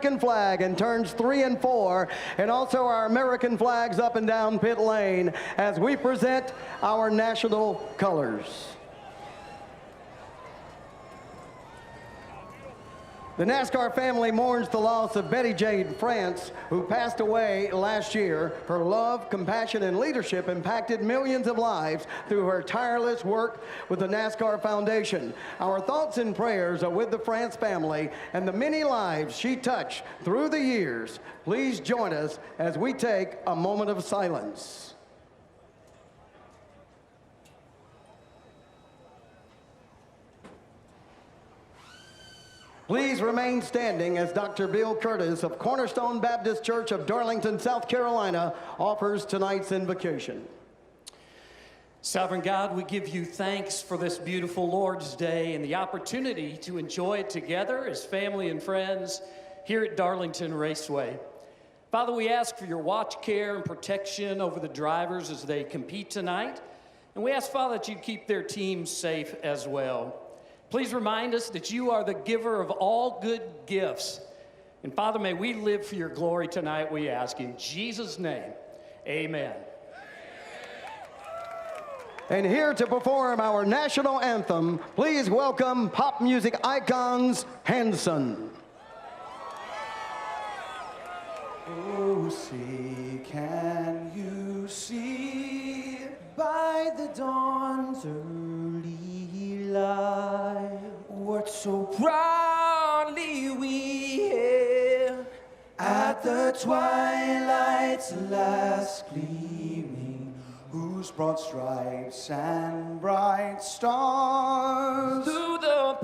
American flag in turns 3 and 4, and also our American flags up and down pit lane as we present our national colors. The NASCAR family mourns the loss of Betty Jade France, who passed away last year. Her love, compassion, and leadership impacted millions of lives through her tireless work with the NASCAR Foundation. Our thoughts and prayers are with the France family and the many lives she touched through the years. Please join us as we take a moment of silence. Please remain standing as Dr. Bill Curtis of Cornerstone Baptist Church of Darlington, South Carolina, offers tonight's invocation. Sovereign God, we give you thanks for this beautiful Lord's Day and the opportunity to enjoy it together as family and friends here at Darlington Raceway. Father, we ask for your watch, care, and protection over the drivers as they compete tonight. And we ask, Father, that you keep their teams safe as well. Please remind us that you are the giver of all good gifts. And Father, may we live for your glory tonight, we ask. In Jesus' name, amen. And here to perform our national anthem, please welcome pop music icons, Hanson. Oh, say, can you see by the dawn's early light what so proudly we hailed at the twilight's last gleaming, whose broad stripes and bright stars through the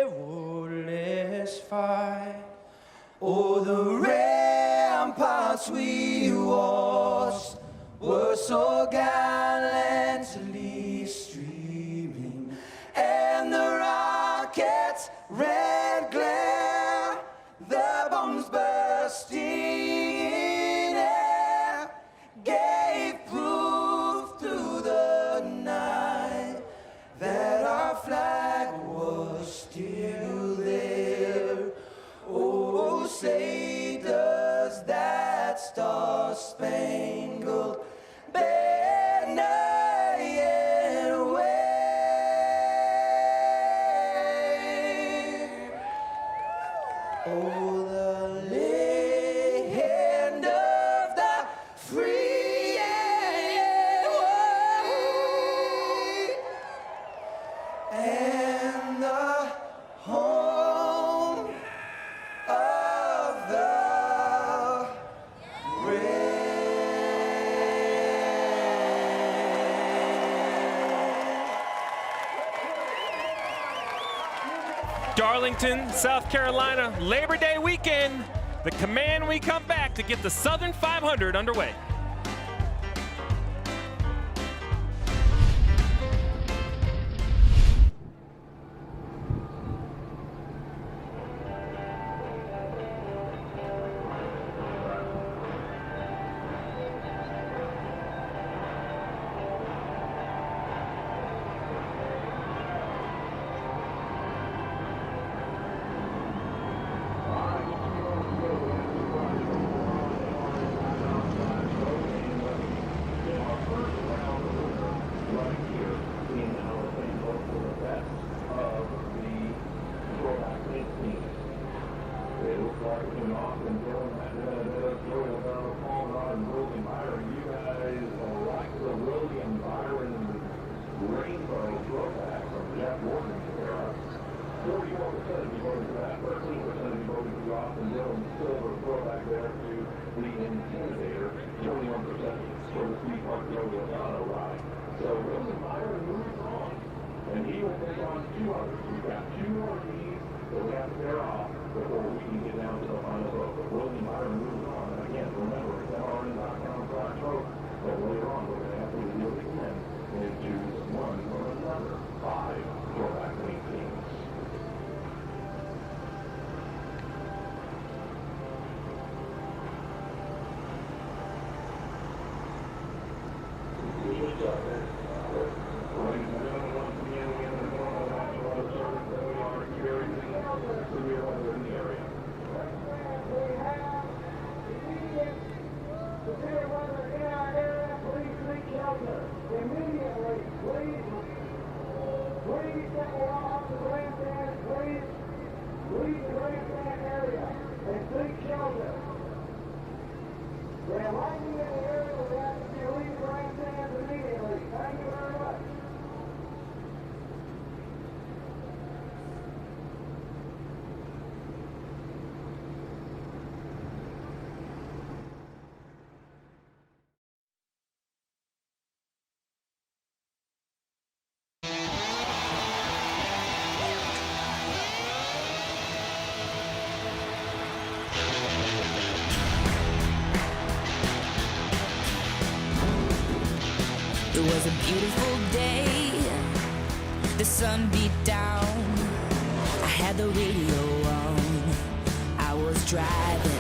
perilous fight o'er the ramparts we watched were so gallantly streaming, and the rockets' red glare, their bombs bursting in air, gave proof through the night that our flag was still there. Oh, say does that star-spangled banner yet wave? Oh, the land of the free and the home of the Darlington, South Carolina, Labor Day weekend. The command we come back to get the Southern 500 underway. Please go off the grandstand, please. Leave the grandstand area and seek shelter. We're lighting in the area. We ask that you leave the grandstands immediately. Thank you very much. It was a beautiful day, the sun beat down. I had the radio on, I was driving.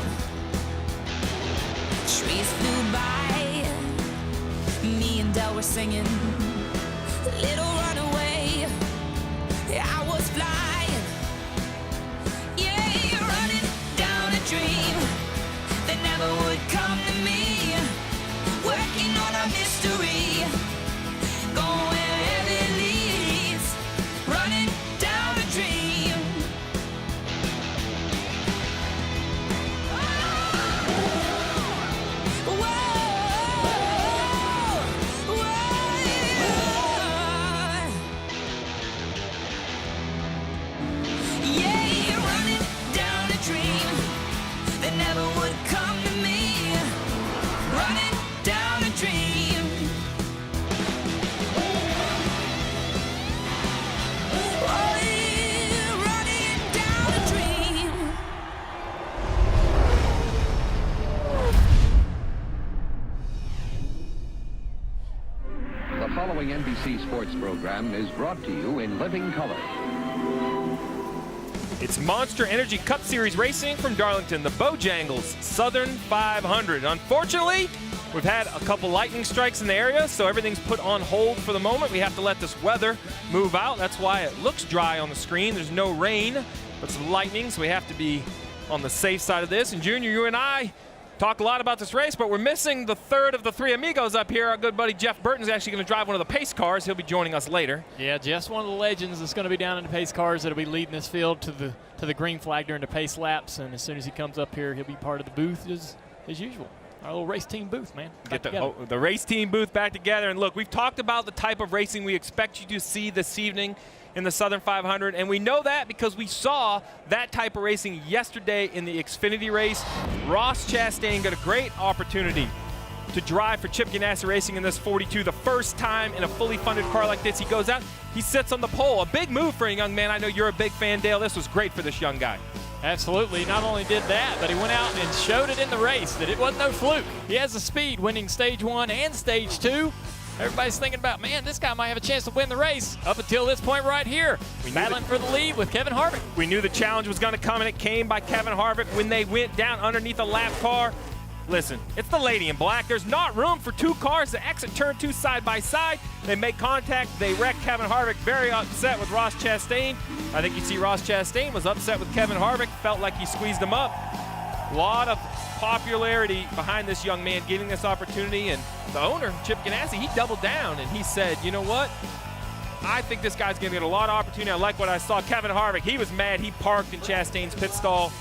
Trees flew by, me and Del were singing. Little runaway, I was flying. Yeah, running down a dream that never would come to me. Working on a mystery, going where it leads, running down a dream. Whoa, whoa, yeah, running down a dream that never would come to me. Running down a dream. Oh, yeah, running down a dream. The following NBC Sports program is brought to you in living color. It's Monster Energy Cup Series racing from Darlington, the Bojangles Southern 500. Unfortunately, we've had a couple lightning strikes in the area, so everything's put on hold for the moment. We have to let this weather move out. That's why it looks dry on the screen. There's no rain, but some lightning, so we have to be on the safe side of this. And Junior, you and I talk a lot about this race, but we're missing the third of the three amigos up here. Our good buddy Jeff Burton's actually going to drive one of the pace cars. He'll be joining us later. Yeah, Jeff's one of the legends that's going to be down in the pace cars that'll be leading this field to the green flag during the pace laps. And as soon as he comes up here, he'll be part of the booth as usual. Our little race team booth, man. Get the race team booth back together. And look, we've talked about the type of racing we expect you to see this evening in the Southern 500, and we know that because we saw that type of racing yesterday in the Xfinity race. Ross Chastain got a great opportunity to drive for Chip Ganassi Racing in this 42. The first time in a fully funded car like this, he goes out, he sits on the pole. A big move for a young man. I know you're a big fan, Dale. This was great for this young guy. Absolutely. Not only did that, but he went out and showed it in the race that it wasn't no fluke. He has the speed, winning stage 1 and stage 2. Everybody's thinking about, man, this guy might have a chance to win the race up until this point right here. Battling for the lead with Kevin Harvick. We knew the challenge was going to come, and it came by Kevin Harvick when they went down underneath a lap car. Listen, it's the lady in black. There's not room for two cars to exit turn 2 side by side. They make contact. They wreck Kevin Harvick. Very upset with Ross Chastain. I think you see Ross Chastain was upset with Kevin Harvick. Felt like he squeezed him up. A lot of popularity behind this young man getting this opportunity, and the owner, Chip Ganassi, he doubled down and he said, you know what? I think this guy's going to get a lot of opportunity. I like what I saw. Kevin Harvick, he was mad. He parked in Chastain's pit stall.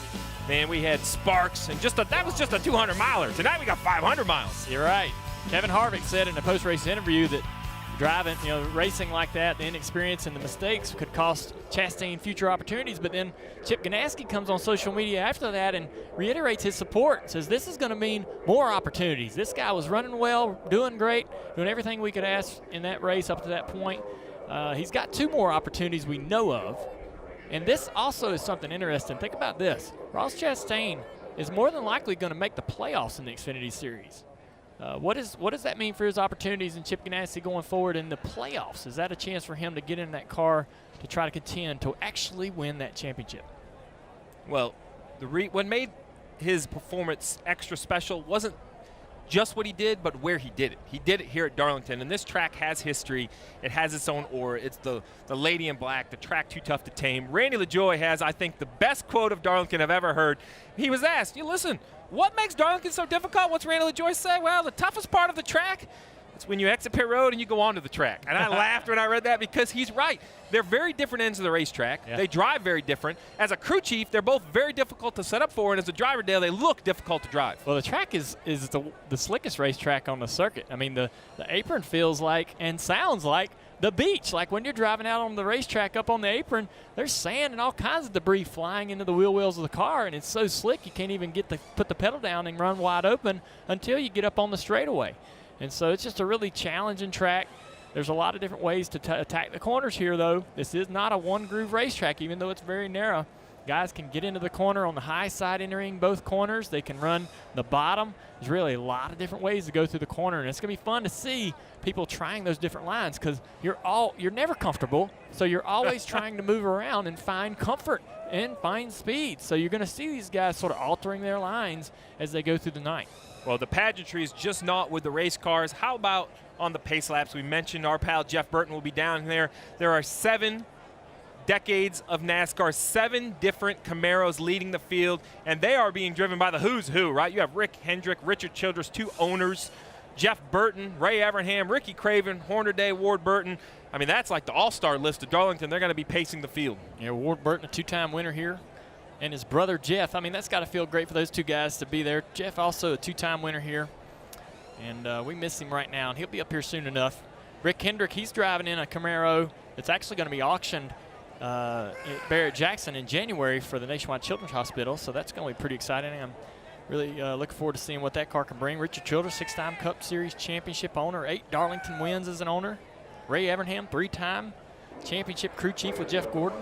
Man, we had sparks, and that was just a 200-miler. Tonight we got 500 miles. You're right. Kevin Harvick said in a post-race interview that driving, racing like that, the inexperience and the mistakes could cost Chastain future opportunities. But then Chip Ganassi comes on social media after that and reiterates his support. Says this is going to mean more opportunities. This guy was running well, doing great, doing everything we could ask in that race up to that point. He's got 2 more opportunities we know of. And this also is something interesting. Think about this. Ross Chastain is more than likely going to make the playoffs in the Xfinity Series. What does that mean for his opportunities in Chip Ganassi going forward in the playoffs? Is that a chance for him to get in that car to try to contend to actually win that championship? Well, what made his performance extra special wasn't just what he did, but where he did it. He did it here at Darlington, and this track has history. It has its own aura. It's the lady in black, the track too tough to tame. Randy LaJoie has, I think, the best quote of Darlington I've ever heard. He was asked, listen, what makes Darlington so difficult? What's Randy LaJoie say? Well, the toughest part of the track It's when you exit pit road and you go onto the track. And I laughed when I read that because he's right. They're very different ends of the racetrack. Yeah. They drive very different. As a crew chief, they're both very difficult to set up for, and as a driver, Dale, they look difficult to drive. Well, the track is the slickest racetrack on the circuit. I mean, the apron feels like and sounds like the beach. Like when you're driving out on the racetrack up on the apron, there's sand and all kinds of debris flying into the wheel wells of the car, and it's so slick you can't even put the pedal down and run wide open until you get up on the straightaway. And so it's just a really challenging track. There's a lot of different ways to attack the corners here, though. This is not a one-groove racetrack, even though it's very narrow. Guys can get into the corner on the high side entering both corners. They can run the bottom. There's really a lot of different ways to go through the corner, and it's going to be fun to see people trying those different lines because you're never comfortable, so you're always trying to move around and find comfort and find speed. So you're going to see these guys sort of altering their lines as they go through the night. Well, the pageantry is just not with the race cars. How about on the pace laps? We mentioned our pal Jeff Burton will be down there. There are 7 decades of NASCAR, 7 different Camaros leading the field, and they are being driven by the who's who, right? You have Rick Hendrick, Richard Childress, 2 owners, Jeff Burton, Ray Evernham, Ricky Craven, Hornaday, Ward Burton. I mean, that's like the all-star list of Darlington. They're going to be pacing the field. Yeah, Ward Burton, a 2-time winner here, and his brother Jeff. I mean, that's got to feel great for those 2 guys to be there. Jeff also a 2-time winner here, and we miss him right now, and he'll be up here soon enough. Rick Hendrick, he's driving in a Camaro that's actually going to be auctioned at Barrett Jackson in January for the Nationwide Children's Hospital, so that's going to be pretty exciting. I'm really looking forward to seeing what that car can bring. Richard Childress, 6-time Cup Series championship owner, 8 Darlington wins as an owner. Ray Evernham, 3-time championship crew chief with Jeff Gordon.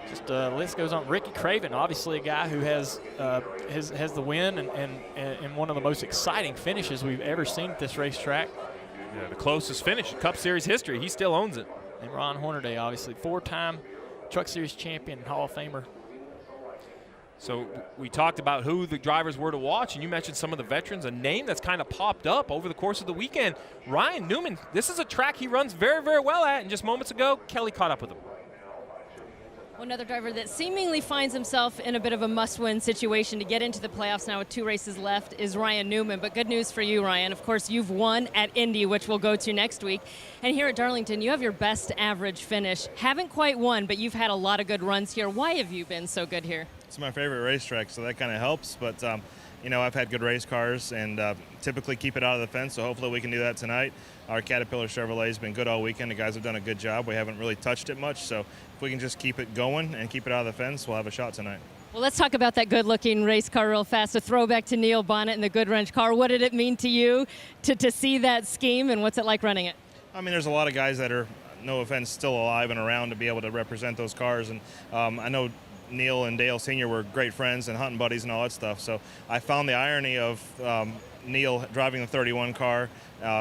Just the list goes on. Ricky Craven, obviously a guy who has the win and one of the most exciting finishes we've ever seen at this racetrack. Yeah, the closest finish in Cup Series history. He still owns it. And Ron Hornaday, obviously 4-time Truck Series champion, Hall of Famer. So we talked about who the drivers were to watch, and you mentioned some of the veterans. A name that's kind of popped up over the course of the weekend, Ryan Newman. This is a track he runs very, very well at, and just moments ago, Kelly caught up with him. Another driver that seemingly finds himself in a bit of a must-win situation to get into the playoffs now with 2 races left is Ryan Newman. But good news for you, Ryan. Of course, you've won at Indy, which we'll go to next week. And here at Darlington, you have your best average finish. Haven't quite won, but you've had a lot of good runs here. Why have you been so good here? It's my favorite racetrack, so that kind of helps. But, you know, I've had good race cars and typically keep it out of the fence, so hopefully we can do that tonight. Our Caterpillar Chevrolet has been good all weekend. The guys have done a good job. We haven't really touched it much, so if we can just keep it going and keep it out of the fence, we'll have a shot tonight. Well, let's talk about that good-looking race car real fast. A throwback to Neil Bonnet and the Goodwrench car. What did it mean to you to see that scheme, and what's it like running it? I mean, there's a lot of guys that are, no offense, still alive and around to be able to represent those cars, and I know Neil and Dale Sr. were great friends and hunting buddies and all that stuff. So I found the irony of Neil driving the 31 car,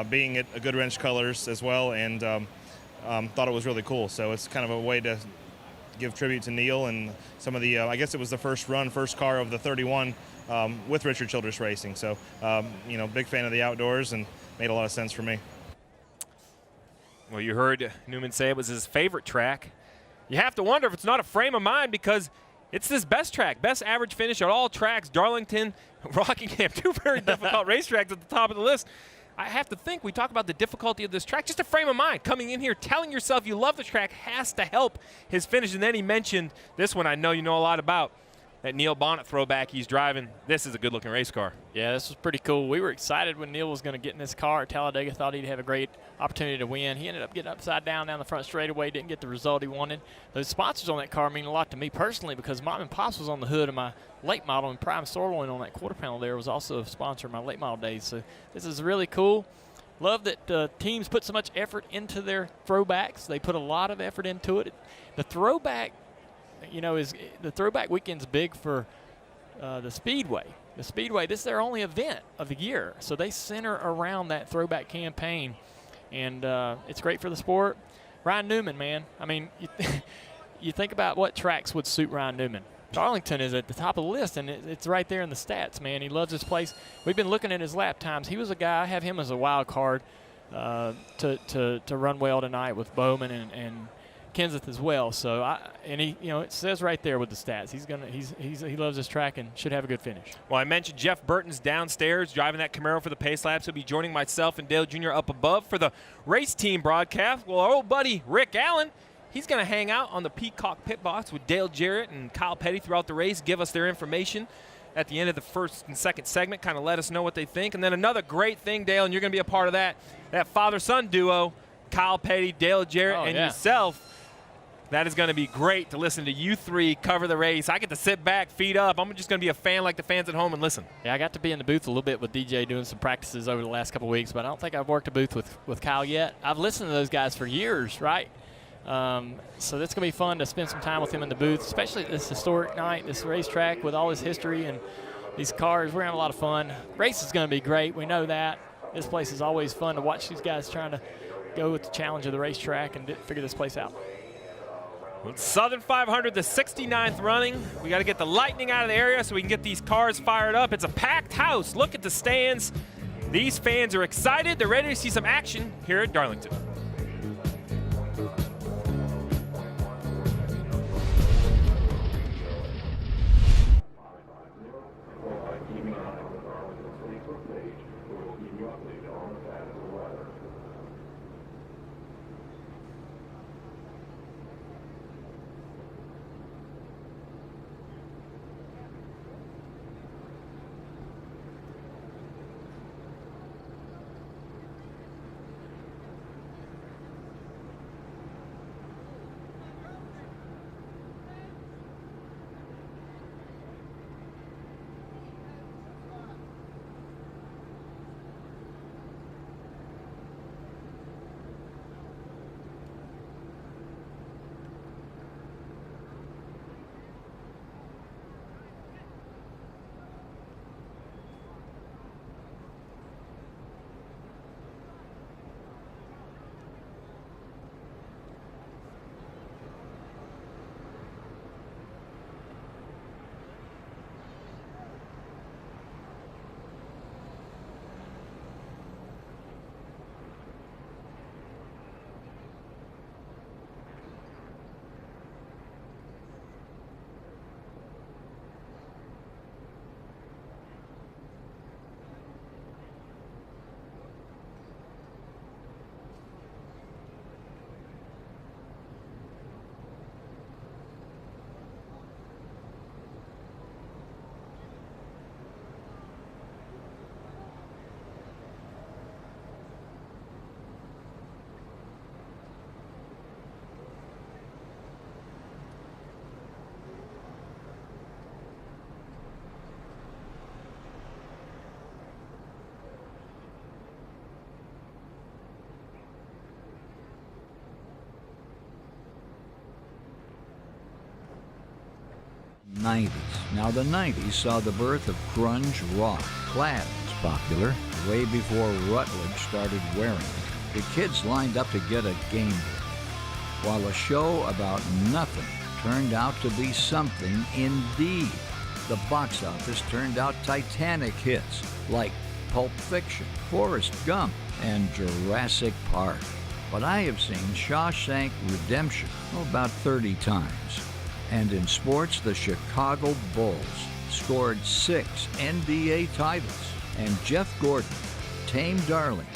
being at Goodwrench colors as well, and thought it was really cool. So it's kind of a way to give tribute to Neil and some of the, I guess it was the first car of the 31 with Richard Childress Racing. So, you know, big fan of the outdoors and made a lot of sense for me. Well, you heard Newman say it was his favorite track. You have to wonder if it's not a frame of mind because it's this best track, best average finish at all tracks. Darlington, Rockingham, 2 very difficult racetracks at the top of the list. I have to think, we talk about the difficulty of this track, just a frame of mind. Coming in here, telling yourself you love the track has to help his finish. And then he mentioned this one I know you know a lot about, that Neil Bonnet throwback he's driving. This is a good-looking race car. Yeah, this was pretty cool. We were excited when Neil was going to get in this car at Talladega. Thought he'd have a great opportunity to win. He ended up getting upside down the front straightaway. Didn't get the result he wanted. Those sponsors on that car mean a lot to me personally because Mom and Pops was on the hood of my late model, and Prime Sirloin on that quarter panel there was also a sponsor of my late model days. So this is really cool. Love that teams put so much effort into their throwbacks. They put a lot of effort into it. The throwback, you know, the throwback weekend's big for the Speedway. The Speedway, this is their only event of the year, so they center around that throwback campaign, and it's great for the sport. Ryan Newman, man, I mean, you think about what tracks would suit Ryan Newman. Darlington is at the top of the list, and it's right there in the stats, man. He loves this place. We've been looking at his lap times. He was a guy, I have him as a wild card to run well tonight with Bowman and Kenseth as well. So it says right there with the stats, he loves this track and should have a good finish. Well, I mentioned Jeff Burton's downstairs driving that Camaro for the Pace Labs. He'll be joining myself and Dale Jr. up above for the race team broadcast. Well, our old buddy Rick Allen, he's going to hang out on the Peacock pit box with Dale Jarrett and Kyle Petty throughout the race, give us their information at the end of the first and second segment, kind of let us know what they think. And then another great thing, Dale, and you're going to be a part of that father-son duo, Kyle Petty, Dale Jarrett, yourself. That is going to be great to listen to you three cover the race. I get to sit back, feet up. I'm just going to be a fan like the fans at home and listen. Yeah, I got to be in the booth a little bit with DJ doing some practices over the last couple of weeks, but I don't think I've worked a booth with Kyle yet. I've listened to those guys for years, right? So that's going to be fun to spend some time with him in the booth, especially this historic night, this racetrack with all this history and these cars. We're going to have a lot of fun. Race is going to be great. We know that. This place is always fun to watch these guys trying to go with the challenge of the racetrack and figure this place out. Southern 500, the 69th running. We got to get the lightning out of the area so we can get these cars fired up. It's a packed house. Look at the stands. These fans are excited. They're ready to see some action here at Darlington. '90s. Now the 90s saw the birth of grunge rock. Plaid was popular way before Rutledge started wearing it. The kids lined up to get a Game Boy, while a show about nothing turned out to be something indeed. The box office turned out Titanic hits like Pulp Fiction, Forrest Gump, and Jurassic Park. But I have seen Shawshank Redemption about 30 times. And in sports, the Chicago Bulls scored 6 NBA titles, and Jeff Gordon tamed Darlington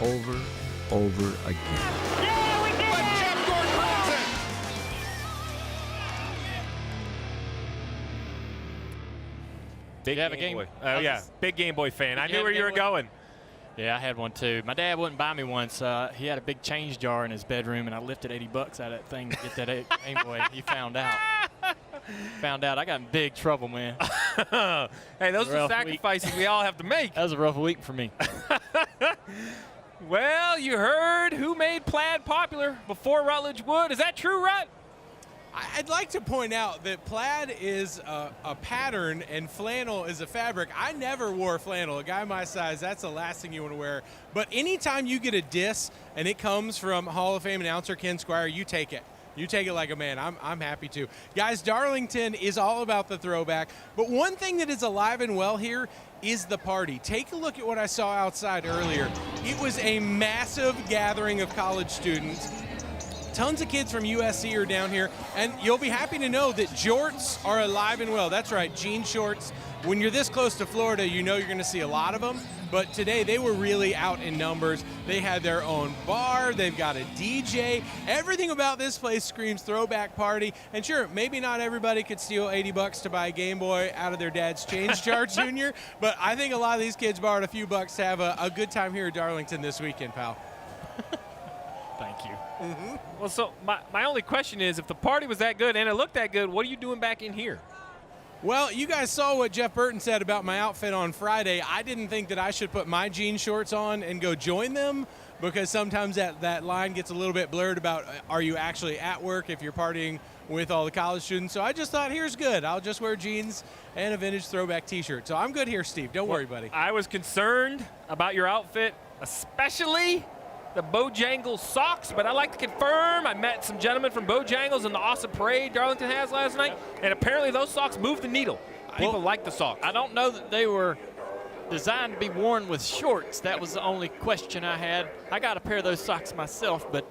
over and over again. Yeah, we did it! But Jeff Gordon wins it! Big Game Boy. Oh, yeah. Big Game Boy fan. I knew where you were going. Yeah, I had one too. My dad wouldn't buy me one, so he had a big change jar in his bedroom, and I lifted $80 out of that thing to get that Game Boy. He found out. I got in big trouble, man. Hey, those are sacrifices we all have to make. That was a rough week for me. Well, you heard who made plaid popular before Rutledge Wood. Is that true, Rut? I'd like to point out that plaid is a pattern and flannel is a fabric. I never wore flannel. A guy my size, that's the last thing you want to wear. But anytime you get a diss and it comes from Hall of Fame announcer Ken Squire, you take it. You take it like a man. I'm happy to. Guys, Darlington is all about the throwback. But one thing that is alive and well here is the party. Take a look at what I saw outside earlier. It was a massive gathering of college students Tons of kids from USC are down here, and you'll be happy to know that jorts are alive and well. That's right, jean shorts. When you're this close to Florida, you know you're going to see a lot of them. But today, they were really out in numbers. They had their own bar. They've got a DJ. Everything about this place screams throwback party. And sure, maybe not everybody could steal $80 to buy a Game Boy out of their dad's change jar, Junior. But I think a lot of these kids borrowed a few bucks to have a good time here at Darlington this weekend, pal. Thank you. Well, so my only question is, if the party was that good and it looked that good, what are you doing back in here? Well, you guys saw what Jeff Burton said about my outfit on Friday. I didn't think that I should put my jean shorts on and go join them, because sometimes that line gets a little bit blurred about are you actually at work if you're partying with all the college students. So I just thought, here's good. I'll just wear jeans and a vintage throwback T-shirt. So I'm good here, Steve. Don't worry, buddy. I was concerned about your outfit, especially the Bojangles socks, but I like to confirm I met some gentlemen from Bojangles in the awesome parade Darlington has last night, and apparently those socks moved the needle. People like the socks. I don't know that they were designed to be worn with shorts. That was the only question I had. I got a pair of those socks myself, but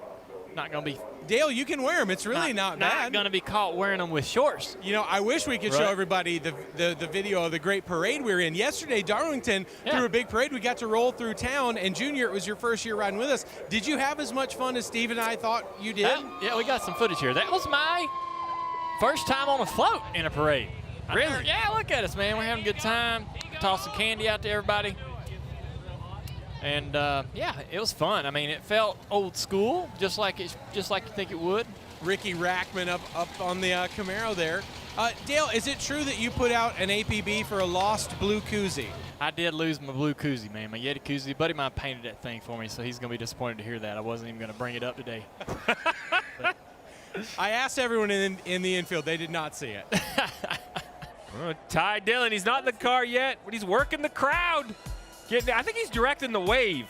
not going to be. Dale, you can wear them. It's really not bad. Not going to be caught wearing them with shorts. You know, I wish we could show everybody the video of the great parade we were in. Yesterday, Darlington threw a big parade. We got to roll through town, and Junior, it was your first year riding with us. Did you have as much fun as Steve and I thought you did? Yeah, we got some footage here. That was my first time on a float in a parade. Really? Yeah, look at us, man. We're having a good time. Tossing candy out to everybody. And yeah, it was fun. I mean, it felt old school, just like you think it would. Ricky Rackman up on the Camaro there. Dale, is it true that you put out an APB for a lost blue koozie? I did lose my blue koozie, man, my Yeti koozie. A buddy of mine painted that thing for me, so he's going to be disappointed to hear that. I wasn't even going to bring it up today. I asked everyone in the infield. They did not see it. Ty Dillon, he's not in the car yet, but he's working the crowd. I think he's directing the wave.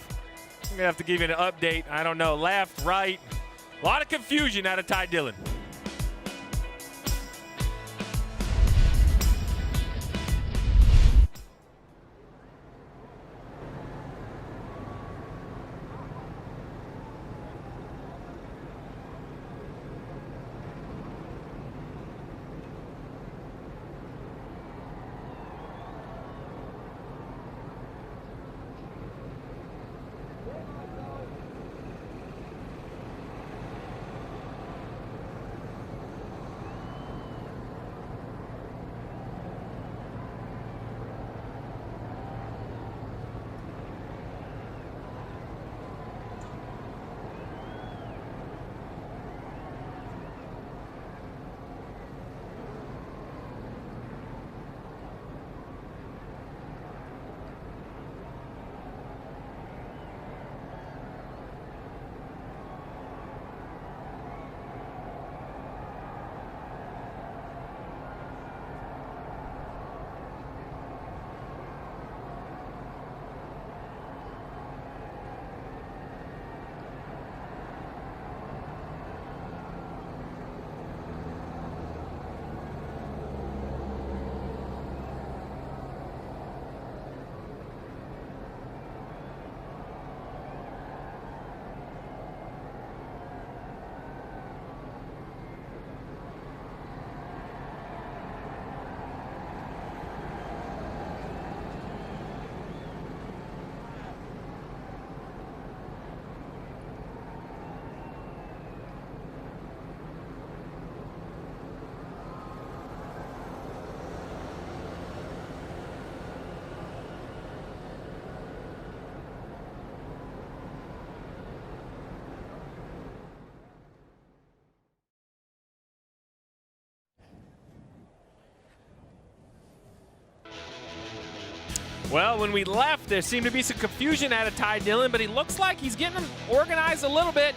I'm going to have to give you an update. I don't know, left, right. A lot of confusion out of Ty Dillon. Well, when we left, there seemed to be some confusion out of Ty Dillon, but he looks like he's getting them organized a little bit.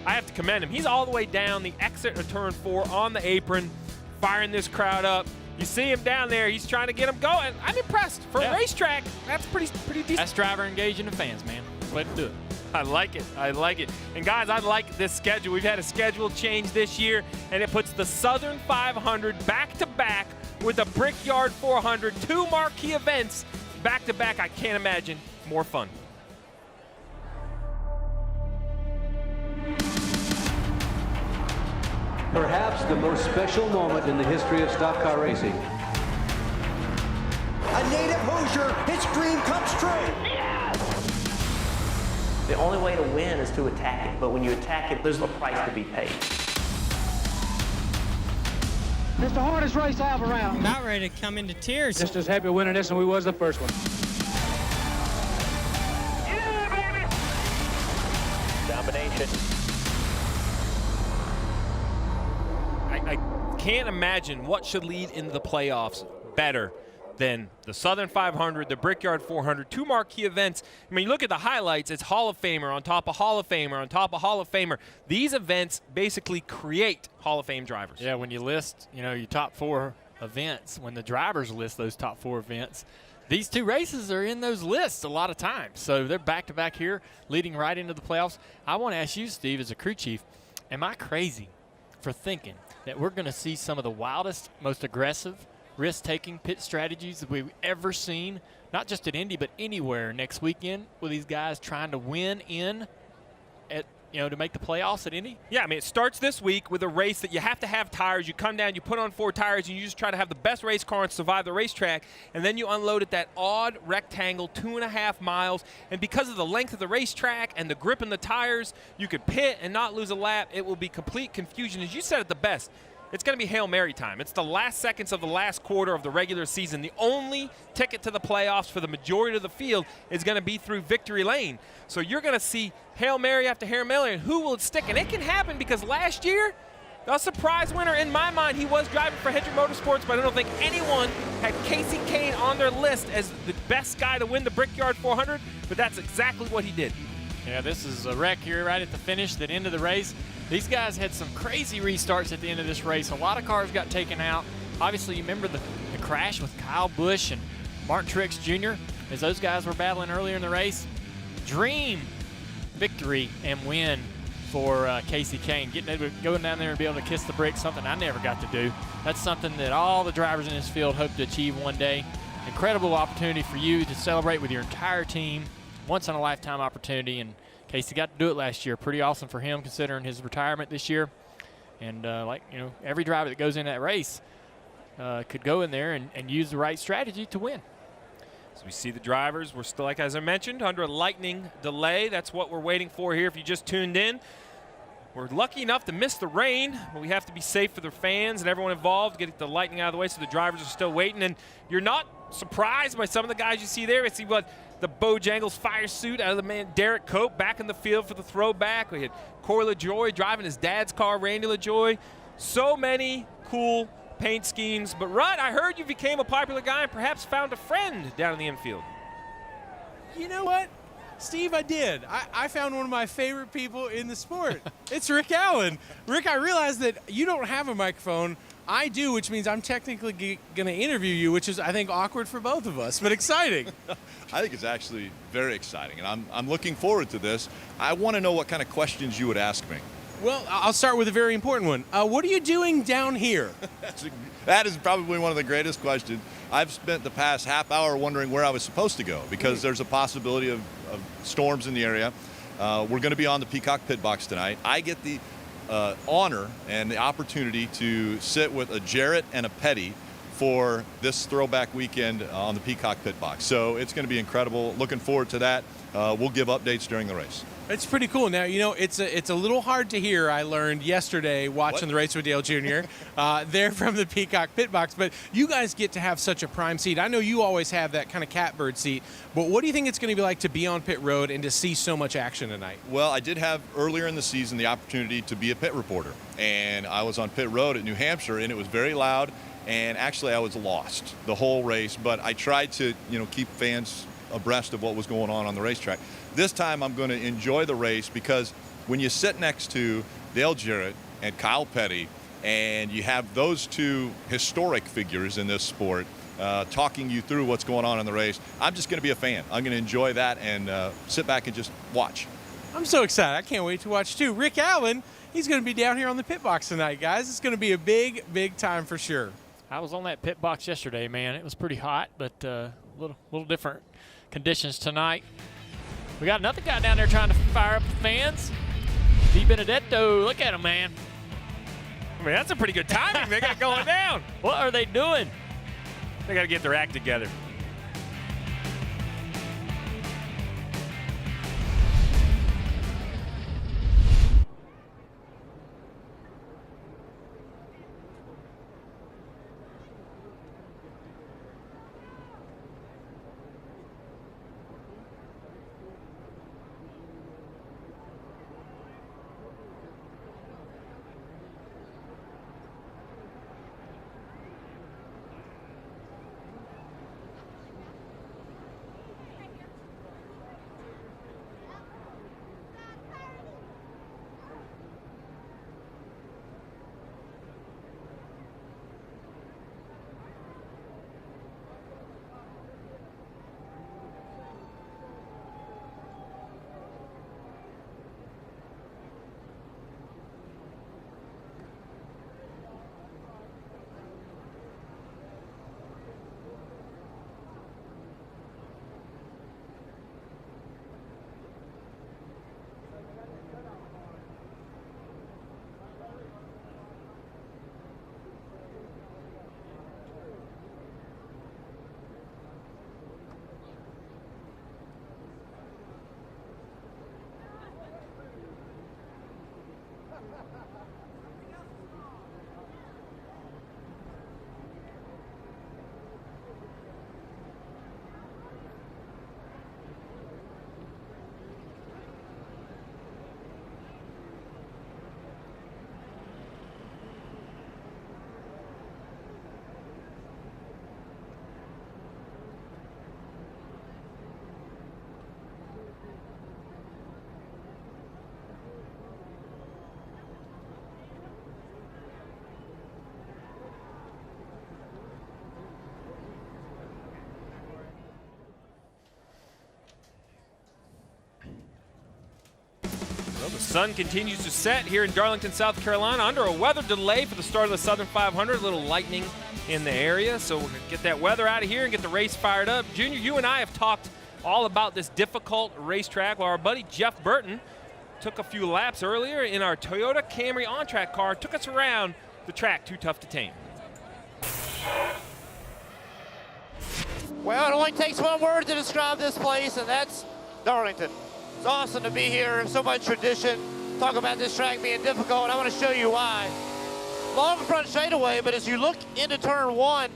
I have to commend him. He's all the way down the exit of turn 4 on the apron, firing this crowd up. You see him down there. He's trying to get them going. I'm impressed. For a racetrack, that's pretty decent. That's driver engaging the fans, man. Way to do it. I like it. I like it. And guys, I like this schedule. We've had a schedule change this year, and it puts the Southern 500 back-to-back with the Brickyard 400, 2 marquee events back-to-back. I can't imagine more fun. Perhaps the most special moment in the history of stock car racing. A native Hoosier, his dream comes true. The only way to win is to attack it, but when you attack it, there's a price to be paid. It's the hardest race I ever ran. About ready to come into tears. Just as happy winning this than we was the first one. Domination. I can't imagine what should lead into the playoffs better than the Southern 500, the Brickyard 400, two marquee events. I mean, you look at the highlights, it's Hall of Famer on top of Hall of Famer on top of Hall of Famer. These events basically create Hall of Fame drivers. Yeah, when you list, your top 4 events, when the drivers list those top 4 events, these 2 races are in those lists a lot of times. So they're back-to-back here, leading right into the playoffs. I want to ask you, Steve, as a crew chief, am I crazy for thinking that we're going to see some of the wildest, most aggressive, risk-taking pit strategies that we've ever seen, not just at Indy, but anywhere next weekend with these guys trying to win in at, to make the playoffs at Indy? Yeah, I mean, it starts this week with a race that you have to have tires. You come down, you put on 4 tires, and you just try to have the best race car and survive the racetrack, and then you unload at that odd rectangle, 2.5 miles, and because of the length of the racetrack and the grip in the tires, you could pit and not lose a lap. It will be complete confusion. As you said it the best, it's going to be Hail Mary time. It's the last seconds of the last quarter of the regular season. The only ticket to the playoffs for the majority of the field is going to be through victory lane. So you're going to see Hail Mary after Hail Mary, and who will it stick? And it can happen because last year, the surprise winner, in my mind, he was driving for Hendrick Motorsports, but I don't think anyone had Casey Kane on their list as the best guy to win the Brickyard 400, but that's exactly what he did. Yeah, this is a wreck here right at the finish, that end of the race. These guys had some crazy restarts at the end of this race. A lot of cars got taken out. Obviously, you remember the crash with Kyle Busch and Martin Truex Jr. as those guys were battling earlier in the race. Dream victory and win for Casey Kane. Going down there and be able to kiss the bricks, something I never got to do. That's something that all the drivers in this field hope to achieve one day. Incredible opportunity for you to celebrate with your entire team. Once-in-a-lifetime opportunity, and Casey got to do it last year. Pretty awesome for him considering his retirement this year. And every driver that goes in that race could go in there and use the right strategy to win. So we see the drivers. We're still, like as I mentioned, under a lightning delay. That's what we're waiting for here if you just tuned in. We're lucky enough to miss the rain, but we have to be safe for the fans and everyone involved, get the lightning out of the way, so the drivers are still waiting. And you're not surprised by some of the guys you see there. I see what the Bojangles fire suit out of the man Derek Cope back in the field for the throwback. We had Corey LaJoie driving his dad's car, Randy LaJoie. So many cool paint schemes. But Rutt, I heard you became a popular guy and perhaps found a friend down in the infield. You know what, Steve, I did. I found one of my favorite people in the sport. It's Rick Allen. Rick, I realized that you don't have a microphone. I do, which means I'm technically going to interview you, which is, I think, awkward for both of us, but exciting. I think it's actually very exciting, and I'm looking forward to this. I want to know what kind of questions you would ask me. Well, I'll start with a very important one. What are you doing down here? That is probably one of the greatest questions. I've spent the past half hour wondering where I was supposed to go because there's a possibility of storms in the area. We're going to be on the Peacock Pit Box tonight. I get the honor and the opportunity to sit with a Jarrett and a Petty for this throwback weekend on the Peacock Pit Box. So it's going to be incredible. Looking forward to that. We'll give updates during the race. It's pretty cool. Now, it's a little hard to hear, I learned yesterday watching the race with Dale Jr. They're from the Peacock Pit Box, but you guys get to have such a prime seat. I know you always have that kind of catbird seat, but what do you think it's going to be like to be on pit road and to see so much action tonight? Well, I did have earlier in the season the opportunity to be a pit reporter, and I was on pit road at New Hampshire, and it was very loud, and actually I was lost the whole race, but I tried to keep fans abreast of what was going on the racetrack. This time I'm going to enjoy the race because when you sit next to Dale Jarrett and Kyle Petty and you have those two historic figures in this sport talking you through what's going on in the race, I'm just going to be a fan. I'm going to enjoy that and sit back and just watch. I'm so excited. I can't wait to watch too. Rick Allen, he's going to be down here on the pit box tonight, guys. It's going to be a big, big time for sure. I was on that pit box yesterday, man. It was pretty hot, but a little different conditions tonight. We got another guy down there trying to fire up the fans. Di Benedetto, look at him, man. I mean, that's a pretty good timing. They got going down. What are they doing? They got to get their act together. Well, the sun continues to set here in Darlington, South Carolina, under a weather delay for the start of the Southern 500. A little lightning in the area, so we're going to get that weather out of here and get the race fired up. Junior, you and I have talked all about this difficult racetrack. Well, our buddy Jeff Burton took a few laps earlier in our Toyota Camry on-track car, took us around the track, too tough to tame. Well, it only takes one word to describe this place, and that's Darlington. It's awesome to be here, so much tradition. Talk about this track being difficult, and I want to show you why. Long front straightaway, but as you look into turn one,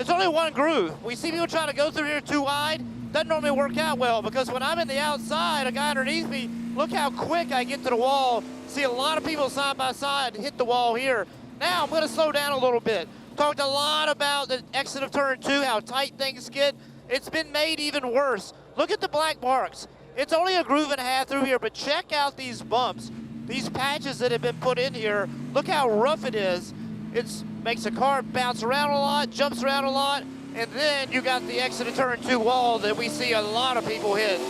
it's only one groove. We see people trying to go through here too wide. Doesn't normally work out well, because when I'm in the outside, a guy underneath me, look how quick I get to the wall. See a lot of people side by side hit the wall here. Now I'm going to slow down a little bit. Talked a lot about the exit of turn two, how tight things get. It's been made even worse. Look at the black marks. It's only a groove and a half through here, but check out these bumps, these patches that have been put in here. Look how rough it is. It makes the car bounce around a lot, jumps around a lot, and then you got the exit of turn two wall that we see a lot of people hit.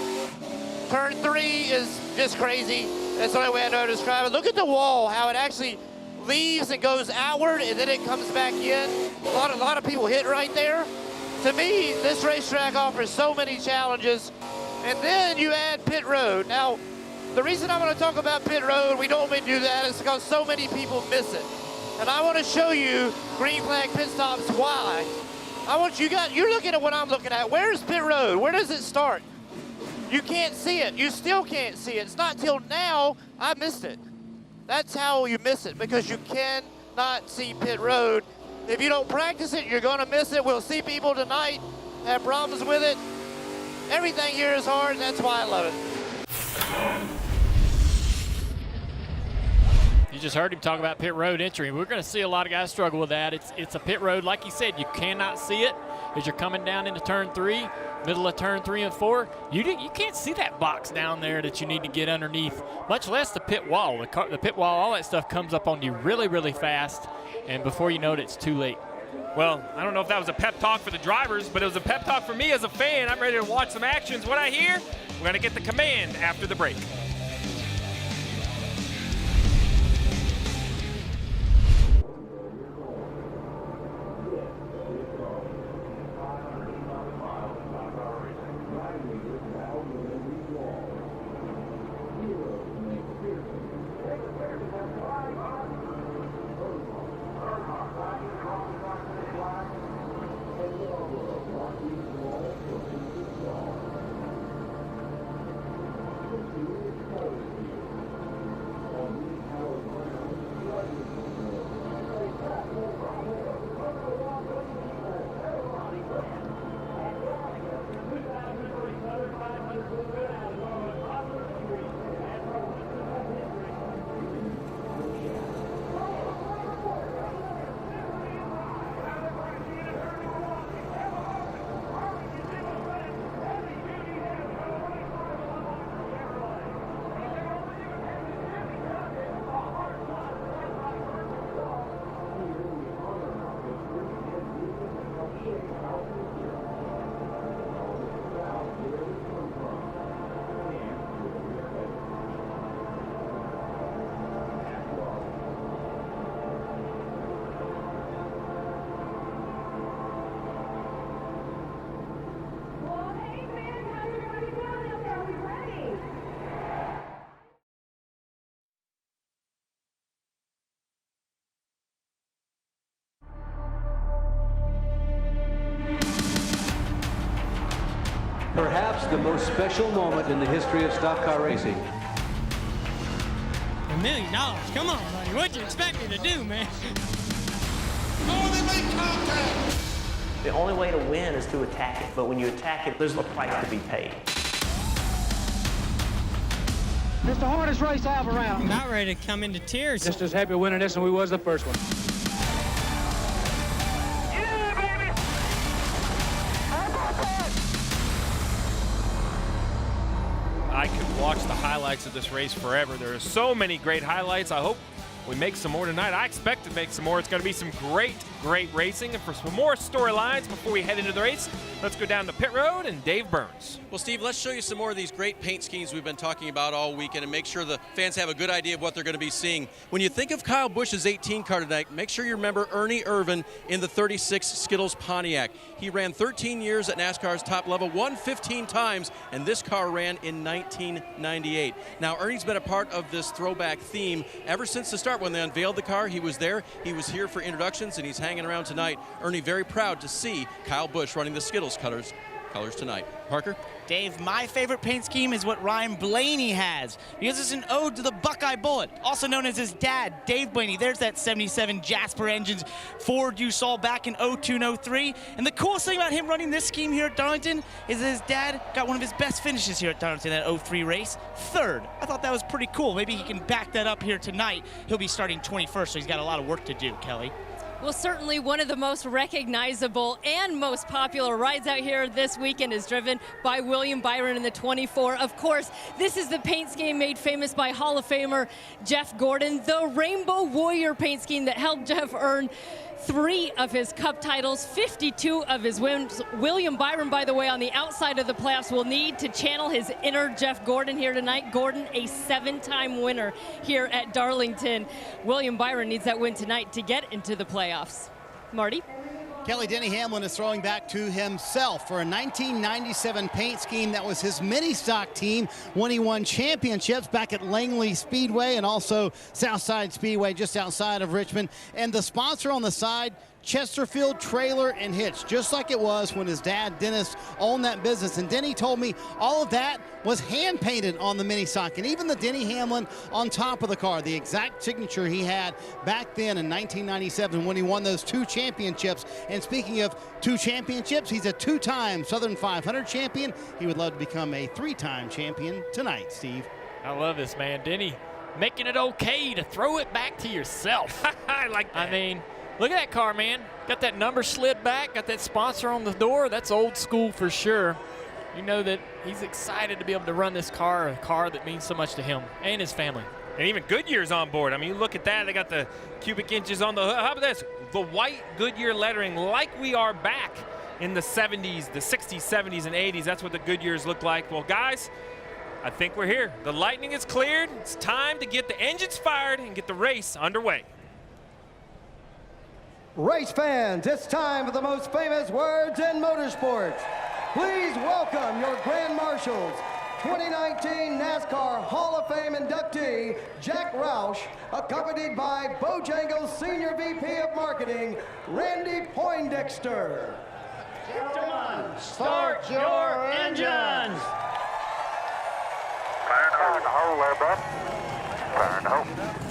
Turn three is just crazy. That's the only way I know to describe it. Look at the wall, how it actually leaves and goes outward, and then it comes back in. A lot of people hit right there. To me, this racetrack offers so many challenges. And then you add pit road. Now, the reason I want to talk about pit road, we don't want to do that, is because so many people miss it. And I want to show you green flag pit stops why. You're looking at what I'm looking at. Where's pit road? Where does it start? You can't see it. You still can't see it. It's not till now I missed it. That's how you miss it, because you cannot see pit road. If you don't practice it, you're going to miss it. We'll see people tonight have problems with it. Everything here is hard, and that's why I love it. You just heard him talk about pit road entry. We're going to see a lot of guys struggle with that. It's a pit road, like he said, you cannot see it as you're coming down into turn three, middle of turn 3 and 4. You can't see that box down there that you need to get underneath, much less the pit wall. The pit wall, all that stuff comes up on you really, really fast, and before you know it, it's too late. Well, I don't know if that was a pep talk for the drivers, but it was a pep talk for me as a fan. I'm ready to watch some actions. What I hear, we're going to get the command after the break. Perhaps the most special moment in the history of stock car racing. $1 million. Come on, buddy. What'd you expect me to do, man? Oh, they make contact! The only way to win is to attack it, but when you attack it, there's a price to be paid. It's the hardest race I have around. I'm about ready to come into tears. Just as happy winning this than we was the first one. I could watch the highlights of this race forever. There are so many great highlights. I hope we make some more tonight. I expect to make some more. It's going to be some great racing. And for some more storylines before we head into the race, let's go down to pit road and Dave Burns. Well, Steve, let's show you some more of these great paint schemes we've been talking about all weekend and make sure the fans have a good idea of what they're going to be seeing. When you think of Kyle Busch's 18 car tonight, make sure you remember Ernie Irvan in the 36 Skittles Pontiac. He ran 13 years at NASCAR's top level, won 15 times, and this car ran in 1998. Now, Ernie's been a part of this throwback theme ever since the start. When they unveiled the car, he was there. He was here for introductions, and he's hanging around tonight. Ernie very proud to see Kyle Busch running the Skittles colors tonight. Parker? Dave, my favorite paint scheme is what Ryan Blaney has, because it's an ode to the Buckeye Bullet, also known as his dad, Dave Blaney. There's that 77 Jasper engines Ford you saw back in 02 and 03. And the coolest thing about him running this scheme here at Darlington is that his dad got one of his best finishes here at Darlington, that 03 race, third. I thought that was pretty cool. Maybe he can back that up here tonight. He'll be starting 21st, so he's got a lot of work to do, Kelly. Well, certainly one of the most recognizable and most popular rides out here this weekend is driven by William Byron in the 24. Of course, this is the paint scheme made famous by Hall of Famer Jeff Gordon, the Rainbow Warrior paint scheme that helped Jeff earn 3 of his Cup titles, 52 of his wins. William Byron, by the way, on the outside of the playoffs will need to channel his inner Jeff Gordon here tonight. Gordon, a 7-time winner here at Darlington. William Byron needs that win tonight to get into the playoffs. Marty? Kelly, Denny Hamlin is throwing back to himself for a 1997 paint scheme that was his mini stock team when he won championships back at Langley Speedway and also Southside Speedway just outside of Richmond. And the sponsor on the side, Chesterfield Trailer and Hitch, just like it was when his dad Dennis owned that business. And Denny told me all of that was hand painted on the mini stock, and even the Denny Hamlin on top of the car, the exact signature he had back then in 1997 when he won those 2 championships. And speaking of 2 championships, he's a 2-time Southern 500 champion. He would love to become a 3-time champion tonight, Steve. I love this, man. Denny making it okay to throw it back to yourself. I like that. I mean, look at that car, man. Got that number slid back, got that sponsor on the door. That's old school for sure. You know that he's excited to be able to run this car, a car that means so much to him and his family. And even Goodyear's on board. I mean, you look at that. They got the cubic inches on the hood. How about this? The white Goodyear lettering, like we are back in the 70s, the 60s, 70s, and 80s. That's what the Goodyears look like. Well, guys, I think we're here. The lightning is cleared. It's time to get the engines fired and get the race underway. Race fans, it's time for the most famous words in motorsports. Please welcome your Grand Marshals, 2019 NASCAR Hall of Fame inductee, Jack Roush, accompanied by Bojangles Senior VP of Marketing, Randy Poindexter. Gentlemen, start your engines. Fire in the hole there, bud. Fire in the hole.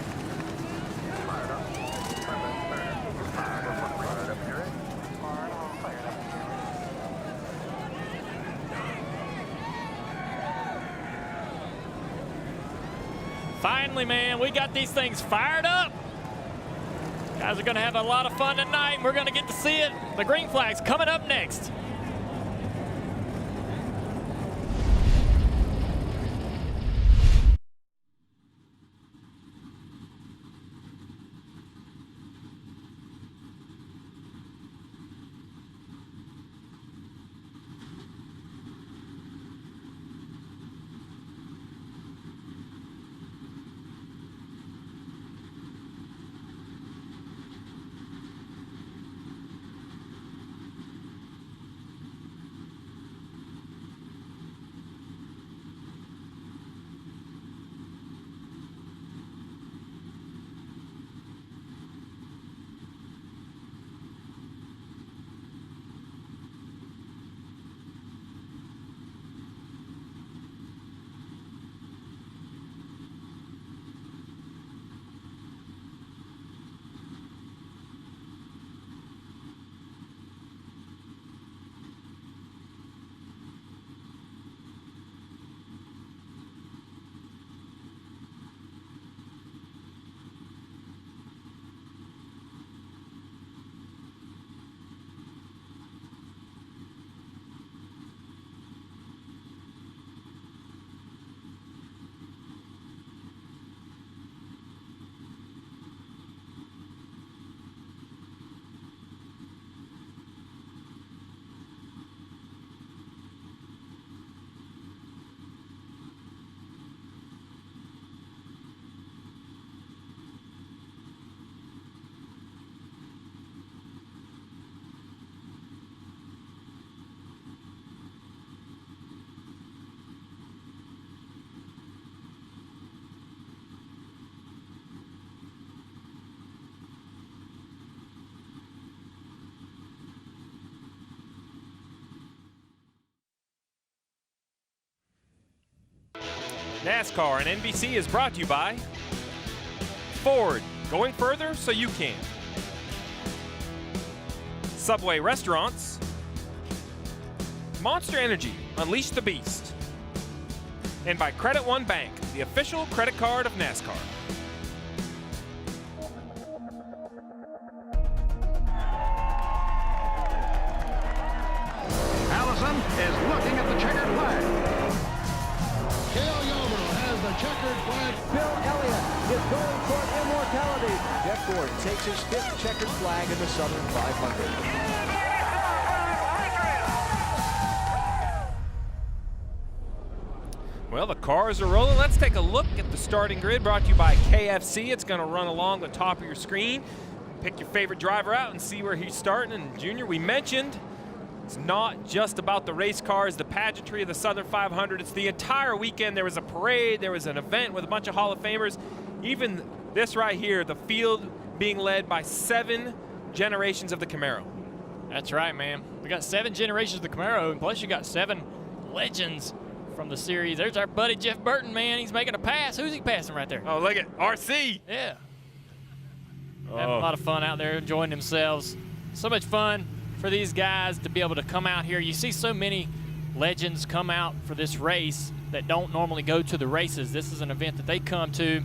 Finally, man, we got these things fired up. Guys are going to have a lot of fun tonight, and we're going to get to see it. The green flag's coming up next. NASCAR on NBC is brought to you by Ford, going further so you can. Subway Restaurants. Monster Energy, unleash the beast. And by Credit One Bank, the official credit card of NASCAR. Allison is looking at the checkered flag. Cale Yarborough has the checkered flag. Bill Elliott is going for immortality. Jeff Gordon takes his 5th checkered flag in the Southern 500. Well, the cars are rolling. Let's take a look at the starting grid brought to you by KFC. It's going to run along the top of your screen. Pick your favorite driver out and see where he's starting. And Junior, we mentioned it's not just about the race cars, the pageantry of the Southern 500. It's the entire weekend. There was a parade. There was an event with a bunch of Hall of Famers. Even this right here, the field being led by 7 generations of the Camaro. That's right, man. We got 7 generations of the Camaro, and plus you got 7 legends from the series. There's our buddy Jeff Burton, man. He's making a pass. Who's he passing right there? Oh, look at RC. Yeah. Having a lot of fun out there, enjoying themselves. So much fun for these guys to be able to come out here. You see so many legends come out for this race that don't normally go to the races. This is an event that they come to.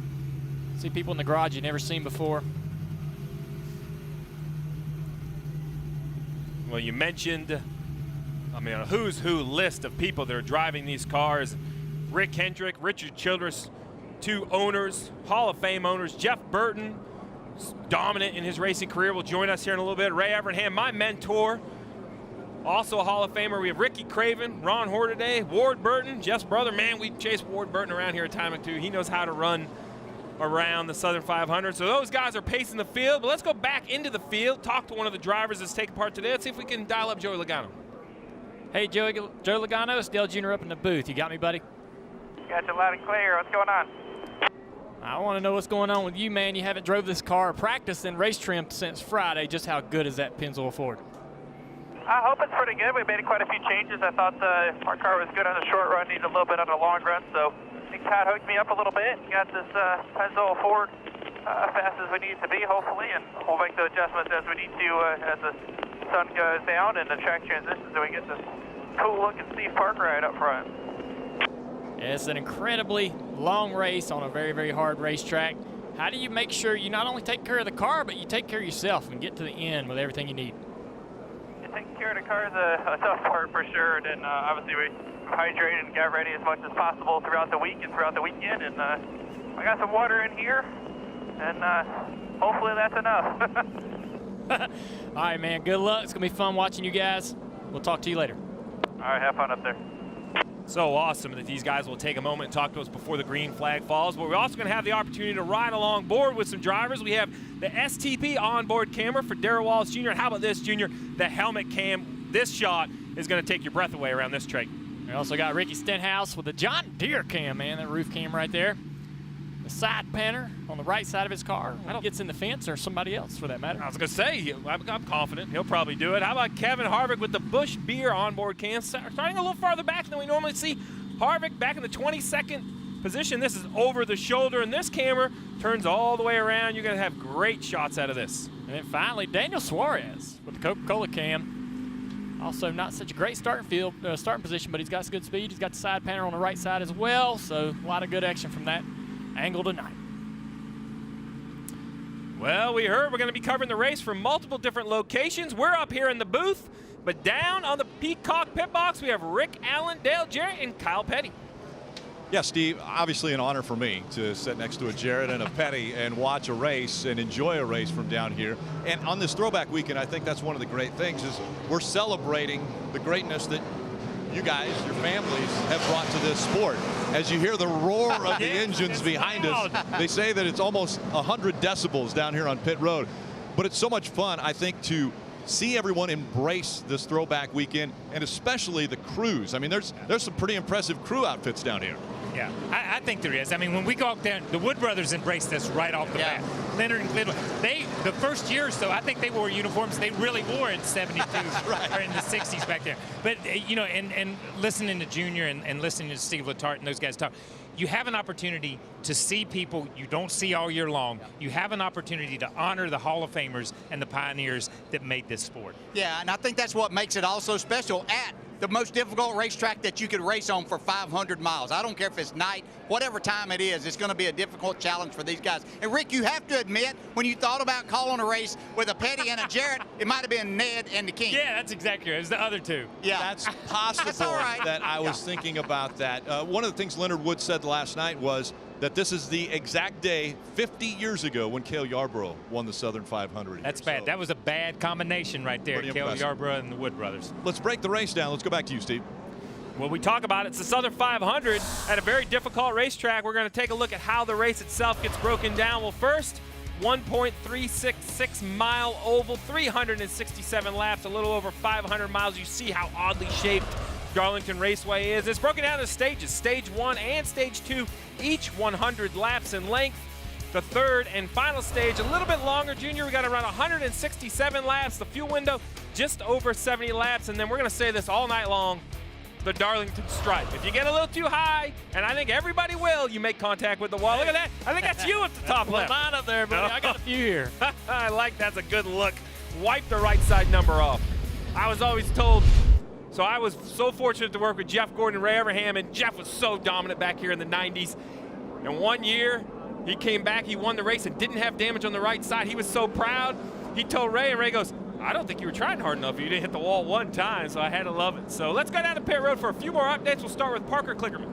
See people in the garage you've never seen before. Well, you mentioned, I mean, a who's who list of people that are driving these cars. Rick Hendrick, Richard Childress, 2 owners, Hall of Fame owners. Jeff Burton, dominant in his racing career, will join us here in a little bit. Ray Evernham, my mentor, also a Hall of Famer. We have Ricky Craven, Ron Hornaday, Ward Burton, Jeff's brother. Man, we chased Ward Burton around here at time or two. He knows how to run around the Southern 500. So those guys are pacing the field. But let's go back into the field, talk to one of the drivers that's taking part today. Let's see if we can dial up Joey Logano. Hey, Joe Logano, it's Dale Jr. up in the booth. You got me, buddy? Got you loud and clear. What's going on? I want to know what's going on with you, man. You haven't drove this car or practiced in race trim since Friday. Just how good is that Pennzoil Ford? I hope it's pretty good. We made quite a few changes. I thought our car was good on the short run, needed a little bit on the long run, so I think Todd hooked me up a little bit. Got this Pennzoil Ford fast as we need it to be, hopefully, and we'll make the adjustments as we need to as the sun goes down and the track transitions, so we get this cool-looking Steve Parker ride up front. Yeah, it's an incredibly long race on a very, very hard racetrack. How do you make sure you not only take care of the car, but you take care of yourself and get to the end with everything you need? Taking care of the car is a tough part for sure, and then obviously we hydrated and got ready as much as possible throughout the week and throughout the weekend, and I got some water in here, and hopefully that's enough. All right, man, good luck. It's going to be fun watching you guys. We'll talk to you later. All right, have fun up there. So awesome that these guys will take a moment and talk to us before the green flag falls. But we're also going to have the opportunity to ride along board with some drivers. We have the STP onboard camera for Darrell Wallace Jr. And how about this, Junior? The helmet cam. This shot is going to take your breath away around this track. We also got Ricky Stenhouse with the John Deere cam, man. That roof cam right there. The side panner on the right side of his car. When he gets in the fence, or somebody else for that matter. I was going to say, I'm confident he'll probably do it. How about Kevin Harvick with the Busch Beer onboard cam? Starting a little farther back than we normally see. Harvick back in the 22nd position. This is over the shoulder, and this camera turns all the way around. You're going to have great shots out of this. And then finally, Daniel Suarez with the Coca-Cola cam. Also not such a great starting position, but he's got some good speed. He's got the side panel on the right side as well, so a lot of good action from that angle tonight. Well, we heard we're going to be covering the race from multiple different locations. We're up here in the booth, but down on the Peacock pit box, we have Rick Allen, Dale Jarrett, and Kyle Petty. Yeah, Steve, obviously an honor for me to sit next to a Jarrett and a Petty and watch a race and enjoy a race from down here. And on this throwback weekend, I think that's one of the great things is we're celebrating the greatness that you guys, your families, have brought to this sport. As you hear the roar of the engines behind us, they say that it's almost 100 decibels down here on pit road. But it's so much fun, I think, to see everyone embrace this throwback weekend, and especially the crews. I mean, there's some pretty impressive crew outfits down here. Yeah, I think there is. I mean, when we go out there, the Wood brothers embraced this right off the bat. Leonard and Glenn, the first year or so, I think they wore uniforms they really wore in 72 or in the 60s back there. But, you know, and listening to Junior and listening to Steve Letarte and those guys talk, you have an opportunity to see people you don't see all year long. You have an opportunity to honor the Hall of Famers and the pioneers that made this sport. Yeah, and I think that's what makes it all so special at the most difficult racetrack that you could race on for 500 miles. I don't care if it's night, whatever time it is, it's going to be a difficult challenge for these guys. And Rick, you have to admit, when you thought about calling a race with a Petty and a Jarrett, it might have been Ned and the King. Yeah, that's exactly right. It was the other two. Yeah. That's possible. That's all right. That I was thinking about that. One of the things Leonard Wood said last night was that this is the exact day 50 years ago when Cale Yarborough won the Southern 500. That's bad. That was a bad combination right there, Cale Yarborough and the Wood brothers. Let's break the race down. Let's go back to you, Steve. Well, we talk about it. It's the Southern 500 at a very difficult racetrack. We're going to take a look at how the race itself gets broken down. Well, first, 1.366 mile oval, 367 laps, a little over 500 miles. You see how oddly shaped Darlington Raceway is. It's broken down into stages, stage 1 and stage 2, each 100 laps in length. The third and final stage, a little bit longer, Junior. We got around 167 laps. The fuel window, just over 70 laps. And then we're going to say this all night long, the Darlington Stripe. If you get a little too high, and I think everybody will, you make contact with the wall. Look at that. I think that's you at the top left. Mine up there, buddy. I got a few here. I like that's a good look. Wipe the right side number off. I was always told, so I was so fortunate to work with Jeff Gordon and Ray Everham, and Jeff was so dominant back here in the 90s. And one year, he came back, he won the race and didn't have damage on the right side. He was so proud. He told Ray, and Ray goes, I don't think you were trying hard enough. You didn't hit the wall one time, so I had to love it. So let's go down to pit road for a few more updates. We'll start with Parker Klickerman.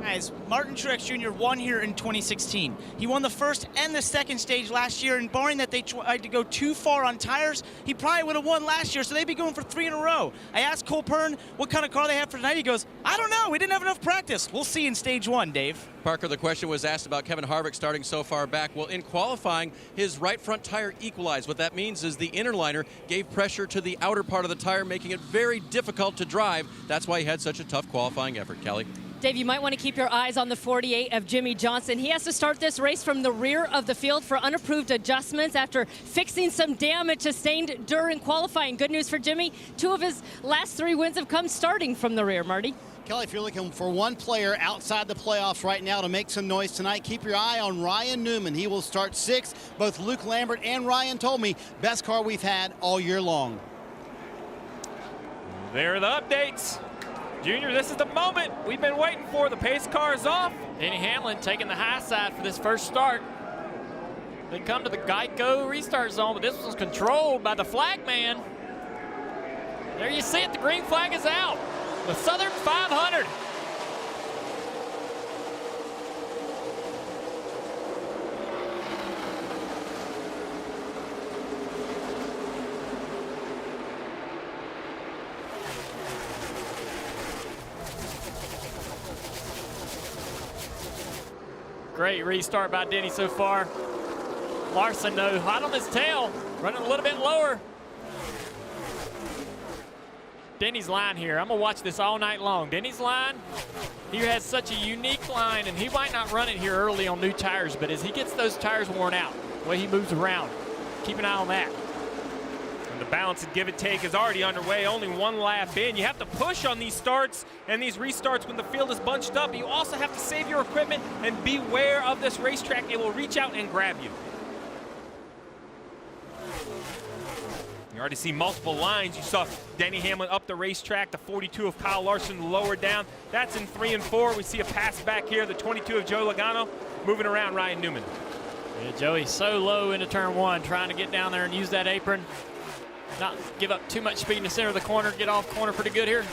Guys, Martin Truex Jr. won here in 2016. He won the first and the second stage last year, and barring that they tried to go too far on tires, he probably would have won last year, so they'd be going for 3 in a row. I asked Cole Pern what kind of car they have for tonight. He goes, I don't know. We didn't have enough practice. We'll see in stage 1, Dave. Parker, the question was asked about Kevin Harvick starting so far back. Well, in qualifying, his right front tire equalized. What that means is the inner liner gave pressure to the outer part of the tire, making it very difficult to drive. That's why he had such a tough qualifying effort, Kelly. Dave, you might want to keep your eyes on the 48 of Jimmy Johnson. He has to start this race from the rear of the field for unapproved adjustments after fixing some damage sustained during qualifying. Good news for Jimmy. 2 of his last 3 wins have come starting from the rear, Marty. Kelly, if you're looking for one player outside the playoffs right now to make some noise tonight, keep your eye on Ryan Newman. He will start 6th. Both Luke Lambert and Ryan told me best car we've had all year long. There are the updates. Junior, this is the moment we've been waiting for. The pace car is off. Denny Hamlin taking the high side for this first start. They come to the Geico restart zone, but this was controlled by the flag man. There you see it, the green flag is out. The Southern 500. Great restart by Denny so far. Larson, though, hot on his tail, running a little bit lower. Denny's line here. I'm going to watch this all night long. Denny's line, he has such a unique line, and he might not run it here early on new tires, but as he gets those tires worn out, the way he moves around, keep an eye on that. And the balance and give and take is already underway, only 1 lap in. You have to push on these starts and these restarts when the field is bunched up. You also have to save your equipment and beware of this racetrack. It will reach out and grab you. You already see multiple lines. You saw Denny Hamlin up the racetrack, the 42 of Kyle Larson lower down. That's in 3 and 4. We see a pass back here, the 22 of Joe Logano moving around Ryan Newman. Yeah, Joey's so low into turn 1, trying to get down there and use that apron. Not give up too much speed in the center of the corner, get off corner pretty good here.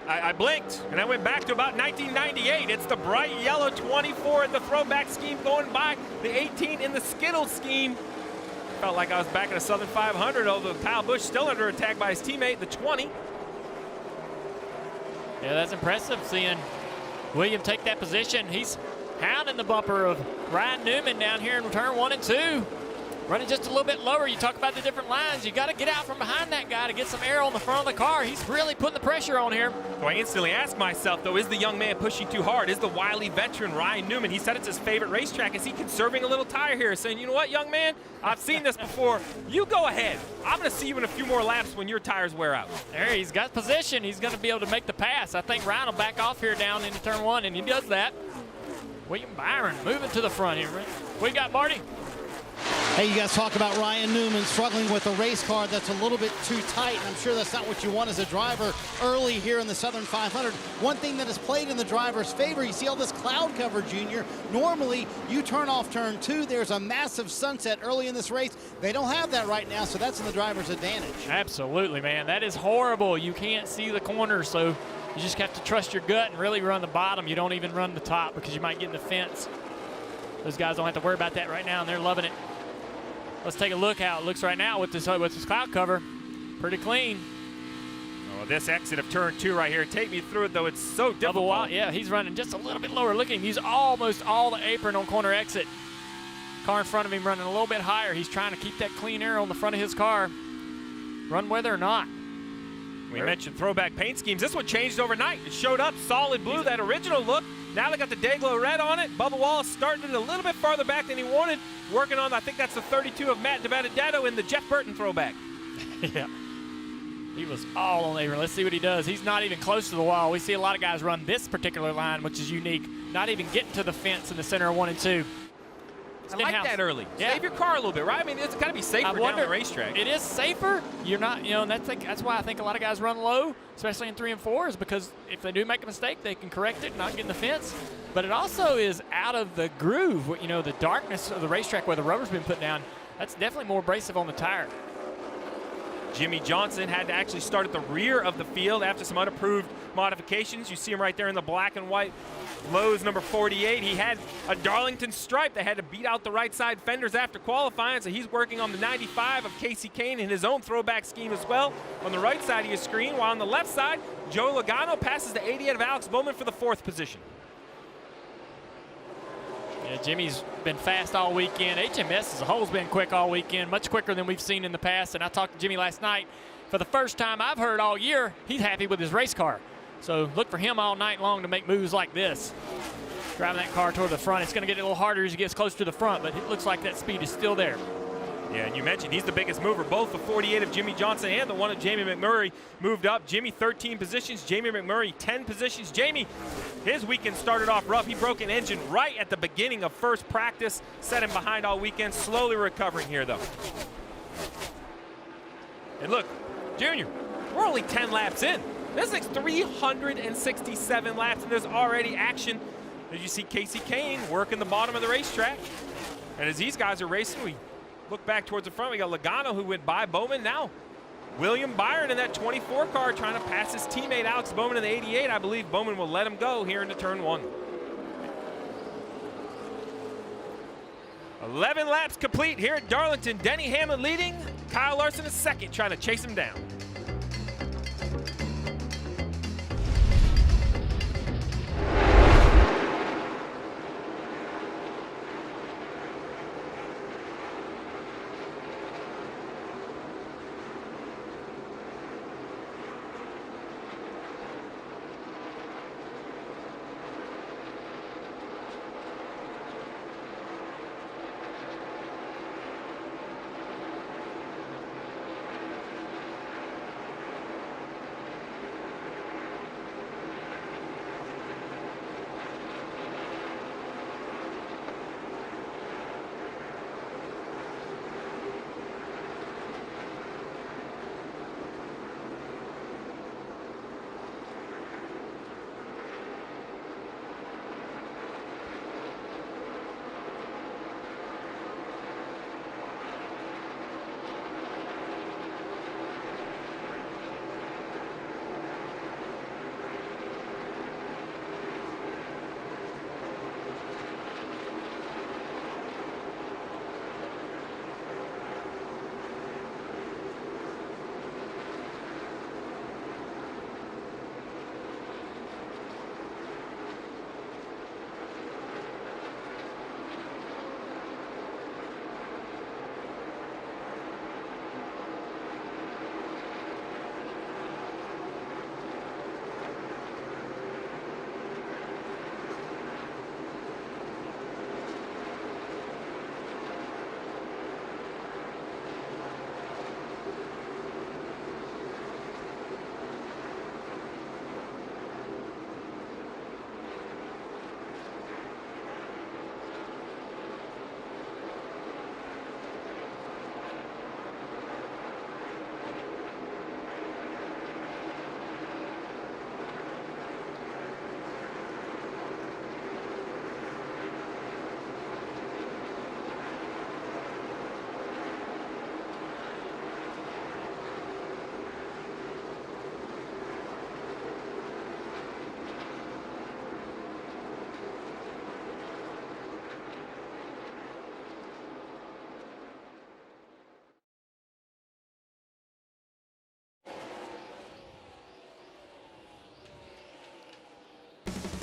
I blinked, and I went back to about 1998. It's the bright yellow 24 in the throwback scheme going by the 18 in the Skittles scheme. Felt like I was back in a Southern 500, although Kyle Busch still under attack by his teammate, the 20. Yeah, that's impressive seeing William take that position. He's hounding the bumper of Ryan Newman down here in turn 1 and 2. Running just a little bit lower. You talk about the different lines. You got to get out from behind that guy to get some air on the front of the car. He's really putting the pressure on here. So I instantly ask myself, though, is the young man pushing too hard? Is the wily veteran Ryan Newman, he said it's his favorite racetrack, is he conserving a little tire here, saying, you know what, young man, I've seen this before. You go ahead. I'm going to see you in a few more laps when your tires wear out. There, he's got position. He's going to be able to make the pass. I think Ryan will back off here down into turn 1, and he does that. William Byron moving to the front here. What you got, Marty? Hey, you guys talk about Ryan Newman struggling with a race car that's a little bit too tight, and I'm sure that's not what you want as a driver early here in the Southern 500. One thing that has played in the driver's favor, you see all this cloud cover, Junior. Normally, you turn off turn 2, there's a massive sunset early in this race. They don't have that right now, so that's in the driver's advantage. Absolutely, man. That is horrible. You can't see the corners, so you just have to trust your gut and really run the bottom. You don't even run the top because you might get in the fence. Those guys don't have to worry about that right now, and they're loving it. Let's take a look how it looks right now with this cloud cover. Pretty clean. Oh, this exit of turn 2 right here. Take me through it, though. It's so difficult. Yeah, he's running just a little bit lower. Look at him. He's almost all the apron on corner exit. Car in front of him running a little bit higher. He's trying to keep that clean air on the front of his car, run whether or not. We mentioned throwback paint schemes. This one changed overnight. It showed up solid blue, that original look. Now they got the Dayglow red on it. Bubba Wallace starting it a little bit farther back than he wanted. Working on, I think that's the 32 of Matt DiBenedetto in the Jeff Burton throwback. Yeah. He was all on the apron. Let's see what he does. He's not even close to the wall. We see a lot of guys run this particular line, which is unique. Not even getting to the fence in the center of 1 and 2. I like that early. Yeah. Save your car a little bit, right? I mean, it's got to be safer down the racetrack. It is safer. You're not, and that's why I think a lot of guys run low, especially in 3 and 4, is because if they do make a mistake, they can correct it, not get in the fence. But it also is out of the groove, the darkness of the racetrack where the rubber's been put down. That's definitely more abrasive on the tire. Jimmie Johnson had to actually start at the rear of the field after some unapproved modifications. You see him right there in the black and white Lowe's number 48. He had a Darlington stripe that had to beat out the right side fenders after qualifying, so he's working on the 95 of Kasey Kahne in his own throwback scheme as well on the right side of your screen, while on the left side, Joe Logano passes the 88 of Alex Bowman for the 4th position. Yeah, Jimmy's been fast all weekend. HMS as a whole has been quick all weekend, much quicker than we've seen in the past. And I talked to Jimmy last night. For the first time I've heard all year, he's happy with his race car. So look for him all night long to make moves like this. Driving that car toward the front. It's going to get a little harder as he gets close to the front, but it looks like that speed is still there. Yeah, and you mentioned he's the biggest mover. Both the 48 of Jimmie Johnson and the one of Jamie McMurray moved up. Jimmy 13 positions, Jamie McMurray 10 positions. Jamie, his weekend started off rough. He broke an engine right at the beginning of first practice, set him behind all weekend, slowly recovering here though. And look, Junior, we're only 10 laps in. This thing's 367 laps and there's already action. As you see Kasey Kahne working the bottom of the racetrack. And as these guys are racing, we look back towards the front. We got Logano who went by Bowman. Now William Byron in that 24 car trying to pass his teammate Alex Bowman in the 88. I believe Bowman will let him go here into turn 1. 11 laps complete here at Darlington. Denny Hamlin leading. Kyle Larson is second, trying to chase him down.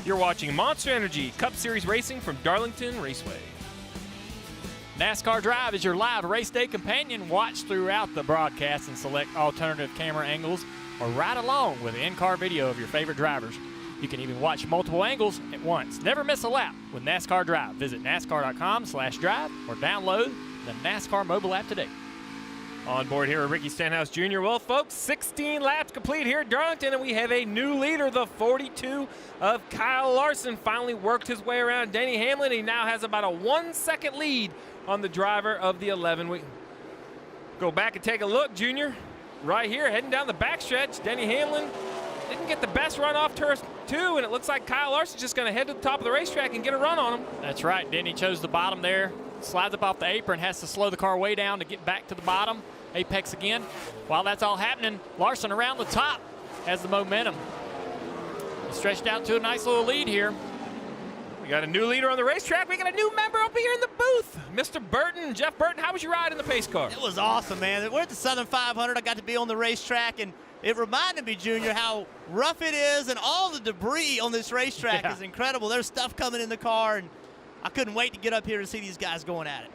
You're watching Monster Energy Cup Series racing from Darlington Raceway. NASCAR Drive is your live race day companion. Watch throughout the broadcast and select alternative camera angles or ride along with in-car video of your favorite drivers. You can even watch multiple angles at once. Never miss a lap with NASCAR Drive. Visit NASCAR.com/drive or download the NASCAR mobile app today. On board here with Ricky Stenhouse Jr. Well, folks, 16 laps complete here at Darlington, and we have a new leader. The 42 of Kyle Larson finally worked his way around Denny Hamlin. He now has about a 1-second lead on the driver of the 11. We go back and take a look, Junior. Right here, heading down the backstretch, Denny Hamlin didn't get the best run off turn 2, and it looks like Kyle Larson's just going to head to the top of the racetrack and get a run on him. That's right. Denny chose the bottom there. Slides up off the apron, has to slow the car way down to get back to the bottom. Apex again. While that's all happening, Larson around the top has the momentum. He's stretched out to a nice little lead here. We got a new leader on the racetrack. We got a new member up here in the booth, Mr. Burton. Jeff Burton, how was your ride in the pace car? It was awesome, man. We're at the Southern 500. I got to be on the racetrack, and it reminded me, Junior, how rough it is, and all the debris on this racetrack is incredible. There's stuff coming in the car, and I couldn't wait to get up here and see these guys going at it.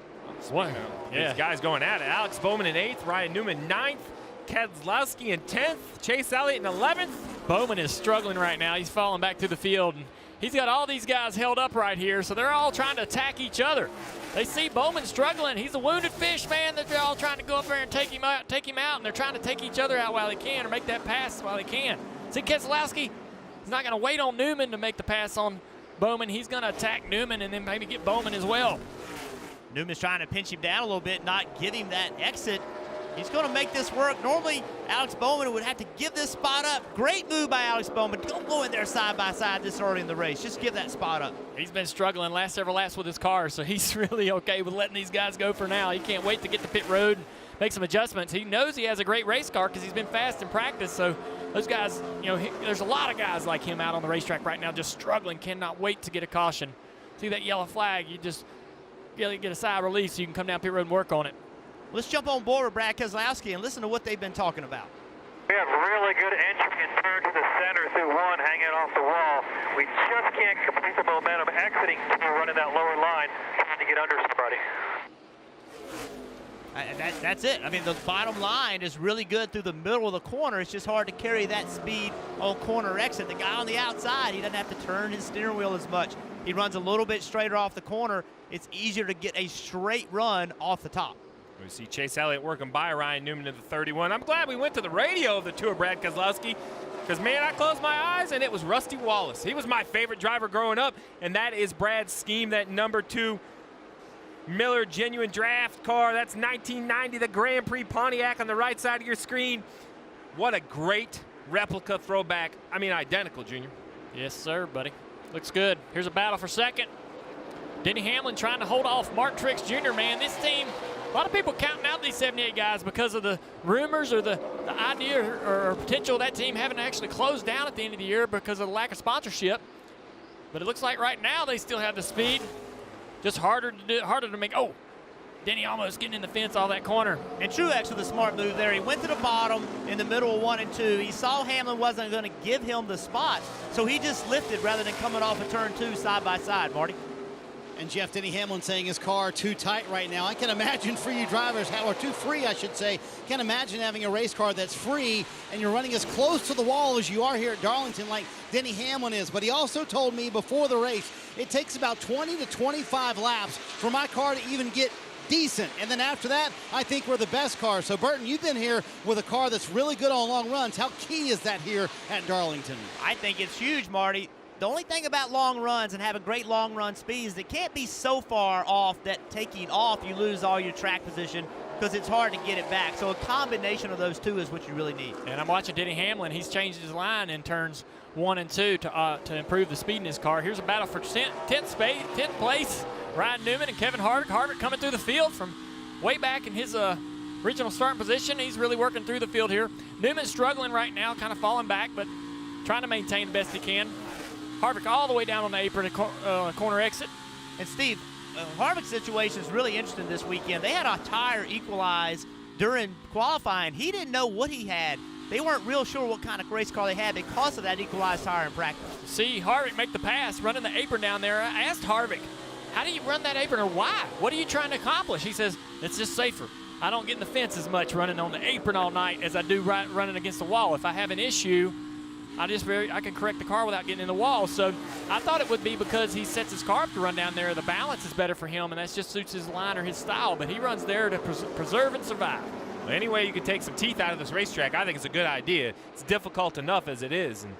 These guys going at it. Alex Bowman in 8th, Ryan Newman 9th, Keselowski in 10th, Chase Elliott in 11th. Bowman is struggling right now. He's falling back to the field. And he's got all these guys held up right here, so they're all trying to attack each other. They see Bowman struggling. He's a wounded fish, man. They're all trying to go up there and take him out, and they're trying to take each other out while they can, or make that pass while they can. See, Keselowski is not going to wait on Newman to make the pass on Bowman. He's going to attack Newman and then maybe get Bowman as well. Newman's trying to pinch him down a little bit, not give him that exit. He's going to make this work. Normally, Alex Bowman would have to give this spot up. Great move by Alex Bowman. Don't go in there side by side this early in the race. Just give that spot up. He's been struggling last several laps with his car, so he's really okay with letting these guys go for now. He can't wait to get to pit road and make some adjustments. He knows he has a great race car because he's been fast in practice, so those guys, there's a lot of guys like him out on the racetrack right now just struggling, cannot wait to get a caution. See that yellow flag, you just get a sigh of relief so you can come down pit road and work on it. Let's jump on board with Brad Keselowski and listen to what they've been talking about. We have really good entry and turn to the center through 1, hanging off the wall. We just can't complete the momentum exiting 2, running that lower line, trying to get under somebody. That's it. I mean, the bottom line is really good through the middle of the corner. It's just hard to carry that speed on corner exit. The guy on the outside, he doesn't have to turn his steering wheel as much. He runs a little bit straighter off the corner. It's easier to get a straight run off the top. We see Chase Elliott working by Ryan Newman in the 31. I'm glad we went to the radio of the two of Brad Keselowski because, man, I closed my eyes and it was Rusty Wallace. He was my favorite driver growing up, and that is Brad's scheme, that number 2 Miller Genuine Draft car. That's 1990, the Grand Prix Pontiac on the right side of your screen. What a great replica throwback. I mean, identical, Junior. Yes, sir, buddy. Looks good. Here's a battle for second. Denny Hamlin trying to hold off Mark Truex Jr., man. This team, a lot of people counting out these 78 guys because of the rumors or the idea or potential of that team having to actually close down at the end of the year because of the lack of sponsorship. But it looks like right now they still have the speed. Just harder to make. Oh, Denny almost getting in the fence all that corner. And Truex with a smart move there. He went to the bottom in the middle of 1 and 2. He saw Hamlin wasn't going to give him the spot, so he just lifted rather than coming off of turn 2 side by side, Marty. And Jeff, Denny Hamlin saying his car too tight right now. I can imagine for you drivers, or too free, I should say. Can't imagine having a race car that's free and you're running as close to the wall as you are here at Darlington like Denny Hamlin is. But he also told me before the race, it takes about 20 to 25 laps for my car to even get decent. And then after that, I think we're the best car. So Burton, you've been here with a car that's really good on long runs. How key is that here at Darlington? I think it's huge, Marty. The only thing about long runs and having great long run speed is it can't be so far off that taking off you lose all your track position because it's hard to get it back. So a combination of those two is what you really need. And I'm watching Denny Hamlin. He's changed his line in turns 1 and 2 to improve the speed in his car. Here's a battle for 10th place. Ryan Newman and Kevin Harvick. Harvick coming through the field from way back in his original starting position. He's really working through the field here. Newman's struggling right now, kind of falling back, but trying to maintain the best he can. Harvick all the way down on the apron at corner exit. And Steve, Harvick's situation is really interesting this weekend. They had a tire equalize during qualifying. He didn't know what he had. they weren't real sure what kind of race car they had because of that equalized tire in practice. See Harvick make the pass, running the apron down there. I asked Harvick, how do you run that apron, or why? What are you trying to accomplish? He says, it's just safer. I don't get in the fence as much running on the apron all night as I do running against the wall. If I have an issue, I can correct the car without getting in the wall. So I thought it would be because he sets his car up to run down there. The balance is better for him, and that just suits his line or his style. But he runs there to preserve and survive. Well, any way you can take some teeth out of this racetrack, I think it's a good idea. It's difficult enough as it is. And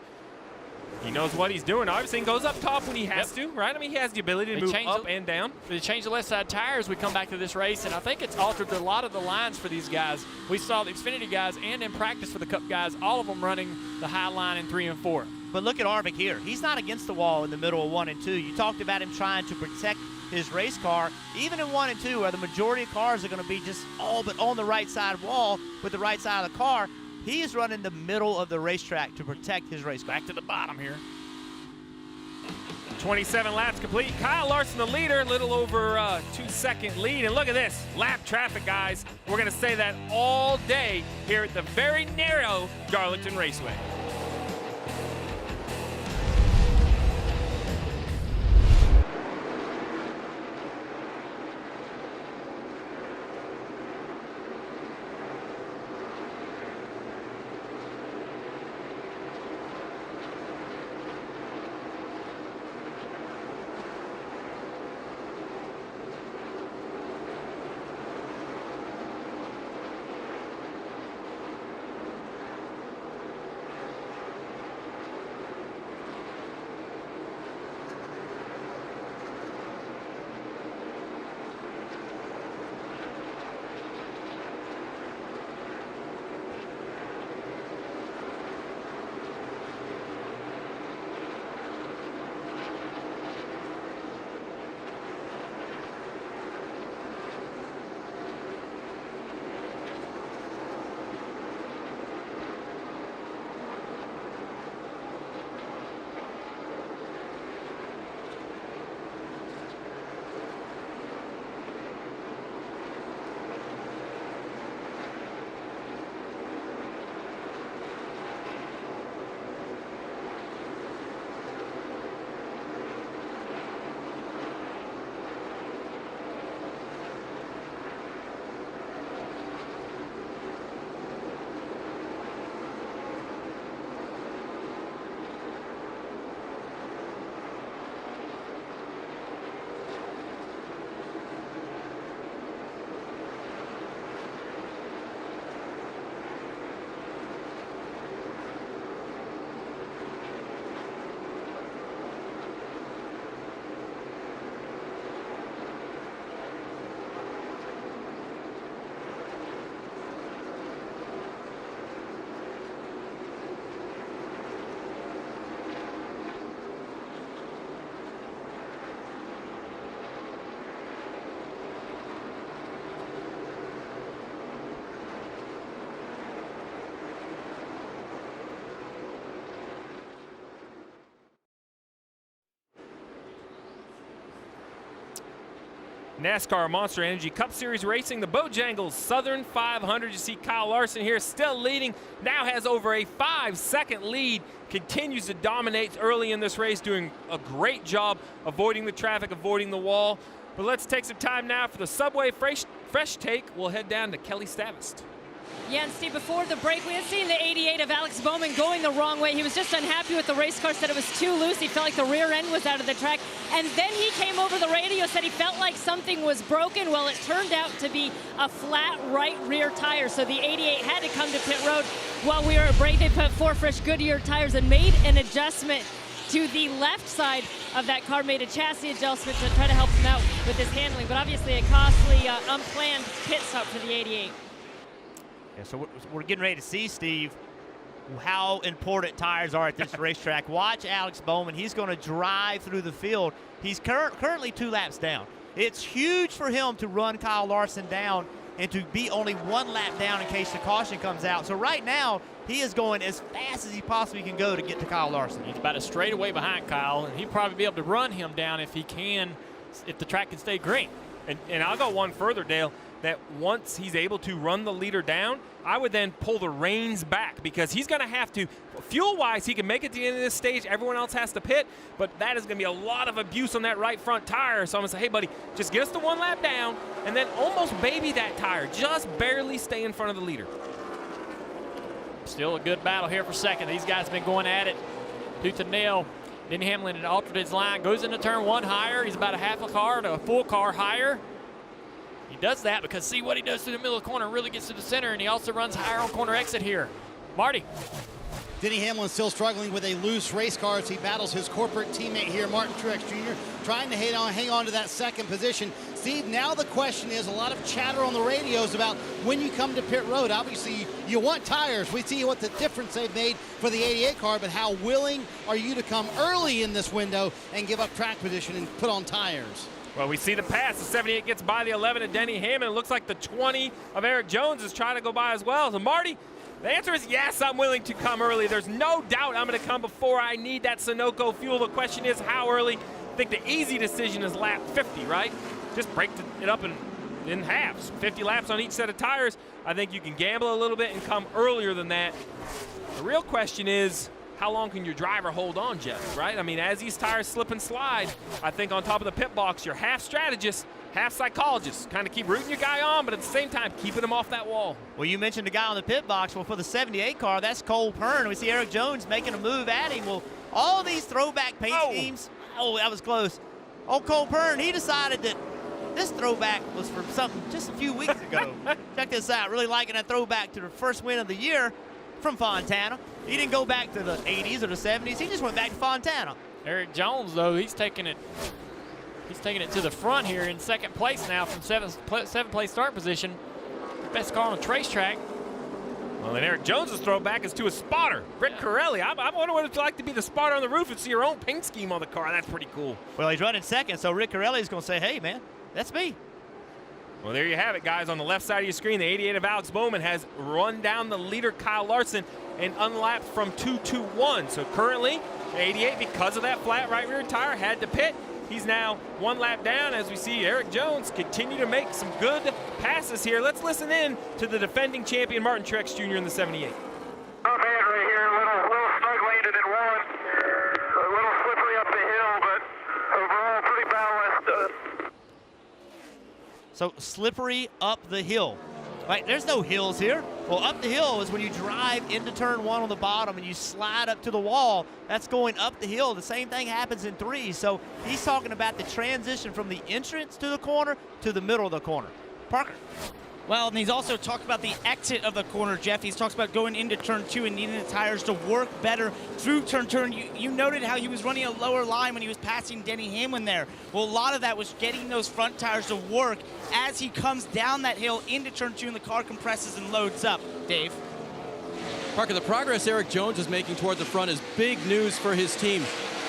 he knows what he's doing. Obviously, he goes up top when he has to, right? I mean, he has the ability to move up and down. They changed the left side tires. We come back to this race, and I think it's altered a lot of the lines for these guys. We saw the Xfinity guys and in practice for the Cup guys, all of them running the high line in 3 and 4. But look at Harvick here. He's not against the wall in the middle of 1 and 2. You talked about him trying to protect his race car. Even in 1 and 2, where the majority of cars are going to be just all but on the right side wall with the right side of the car, he is running the middle of the racetrack to protect his race car. Back to the bottom here. 27 laps complete. Kyle Larson, the leader, a little over 2-second lead. And look at this, lap traffic, guys. We're going to say that all day here at the very narrow Darlington Raceway. NASCAR Monster Energy Cup Series Racing, the Bojangles Southern 500. You see Kyle Larson here still leading, now has over a 5-second lead, continues to dominate early in this race, doing a great job avoiding the traffic, avoiding the wall. But let's take some time now for the Subway Fresh Take. We'll head down to Kelly Stavist. Yeah, and Steve, before the break, we had seen the 88 of Alex Bowman going the wrong way. He was just unhappy with the race car, said it was too loose. He felt like the rear end was out of the track. And then he came over the radio, said he felt like something was broken. Well, it turned out to be a flat right rear tire. So the 88 had to come to pit road. While we were at break, they put 4 fresh Goodyear tires and made an adjustment to the left side of that car, made a chassis adjustment to try to help him out with his handling. But obviously a costly, unplanned pit stop for the 88. Yeah, so we're getting ready to see, Steve, how important tires are at this racetrack. Watch Alex Bowman. He's going to drive through the field. He's currently 2 laps down. It's huge for him to run Kyle Larson down and to be only 1 lap down in case the caution comes out. So right now, he is going as fast as he possibly can go to get to Kyle Larson. He's about a straightaway behind Kyle, and he'd probably be able to run him down if he can, if the track can stay green. And I'll go one further, Dale. that once he's able to run the leader down, I would then pull the reins back because he's going to have to, fuel-wise, he can make it to the end of this stage. Everyone else has to pit, but that is going to be a lot of abuse on that right front tire. So I'm going to say, hey, buddy, just get us to 1 lap down and then almost baby that tire. Just barely stay in front of the leader. Still a good battle here for second. These guys have been going at it tooth and nail. Denny Hamlin had altered his line, goes into turn 1 higher. He's about a half a car to a full car higher. He does that because see what he does through the middle of the corner, really gets to the center, and he also runs higher on corner exit here. Marty. Denny Hamlin still struggling with a loose race car as he battles his corporate teammate here, Martin Truex Jr., trying to hang on to that second position. Steve, now the question is a lot of chatter on the radios about when you come to pit road. Obviously, you want tires. We see what the difference they've made for the 88 car, but how willing are you to come early in this window and give up track position and put on tires? Well, we see the pass. The 78 gets by the 11 of Denny Hamlin. It looks like the 20 of Eric Jones is trying to go by as well. So, Marty, the answer is yes, I'm willing to come early. There's no doubt I'm going to come before I need that Sunoco fuel. The question is how early. I think the easy decision is lap 50, right? Just break it up in halves. 50 laps on each set of tires. I think you can gamble a little bit and come earlier than that. The real question is, how long can your driver hold on, Jeff, right? I mean, as these tires slip and slide, I think on top of the pit box, you're half strategist, half psychologist. Kind of keep rooting your guy on, but at the same time, keeping him off that wall. Well, you mentioned the guy on the pit box. Well, for the 78 car, that's Cole Pearn. We see Eric Jones making a move at him. Well, all these throwback paint schemes. Oh, that was close. Oh, Cole Pearn, he decided that this throwback was from something just a few weeks ago. Check this out. Really liking that throwback to the first win of the year from Fontana. He didn't go back to the 80s or the 70s. He just went back to Fontana. Eric Jones, though, he's taking it to the front here in second place now from seventh place start position. Best car on the racetrack. Well, and Eric Jones's throwback is to a spotter, Rick Corelli. I wonder what it's like to be the spotter on the roof and see your own paint scheme on the car. That's pretty cool. Well, he's running second, so Rick Corelli is going to say, hey, man, that's me. Well, there you have it, guys. On the left side of your screen, the 88 of Alex Bowman has run down the leader, Kyle Larson, and unlapped from 2-1. So currently, the 88, because of that flat right rear tire, had to pit. He's now 1 lap down as we see Eric Jones continue to make some good passes here. Let's listen in to the defending champion, Martin Truex Jr. in the 78. Right here, a little snug landed in one, a little slippery up the hill, but overall pretty balanced. So slippery up the hill. Right, there's no hills here. Well, up the hill is when you drive into turn 1 on the bottom and you slide up to the wall. That's going up the hill. The same thing happens in 3. So he's talking about the transition from the entrance to the corner to the middle of the corner. Parker. Well, and he's also talked about the exit of the corner, Jeff. He's talked about going into turn 2 and needing the tires to work better through turn. You noted how he was running a lower line when he was passing Denny Hamlin there. Well, a lot of that was getting those front tires to work as he comes down that hill into turn 2 and the car compresses and loads up. Dave? Parker, the progress Eric Jones is making toward the front is big news for his team.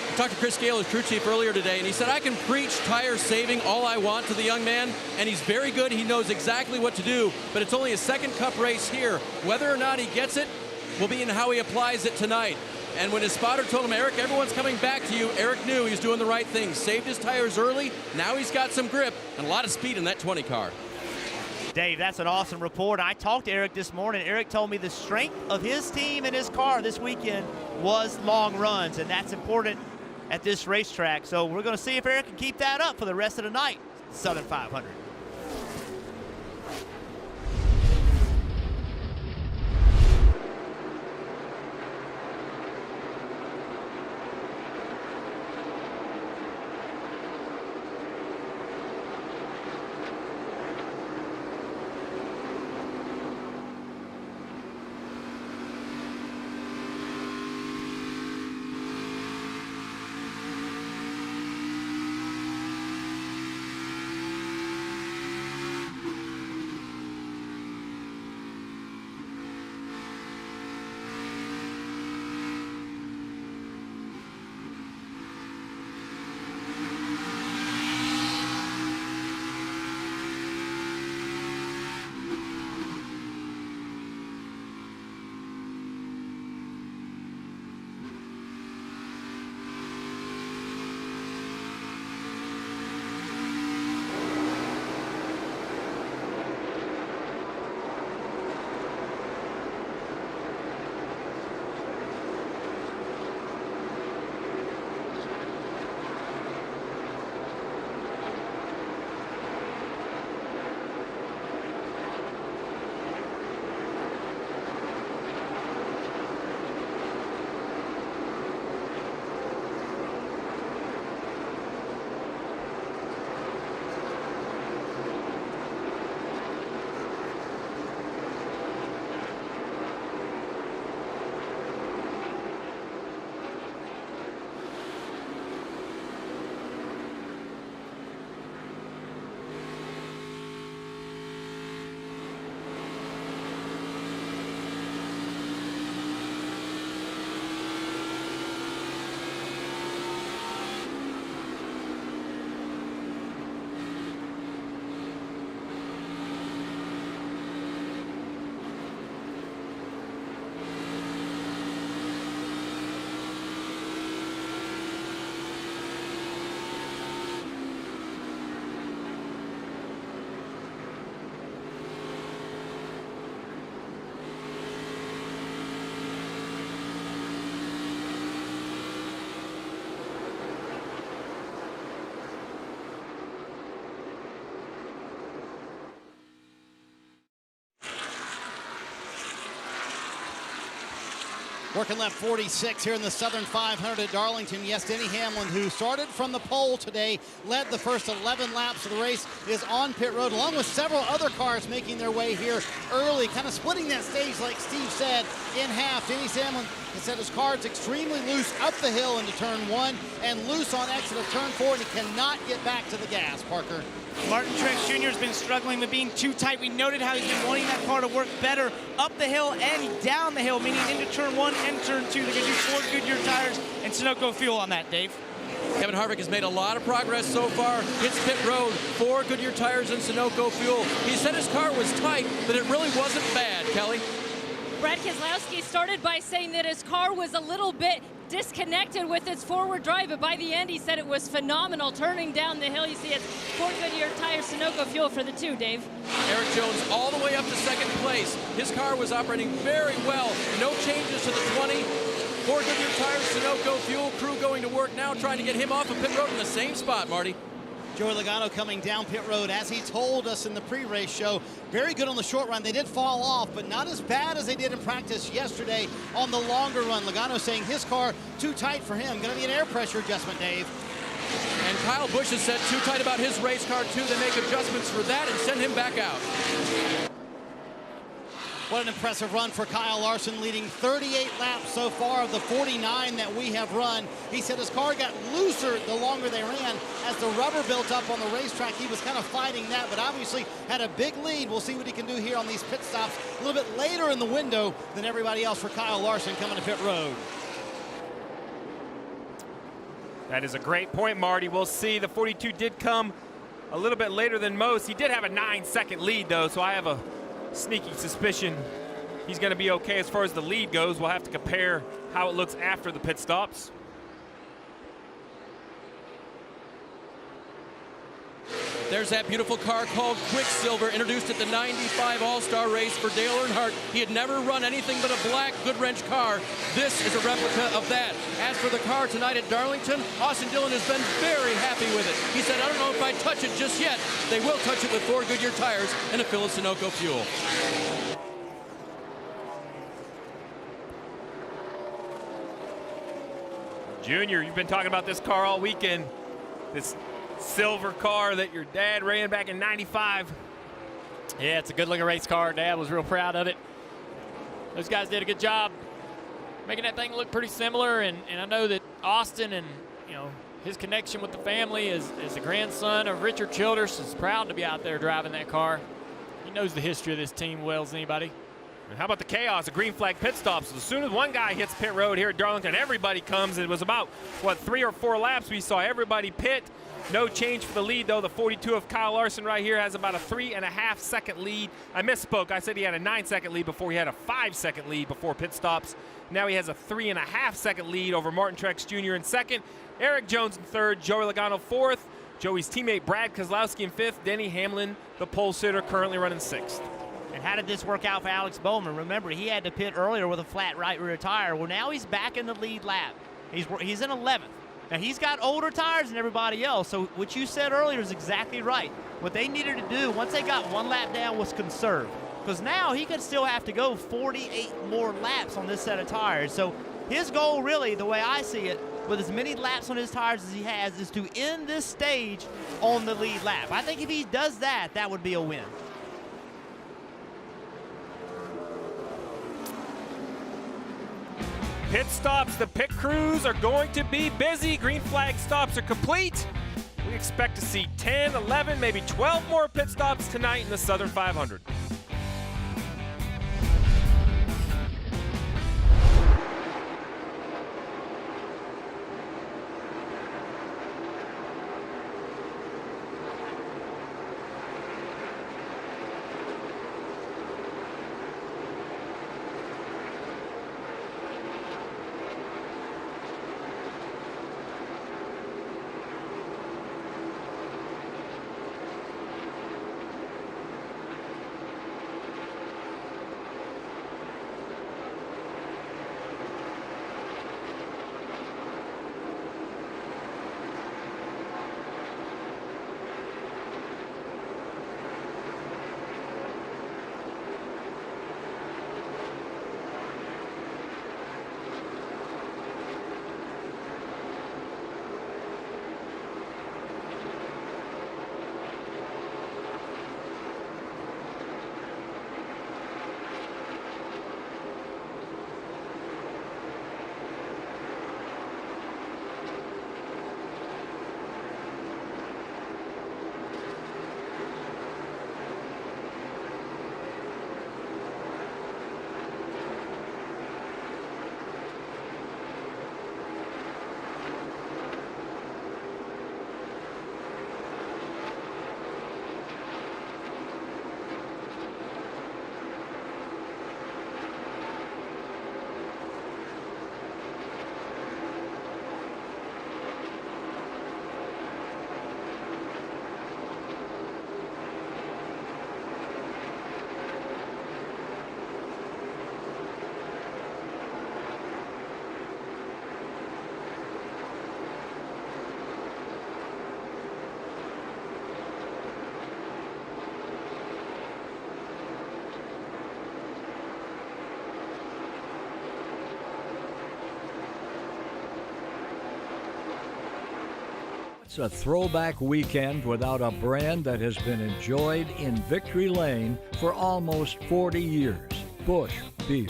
I talked to Chris Gale, his crew chief, earlier today, and he said, I can preach tire saving all I want to the young man, and he's very good. He knows exactly what to do, but it's only his second Cup race here. Whether or not he gets it will be in how he applies it tonight. And when his spotter told him, Eric, everyone's coming back to you, Eric knew he was doing the right thing. Saved his tires early. Now he's got some grip and a lot of speed in that 20 car. Dave, that's an awesome report. I talked to Eric this morning. Eric told me the strength of his team and his car this weekend was long runs, and that's important at this racetrack. So we're going to see if Eric can keep that up for the rest of the night. Southern 500. Working lap 46 here in the Southern 500 at Darlington. Yes, Denny Hamlin, who started from the pole today, led the first 11 laps of the race, is on pit road, along with several other cars making their way here early, kind of splitting that stage, like Steve said, in half. Denny Hamlin has said his car is extremely loose up the hill into turn 1 and loose on exit of turn 4, and he cannot get back to the gas, Parker. Martin Truex Jr. has been struggling with being too tight. We noted how he's been wanting that car to work better up the hill and down the hill, meaning into turn 1 and turn 2. They're going to do 4 Goodyear tires and Sunoco fuel on that, Dave. Kevin Harvick has made a lot of progress so far. Hits pit road, 4 Goodyear tires and Sunoco fuel. He said his car was tight, but it really wasn't bad, Kelly. Brad Keselowski started by saying that his car was a little bit disconnected with its forward drive, but by the end he said it was phenomenal. Turning down the hill, you see it's 4 Goodyear tires, Sunoco fuel for the 2, Dave. Eric Jones all the way up to second place. His car was operating very well. No changes to the 20. 4 Goodyear tires, Sunoco fuel. Crew going to work now, trying to get him off of pit road in the same spot, Marty. Joey Logano coming down pit road, as he told us in the pre-race show. Very good on the short run. They did fall off, but not as bad as they did in practice yesterday on the longer run. Logano saying his car too tight for him. Going to be an air pressure adjustment, Dave. And Kyle Busch has said too tight about his race car, too. They make adjustments for that and send him back out. What an impressive run for Kyle Larson, leading 38 laps so far of the 49 that we have run. He said his car got looser the longer they ran. As the rubber built up on the racetrack, he was kind of fighting that, but obviously had a big lead. We'll see what he can do here on these pit stops a little bit later in the window than everybody else for Kyle Larson coming to pit road. That is a great point, Marty. We'll see. The 42 did come a little bit later than most. He did have a 9-second lead, though, so I have a sneaky suspicion he's going to be okay as far as the lead goes. We'll have to compare how it looks after the pit stops. There's that beautiful car called Quicksilver, introduced at the 95 All-Star race for Dale Earnhardt. He had never run anything but a black Goodwrench car. This is a replica of that. As for the car tonight at Darlington, Austin Dillon has been very happy with it. He said, I don't know if I touch it just yet. They will touch it with 4 Goodyear tires and a fill of Sunoco fuel. Junior, you've been talking about this car all weekend. This silver car that your dad ran back in '95. Yeah, it's a good-looking race car. Dad was real proud of it. Those guys did a good job making that thing look pretty similar, and I know that Austin and, you know, his connection with the family as the grandson of Richard Childress is proud to be out there driving that car. He knows the history of this team well as anybody. And how about the chaos of green flag pit stops? As soon as one guy hits pit road here at Darlington, everybody comes. It was about, 3 or 4 laps we saw everybody pit. No change for the lead, though. The 42 of Kyle Larson right here has about a 3.5-second lead. I misspoke. I said he had a 9-second lead before. He had a 5-second lead before pit stops. Now he has a 3.5-second lead over Martin Truex Jr. in second. Eric Jones in third. Joey Logano fourth. Joey's teammate Brad Keselowski in fifth. Denny Hamlin, the pole sitter, currently running sixth. And how did this work out for Alex Bowman? Remember, he had to pit earlier with a flat right rear tire. Well, now he's back in the lead lap. He's in 11th. Now, he's got older tires than everybody else, so what you said earlier is exactly right. What they needed to do, once they got one lap down, was conserve. Because now he could still have to go 48 more laps on this set of tires. So his goal, really, the way I see it, with as many laps on his tires as he has, is to end this stage on the lead lap. I think if he does that, that would be a win. Pit stops, the pit crews are going to be busy. Green flag stops are complete. We expect to see 10, 11, maybe 12 more pit stops tonight in the Southern 500. It's a throwback weekend without a brand that has been enjoyed in Victory Lane for almost 40 years. Busch Beer.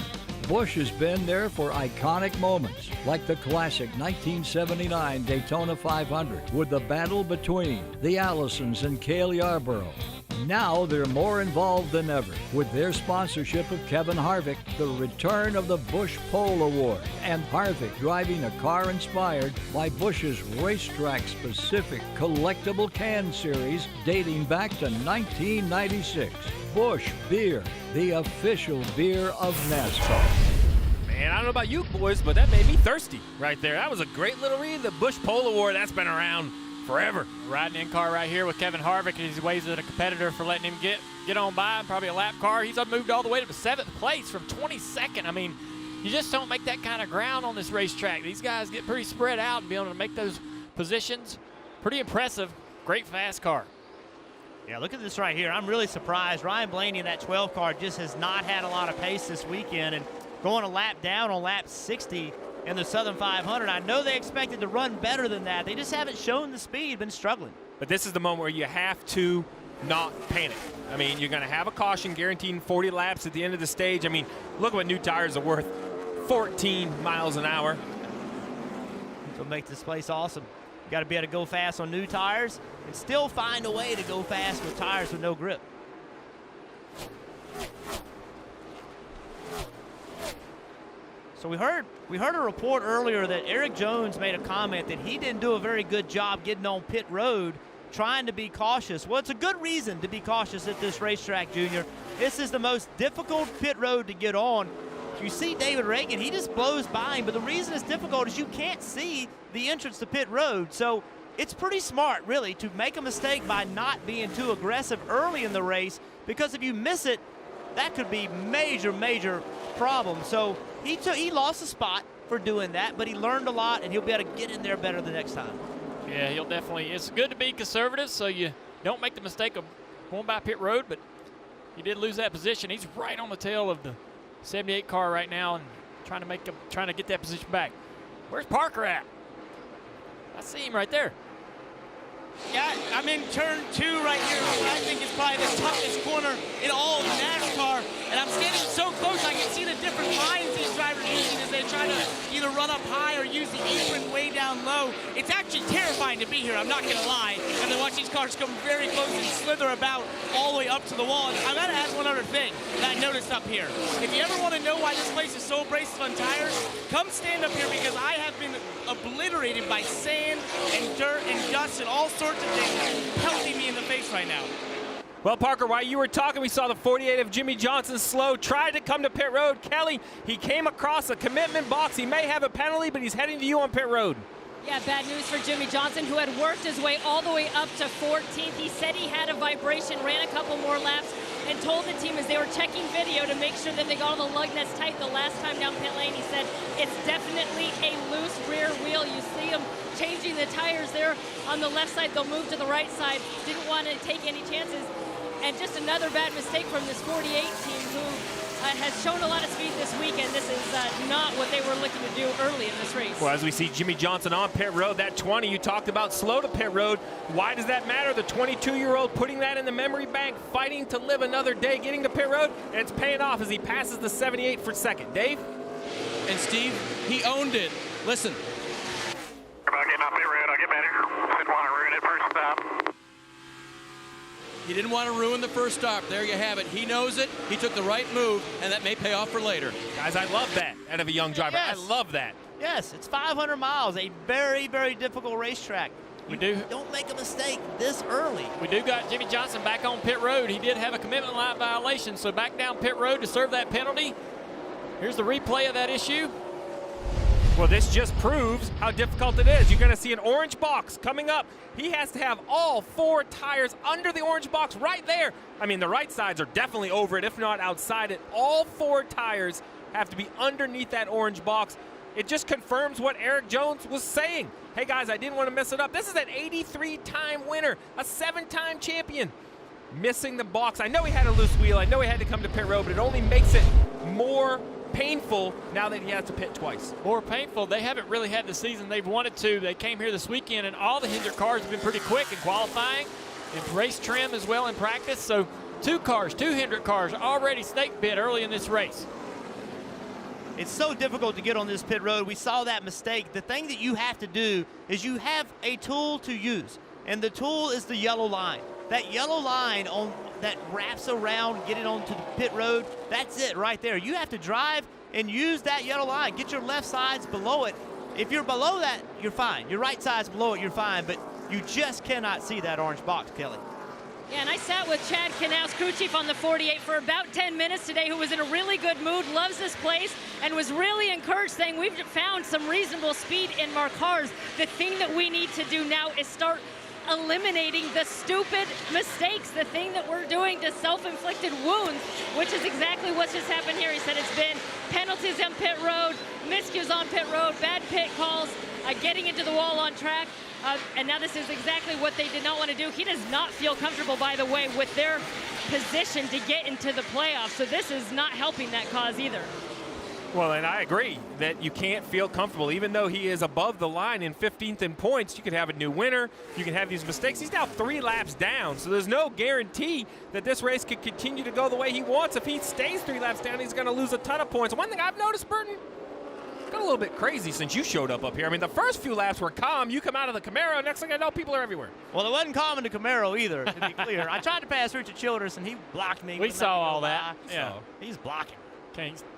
Busch has been there for iconic moments, like the classic 1979 Daytona 500 with the battle between the Allisons and Cale Yarborough. Now they're more involved than ever with their sponsorship of Kevin Harvick, the return of the Busch Pole Award, and Harvick driving a car inspired by Busch's racetrack-specific collectible can series dating back to 1996. Busch Beer, the official beer of NASCAR. Man, I don't know about you boys, but that made me thirsty right there. That was a great little read. The Busch Pole Award, that's been around forever. Riding in car right here with Kevin Harvick. He waves at a competitor for letting him get on by. Probably a lap car. He's moved all the way to 7th place from 22nd. I mean, you just don't make that kind of ground on this racetrack. These guys get pretty spread out and be able to make those positions. Pretty impressive. Great fast car. Yeah, look at this right here. I'm really surprised. Ryan Blaney in that 12 car just has not had a lot of pace this weekend, and going a lap down on lap 60 in the Southern 500. I know they expected to run better than that. They just haven't shown the speed, been struggling. But this is the moment where you have to not panic. I mean, you're going to have a caution guaranteeing 40 laps at the end of the stage. I mean, look what new tires are worth. 14 miles an hour. So make this place awesome. You got to be able to go fast on new tires and still find a way to go fast with tires with no grip. So we heard a report earlier that Eric Jones made a comment that he didn't do a very good job getting on pit road, trying to be cautious. Well, it's a good reason to be cautious at this racetrack, Junior. This is the most difficult pit road to get on. You see David Ragan, he just blows by him, but the reason it's difficult is you can't see the entrance to pit road. So it's pretty smart, really, to make a mistake by not being too aggressive early in the race, because if you miss it, that could be major, major problem. So he lost a spot for doing that, but he learned a lot, and he'll be able to get in there better the next time. Yeah, he'll definitely. It's good to be conservative so you don't make the mistake of going by pit road, but he did lose that position. He's right on the tail of the 78 car right now and trying to get that position back. Where's Parker at? I see him right there. Yeah, I'm in turn 2 right here. I think it's probably the toughest corner in all of NASCAR. And I'm standing so close, I can see the different lines these drivers are using as they try to either run up high or use the apron way down low. It's actually terrifying to be here, I'm not going to lie. And then watch these cars come very close and slither about all the way up to the wall. And I got to ask one other thing that I noticed up here. If you ever want to know why this place is so abrasive on tires, come stand up here, because I have been obliterated by sand and dirt and dust and all sorts of things pelting me in the face right now. Well, Parker, while you were talking, we saw the 48 of Jimmy Johnson slow, tried to come to pit road. Kelly, he came across a commitment box. He may have a penalty, but he's heading to you on pit road. Yeah, bad news for Jimmy Johnson, who had worked his way all the way up to 14th. He said he had a vibration, ran a couple more laps, and told the team as they were checking video to make sure that they got all the lug nuts tight the last time down pit lane. He said it's definitely a loose rear wheel. You see him changing the tires there on the left side. They'll move to the right side. Didn't want to take any chances. And just another bad mistake from this 48 team, who has shown a lot of speed this weekend. This is not what they were looking to do early in this race. Well, as we see Jimmy Johnson on pit road, that 20 you talked about, slow to pit road. Why does that matter? The 22-year-old putting that in the memory bank, fighting to live another day, getting to pit road, and it's paying off as he passes the 78 for second. Dave? And Steve, he owned it. Listen. About getting off pit road, I'll get better. Didn't want to ruin it first stop. He didn't want to ruin the first stop. There you have it. He knows it. He took the right move, and that may pay off for later. Guys, I love that out of a young driver. Yes. I love that. Yes, it's 500 miles, a very, very difficult racetrack. Don't make a mistake this early. We do got Jimmy Johnson back on pit road. He did have a commitment line violation, so back down pit road to serve that penalty. Here's the replay of that issue. Well, this just proves how difficult it is. You're going to see an orange box coming up. He has to have all 4 tires under the orange box right there. I mean, the right sides are definitely over it, if not outside it. All 4 tires have to be underneath that orange box. It just confirms what Eric Jones was saying. Hey, guys, I didn't want to mess it up. This is an 83-time winner, a 7-time champion. Missing the box. I know he had a loose wheel. I know he had to come to pit road, but it only makes it more painful now that he has to pit twice? More painful. They haven't really had the season they've wanted to. They came here this weekend, and all the Hendrick cars have been pretty quick in qualifying, in race trim as well in practice. So 2 Hendrick cars already snake bit early in this race. It's so difficult to get on this pit road. We saw that mistake. The thing that you have to do is you have a tool to use, and the tool is the yellow line. That yellow line that wraps around, get it onto the pit road, that's it right there. You have to drive and use that yellow line. Get your left sides below it. If you're below that, you're fine. Your right side's below it, you're fine, but you just cannot see that orange box, Kelly. Yeah, and I sat with Chad Knaus, crew chief on the 48, for about 10 minutes today, who was in a really good mood, loves this place, and was really encouraged, saying we've found some reasonable speed in our cars. The thing that we need to do now is start eliminating the stupid mistakes, the thing that we're doing to self-inflicted wounds, which is exactly what's just happened here. He said it's been penalties on pit road, miscues on pit road, bad pit calls, getting into the wall on track. And now this is exactly what they did not want to do. He does not feel comfortable, by the way, with their position to get into the playoffs. So this is not helping that cause either. Well, and I agree that you can't feel comfortable. Even though he is above the line in 15th in points, you could have a new winner. You can have these mistakes. He's now 3 laps down, so there's no guarantee that this race could continue to go the way he wants. If he stays 3 laps down, he's going to lose a ton of points. One thing I've noticed, Burton, got a little bit crazy since you showed up here. I mean, the first few laps were calm. You come out of the Camaro, next thing I know, people are everywhere. Well, it wasn't calm in the Camaro either, to be clear. I tried to pass Richard Childress, and he blocked me. We saw all that. Yeah. He's blocking.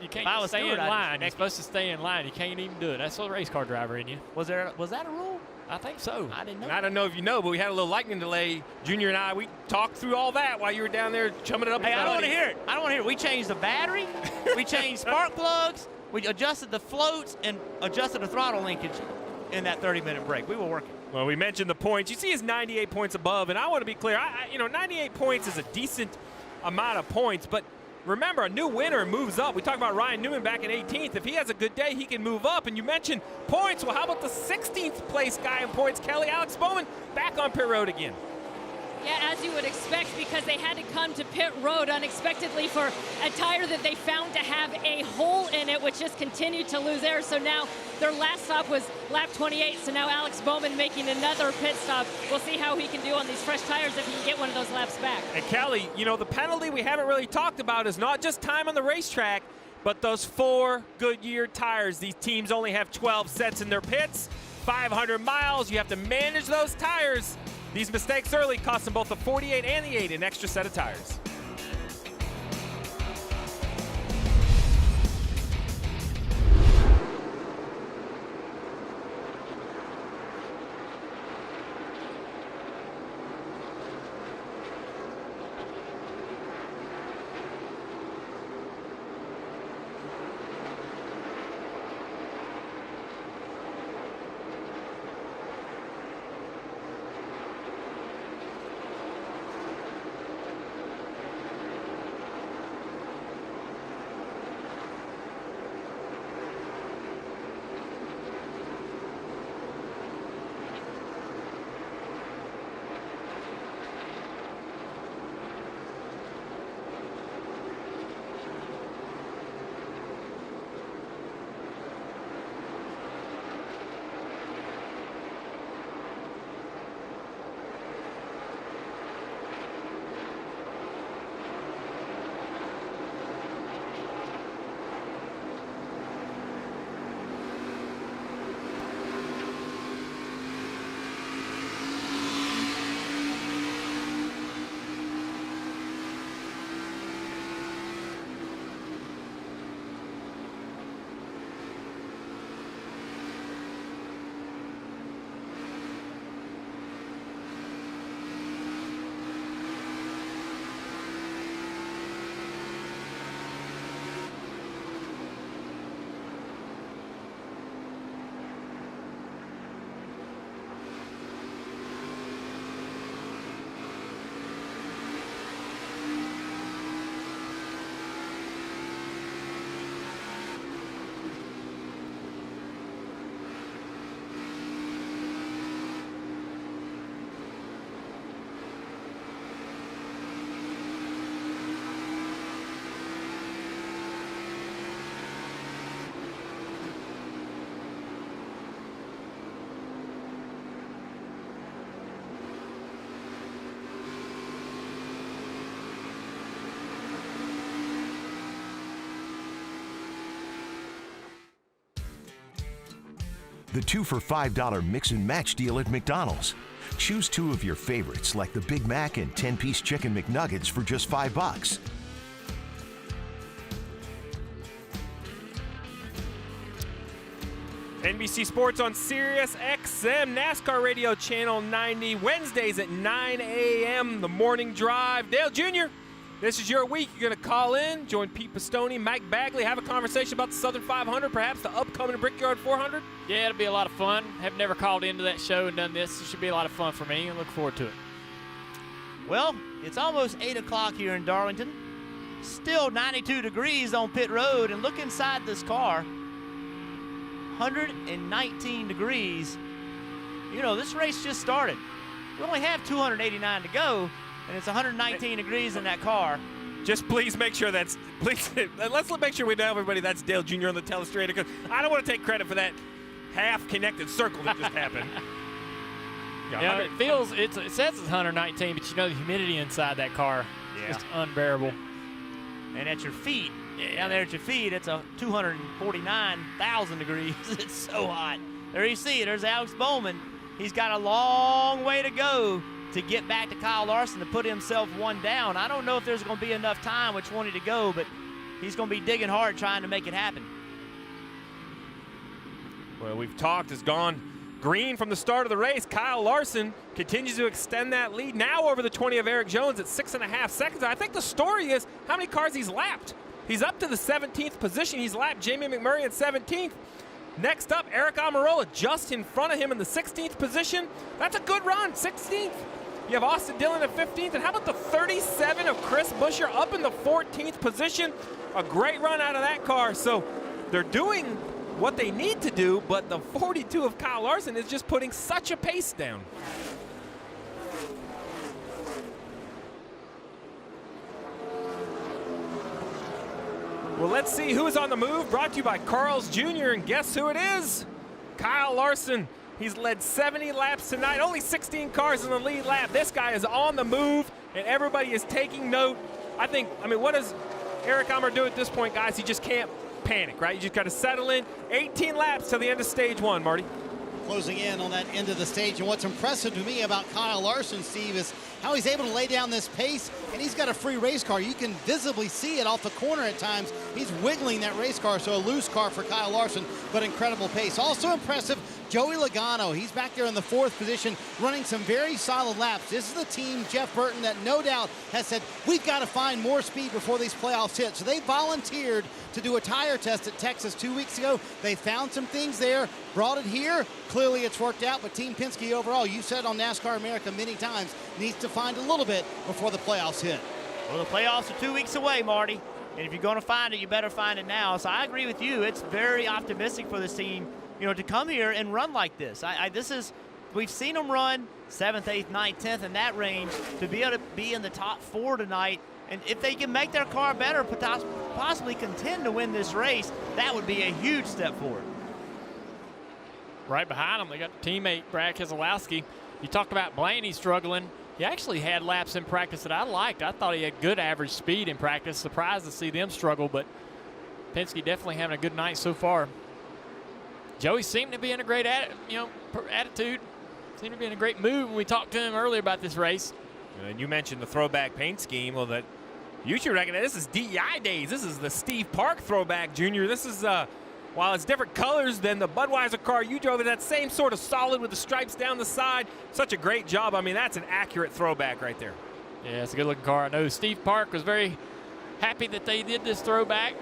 You can't stay in line. You're supposed to stay in line. You can't even do it. That's a race car driver in you. Was that a rule? I think so. I didn't know. I don't know if you know, but we had a little lightning delay. Junior and I, we talked through all that while you were down there chumming it up. Hey, I don't want to hear it. I don't want to hear it. We changed the battery. We changed spark plugs. We adjusted the floats and adjusted the throttle linkage in that 30-minute break. We were working. Well, we mentioned the points. You see he's 98 points above, and I want to be clear. 98 points is a decent amount of points, but remember, a new winner moves up. We talked about Ryan Newman back in 18th. If he has a good day, he can move up. And you mentioned points. Well, how about the 16th place guy in points, Kelly? Alex Bowman back on pit road again. Yeah, as you would expect, because they had to come to pit road unexpectedly for a tire that they found to have a hole in it, which just continued to lose air. So now their last stop was lap 28. So now Alex Bowman making another pit stop. We'll see how he can do on these fresh tires if he can get one of those laps back. And Kelly, the penalty we haven't really talked about is not just time on the racetrack, but those 4 Goodyear tires. These teams only have 12 sets in their pits, 500 miles. You have to manage those tires. These mistakes early cost them both the 48 and the 8 an extra set of tires. The 2 for $5 mix and match deal at McDonald's. Choose 2 of your favorites like the Big Mac and 10-piece Chicken McNuggets for just $5. NBC Sports on Sirius XM, NASCAR Radio Channel 90, Wednesdays at 9 a.m., the morning drive. Dale Jr., this is your week. You're going to call in, join Pete Pistone, Mike Bagley, have a conversation about the Southern 500, perhaps the upcoming Brickyard 400. Yeah, it'll be a lot of fun. Have never called into that show and done this. It should be a lot of fun for me. I look forward to it. Well, it's almost 8 o'clock here in Darlington. Still 92 degrees on pit road, and look inside this car. 119 degrees. You know, this race just started. We only have 289 to go, and it's 119 degrees in that car. Just please make sure let's make sure we know everybody that's Dale Jr. on the telestrator, because I don't want to take credit for that half-connected circle that just happened. Yeah, it says it's 119, but you know the humidity inside that car is just unbearable. And at your feet, down there at your feet, it's a 249,000 degrees. It's so hot. There you see it. There's Alex Bowman. He's got a long way to go to get back to Kyle Larson to put himself one down. I don't know if there's going to be enough time with 20 to go, but he's going to be digging hard trying to make it happen. Well, we've talked, has gone green from the start of the race. Kyle Larson continues to extend that lead now over the 20 of Eric Jones at 6.5 seconds. I think the story is how many cars he's lapped. He's up to the 17th position. He's lapped Jamie McMurray at 17th. Next up, Eric Almirola just in front of him in the 16th position. That's a good run, 16th. You have Austin Dillon at 15th. And how about the 37 of Chris Buescher up in the 14th position? A great run out of that car. So they're doing what they need to do, but the 42 of Kyle Larson is just putting such a pace down. Well, let's see who is on the move. Brought to you by Carl's Jr. And guess who it is? Kyle Larson. He's led 70 laps tonight. Only 16 cars in the lead lap. This guy is on the move, and everybody is taking note. I mean, what does Eric Almirola do at this point, guys? He just can't panic, right? You just got to settle in. 18 laps till the end of stage one, Marty. Closing in on that end of the stage. And what's impressive to me about Kyle Larson, Steve, is how he's able to lay down this pace, and he's got a free race car. You can visibly see it off the corner at times. He's wiggling that race car, so a loose car for Kyle Larson, but incredible pace. Also impressive, Joey Logano. He's back there in the 4th position, running some very solid laps. This is the team, Jeff Burton, that no doubt has said, we've got to find more speed before these playoffs hit. So they volunteered to do a tire test at Texas 2 weeks ago. They found some things there, brought it here. Clearly it's worked out, but Team Penske overall, you said on NASCAR America many times, needs to find a little bit before the playoffs hit. Well, the playoffs are 2 weeks away, Marty. And if you're going to find it, you better find it now. So I agree with you. It's very optimistic for this team, you know, to come here and run like this. We've seen them run 7th, 8th, 9th, 10th in that range. To be able to be in the top 4 tonight, and if they can make their car better, possibly contend to win this race, that would be a huge step forward. Right behind them, they got teammate Brad Keselowski. You talked about Blaney struggling. He actually had laps in practice that I liked. I thought he had good average speed in practice. Surprised to see them struggle, but Penske definitely having a good night so far. Joey seemed to be in a great attitude. Seemed to be in a great mood when we talked to him earlier about this race. And you mentioned the throwback paint scheme. Well, that you should recognize this is DEI days. This is the Steve Park throwback, Junior. This is while it's different colors than the Budweiser car you drove, it's that same sort of solid with the stripes down the side. Such a great job. I mean, that's an accurate throwback right there. Yeah, it's a good-looking car. I know Steve Park was very happy that they did this throwback.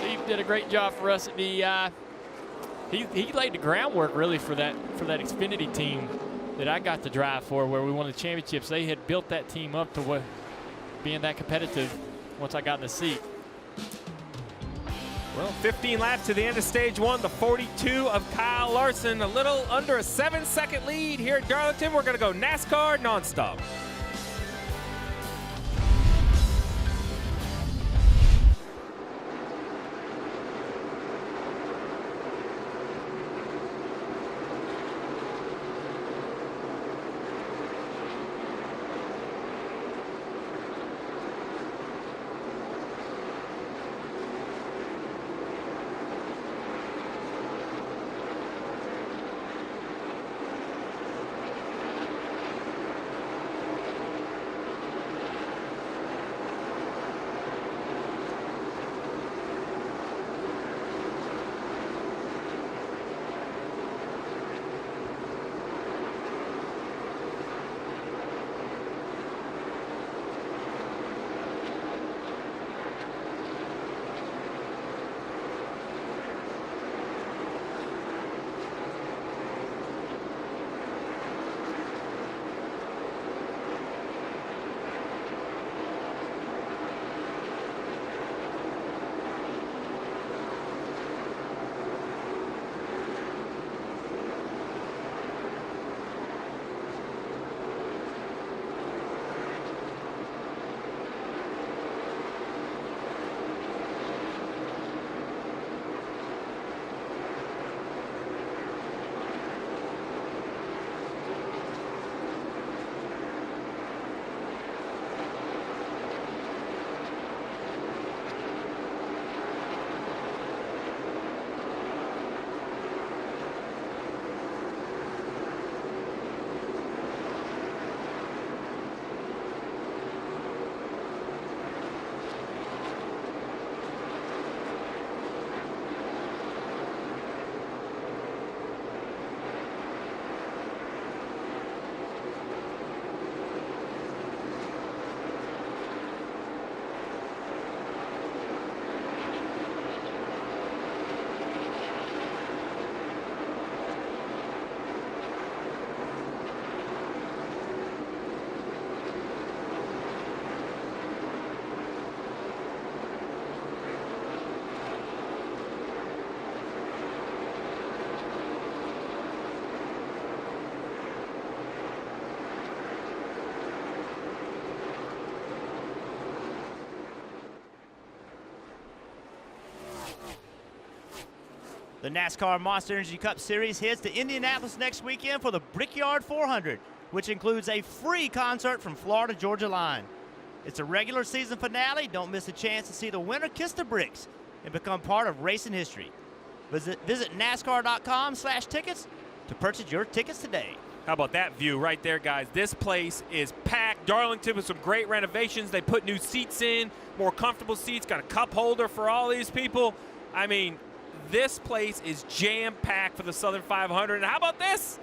Steve did a great job for us at DEI. He laid the groundwork really for that Xfinity team that I got to drive for, where we won the championships. They had built that team up to being that competitive once I got in the seat. Well, 15 laps to the end of stage one. The 42 of Kyle Larson, a little under a 7-second lead here at Darlington. We're going to go NASCAR nonstop. The NASCAR Monster Energy Cup Series heads to Indianapolis next weekend for the Brickyard 400, which includes a free concert from Florida Georgia Line. It's a regular season finale. Don't miss a chance to see the winner kiss the bricks and become part of racing history. Visit NASCAR.com/tickets to purchase your tickets today. How about that view right there, guys? This place is packed. Darlington with some great renovations. They put new seats in, more comfortable seats, got a cup holder for all these people. I mean, this place is jam-packed for the Southern 500. And how about this?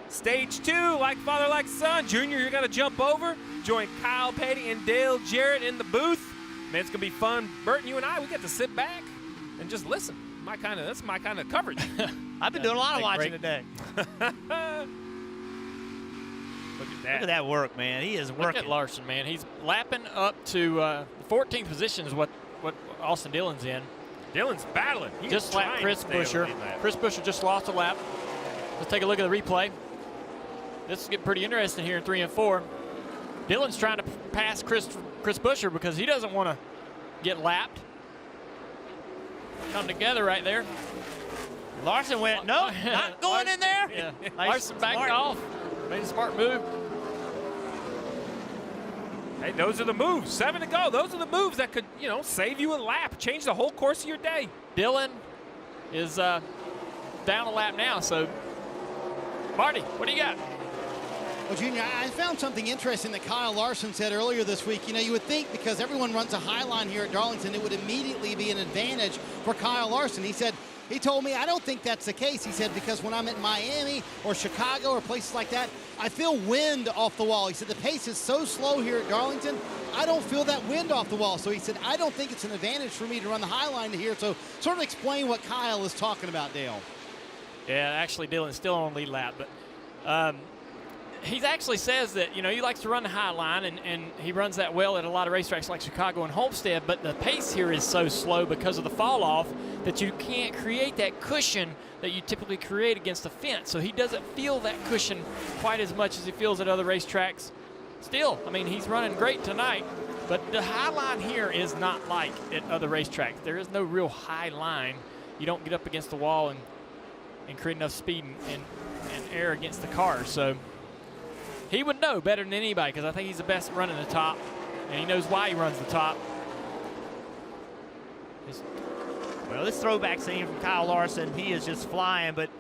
Stage 2, like father, like son. Junior, you're going to jump over, join Kyle Petty and Dale Jarrett in the booth. Man, it's going to be fun. Burton, you and I, we get to sit back and just listen. That's my kind of coverage. I've been doing a lot of watching today. Look at that. Look at that work, man. He is working. Look at Larson, man. He's lapping up to the 14th position is what Austin Dillon's in. Dillon's battling. He just lapped Chris Buescher. Chris Buescher just lost a lap. Let's take a look at the replay. This is getting pretty interesting here in 3 and 4. Dillon's trying to pass Chris Buescher because he doesn't want to get lapped. Come together right there. Larson went, no, not going in there. Yeah. Nice, Larson backed off. Made a smart move. Hey, those are the moves. 7 to go. Those are the moves that could, save you a lap, change the whole course of your day. Dillon is down a lap now. So, Marty, what do you got? Well, Junior, I found something interesting that Kyle Larson said earlier this week. You would think because everyone runs a high line here at Darlington, it would immediately be an advantage for Kyle Larson. He told me, I don't think that's the case. He said, because when I'm at Miami or Chicago or places like that, I feel wind off the wall. He said, the pace is so slow here at Darlington, I don't feel that wind off the wall. So he said, I don't think it's an advantage for me to run the high line here. So sort of explain what Kyle is talking about, Dale. Yeah, actually, Dillon's still on lead lap, but he actually says that, he likes to run the high line, and he runs that well at a lot of racetracks like Chicago and Homestead, but the pace here is so slow because of the fall off that you can't create that cushion that you typically create against the fence. So he doesn't feel that cushion quite as much as he feels at other racetracks. Still, he's running great tonight, but the high line here is not like at other racetracks. There is no real high line. You don't get up against the wall and create enough speed and air against the car. So he would know better than anybody because I think he's the best running the top, and he knows why he runs the top. Well, this throwback scene from Kyle Larson, he is just flying, but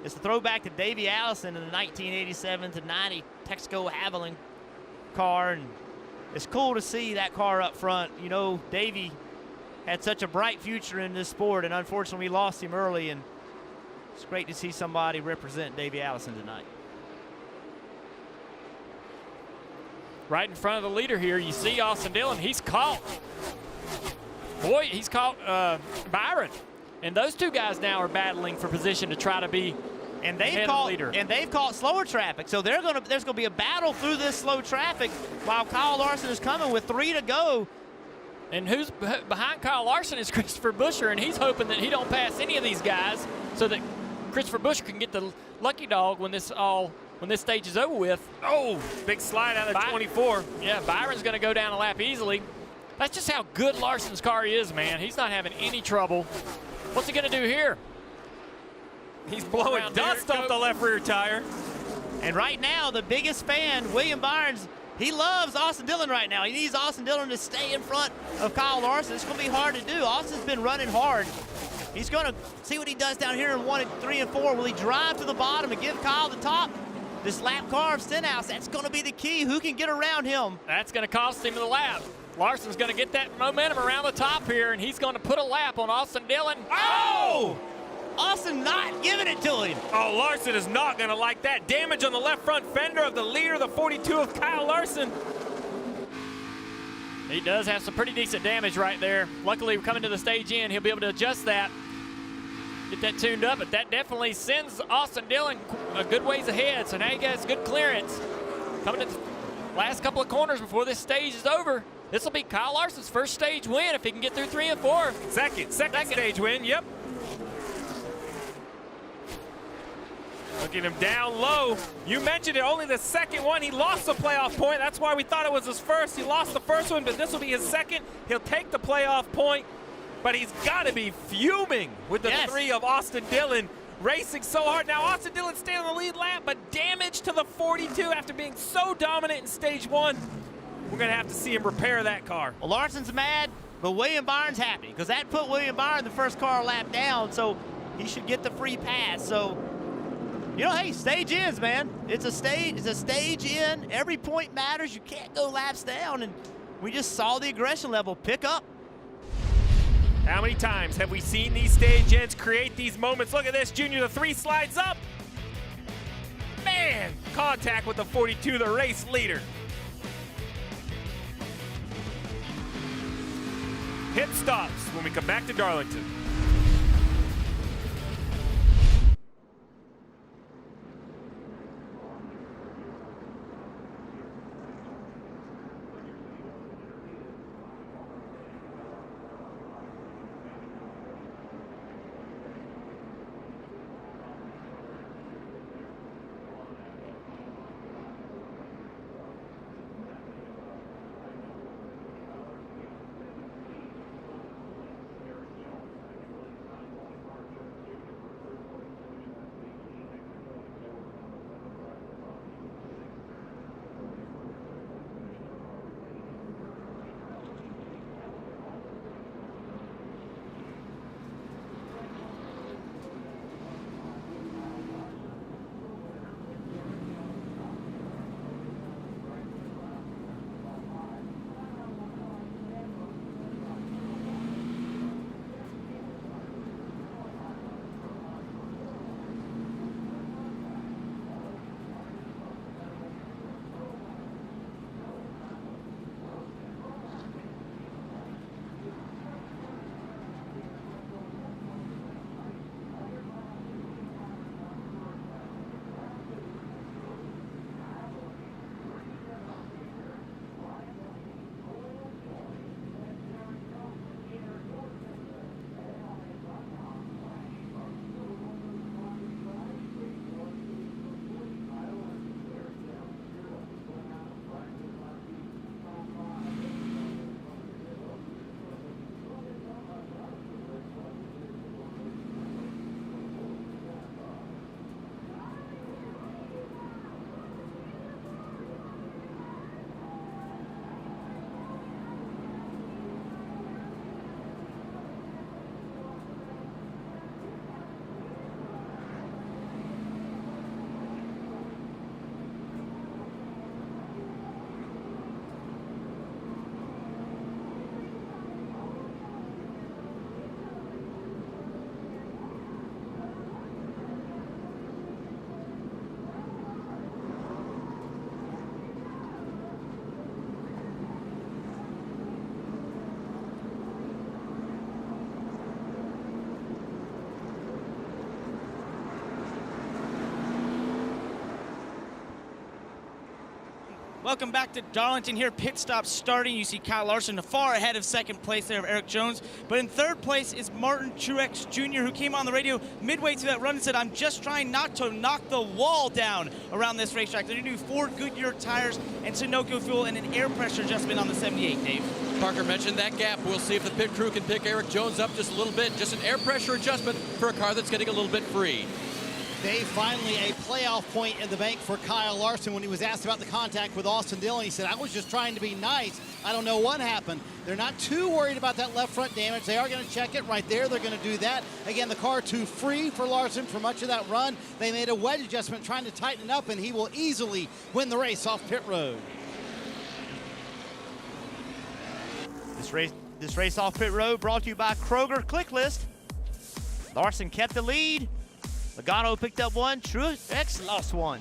it's a throwback to Davey Allison in the 1987-90 Texaco Havoline car, and it's cool to see that car up front. Davey had such a bright future in this sport, and unfortunately we lost him early, and it's great to see somebody represent Davey Allison tonight. Right in front of the leader here, you see Austin Dillon. He's caught. Boy, he's caught Byron. And those two guys now are battling for position to try to be leader. And they've caught slower traffic. So there's going to be a battle through this slow traffic while Kyle Larson is coming with 3 to go. And who's behind Kyle Larson is Christopher Buescher, and he's hoping that he don't pass any of these guys so that Christopher Buescher can get the lucky dog when this stage is over with. Oh, big slide out of 24. Yeah, Byron's going to go down a lap easily. That's just how good Larson's car is, man. He's not having any trouble. What's he going to do here? He's blowing dust off the left rear tire. And right now, the biggest fan, William Byron, he loves Austin Dillon right now. He needs Austin Dillon to stay in front of Kyle Larson. It's going to be hard to do. Austin's been running hard. He's going to see what he does down here in 1 and 3 and 4. Will he drive to the bottom and give Kyle the top? This lap car of Stenhouse, that's going to be the key. Who can get around him? That's going to cost him the lap. Larson's going to get that momentum around the top here, and he's going to put a lap on Austin Dillon. Oh! Austin not giving it to him. Oh, Larson is not going to like that. Damage on the left front fender of the leader, the 42 of Kyle Larson. He does have some pretty decent damage right there. Luckily, coming to the stage end, he'll be able to adjust that, get that tuned up, but that definitely sends Austin Dillon a good ways ahead. So now he gets good clearance. Coming to the last couple of corners before this stage is over. This will be Kyle Larson's first stage win if he can get through 3 and 4. Second stage win, yep. Look at him down low. You mentioned it, only the second one. He lost the playoff point. That's why we thought it was his first. He lost the first one, but this will be his second. He'll take the playoff point. but he's got to be fuming with the 3 of Austin Dillon racing so hard. Now Austin Dillon staying on the lead lap, but damage to the 42 after being so dominant in stage 1. We're going to have to see him repair that car. Well, Larson's mad, but William Byron's happy because that put William Byron the first car lap down, so he should get the free pass. So, you know, hey, stage ends, man. It's a stage in. Every point matters. You can't go laps down, and we just saw the aggression level pick up. How many times have we seen these stage ends create these moments? Look at this, Junior, the 3 slides up. Man, contact with the 42, the race leader. Pit stops when we come back to Darlington. Welcome back to Darlington here. Pit stop starting. You see Kyle Larson far ahead of second place there of Eric Jones. But in third place is Martin Truex Jr., who came on the radio midway through that run and said, I'm just trying not to knock the wall down around this racetrack. They're going to do 4 Goodyear tires and Sunoco fuel and an air pressure adjustment on the 78, Dave. Parker mentioned that gap. We'll see if the pit crew can pick Eric Jones up just a little bit. Just an air pressure adjustment for a car that's getting a little bit free. Dave, finally a playoff point in the bank for Kyle Larson. When he was asked about the contact with Austin Dillon, he said, I was just trying to be nice. I don't know what happened. They're not too worried about that left front damage. They are going to check it right there. They're going to do that. Again, the car too free for Larson for much of that run. They made a wedge adjustment trying to tighten it up, and he will easily win the race off pit road. This race off pit road brought to you by Kroger Click List. Larson kept the lead. Logano picked up 1, Truex lost 1.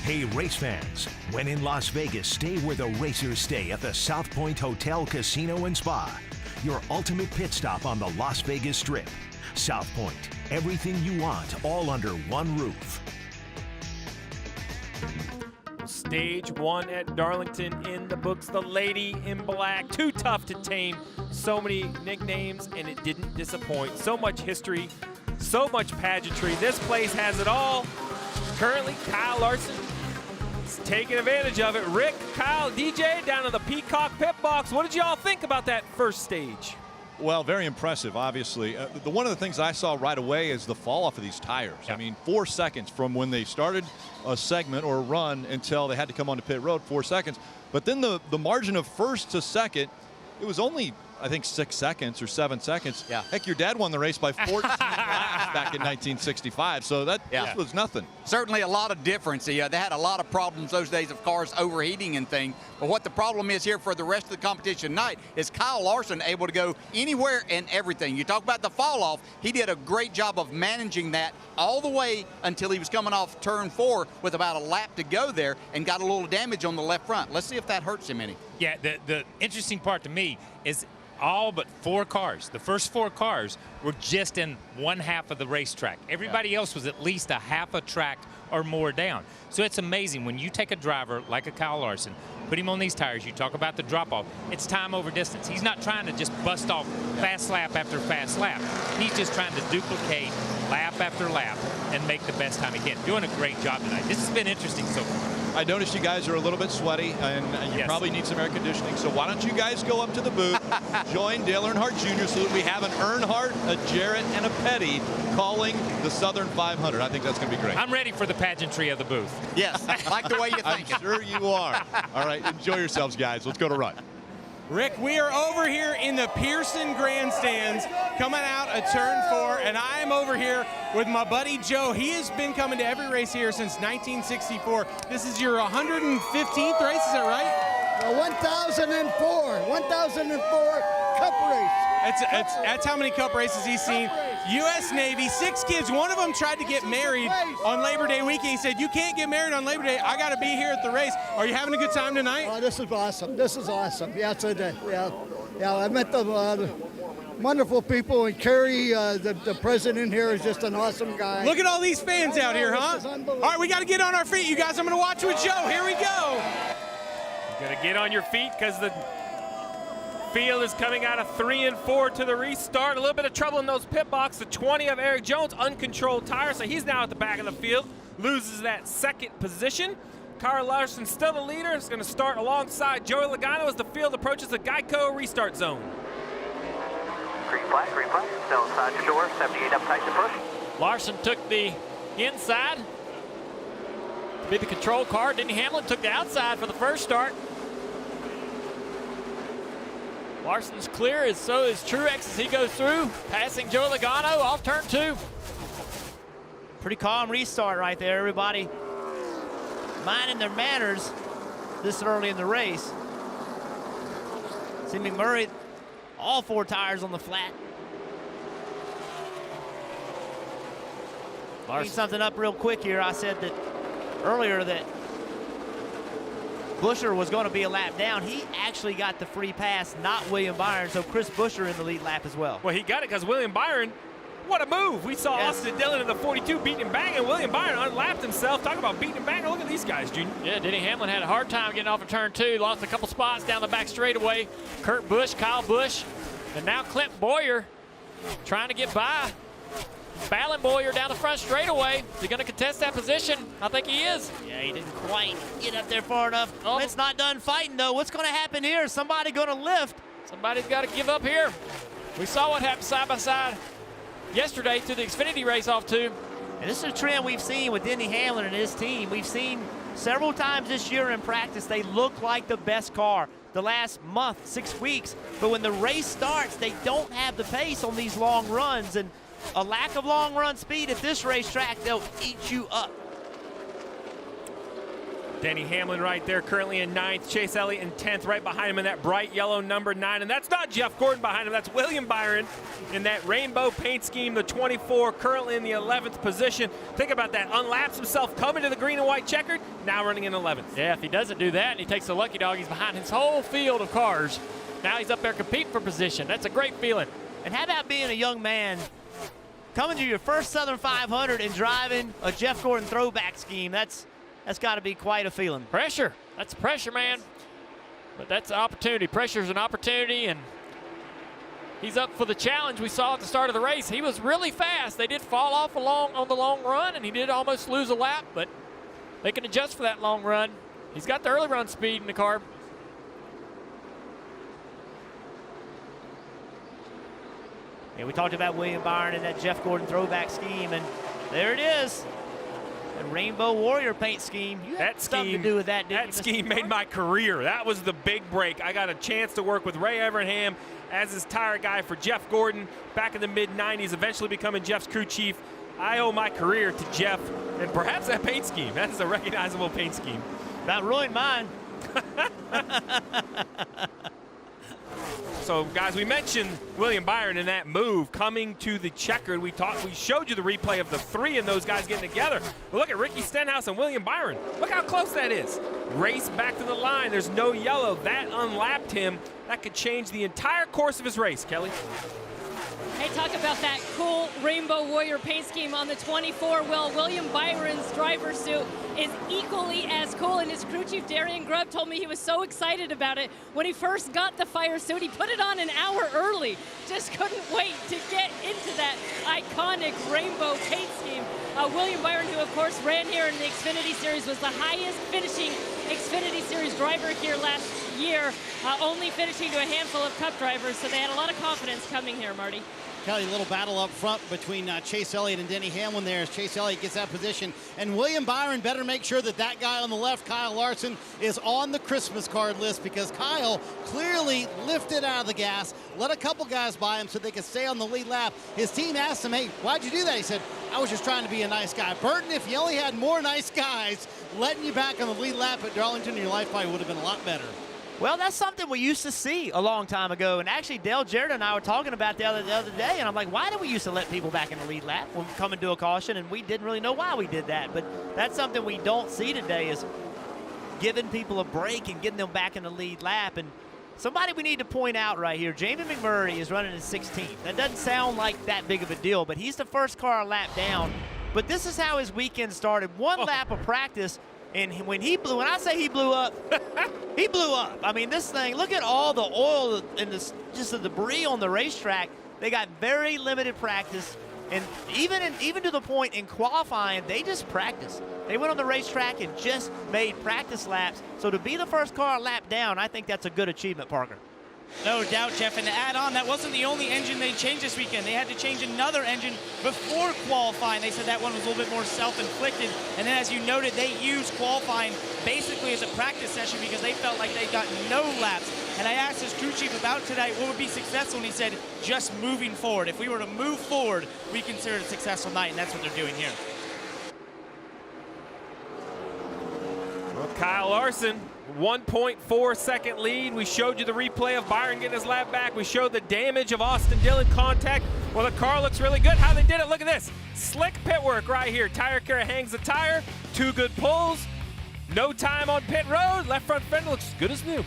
Hey, race fans, when in Las Vegas, stay where the racers stay at the South Point Hotel, Casino, and Spa. Your ultimate pit stop on the Las Vegas Strip. South Point, everything you want, all under one roof. Stage 1 at Darlington in the books. The Lady in Black, too tough to tame. So many nicknames, and it didn't disappoint. So much history, so much pageantry. This place has it all. Currently, Kyle Larson is taking advantage of it. Rick, Kyle, DJ down in the Peacock pit box. What did y'all think about that first stage? Well, very impressive, obviously. One of the things I saw right away is the fall off of these tires. Yeah. I mean, 4 seconds from when they started a segment or a run until they had to come onto pit road, 4 seconds. But then the margin of first to second, it was only, I think, 6 seconds or 7 seconds. Yeah. Heck, your dad won the race by 14 laps back in 1965, so that this was nothing. Certainly a lot of difference. They had a lot of problems those days of cars overheating and things. But what the problem is here for the rest of the competition tonight is Kyle Larson able to go anywhere and everything. You talk about the fall off, he did a great job of managing that all the way until he was coming off turn 4 with about a lap to go there and got a little damage on the left front. Let's see if that hurts him any. Yeah, the interesting part to me is all but 4 cars. The first 4 cars were just in one half of the racetrack. Everybody else was at least a half a track or more down. So it's amazing when you take a driver like a Kyle Larson, put him on these tires, you talk about the drop-off, it's time over distance. He's not trying to just bust off fast lap after fast lap. He's just trying to duplicate lap after lap and make the best time he can. Doing a great job tonight. This has been interesting so far. I noticed you guys are a little bit sweaty, and you probably need some air conditioning. So why don't you guys go up to the booth, join Dale Earnhardt Jr. so that we have an Earnhardt, a Jarrett, and a Petty calling the Southern 500. I think that's going to be great. I'm ready for the pageantry of the booth. Yes, I like the way you think. I'm sure you are. All right, enjoy yourselves, guys. Let's go to run. Rick, we are over here in the Pearson Grandstands coming out of turn 4, and I am over here with my buddy Joe. He has been coming to every race here since 1964. This is your 115th race, is that right? 1004 Cup race. That's how many Cup races he's seen. U.S. Navy, 6 kids. One of them tried to get married on Labor Day weekend. He said, "You can't get married on Labor Day. I got to be here at the race." Are you having a good time tonight? Oh, this is awesome. This is awesome. Yeah, today. Yeah. I met the wonderful people, and Kerry, the president here, is just an awesome guy. Look at all these fans out here, huh? All right, we got to get on our feet, you guys. I'm going to watch with Joe. Here we go. Got to get on your feet because the field is coming out of 3 and 4 to the restart. A little bit of trouble in those pit box. The 20 of Eric Jones, uncontrolled tire, so he's now at the back of the field. Loses that second position. Kyle Larson still the leader. Is going to start alongside Joey Logano as the field approaches the Geico restart zone. Green flag, still inside your door, 78 up tight to push. Larson took the inside to be the control car. Denny Hamlin took the outside for the first start. Larson's clear, as so is Truex as he goes through, passing Joe Logano off turn 2. Pretty calm restart right there, everybody minding their manners this early in the race. See McMurray, all 4 tires on the flat. Larson. Something up real quick here. I said that earlier that Buescher was going to be a lap down. He actually got the free pass, not William Byron, so Chris Buescher in the lead lap as well. Well, he got it because William Byron, what a move. We saw Austin Dillon in the 42 beating him back, and William Byron unlapped himself. Talk about beating him back. Look at these guys, Junior. Yeah, Denny Hamlin had a hard time getting off of turn 2. Lost a couple spots down the back straightaway. Kurt Busch, Kyle Busch, and now Clint Bowyer trying to get by. Ballin Bowyer down the front straightaway. Is he going to contest that position? I think he is. Yeah, he didn't quite get up there far enough. Oh. It's not done fighting, though. What's going to happen here? Is somebody going to lift? Somebody's got to give up here. We saw what happened side by side yesterday to the Xfinity race off 2. And this is a trend we've seen with Denny Hamlin and his team. We've seen several times this year in practice, they look like the best car the last month, 6 weeks. But when the race starts, they don't have the pace on these long runs. And a lack of long run speed at this racetrack, they'll eat you up. Denny Hamlin right there, currently in 9th. Chase Elliott in 10th, right behind him in that bright yellow number 9. And that's not Jeff Gordon behind him, that's William Byron in that rainbow paint scheme, the 24, currently in the 11th position. Think about that, unlaps himself, coming to the green and white checkered, now running in 11th. Yeah, if he doesn't do that and he takes the lucky dog, he's behind his whole field of cars. Now he's up there competing for position. That's a great feeling. And how about being a young man coming to your first Southern 500 and driving a Jeff Gordon throwback scheme? That's got to be quite a feeling. Pressure. That's pressure, man. But that's an opportunity. Pressure's an opportunity, and he's up for the challenge we saw at the start of the race. He was really fast. They did fall off on the long run, and he did almost lose a lap, but they can adjust for that long run. He's got the early run speed in the car. Yeah, we talked about William Byron and that Jeff Gordon throwback scheme, and there it is. The Rainbow Warrior paint scheme. You had something to do with that, didn't you? That scheme made my career. That was the big break. I got a chance to work with Ray Evernham as his tire guy for Jeff Gordon back in the mid-90s, eventually becoming Jeff's crew chief. I owe my career to Jeff and perhaps that paint scheme. That is a recognizable paint scheme. That ruined mine. So, guys, we mentioned William Byron in that move coming to the checkered. We showed you the replay of the 3 and those guys getting together. But look at Ricky Stenhouse and William Byron. Look how close that is. Race back to the line. There's no yellow. That unlapped him. That could change the entire course of his race, Kelly. Hey, talk about that cool Rainbow Warrior paint scheme on the 24. Well, William Byron's driver suit is equally as cool, and his crew chief Darian Grubb told me he was so excited about it. When he first got the fire suit, he put it on an hour early. Just couldn't wait to get into that iconic rainbow paint scheme. William Byron, who of course ran here in the Xfinity Series, was the highest finishing Xfinity Series driver here last year, only finishing to a handful of Cup drivers, so they had a lot of confidence coming here, Marty. Kelly, a little battle up front between Chase Elliott and Denny Hamlin there as Chase Elliott gets that position. And William Byron better make sure that that guy on the left, Kyle Larson, is on the Christmas card list, because Kyle clearly lifted out of the gas, let a couple guys by him so they could stay on the lead lap. His team asked him, hey, why'd you do that? He said, I was just trying to be a nice guy. Burton, if you only had more nice guys letting you back on the lead lap at Darlington, your life probably would have been a lot better. Well, that's something we used to see a long time ago. And actually, Dale Jarrett and I were talking about the other day, and I'm like, why did we used to let people back in the lead lap when we come into a caution? And we didn't really know why we did that. But that's something we don't see today, is giving people a break and getting them back in the lead lap. And somebody we need to point out right here, Jamie McMurray is running in 16th. That doesn't sound like that big of a deal, but he's the first car a lap down. But this is how his weekend started. One lap of practice. And when I say he blew up, he blew up. I mean, this thing, look at all the oil and just the debris on the racetrack. They got very limited practice. And even to the point in qualifying, they just practiced. They went on the racetrack and just made practice laps. So to be the first car a lap down, I think that's a good achievement, Parker. No doubt, Jeff. And to add on, that wasn't the only engine they changed this weekend. They had to change another engine before qualifying. They said that one was a little bit more self-inflicted. And then, as you noted, they used qualifying basically as a practice session because they felt like they got no laps. And I asked his crew chief about tonight what would be successful, and he said, just moving forward. If we were to move forward, we consider it a successful night, and that's what they're doing here. Well, Kyle Larson, 1.4 second lead. We showed you the replay of Byron getting his lap back. We showed the damage of Austin Dillon contact. Well, the car looks really good. How they did it, look at this. Slick pit work right here. Tire Care hangs the tire. 2 good pulls. No time on pit road. Left front fender looks as good as new.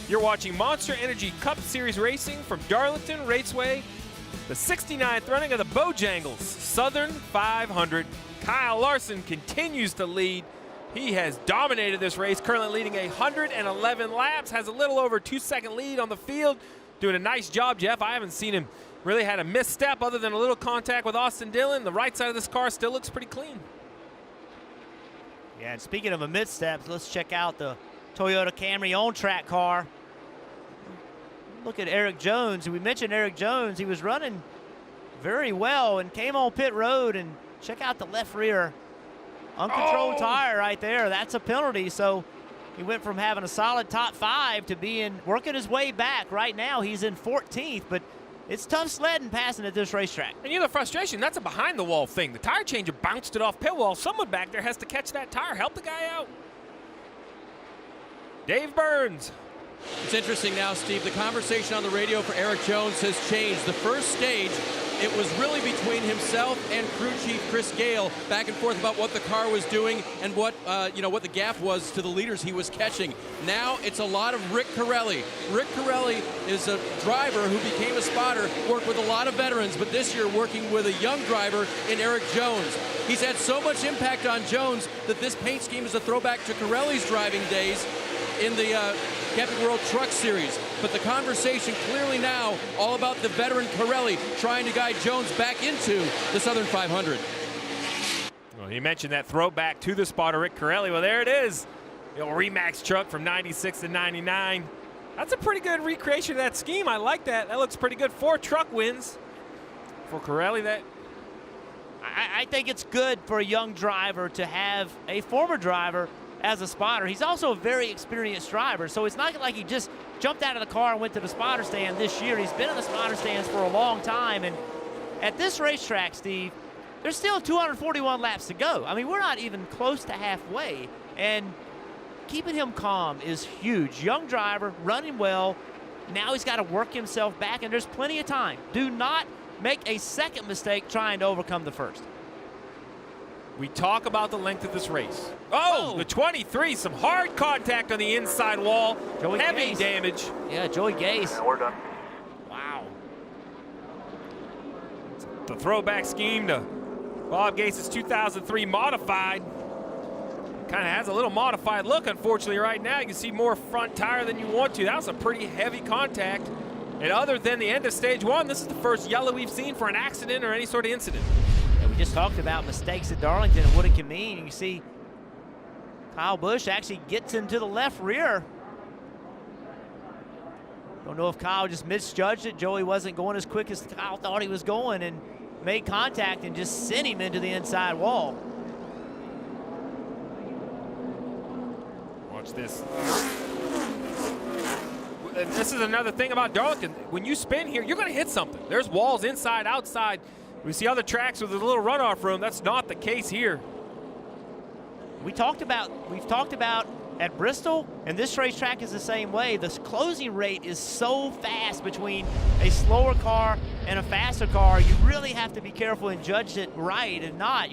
You're watching Monster Energy Cup Series racing from Darlington Raceway, the 69th running of the Bojangles Southern 500. Kyle Larson continues to lead. He has dominated this race, currently leading 111 laps, has a little over 2-second lead on the field. Doing a nice job, Jeff. I haven't seen him really had a misstep other than a little contact with Austin Dillon. The right side of this car still looks pretty clean. Yeah, and speaking of a misstep, let's check out the Toyota Camry on-track car. Look at Eric Jones. We mentioned Eric Jones. He was running very well and came on pit road, and check out the left rear uncontrolled tire right there. That's a penalty. So he went from having a solid top 5 to working his way back. Right now he's in 14th, but it's tough sledding passing at this racetrack. And you know the frustration, that's a behind the wall thing. The tire changer bounced it off pit wall. Someone back there has to catch that tire, help the guy out. Dave Burns. It's interesting now, Steve, the conversation on the radio for Eric Jones has changed. The first stage, it was really between himself and crew chief Chris Gale back and forth about what the car was doing and what what the gap was to the leaders he was catching. Now it's a lot of Rick Corelli. Rick Corelli is a driver who became a spotter, worked with a lot of veterans, but this year working with a young driver in Eric Jones. He's had so much impact on Jones that this paint scheme is a throwback to Corelli's driving days in the Camping World Truck Series. But the conversation clearly now all about the veteran Corelli trying to guide Jones back into the Southern 500. Well, you mentioned that throwback to the spotter, Rick Corelli. Well, there it is. The old Remax truck from 96 to 99. That's a pretty good recreation of that scheme. I like that. That looks pretty good. 4 truck wins for Corelli. I think it's good for a young driver to have a former driver as a spotter. He's also a very experienced driver, so it's not like he just jumped out of the car and went to the spotter stand this year. He's been in the spotter stands for a long time, and at this racetrack, Steve, there's still 241 laps to go. I mean, we're not even close to halfway, and keeping him calm is huge. Young driver, running well. Now he's got to work himself back, and there's plenty of time. Do not make a second mistake trying to overcome the first. We talk about the length of this race. Oh, the 23, some hard contact on the inside wall. Joey Heavy Gase. damage. Yeah, Joey Gase. Yeah, we're done. Wow. The throwback scheme to Bob Gase's 2003 modified. Kind of has a little modified look, unfortunately, right now. You can see more front tire than you want to. That was a pretty heavy contact. And other than the end of stage 1, this is the first yellow we've seen for an accident or any sort of incident. We just talked about mistakes at Darlington and what it can mean. You see Kyle Busch actually gets into the left rear. Don't know if Kyle just misjudged it. Joey wasn't going as quick as Kyle thought he was going and made contact and just sent him into the inside wall. Watch this. This is another thing about Darlington. When you spin here, you're going to hit something. There's walls inside, outside. We see other tracks with a little runoff room. That's not the case here. We've talked about at Bristol, and this racetrack is the same way. The closing rate is so fast between a slower car and a faster car. You really have to be careful and judge it right, and not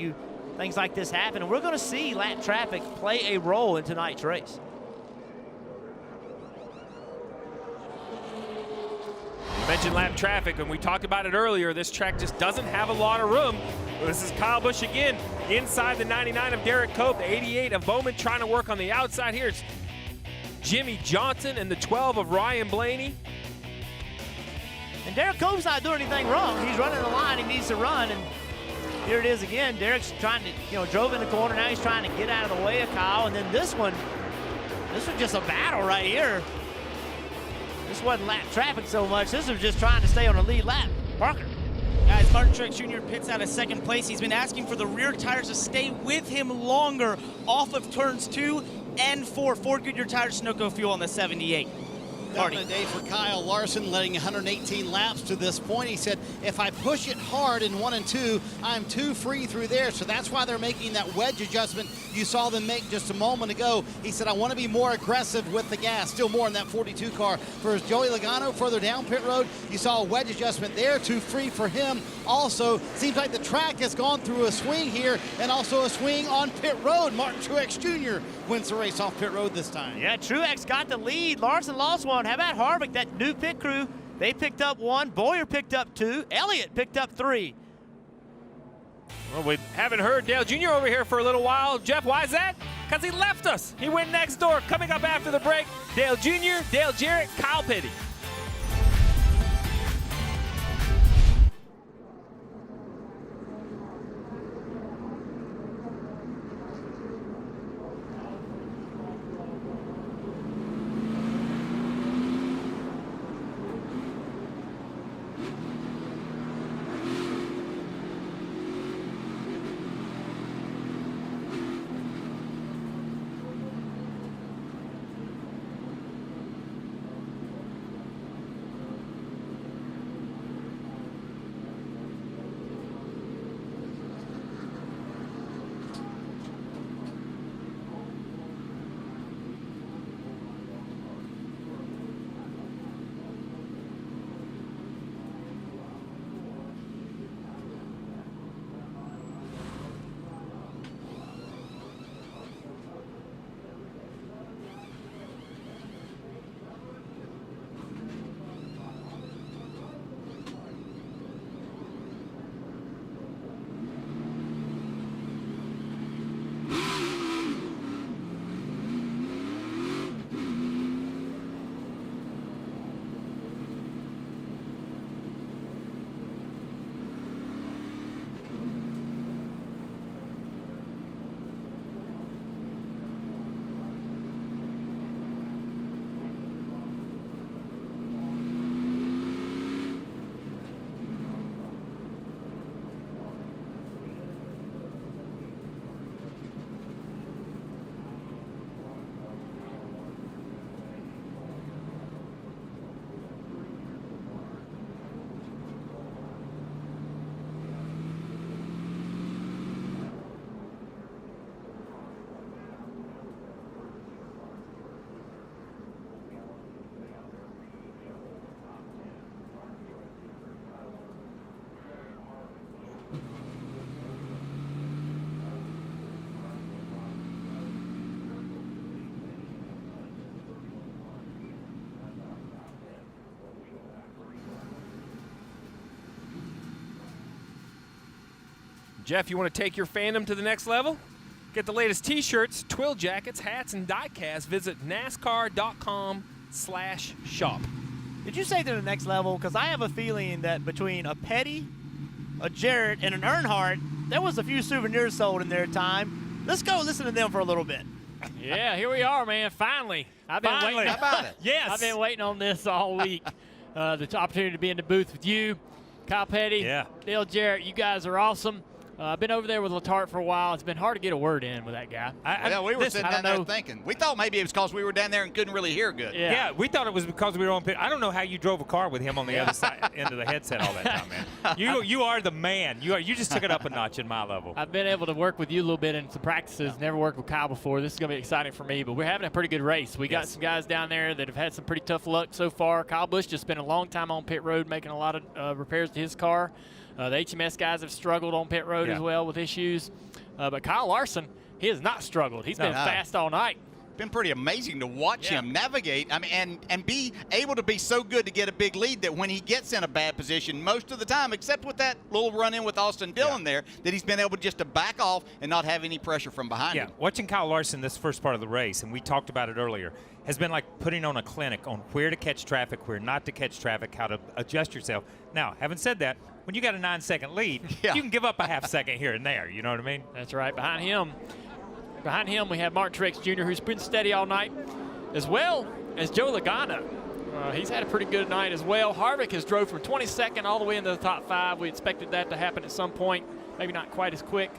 things like this happen. And we're going to see lap traffic play a role in tonight's race. You mentioned lap traffic, and we talked about it earlier. This track just doesn't have a lot of room. This is Kyle Busch again, inside the 99 of Derek Cope, the 88 of Bowman trying to work on the outside. Here's Jimmy Johnson and the 12 of Ryan Blaney. And Derek Cope's not doing anything wrong. He's running the line he needs to run, and here it is again. Derek's trying to, drove in the corner. Now he's trying to get out of the way of Kyle, and then this was just a battle right here. This wasn't lap traffic so much. This was just trying to stay on the lead lap. Parker. Guys, Martin Truex Jr. pits out of second place. He's been asking for the rear tires to stay with him longer off of turns 2 and 4. Ford Goodyear tires, Sunoco fuel on the 78. Having a day for Kyle Larson, letting 118 laps to this point. He said, if I push it hard in 1 and 2, I'm too free through there. So that's why they're making that wedge adjustment you saw them make just a moment ago. He said, I want to be more aggressive with the gas. Still more in that 42 car. For Joey Logano further down pit road, you saw a wedge adjustment there, too free for him. Also, seems like the track has gone through a swing here and also a swing on pit road. Martin Truex Jr. wins the race off pit road this time. Yeah, Truex got the lead. Larson lost one. How about Harvick, that new pit crew? They picked up 1. Boyer picked up 2. Elliott picked up 3. Well, we haven't heard Dale Jr. over here for a little while. Jeff, why is that? Because he left us. He went next door. Coming up after the break, Dale Jr., Dale Jarrett, Kyle Petty. Jeff, you want to take your fandom to the next level? Get the latest t-shirts, twill jackets, hats, and die-casts. Visit NASCAR.com/shop. Did you say to the next level? Because I have a feeling that between a Petty, a Jarrett, and an Earnhardt, there was a few souvenirs sold in their time. Let's go listen to them for a little bit. Yeah, here we are, man. Finally. I've been waiting. How about it? Yes. I've been waiting on this all week. The opportunity to be in the booth with you, Kyle Petty, Dale Jarrett. You guys are awesome. I've been over there with Letarte for a while. It's been hard to get a word in with that guy. We were sitting down there thinking. We thought maybe it was because we were down there and couldn't really hear good. Yeah, we thought it was because we were on pit. I don't know how you drove a car with him on the other side end of the headset all that time, man. You are the man. You just took it up a notch in my level. I've been able to work with you a little bit in some practices. Never worked with Kyle before. This is going to be exciting for me, but we're having a pretty good race. We got some guys down there that have had some pretty tough luck so far. Kyle Busch just spent a long time on pit road making a lot of repairs to his car. The HMS guys have struggled on pit road as well with issues. But Kyle Larson, he has not struggled. He's been fast all night. Been pretty amazing to watch him navigate. I mean, and be able to be so good to get a big lead that when he gets in a bad position, most of the time, except with that little run-in with Austin Dillon there, that he's been able just to back off and not have any pressure from behind him. Watching Kyle Larson this first part of the race, and we talked about it earlier, has been like putting on a clinic on where to catch traffic, where not to catch traffic, how to adjust yourself. Now, having said that, when you got a 9-second lead, you can give up a half second here and there. You know what I mean? That's right. Behind him, we have Martin Truex Jr., who's been steady all night, as well as Joe Logano. He's had a pretty good night as well. Harvick has drove from 22nd all the way into the top 5. We expected that to happen at some point, maybe not quite as quick.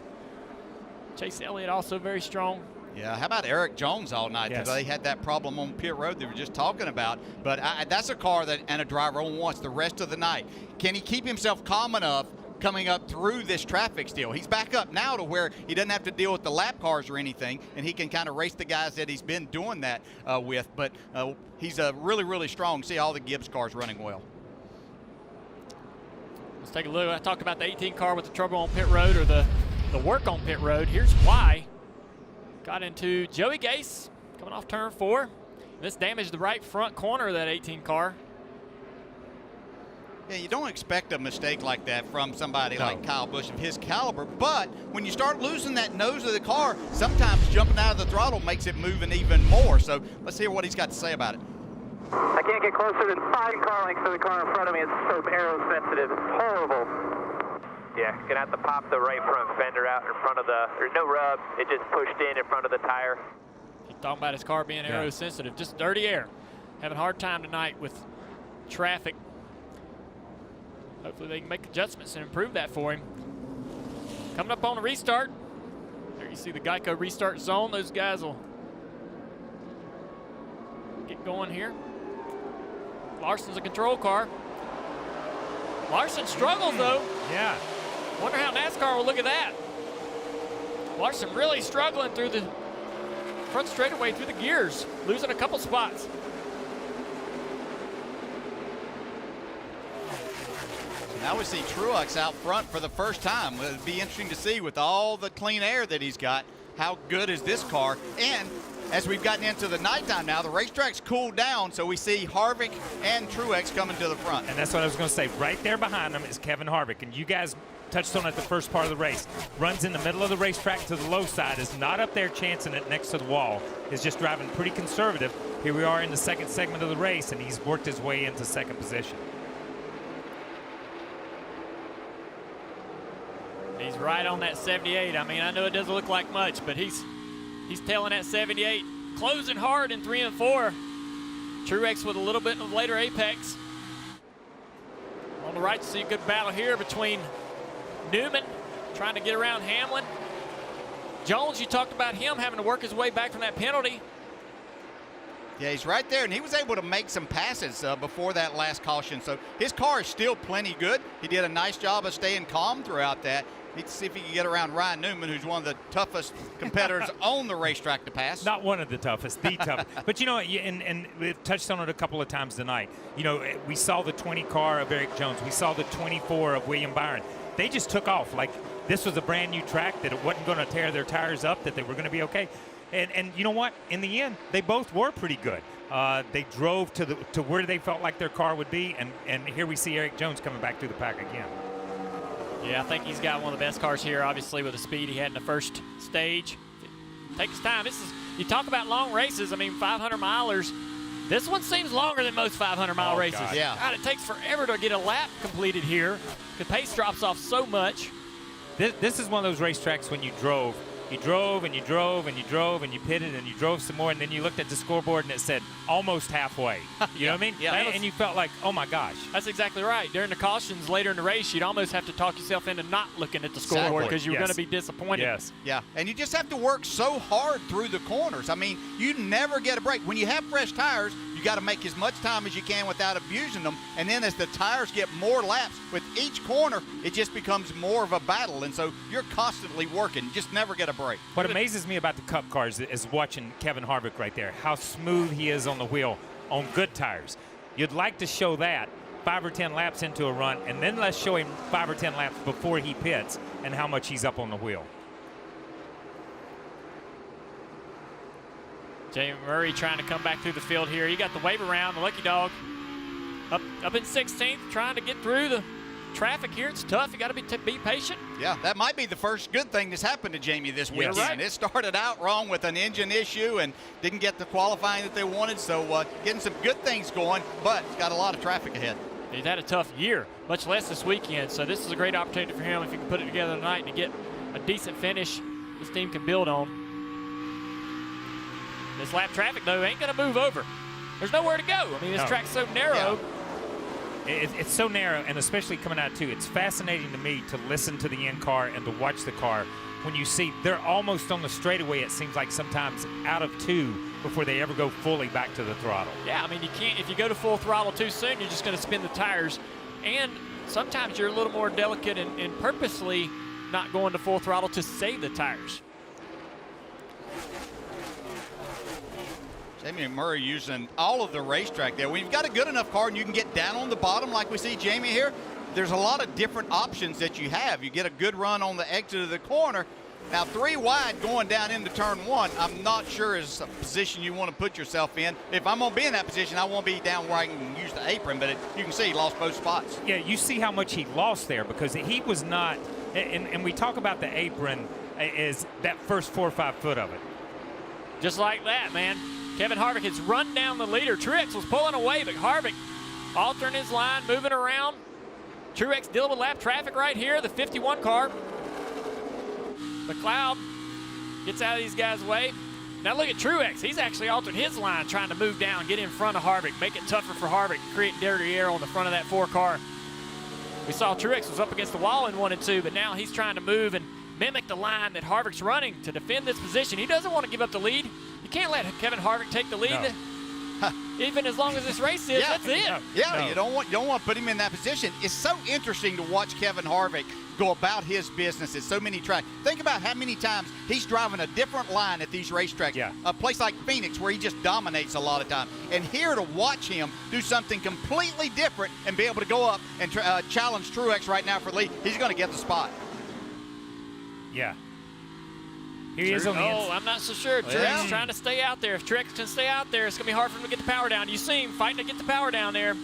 Chase Elliott also very strong. Yeah, how about Eric Jones all night? Yes. They had that problem on pit road they were just talking about. But that's a car that and a driver only wants the rest of the night. Can he keep himself calm enough coming up through this traffic still? He's back up now to where he doesn't have to deal with the lap cars or anything, and he can kind of race the guys that he's been doing that with. But he's really, really strong. See all the Gibbs cars running well. Let's take a look. I talked about the 18 car with the trouble on pit road, or the work on pit road. Here's why. Got into Joey Gase coming off turn 4. This damaged the right front corner of that 18 car. Yeah, you don't expect a mistake like that from somebody like Kyle Busch of his caliber, but when you start losing that nose of the car, sometimes jumping out of the throttle makes it moving even more. So let's hear what he's got to say about it. I can't get closer than 5 car lengths to the car in front of me. It's so aero sensitive. It's horrible. Yeah, gonna have to pop the right front fender out in front of there's no rub. It just pushed in front of the tire. He's talking about his car being aero sensitive, just dirty air. Having a hard time tonight with traffic. Hopefully they can make adjustments and improve that for him. Coming up on the restart. There you see the Geico restart zone. Those guys will get going here. Larson's a control car. Larson struggles though. Yeah. Wonder how NASCAR will look at that. Larson really struggling through the front straightaway, through the gears, losing a couple spots. Now we see Truex out front for the first time. It'll be interesting to see with all the clean air that he's got, how good is this car? And as we've gotten into the nighttime now, the racetrack's cooled down, so we see Harvick and Truex coming to the front. And that's what I was going to say. Right there behind them is Kevin Harvick. And you guys touched on it the first part of the race. Runs in the middle of the racetrack to the low side, is not up there chancing it next to the wall, is just driving pretty conservative. Here we are in the second segment of the race, and he's worked his way into second position. He's right on that 78. I mean, I know it doesn't look like much, but he's tailing that 78, closing hard in 3 and 4. Truex with a little bit of later apex. On the right, you see a good battle here between Newman trying to get around Hamlin. Jones, you talked about him having to work his way back from that penalty. Yeah, he's right there, and he was able to make some passes before that last caution. So his car is still plenty good. He did a nice job of staying calm throughout that. Need to see if he can get around Ryan Newman, who's one of the toughest competitors on the racetrack to pass. Not one of the toughest, the toughest. But, you know, and we've touched on it a couple of times tonight. You know, we saw the 20 car of Eric Jones. We saw the 24 of William Byron. They just took off. Like, this was a brand new track, that it wasn't going to tear their tires up, that they were going to be okay. And you know what? In the end, they both were pretty good. They drove to where they felt like their car would be, and here we see Eric Jones coming back through the pack again. Yeah, I think he's got one of the best cars here, obviously, with the speed he had in the first stage. Take his time. You talk about long races. I mean, 500-milers. This one seems longer than most 500-mile races. God. Yeah. God, it takes forever to get a lap completed here. The pace drops off so much. This is one of those racetracks when you drove and you drove and you pitted and you drove some more, and then you looked at the scoreboard and it said almost halfway. You know what I mean? Yeah, and you felt like, oh my gosh. That's exactly right. During the cautions later in the race, you'd almost have to talk yourself into not looking at the scoreboard because you were going to be disappointed. Yes. Yeah, and you just have to work so hard through the corners. I mean, you never get a break. When you have fresh tires, you got to make as much time as you can without abusing them. And then as the tires get more laps, with each corner, it just becomes more of a battle. And so you're constantly working. You just never get a break. What amazes me about the Cup cars is watching Kevin Harvick right there, how smooth he is on the wheel on good tires. You'd like to show that 5 or 10 laps into a run, and then let's show him 5 or 10 laps before he pits and how much he's up on the wheel. Jamie Murray trying to come back through the field here. You got the wave around, the lucky dog. Up in 16th, trying to get through the traffic here. It's tough. You got to be patient. Yeah, that might be the first good thing that's happened to Jamie this weekend. Right. It started out wrong with an engine issue and didn't get the qualifying that they wanted, so getting some good things going, but it's got a lot of traffic ahead. He's had a tough year, much less this weekend, so this is a great opportunity for him if he can put it together tonight to get a decent finish this team can build on. This lap traffic, though, ain't going to move over. There's nowhere to go. I mean, this track's so narrow. Yeah. It's so narrow, and especially coming out, too. It's fascinating to me to listen to the in-car and to watch the car. When you see they're almost on the straightaway, it seems like sometimes out of 2 before they ever go fully back to the throttle. Yeah, I mean, you can't. If you go to full throttle too soon, you're just going to spin the tires. And sometimes you're a little more delicate and purposely not going to full throttle to save the tires. Jamie Murray using all of the racetrack there. When you've got a good enough car and you can get down on the bottom like we see Jamie here, there's a lot of different options that you have. You get a good run on the exit of the corner, Now, 3 wide going down into turn 1, I'm not sure is a position you want to put yourself in. If I'm going to be in that position, I won't be down where I can use the apron, but you can see he lost both spots. Yeah, you see how much he lost there because he was not, and we talk about the apron is that first 4 or 5 foot of it. Just like that, man. Kevin Harvick has run down the leader. Truex was pulling away, but Harvick altering his line, moving around. Truex dealing with lap traffic right here, the 51 car. McLeod gets out of these guys' way. Now look at Truex. He's actually altered his line, trying to move down, get in front of Harvick, make it tougher for Harvick, create dirty air on the front of that 4 car. We saw Truex was up against the wall in 1 and 2, but now he's trying to move and mimic the line that Harvick's running to defend this position. He doesn't want to give up the lead. You can't let Kevin Harvick take the lead. No. Even as long as this race is, that's it. You don't want to put him in that position. It's so interesting to watch Kevin Harvick go about his business at so many tracks. Think about how many times he's driving a different line at these racetracks. Yeah. A place like Phoenix where he just dominates a lot of time. And here to watch him do something completely different and be able to go up and challenge Truex right now for the lead, he's going to get the spot. Yeah. Here he is on the inside. I'm not so sure. Truex trying to stay out there. If Truex can stay out there, it's going to be hard for him to get the power down. You see him fighting to get the power down there.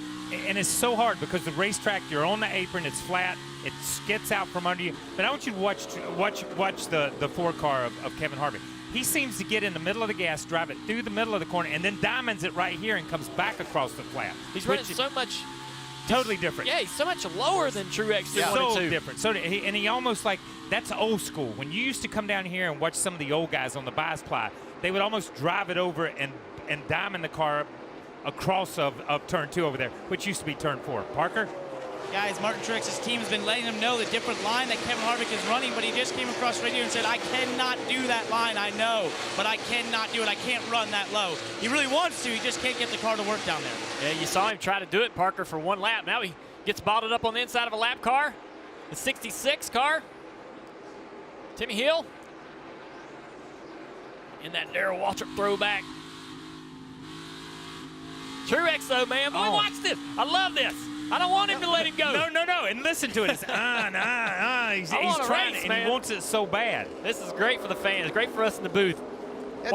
And it's so hard because the racetrack, you're on the apron, it's flat, it gets out from under you. But I want you to watch the 4 car of Kevin Harvick. He seems to get in the middle of the gas, drive it through the middle of the corner, and then diamonds it right here and comes back across the flat. He's running so much. Totally different. Yeah, he's so much lower than Truex. Yeah. So different. And he almost like, that's old school. When you used to come down here and watch some of the old guys on the bias ply, they would almost drive it over and diamond the car across of turn 2 over there, which used to be turn 4. Parker? Guys, Martin Truex's team has been letting him know the different line that Kevin Harvick is running, but he just came across radio and said, I cannot do that line, I know, but I cannot do it. I can't run that low. He really wants to, he just can't get the car to work down there. Yeah, you saw him try to do it, Parker, for 1 lap. Now he gets bottled up on the inside of a lap car. The 66 car. Timmy Hill. In that Darrell Waltrip throwback. Truex, though, man. Boy, watch this. I love this. I don't want him to let him go. No. And listen to it. It's He's trying it, and he wants it so bad. This is great for the fans. Great for us in the booth.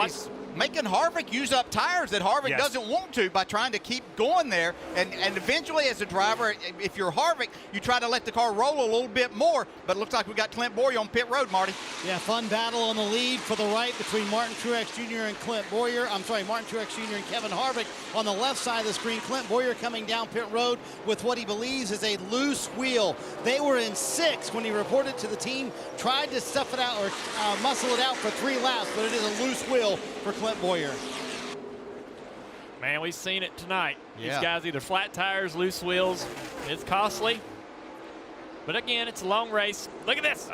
He's making Harvick use up tires that Harvick doesn't want to by trying to keep going there. And eventually, as a driver, if you're Harvick, you try to let the car roll a little bit more. But it looks like we got Clint Bowyer on pit road, Marty. Yeah, fun battle on the lead for the right between Martin Truex Jr. and Clint Bowyer. Martin Truex Jr. and Kevin Harvick. On the left side of the screen, Clint Bowyer coming down pit road with what he believes is a loose wheel. They were in 6th when he reported to the team, tried to stuff it out or muscle it out for 3 laps, but it is a loose wheel for Clint Bowyer. Man, we've seen it tonight. Yeah. These guys either flat tires, loose wheels. It's costly. But again, it's a long race. Look at this.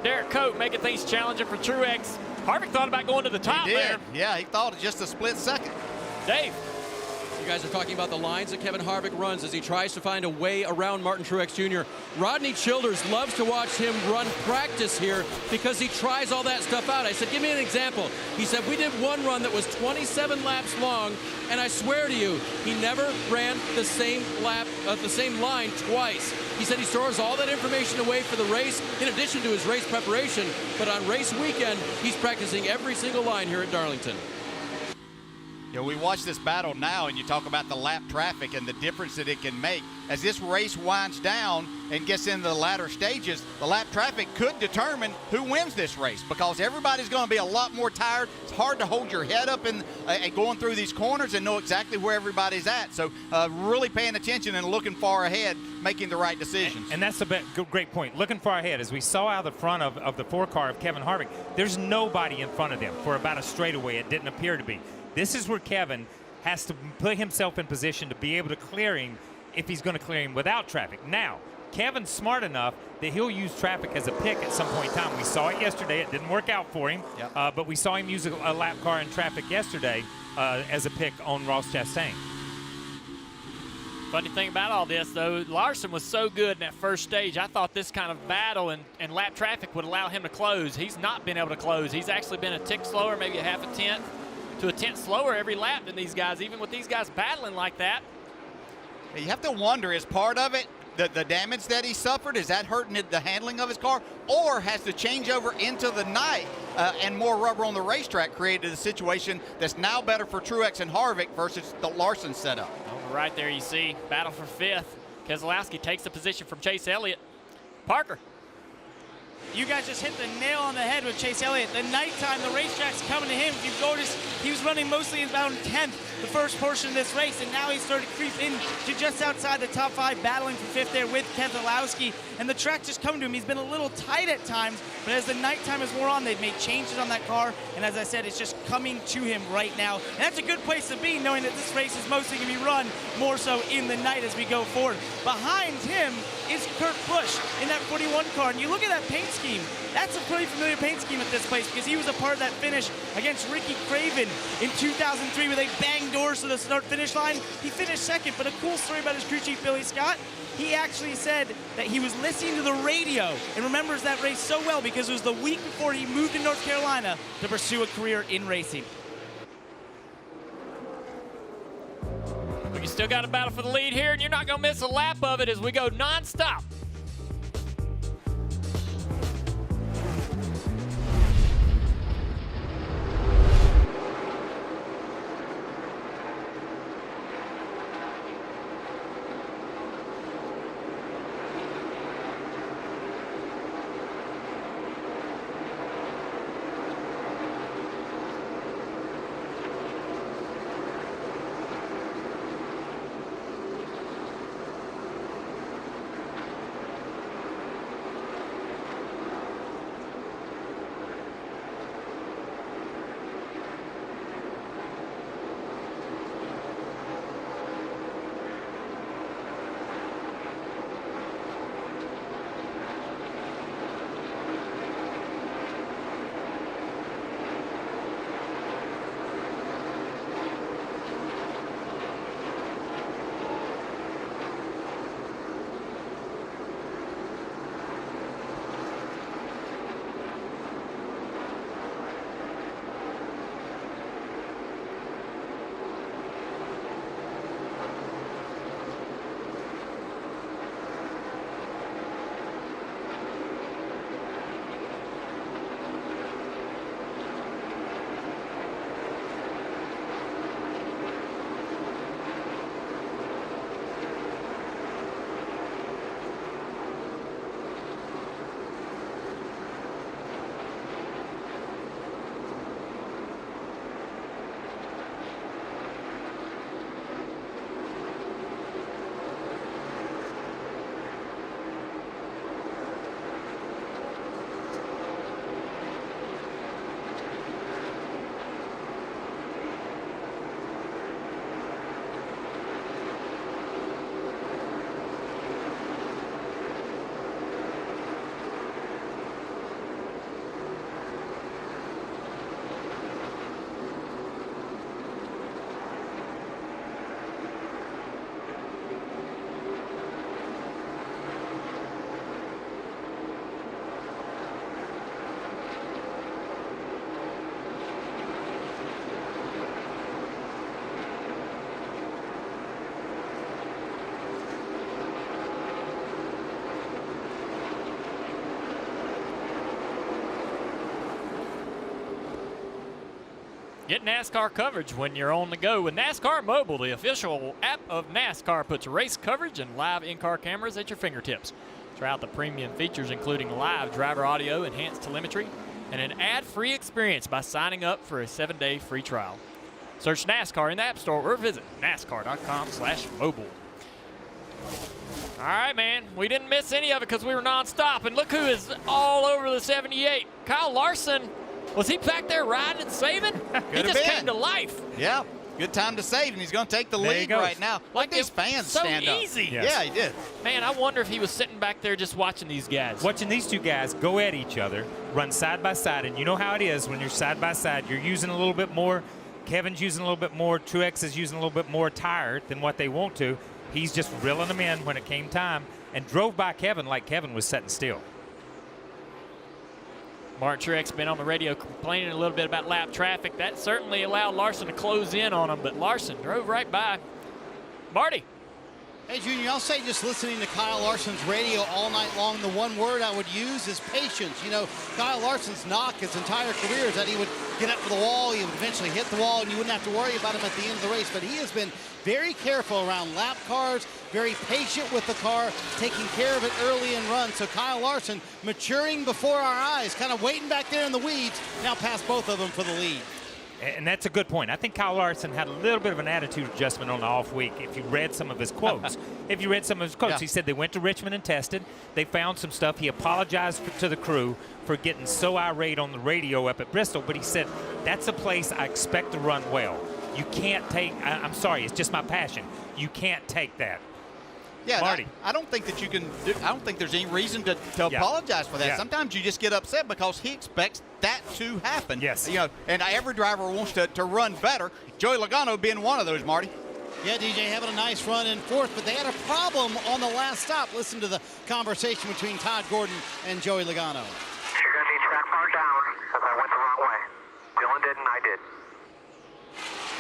Derek Cope making things challenging for Truex. Harvick thought about going to the top there. Yeah, he thought it just a split second. Dave. You guys are talking about the lines that Kevin Harvick runs as he tries to find a way around Martin Truex Jr. Rodney Childers loves to watch him run practice here because he tries all that stuff out. I said, give me an example. He said, we did one run that was 27 laps long, and I swear to you, he never ran the same lap, the same line twice. He said he stores all that information away for the race in addition to his race preparation, but on race weekend, he's practicing every single line here at Darlington. We watch this battle now, and you talk about the lap traffic and the difference that it can make. As this race winds down and gets into the latter stages, the lap traffic could determine who wins this race because everybody's going to be a lot more tired. It's hard to hold your head up and going through these corners and know exactly where everybody's at. So really paying attention and looking far ahead, making the right decisions. And that's a great point. Looking far ahead. As we saw out the front of the 4 car of Kevin Harvick, there's nobody in front of them for about a straightaway. It didn't appear to be. This is where Kevin has to put himself in position to be able to clear him if he's going to clear him without traffic. Now, Kevin's smart enough that he'll use traffic as a pick at some point in time. We saw it yesterday. It didn't work out for him, but we saw him use a lap car in traffic yesterday as a pick on Ross Chastain. Funny thing about all this, though, Larson was so good in that first stage. I thought this kind of battle and lap traffic would allow him to close. He's not been able to close. He's actually been a tick slower, maybe a half a tenth to a tenth slower every lap than these guys, even with these guys battling like that. You have to wonder, is part of it the damage that he suffered, is that hurting the handling of his car, or has the changeover into the night and more rubber on the racetrack created a situation that's now better for Truex and Harvick versus the Larson setup? Right there you see battle for 5th. Keselowski takes the position from Chase Elliott. Parker. You guys just hit the nail on the head with Chase Elliott. The nighttime, the racetrack's coming to him. If you've noticed, he was running mostly about 10th the first portion of this race, and now he's starting to creep in to just outside the top 5, battling for 5th there with Keselowski. And the track just coming to him. He's been a little tight at times, but as the nighttime has wore on, they've made changes on that car, and as I said, it's just coming to him right now. And that's a good place to be, knowing that this race is mostly going to be run more so in the night as we go forward. Behind him is Kurt Busch in that 41 car, and you look at that paint scheme. That's a pretty familiar paint scheme at this place because he was a part of that finish against Ricky Craven in 2003 where they banged doors to the start-finish line. He finished second, but a cool story about his crew chief, Billy Scott. He actually said that he was listening to the radio and remembers that race so well because it was the week before he moved to North Carolina to pursue a career in racing. But you still got a battle for the lead here, and you're not going to miss a lap of it as we go nonstop. Get NASCAR coverage when you're on the go with NASCAR Mobile. The official app of NASCAR puts race coverage and live in-car cameras at your fingertips. Try out the premium features including live driver audio, enhanced telemetry, and an ad-free experience by signing up for a 7-day free trial. Search NASCAR in the App Store or visit NASCAR.com/mobile. All right, man. We didn't miss any of it because we were nonstop. And look who is all over the 78. Kyle Larson. Was he back there riding and saving? He just came to life. Yeah, good time to save, and he's going to take the lead right now. Like these fans stand up. So easy. Yes. Yeah, he did. Man, I wonder if he was sitting back there just watching these guys. Watching these two guys go at each other, run side by side, and you know how it is when you're side by side. You're using a little bit more. Kevin's using a little bit more. Truex is using a little bit more tire than what they want to. He's just reeling them in when it came time and drove by Kevin like Kevin was sitting still. Martin Truex been on the radio complaining a little bit about lap traffic. That certainly allowed Larson to close in on him, but Larson drove right by. Marty. Hey, Junior, I'll say just listening to Kyle Larson's radio all night long, the one word I would use is patience. You know, Kyle Larson's knock his entire career is that he would get up to the wall, he would eventually hit the wall, and you wouldn't have to worry about him at the end of the race. But he has been very careful around lap cars, very patient with the car, taking care of it early in runs. So Kyle Larson maturing before our eyes, kind of waiting back there in the weeds, now past both of them for the lead. And that's a good point. I think Kyle Larson had a little bit of an attitude adjustment on the off week. If you read some of his quotes, he said they went to Richmond and tested. They found some stuff. He apologized to the crew for getting so irate on the radio up at Bristol, but he said, that's a place I expect to run well. You can't take, I'm sorry, it's just my passion. You can't take that. Yeah, Marty. I don't think that you can. I don't think there's any reason to apologize for that. Yeah. Sometimes you just get upset because he expects that to happen. Yes. You know, and every driver wants to run better. Joey Logano being one of those, Marty. Yeah, DJ having a nice run in fourth, but they had a problem on the last stop. Listen to the conversation between Todd Gordon and Joey Logano. You're going to be track far down because I went the wrong way. Dylan did and I did.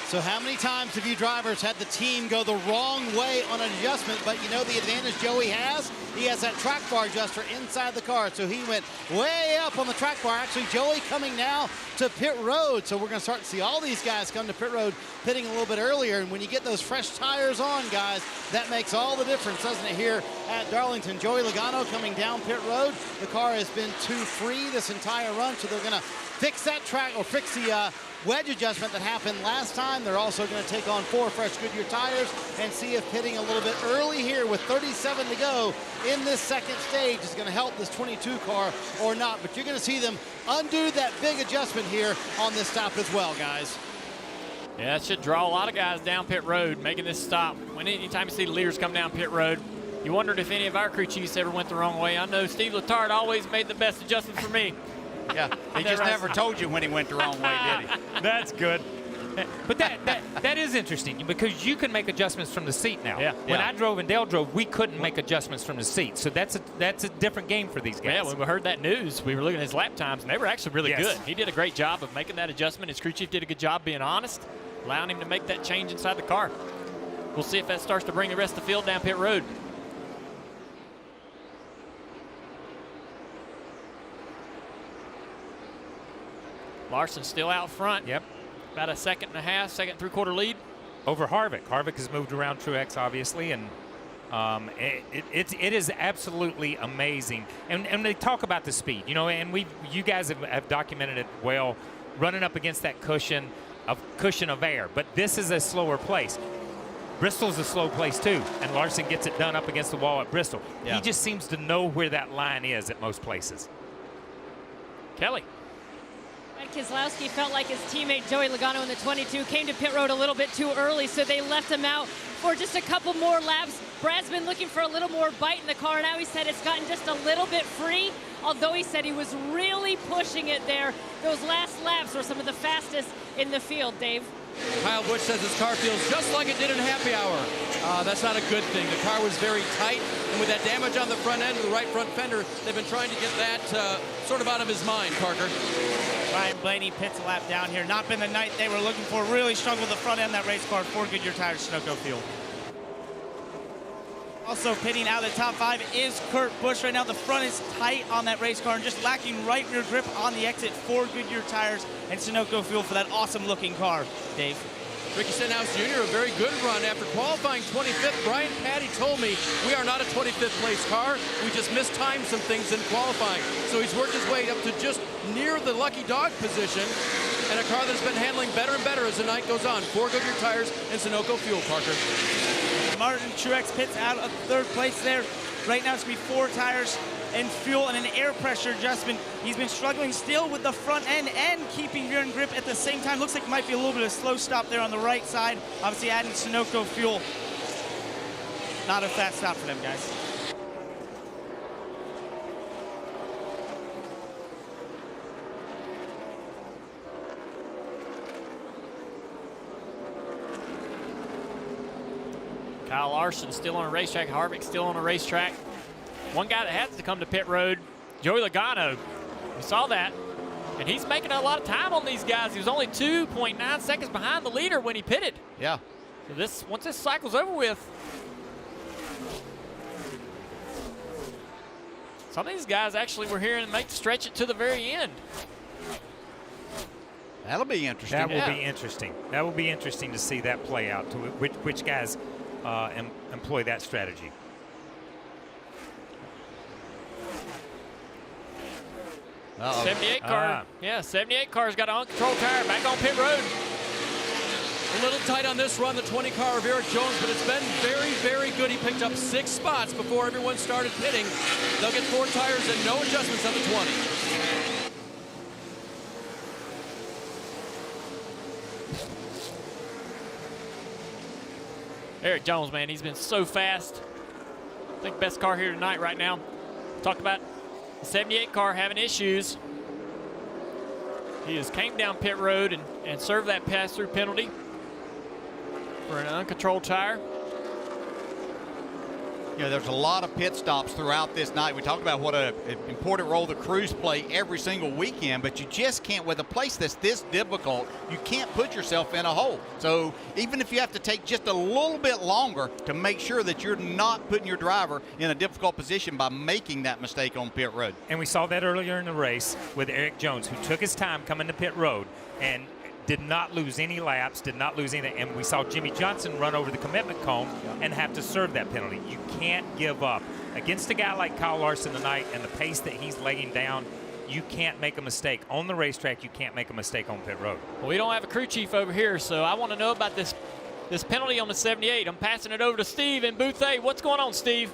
So how many times have you drivers had the team go the wrong way on an adjustment, but you know the advantage Joey has? He has that track bar adjuster inside the car, so he went way up on the track bar. Actually, Joey coming now to pit road, so we're going to start to see all these guys come to pit road pitting a little bit earlier, and when you get those fresh tires on, guys, that makes all the difference, doesn't it, here at Darlington. Joey Logano coming down pit road. The car has been too free this entire run, so they're going to fix that track, or fix the wedge adjustment that happened last time. They're also going to take on 4 fresh Goodyear tires and see if pitting a little bit early here with 37 to go in this second stage is going to help this 22 car or not. But you're going to see them undo that big adjustment here on this stop as well, guys. Yeah, it should draw a lot of guys down pit road making this stop. Anytime you see the leaders come down pit road, you wondered if any of our crew chiefs ever went the wrong way. I know Steve Letarte always made the best adjustment for me. Yeah, he just never told you when he went the wrong way, did he? That's good. But that is interesting because you can make adjustments from the seat now. Yeah. When I drove and Dale drove, we couldn't make adjustments from the seat. So that's a different game for these guys. Yeah, when we heard that news, we were looking at his lap times, and they were actually really Yes. good. He did a great job of making that adjustment. His crew chief did a good job being honest, allowing him to make that change inside the car. We'll see if that starts to bring the rest of the field down pit road. Larson still out front. Yep. About a second and a half, second three-quarter lead. Over Harvick. Harvick has moved around Truex, obviously, and it is absolutely amazing. And they talk about the speed, you know, and you guys have documented it well, running up against that cushion of air. But this is a slower place. Bristol's a slow place too, and Larson gets it done up against the wall at Bristol. Yeah. He just seems to know where that line is at most places. Kelly. Keselowski felt like his teammate Joey Logano in the 22 came to pit road a little bit too early, so they left him out for just a couple more laps. Brad's been looking for a little more bite in the car. Now he said it's gotten just a little bit free, although he said he was really pushing it there. Those last laps were some of the fastest in the field, Dave. Kyle Busch says his car feels just like it did in happy hour. That's not a good thing. The car was very tight, and with that damage on the front end of the right front fender, they've been trying to get that sort of out of his mind, Parker. Ryan Blaney pits a lap down here. Not been the night they were looking for. Really struggled with the front end of that race car. 4 Goodyear tires, Sunoco Field. Also pitting out of the top 5 is Kurt Busch. Right now the front is tight on that race car and just lacking right rear grip on the exit. 4 Goodyear tires and Sunoco Fuel for that awesome looking car, Dave. Ricky Stenhouse Jr., a very good run after qualifying 25th. Brian Patty told me we are not a 25th place car. We just mistimed some things in qualifying. So he's worked his way up to just near the lucky dog position, and a car that's been handling better and better as the night goes on. 4 Goodyear tires and Sunoco Fuel, Parker. Martin Truex pits out of 3rd place there. Right now it's going to be 4 tires and fuel and an air pressure adjustment. He's been struggling still with the front end and keeping rear end grip at the same time. Looks like it might be a little bit of a slow stop there on the right side. Obviously adding Sunoco Fuel. Not a fast stop for them, guys. Kyle Larson still on a racetrack. Harvick still on a racetrack. One guy that has to come to pit road, Joey Logano. We saw that. And he's making a lot of time on these guys. He was only 2.9 seconds behind the leader when he pitted. Yeah. So once this cycle's over with, Some of these guys actually were here and make stretch it to the very end. That'll be interesting. That will be interesting. That will be interesting to see that play out, to which guys employ that strategy. Uh-oh. 78 car. Yeah, 78 car's got an uncontrolled tire back on pit road. A little tight on this run, the 20 car of Eric Jones, but it's been very, very good. He picked up 6 spots before everyone started pitting. They'll get 4 tires and no adjustments on the 20. Eric Jones, man, he's been so fast. I think best car here tonight right now. Talked about the 78 car having issues. He just came down pit road and served that pass-through penalty for an uncontrolled tire. You know, there's a lot of pit stops throughout this night. We talked about what an important role the crews play every single weekend, but you just can't, with a place that's this difficult, you can't put yourself in a hole. So even if you have to take just a little bit longer to make sure that you're not putting your driver in a difficult position by making that mistake on pit road. And we saw that earlier in the race with Eric Jones, who took his time coming to pit road and did not lose any laps, did not lose anything. And we saw Jimmy Johnson run over the commitment cone and have to serve that penalty. You can't give up. Against a guy like Kyle Larson tonight and the pace that he's laying down, you can't make a mistake. On the racetrack, you can't make a mistake on pit road. Well, we don't have a crew chief over here, so I want to know about this penalty on the 78. I'm passing it over to Steve in booth A. What's going on, Steve?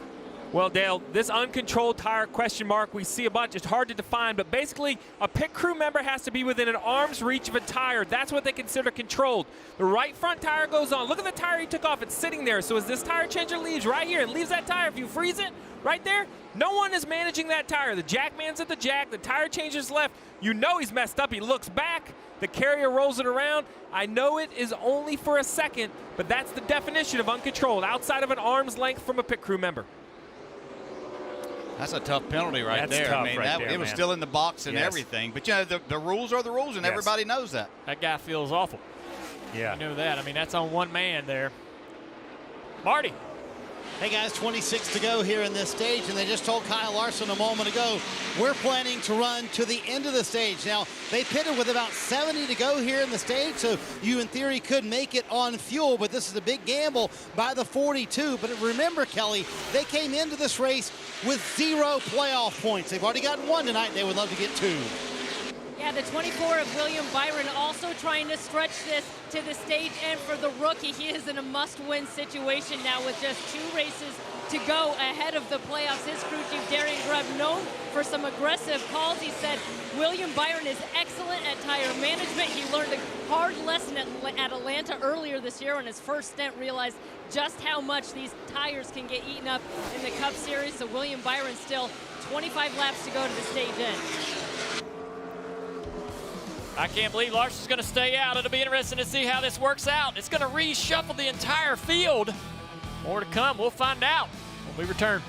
Well, Dale, this uncontrolled tire question mark, we see a bunch. It's hard to define, but basically a pit crew member has to be within an arm's reach of a tire. That's what they consider controlled. The right front tire goes on. Look at the tire he took off. It's sitting there. So as this tire changer leaves right here and leaves that tire, if you freeze it right there, no one is managing that tire. The jack man's at the jack. The tire changer's left. You know he's messed up. He looks back. The carrier rolls it around. I know it is only for a second, but that's the definition of uncontrolled, outside of an arm's length from a pit crew member. That's a tough penalty right there. Tough I mean, right there, it was still in the box and Yes. everything. But, you know, the rules are the rules, and Yes. everybody knows that. That guy feels awful. Yeah. You know that. I mean, that's on one man there. Marty. Hey guys, 26 to go here in this stage, and they just told Kyle Larson a moment ago, we're planning to run to the end of the stage. Now, they pitted with about 70 to go here in the stage, so you in theory could make it on fuel, but this is a big gamble by the 42. But remember, Kelly, they came into this race with 0 playoff points. They've already gotten 1 tonight. They would love to get 2. Yeah, the 24 of William Byron also trying to stretch this to the stage, and for the rookie, he is in a must-win situation now with just 2 races to go ahead of the playoffs. His crew chief, Darian Grubb, known for some aggressive calls. He said William Byron is excellent at tire management. He learned a hard lesson at Atlanta earlier this year on his first stint, realized just how much these tires can get eaten up in the Cup Series. So William Byron still 25 laps to go to the stage end. I can't believe Larson's going to stay out. It'll be interesting to see how this works out. It's going to reshuffle the entire field. More to come. We'll find out when we return.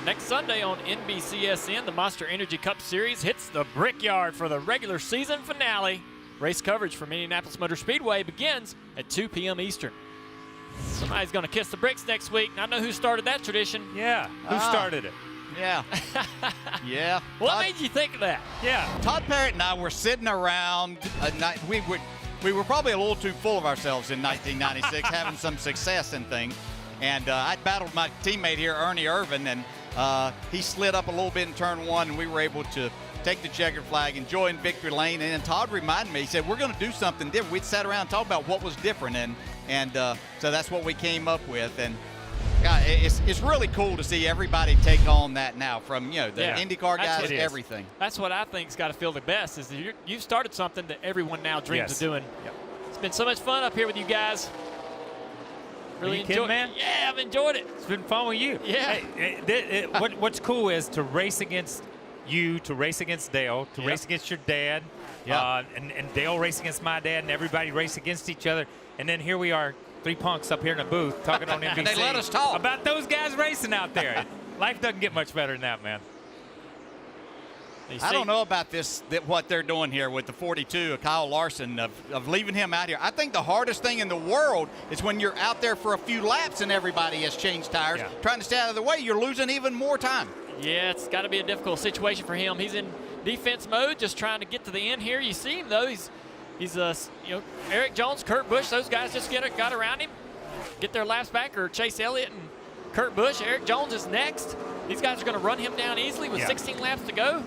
Next Sunday on NBCSN, the Monster Energy Cup Series hits the Brickyard for the regular season finale. Race coverage from Indianapolis Motor Speedway begins at 2 p.m. Eastern. Somebody's going to kiss the bricks next week. I know who started that tradition. Yeah, who started it? Yeah. Yeah. What made you think of that? Yeah. Todd Parrott and I were sitting around. We were probably a little too full of ourselves in 1996, having some success and things. And I battled my teammate here, Ernie Irvin, and he slid up a little bit in turn one, and we were able to take the checkered flag, enjoy in victory lane. And then Todd reminded me, he said, we're going to do something different. We'd sat around and talked about what was different, and so that's what we came up with. And God, it's really cool to see everybody take on that now, from the IndyCar guys, everything. That's what I think's got to feel the best, is that you've started something that everyone now dreams of doing. Yep. It's been so much fun up here with you guys. Really enjoyed it, man. Yeah, I've enjoyed it. It's been fun with you. Yeah. Hey, what's cool is to race against you, to race against Dale, to race against your dad, and Dale race against my dad, and everybody race against each other. And then here we are, three punks up here in the booth talking on NBC. They let us talk about those guys racing out there. Life doesn't get much better than that, man. I don't know about what they're doing here with the 42 of Kyle Larson, of leaving him out here. I think the hardest thing in the world is when you're out there for a few laps and everybody has changed tires, trying to stay out of the way. You're losing even more time. Yeah, it's got to be a difficult situation for him. He's in defense mode, just trying to get to the end here. You see him, though. He's Eric Jones, Kurt Busch, those guys just got around him, get their laps back, or Chase Elliott and Kurt Busch. Eric Jones is next. These guys are going to run him down easily with 16 laps to go.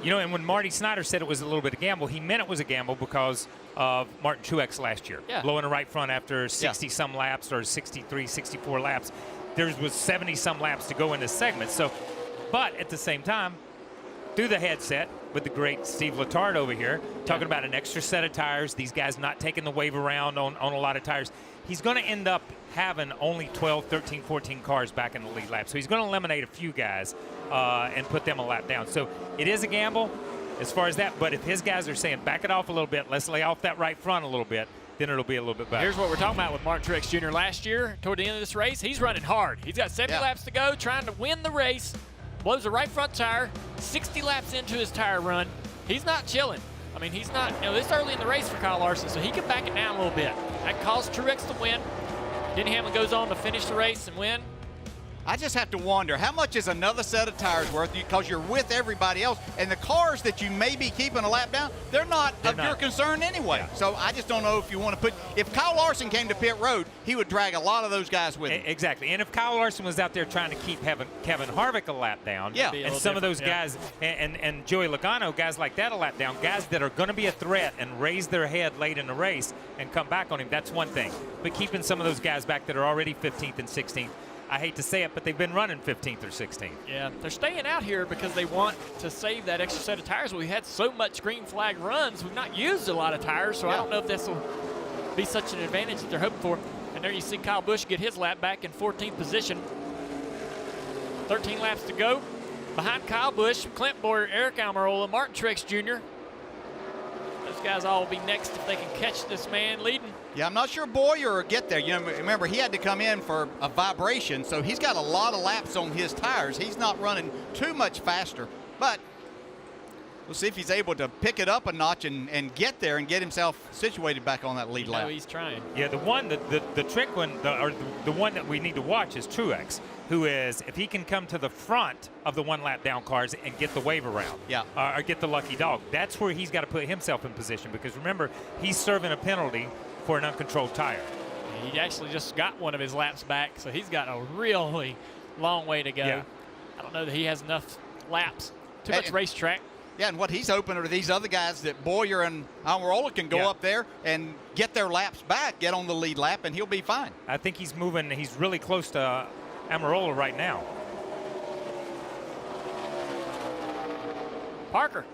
And when Marty Snyder said it was a little bit of a gamble, he meant it was a gamble because of Martin Truex last year. Yeah. Blowing the right front after 60-some laps, or 63, 64 laps. There was 70-some laps to go in this segment. So, but at the same time, through the headset with the great Steve Letarte over here, talking about an extra set of tires, these guys not taking the wave around on a lot of tires, he's going to end up having only 12, 13, 14 cars back in the lead lap. So he's going to eliminate a few guys and put them a lap down. So it is a gamble as far as that. But if his guys are saying, back it off a little bit, let's lay off that right front a little bit, then it'll be a little bit better. Here's what we're talking about with Martin Truex Jr. last year. Toward the end of this race, he's running hard. He's got 70 laps to go, trying to win the race. Blows the right front tire, 60 laps into his tire run. He's not chilling. I mean, he's not, this early in the race for Kyle Larson, so he can back it down a little bit. That caused Truex to win. Denny Hamlin goes on to finish the race and win. I just have to wonder, how much is another set of tires worth? Because you're with everybody else, and the cars that you may be keeping a lap down, they're not of your concern anyway. Yeah. So I just don't know if you want to put, if Kyle Larson came to pit road, he would drag a lot of those guys with him. Exactly. And if Kyle Larson was out there trying to keep Kevin Harvick a lap down, and some of those guys, and Joey Logano, guys like that a lap down, guys that are going to be a threat and raise their head late in the race and come back on him, that's one thing. But keeping some of those guys back that are already 15th and 16th, I hate to say it, but they've been running 15th or 16th. Yeah, they're staying out here because they want to save that extra set of tires. We've had so much green flag runs, we've not used a lot of tires, so I don't know if this will be such an advantage that they're hoping for. And there you see Kyle Busch get his lap back in 14th position. 13 laps to go. Behind Kyle Busch, Clint Bowyer, Eric Almirola, Martin Truex Jr. Those guys all will be next if they can catch this man leading. Yeah, I'm not sure Bowyer will get there. Remember, he had to come in for a vibration, so he's got a lot of laps on his tires. He's not running too much faster, but we'll see if he's able to pick it up a notch and get there and get himself situated back on that lead lap. He's trying. Yeah, the trick one, the one that we need to watch is Truex, who is, if he can come to the front of the one lap down cars and get the wave around, or get the lucky dog, that's where he's got to put himself in position, because remember, he's serving a penalty for an uncontrolled tire. He actually just got one of his laps back, so he's got a really long way to go. Yeah. I don't know that he has enough laps. Too much racetrack. Yeah, and what he's hoping are these other guys that Bowyer and Almirola can go up there and get their laps back, get on the lead lap, and he'll be fine. I think he's moving. He's really close to Almirola right now. Parker.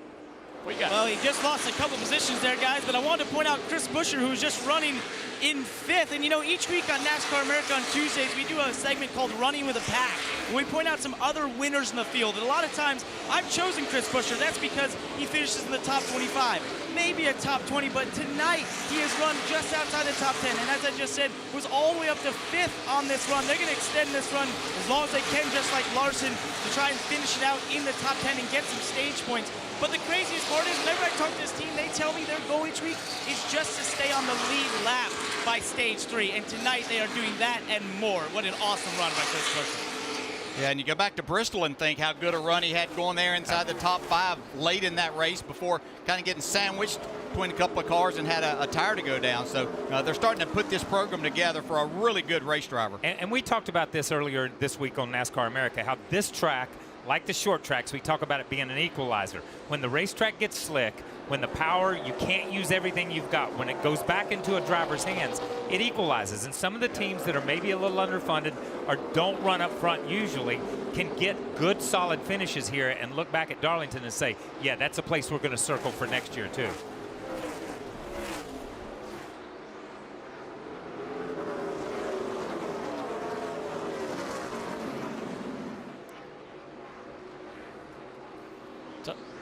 Well, he just lost a couple positions there, guys, but I wanted to point out Chris Buescher, who's just running in 5th. And, you know, each week on NASCAR America on Tuesdays, we do a segment called Running with a Pack. And we point out some other winners in the field. And a lot of times, I've chosen Chris Buescher. That's because he finishes in the top 25, maybe a top 20. But tonight, he has run just outside the top 10. And as I just said, was all the way up to 5th on this run. They're going to extend this run as long as they can, just like Larson, to try and finish it out in the top 10 and get some stage points. But the craziest part is, whenever I talk to this team, they tell me their goal each week is just to stay on the lead lap by stage 3. And tonight they are doing that and more. What an awesome run by Chris Buescher. Yeah, and you go back to Bristol and think how good a run he had going there inside the top 5 late in that race before kind of getting sandwiched between a couple of cars and had a tire to go down. So they're starting to put this program together for a really good race driver. And we talked about this earlier this week on NASCAR America, how this track, like the short tracks, we talk about it being an equalizer. When the racetrack gets slick, when the power, you can't use everything you've got. When it goes back into a driver's hands, it equalizes. And some of the teams that are maybe a little underfunded or don't run up front usually can get good, solid finishes here and look back at Darlington and say, yeah, that's a place we're going to circle for next year too.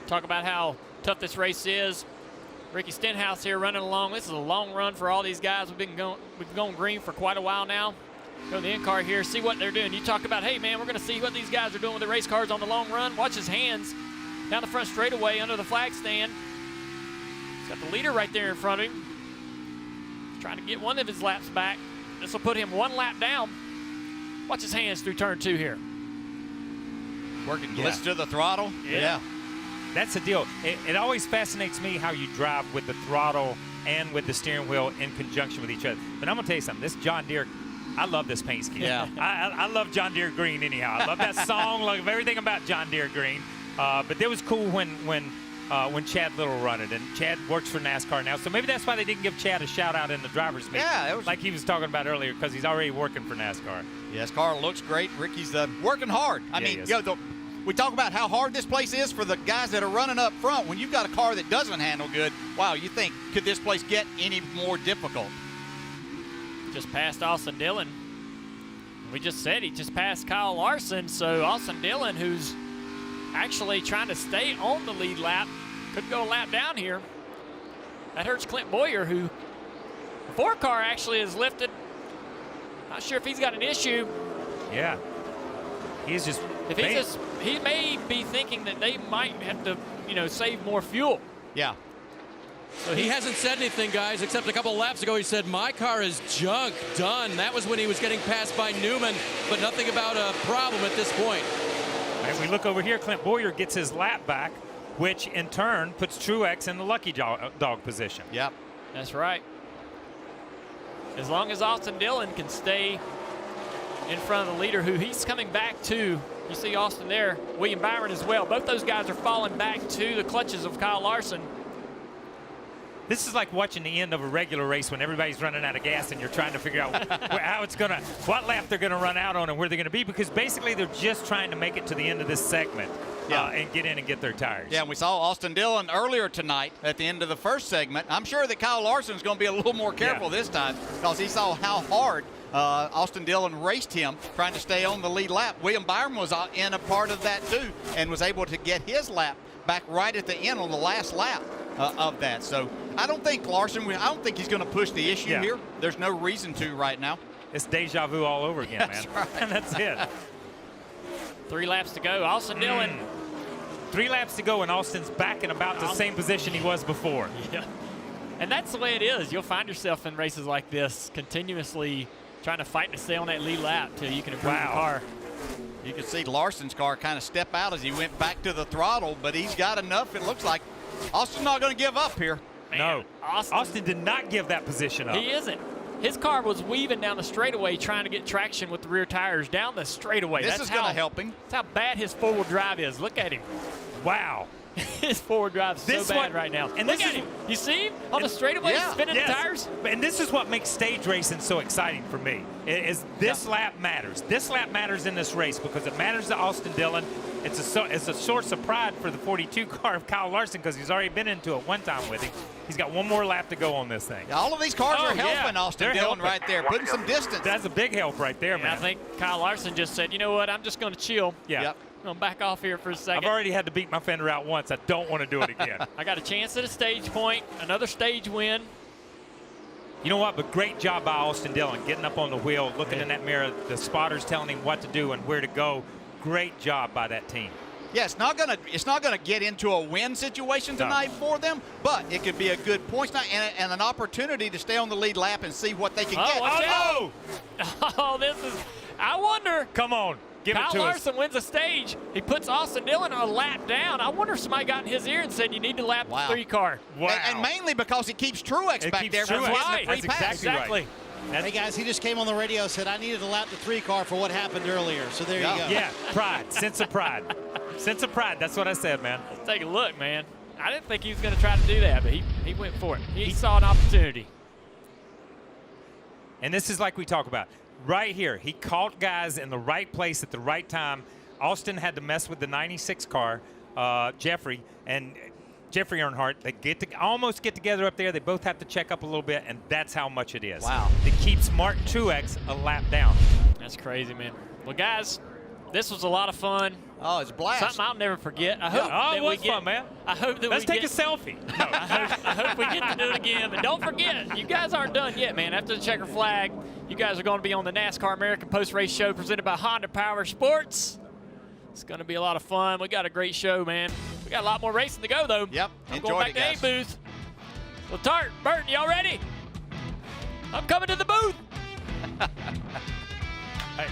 Talk about how tough this race is. Ricky Stenhouse here running along. This is a long run for all these guys. We've been going green for quite a while now. Go to the in-car here, see what they're doing. You talk about, hey, man, we're going to see what these guys are doing with the race cars on the long run. Watch his hands down the front straightaway under the flag stand. He's got the leader right there in front of him. He's trying to get one of his laps back. This will put him 1 lap down. Watch his hands through turn 2 here. Working glitch to the throttle. Yeah. That's the deal. It always fascinates me how you drive with the throttle and with the steering wheel in conjunction with each other. But I'm going to tell you something. This John Deere, I love this paint scheme. Yeah. I love John Deere green anyhow. I love that song, love everything about John Deere green. But it was cool when Chad Little run it. And Chad works for NASCAR now. So maybe that's why they didn't give Chad a shout out in the driver's meeting. Yeah. It was like he was talking about earlier, because he's already working for NASCAR. Yeah, his car looks great. Ricky's working hard. I mean, we talk about how hard this place is for the guys that are running up front. When you've got a car that doesn't handle good, wow, you think, could this place get any more difficult? Just passed Austin Dillon. We just said he just passed Kyle Larson. So Austin Dillon, who's actually trying to stay on the lead lap, could go a lap down here. That hurts Clint Boyer, who the 4 car actually is lifted. Not sure if he's got an issue. Yeah. He's just... He may be thinking that they might have to, save more fuel. Yeah. So he hasn't said anything, guys, except a couple laps ago he said, my car is junk, done. That was when he was getting passed by Newman, but nothing about a problem at this point. And we look over here, Clint Boyer gets his lap back, which in turn puts Truex in the lucky dog position. Yep. That's right. As long as Austin Dillon can stay in front of the leader, who he's coming back to. You see Austin there, William Byron as well. Both those guys are falling back to the clutches of Kyle Larson. This is like watching the end of a regular race when everybody's running out of gas and you're trying to figure out what lap they're gonna run out on and where they're gonna be, because basically they're just trying to make it to the end of this segment and get in and get their tires. Yeah, and we saw Austin Dillon earlier tonight at the end of the first segment. I'm sure that Kyle Larson's gonna be a little more careful this time, because he saw how hard Austin Dillon raced him trying to stay on the lead lap. William Byron was in a part of that too and was able to get his lap back right at the end on the last lap of that. So I don't think he's going to push the issue here. There's no reason to right now. It's deja vu all over again, man. That's right. And that's it. 3 laps to go. Austin Dillon. 3 laps to go, and Austin's back in about the same position he was before. Yeah. And that's the way it is. You'll find yourself in races like this continuously trying to fight to stay on that lead lap till you can improve the car. You can see Larson's car kind of step out as he went back to the throttle, but he's got enough. It looks like Austin's not going to give up here. Man, no, Austin did not give that position up. He isn't. His car was weaving down the straightaway trying to get traction with the rear tires down the straightaway. This is going to help him. That's how bad his 4-wheel drive is. Look at him. Wow. His forward drive's so bad right now. And look this at him. You see him on the straightaway spinning the tires? And this is what makes stage racing so exciting for me, is this lap matters. This lap matters in this race because it matters to Austin Dillon. It's a source of pride for the 42 car of Kyle Larson because he's already been into it one time with him. He's got one more lap to go on this thing. All of these cars are helping Austin Dillon right there, putting some distance. That's a big help right there, man. I think Kyle Larson just said, you know what, I'm just going to chill. Yeah. I'm going to back off here for a second. I've already had to beat my fender out once. I don't want to do it again. I got a chance at a stage point, another stage win. You know what? But great job by Austin Dillon, getting up on the wheel, looking in that mirror, the spotters telling him what to do and where to go. Great job by that team. Yeah, it's not gonna get into a win situation tonight for them, but it could be a good points night and an opportunity to stay on the lead lap and see what they can get. Oh, Oh, this is, I wonder. Come on, give it to us. Kyle Larson wins a stage. He puts Austin Dillon a lap down. I wonder if somebody got in his ear and said, you need to lap the 3 car. Wow. And mainly because it keeps Truex back there from getting the free pass. Exactly. Hey guys, he just came on the radio, said I needed to lap the 3 car for what happened earlier. So there you go. Yeah, pride, sense of pride. Sense of pride, that's what I said, man. Let's take a look, man. I didn't think he was going to try to do that, but he went for it. He saw an opportunity. And this is like we talk about. Right here, he caught guys in the right place at the right time. Austin had to mess with the 96 car, Jeffrey Earnhardt. They almost get together up there. They both have to check up a little bit, and that's how much it is. Wow. It keeps Martin Truex a lap down. That's crazy, man. Well, guys, this was a lot of fun. Oh, it's a blast. Something I'll never forget. I hope it was we get, fun, man. I hope that Let's take get, a selfie. No. I hope we get to do it again. But don't forget, you guys aren't done yet, man. After the checker flag, you guys are going to be on the NASCAR American Post Race Show presented by Honda Power Sports. It's going to be a lot of fun. We got a great show, man. We got a lot more racing to go, though. Yep. I'm going back to A booth. Well, Tart, Burton, y'all ready? I'm coming to the booth. Hey.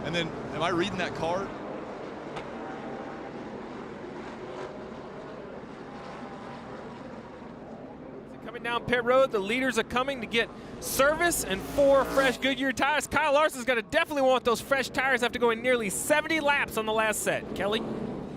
And then, am I reading that card? Coming down pit road, the leaders are coming to get service and 4 fresh Goodyear tires. Kyle Larson's going to definitely want those fresh tires after going nearly 70 laps on the last set. Kelly?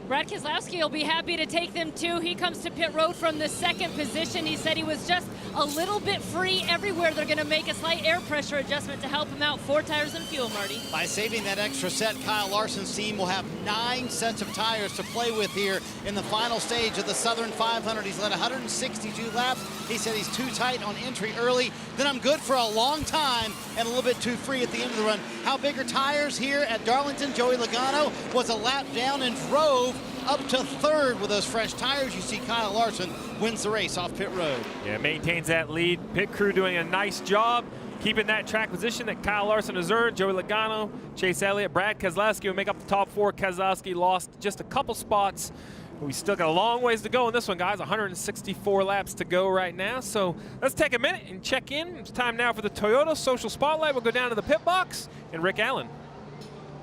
Brad Keselowski will be happy to take them too. He comes to pit road from the 2nd position. He said he was just a little bit free everywhere. They're going to make a slight air pressure adjustment to help him out. 4 tires and fuel, Marty. By saving that extra set, Kyle Larson's team will have 9 sets of tires to play with here in the final stage of the Southern 500. He's led 162 laps. He said he's too tight on entry early. Then I'm good for a long time and a little bit too free at the end of the run. How big are tires here at Darlington? Joey Logano was a lap down and drove up to 3rd with those fresh tires. You see Kyle Larson wins the race off pit road. Yeah, maintains that lead. Pit crew doing a nice job keeping that track position that Kyle Larson has earned. Joey Logano, Chase Elliott, Brad Keselowski will make up the top 4. Keselowski lost just a couple spots. We still got a long ways to go in this one, guys. 164 laps to go right now. So let's take a minute and check in. It's time now for the Toyota Social Spotlight. We'll go down to the pit box and Rick Allen.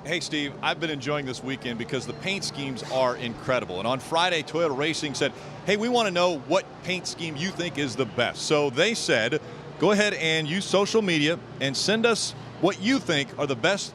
Hey, Steve, I've been enjoying this weekend because the paint schemes are incredible. And on Friday, Toyota Racing said, hey, we want to know what paint scheme you think is the best. So they said, go ahead and use social media and send us what you think are the best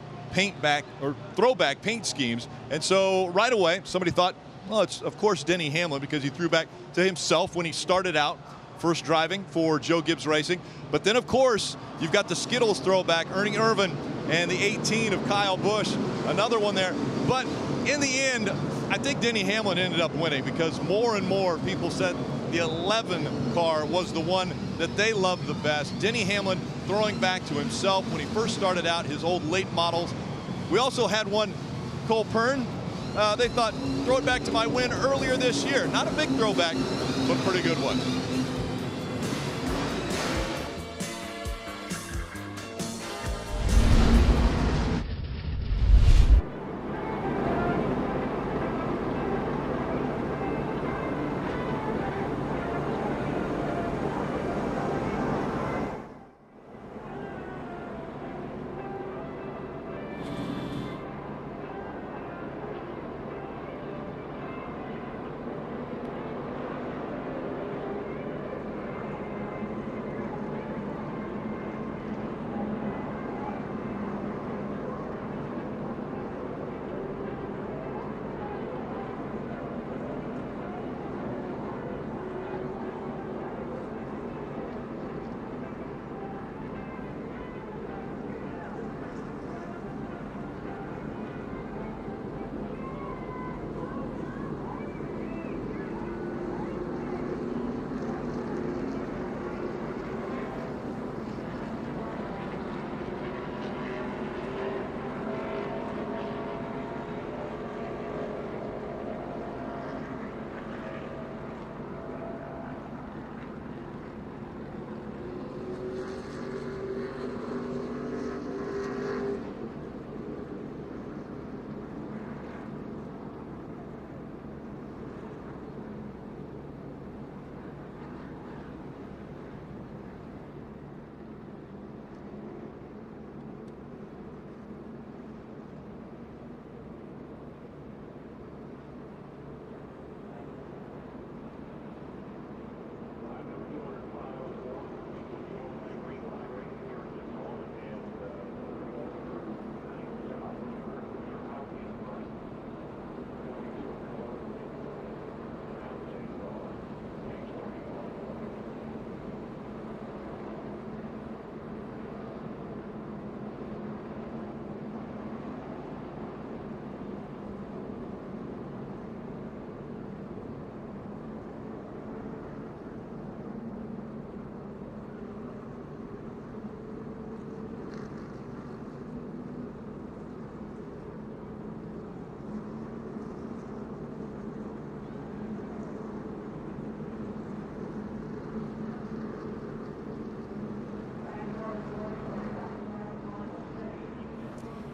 throwback paint schemes. And so right away, somebody thought, well, it's, of course, Denny Hamlin, because he threw back to himself when he started out first driving for Joe Gibbs Racing. But then, of course, you've got the Skittles throwback, Ernie Irvan, and the 18 of Kyle Busch, another one there. But in the end, I think Denny Hamlin ended up winning because more and more people said the 11 car was the one that they loved the best. Denny Hamlin throwing back to himself when he first started out, his old late models. We also had one, Cole Pern. They thought, throw it back to my win earlier this year. Not a big throwback, but pretty good one.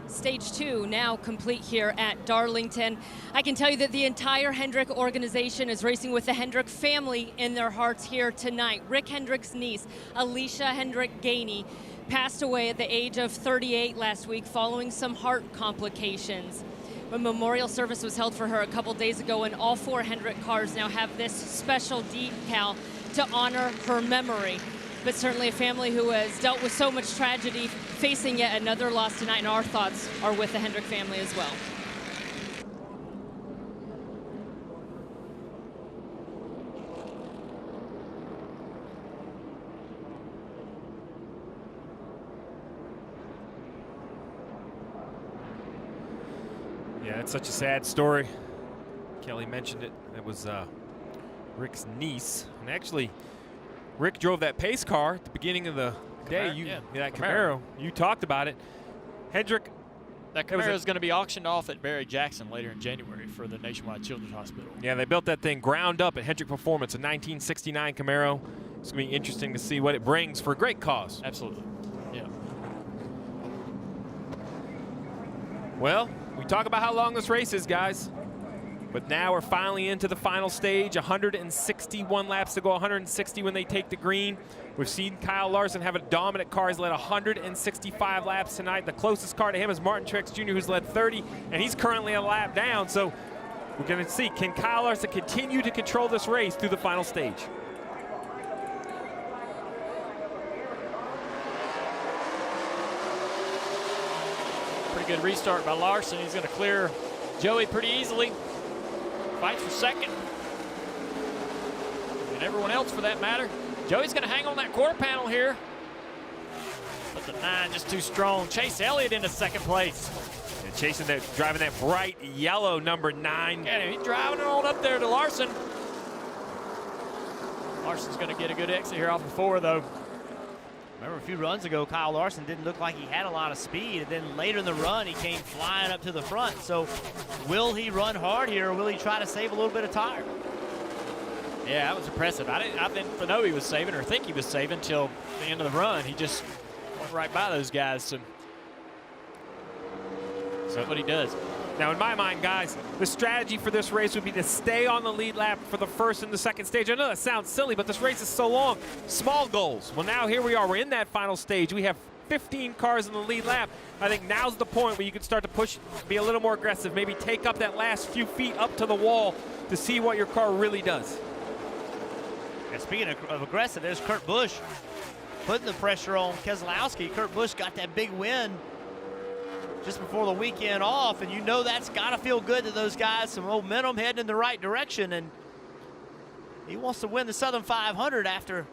Stage 2 now complete here at Darlington. I can tell you that the entire Hendrick organization is racing with the Hendrick family in their hearts here tonight. Rick Hendrick's niece, Alicia Hendrick Gainey, passed away at the age of 38 last week following some heart complications. A memorial service was held for her a couple days ago, and all 4 Hendrick cars now have this special decal to honor her memory. But certainly a family who has dealt with so much tragedy, facing yet another loss tonight, and our thoughts are with the Hendrick family as well. Yeah, it's such a sad story. Kelly mentioned it. That was Rick's niece. And actually, Rick drove that pace car at the beginning of the day. That Camaro. You talked about it. Hendrick. That Camaro is going to be auctioned off at Barry Jackson later in January for the Nationwide Children's Hospital. Yeah, they built that thing ground up at Hendrick Performance, a 1969 Camaro. It's going to be interesting to see what it brings for a great cause. Absolutely. Yeah. Well, we talk about how long this race is, guys. But now we're finally into the final stage. 161 laps to go, 160 when they take the green. We've seen Kyle Larson have a dominant car. He's led 165 laps tonight. The closest car to him is Martin Truex Jr., who's led 30, and he's currently a lap down. So we're going to see, can Kyle Larson continue to control this race through the final stage? Pretty good restart by Larson. He's going to clear Joey pretty easily. Fights for second. And everyone else for that matter. Joey's going to hang on that quarter panel here. But the 9 just too strong. Chase Elliott into second place. And chasing that, driving that bright yellow number 9. Yeah, he's driving it on up there to Larson. Larson's going to get a good exit here off of 4, though. Remember a few runs ago, Kyle Larson didn't look like he had a lot of speed, and then later in the run, he came flying up to the front. So will he run hard here, or will he try to save a little bit of tire? Yeah, that was impressive. I didn't know he was saving or think he was saving until the end of the run. He just went right by those guys. So that's what he does. Now, in my mind, guys, the strategy for this race would be to stay on the lead lap for the first and the second stage. I know that sounds silly, but this race is so long. Small goals. Well, now here we are. We're in that final stage. We have 15 cars in the lead lap. I think now's the point where you can start to push, be a little more aggressive, maybe take up that last few feet up to the wall to see what your car really does. And speaking of aggressive, there's Kurt Busch putting the pressure on Keselowski. Kurt Busch got that big win just before the weekend off, and you know that's got to feel good to those guys. Some momentum heading in the right direction, and he wants to win the Southern 500 after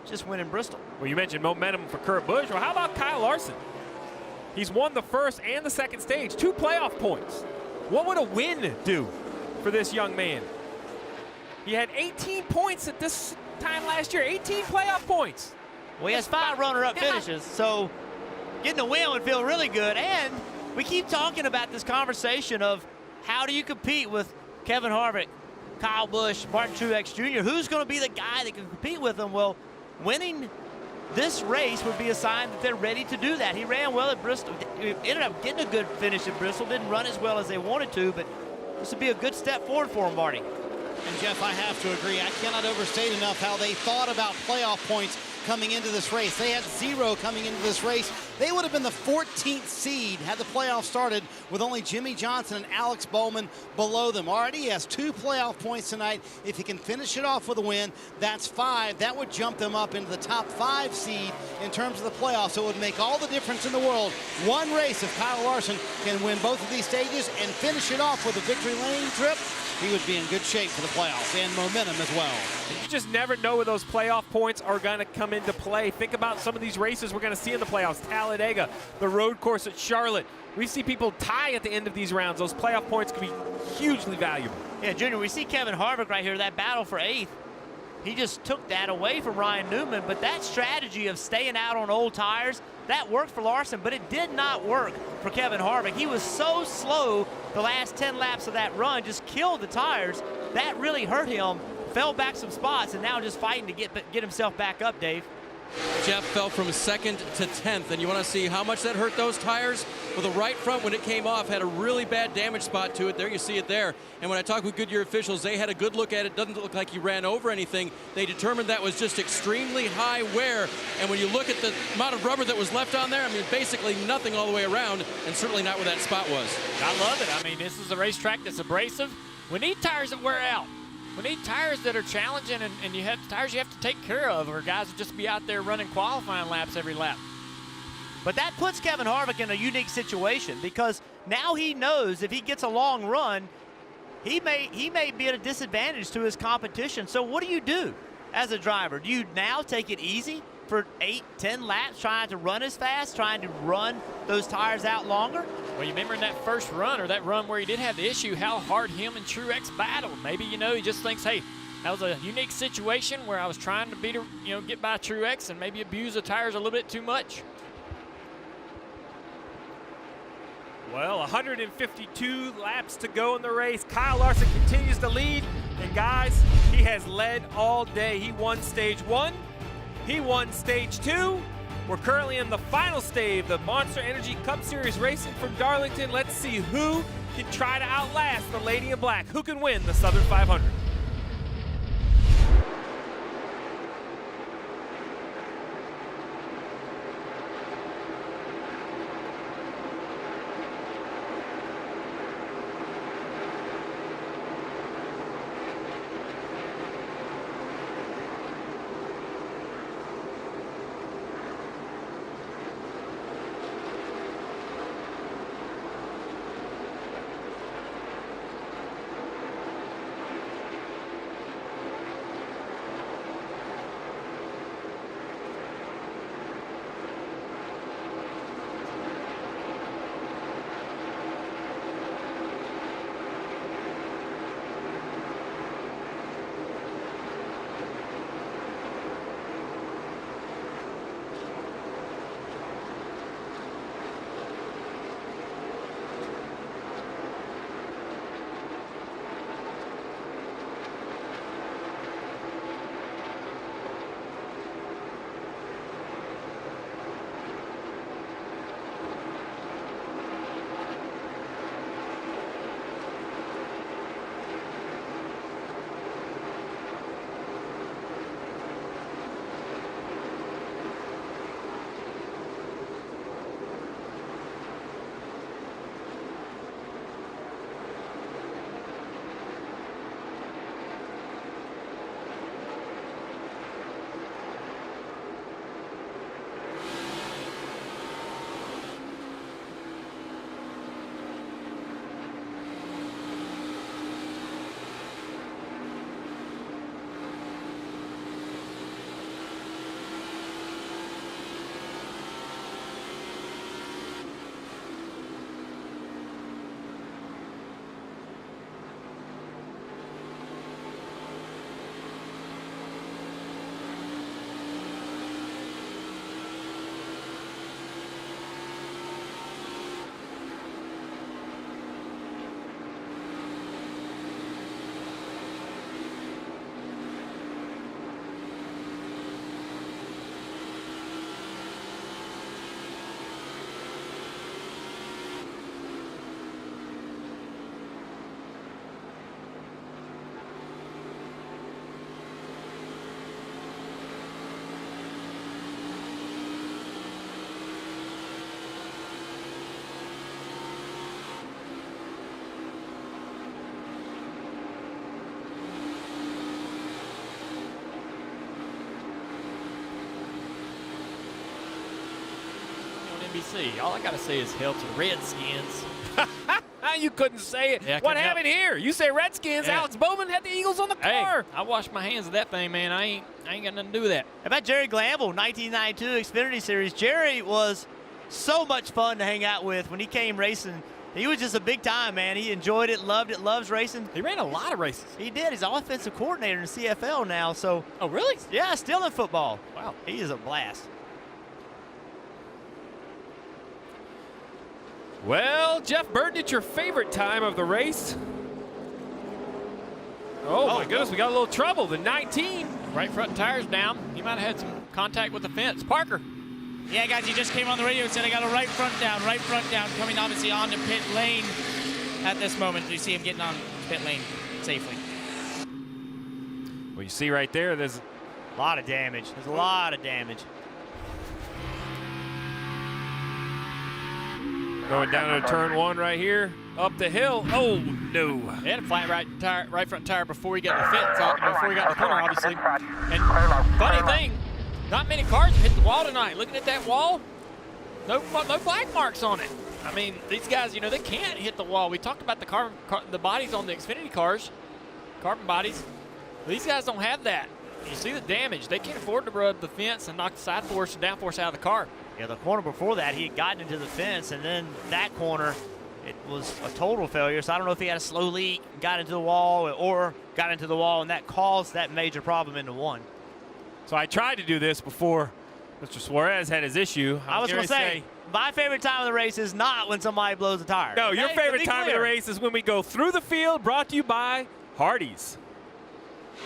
just winning Bristol. Well, you mentioned momentum for Kurt Busch. Well, how about Kyle Larson? He's won the first and the second stage, 2 playoff points. What would a win do for this young man? He had 18 points at this time last year, 18 playoff points. Well, he has 5 runner-up finishes, so getting a win would feel really good. And we keep talking about this conversation of how do you compete with Kevin Harvick, Kyle Busch, Martin Truex Jr. Who's going to be the guy that can compete with them? Well, winning this race would be a sign that they're ready to do that. He ran well at Bristol. He ended up getting a good finish at Bristol. Didn't run as well as they wanted to, but this would be a good step forward for him, Marty. And Jeff, I have to agree. I cannot overstate enough how they thought about playoff points coming into this race. They had 0 coming into this race. They would have been the 14th seed had the playoffs started with only Jimmy Johnson and Alex Bowman below them. Already he has 2 playoff points tonight. If he can finish it off with a win, that's 5. That would jump them up into the top 5 seed in terms of the playoffs. So it would make all the difference in the world. One race, if Kyle Larson can win both of these stages and finish it off with a victory lane trip, he would be in good shape for the playoffs and momentum as well. You just never know where those playoff points are going to come into play. Think about some of these races we're going to see in the playoffs. Talladega, the road course at Charlotte. We see people tie at the end of these rounds. Those playoff points can be hugely valuable. Yeah, Junior, we see Kevin Harvick right here, that battle for 8th. He just took that away from Ryan Newman, but that strategy of staying out on old tires, that worked for Larson, but it did not work for Kevin Harvick. He was so slow the last 10 laps of that run, just killed the tires. That really hurt him, fell back some spots, and now just fighting to get himself back up, Dave. Jeff fell from 2nd to 10th, and you want to see how much that hurt those tires? Well, the right front, when it came off, had a really bad damage spot to it. There you see it there. And when I talked with Goodyear officials, they had a good look at it. Doesn't look like he ran over anything. They determined that was just extremely high wear. And when you look at the amount of rubber that was left on there, I mean, basically nothing all the way around, and certainly not where that spot was. I love it. I mean, this is a racetrack that's abrasive. We need tires that wear out. We need tires that are challenging, and you have tires you have to take care of, or guys will just be out there running qualifying laps every lap. But that puts Kevin Harvick in a unique situation, because now he knows if he gets a long run, he may be at a disadvantage to his competition. So what do you do as a driver? Do you now take it easy for 8-10 laps, trying to run as fast, trying to run those tires out longer? Well, you remember in that first run, or that run where he did have the issue, how hard him and Truex battled. Maybe, he just thinks, hey, that was a unique situation where I was trying to get by Truex and maybe abuse the tires a little bit too much. Well, 152 laps to go in the race. Kyle Larson continues to lead. And guys, he has led all day. He won stage 1. He won stage 2. We're currently in the final stage of the Monster Energy Cup Series racing from Darlington. Let's see who can try to outlast the Lady in Black. Who can win the Southern 500? NBC. All I got to say is hell to the Redskins. You couldn't say it. Yeah, what happened here? You say Redskins. Yeah. Alex Bowman had the Eagles on the car. Hey, I washed my hands of that thing, man. I ain't got nothing to do with that. How about Jerry Glanville, 1992 Xfinity Series? Jerry was so much fun to hang out with when he came racing. He was just a big time, man. He enjoyed it, loved it, loves racing. He ran a lot of races. He did. He's offensive coordinator in CFL now. So. Oh, really? Yeah, still in football. Wow. He is a blast. Well, Jeff Burton, it's your favorite time of the race. Oh, my goodness, we got a little trouble. The 19. Right front tire's down. He might have had some contact with the fence. Parker. Yeah, guys, he just came on the radio and said, I got a right front down, coming obviously onto pit lane at this moment. You see him getting on pit lane safely. Well, you see right there, there's a lot of damage. There's a lot of damage. Going down to turn 1 right here, up the hill. Oh, no. He had a flat right front tire before he got the fence, before he got the corner, obviously. And funny thing, not many cars have hit the wall tonight. Looking at that wall, no flag marks on it. I mean, these guys, they can't hit the wall. We talked about the bodies on the Xfinity cars, carbon bodies. These guys don't have that. You see the damage. They can't afford to rub the fence and knock the side force and downforce out of the car. Yeah, the corner before that, he had gotten into the fence, and then that corner, it was a total failure. So I don't know if he had a slow leak, got into the wall, or got into the wall, and that caused that major problem into one. So I tried to do this before Mr. Suarez had his issue. I was going to say, my favorite time of the race is not when somebody blows a tire. No, okay? your favorite time of the race is when we go through the field, brought to you by Hardee's.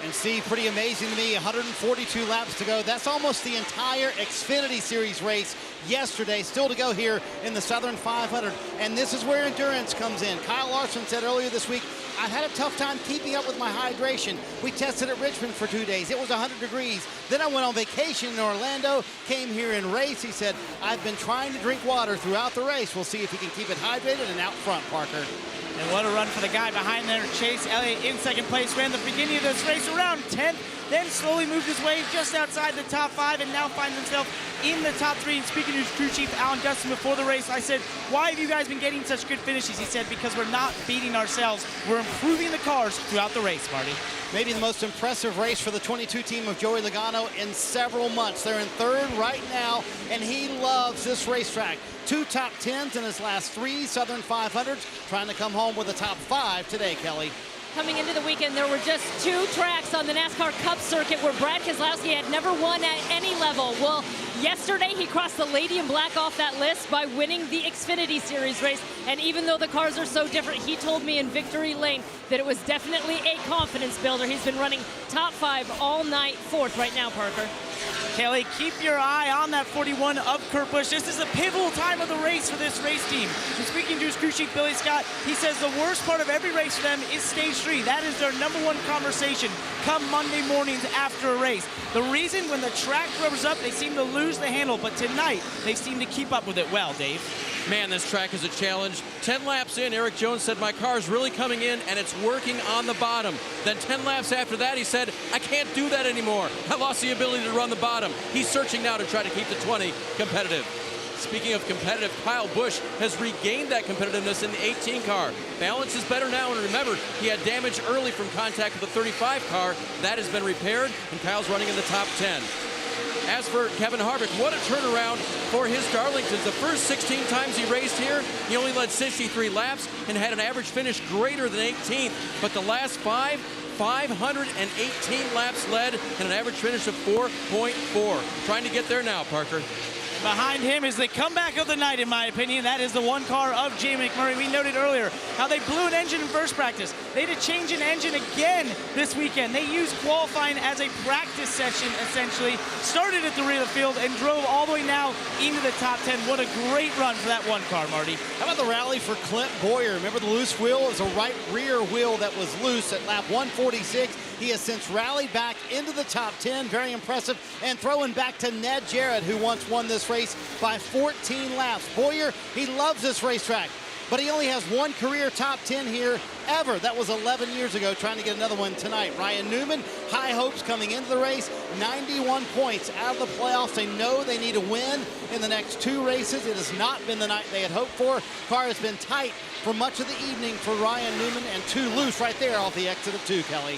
And Steve, pretty amazing to me, 142 laps to go. That's almost the entire Xfinity Series race yesterday, still to go here in the Southern 500. And this is where endurance comes in. Kyle Larson said earlier this week, I had a tough time keeping up with my hydration. We tested at Richmond for 2 days. It was 100 degrees. Then I went on vacation in Orlando, came here and raced. He said, I've been trying to drink water throughout the race. We'll see if he can keep it hydrated and out front, Parker. And what a run for the guy behind there. Chase Elliott in second place, ran the beginning of this race around 10th, then slowly moved his way just outside the top 5 and now finds himself in the top 3. And speaking to his crew chief, Alan Dustin, before the race, I said, why have you guys been getting such good finishes? He said, because we're not beating ourselves. We're improving the cars throughout the race, Marty. Maybe the most impressive race for the 22 team of Joey Logano in several months. They're in third right now, and he loves this racetrack. 2 top 10s in his last 3 Southern 500s, trying to come home with a top 5 today, Kelly. Coming into the weekend, there were just 2 tracks on the NASCAR Cup circuit where Brad Keselowski had never won at any level. Well, yesterday he crossed the Lady in Black off that list by winning the Xfinity Series race. And even though the cars are so different, he told me in Victory Lane that it was definitely a confidence builder. He's been running top 5 all night, 4th right now, Parker. Kelly, keep your eye on that 41 of Kurt Busch. This is a pivotal time of the race for this race team. And speaking to his crew chief, Billy Scott, he says the worst part of every race for them is stage 3. That is their #1 conversation come Monday mornings after a race. The reason when the track rubs up, they seem to lose the handle, but tonight they seem to keep up with it well, Dave. Man, this track is a challenge. 10 laps in, Eric Jones said, my car is really coming in and it's working on the bottom. Then 10 laps after that, he said, I can't do that anymore. I lost the ability to run the bottom. He's searching now to try to keep the 20 competitive. Speaking of competitive, Kyle Busch has regained that competitiveness in the 18 car. Balance is better now, and remember, he had damage early from contact with the 35 car. That has been repaired, and Kyle's running in the top 10. As for Kevin Harvick, what a turnaround for his Darlingtons. The first 16 times he raced here, he only led 63 laps and had an average finish greater than 18th. But the last 518 laps led and an average finish of 4.4. Trying to get there now, Parker. Behind him is the comeback of the night, in my opinion. That is the 1 car of Jamie McMurray. We noted earlier how they blew an engine in first practice. They had to change an engine again this weekend. They used qualifying as a practice session, essentially. Started at the rear of the field and drove all the way now into the top 10. What a great run for that 1 car, Marty. How about the rally for Clint Boyer? Remember the loose wheel? It was a right rear wheel that was loose at lap 146. He has since rallied back into the top 10. Very impressive. And throwing back to Ned Jarrett, who once won this race by 14 laps. Boyer, he loves this racetrack, but he only has 1 career top 10 here ever. That was 11 years ago, trying to get another one tonight. Ryan Newman, high hopes coming into the race. 91 points out of the playoffs. They know they need to win in the next 2 races. It has not been the night they had hoped for. Car has been tight for much of the evening for Ryan Newman, and 2 loose right there off the exit of 2, Kelly.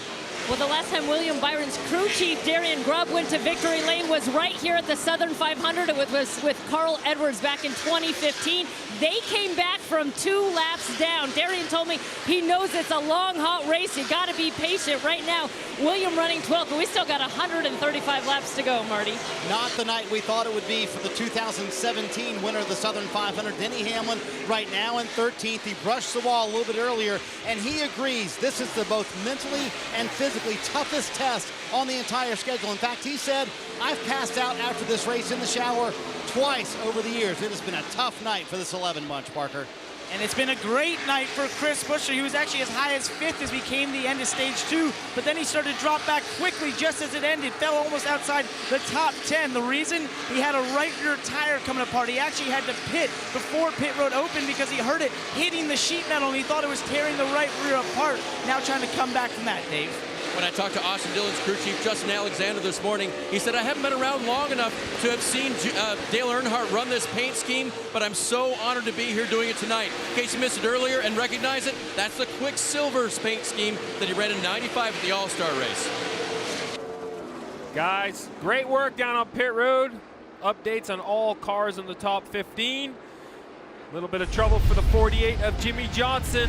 Well, the last time William Byron's crew chief, Darian Grubb, went to Victory Lane was right here at the Southern 500. It was with Carl Edwards back in 2015. They came back from 2 laps down. Darian told me he knows it's a long, hot race. You got to be patient. Right now, William running 12th, but we still got 135 laps to go, Marty. Not the night we thought it would be for the 2017 winner of the Southern 500, Denny Hamlin, right now in 13th. He brushed the wall a little bit earlier, and he agrees this is the both mentally and physically toughest test on the entire schedule. In fact, he said, I've passed out after this race in the shower twice over the years. It has been a tough night for this 11 bunch, Parker. And it's been a great night for Chris Buescher. He was actually as high as 5th as we came to the end of stage 2, but then he started to drop back quickly just as it ended, fell almost outside the top 10. The reason, he had a right rear tire coming apart. He actually had to pit before pit road opened because he heard it hitting the sheet metal and he thought it was tearing the right rear apart. Now trying to come back from that, Dave. When I talked to Austin Dillon's crew chief, Justin Alexander, this morning, he said, I haven't been around long enough to have seen Dale Earnhardt run this paint scheme, but I'm so honored to be here doing it tonight. In case you missed it earlier and recognize it, that's the Quicksilver paint scheme that he ran in '95 at the All-Star race. Guys, great work down on pit road. Updates on all cars in the top 15. A little bit of trouble for the 48 of Jimmie Johnson.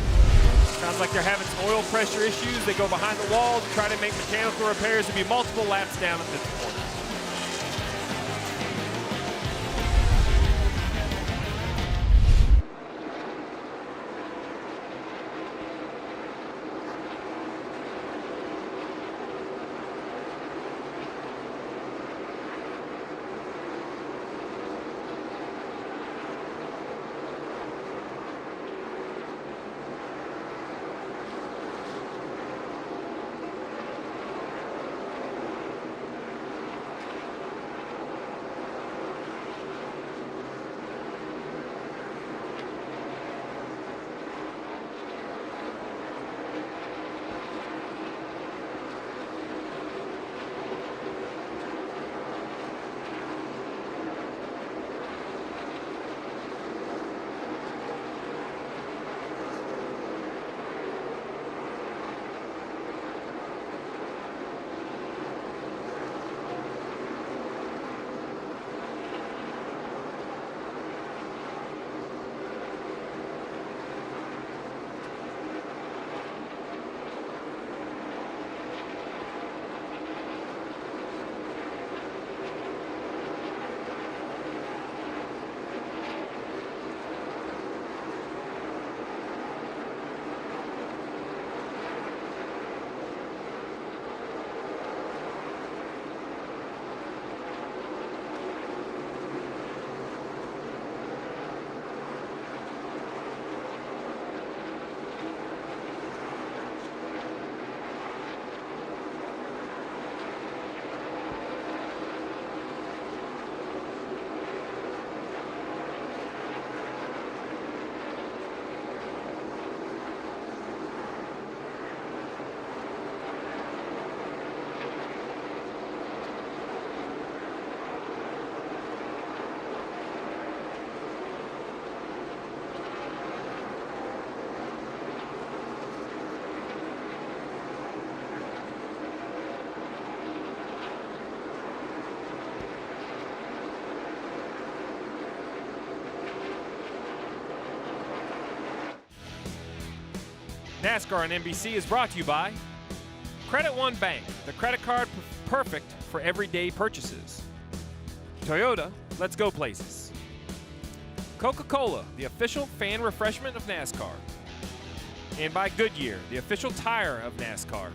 Sounds like they're having some oil pressure issues. They go behind the wall to try to make mechanical repairs. There'll be multiple laps down at this point. NASCAR on NBC is brought to you by Credit One Bank, the credit card perfect for everyday purchases. Toyota, let's go places. Coca-Cola, the official fan refreshment of NASCAR. And by Goodyear, the official tire of NASCAR.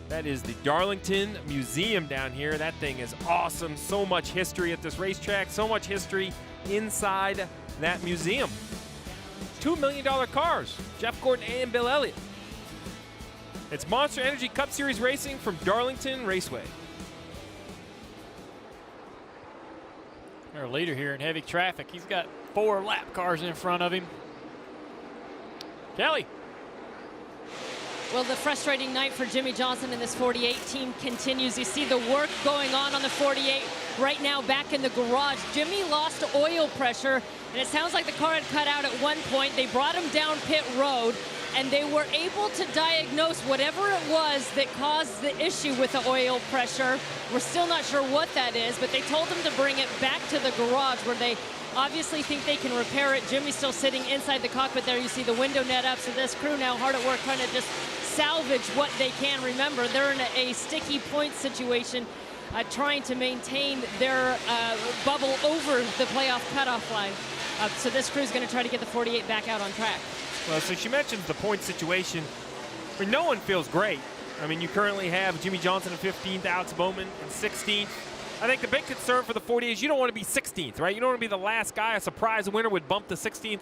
That is the Darlington Museum down here. That thing is awesome. So much history at this racetrack, so much history inside that museum. $2 million cars, Jeff Gordon and Bill Elliott. It's Monster Energy Cup Series racing from Darlington Raceway. Our leader here in heavy traffic. He's got 4 lap cars in front of him. Kelly. Well, the frustrating night for Jimmie Johnson and this 48 team continues. You see the work going on the 48 right now back in the garage. Jimmie lost oil pressure, and it sounds like the car had cut out at one point. They brought him down pit road, and they were able to diagnose whatever it was that caused the issue with the oil pressure. We're still not sure what that is, but they told them to bring it back to the garage where they obviously think they can repair it. Jimmie's still sitting inside the cockpit there. You see the window net up, so this crew now hard at work trying to just salvage what they can. Remember, they're in a sticky point situation, trying to maintain their bubble over the playoff cutoff line. So this crew's going to try to get the 48 back out on track. Well, so she mentions the point situation. I mean, no one feels great. I mean, you currently have Jimmie Johnson in 15th, Alex Bowman in 16th. I think the big concern for the 48 is you don't want to be 16th, right? You don't want to be the last guy. A surprise winner would bump the 16th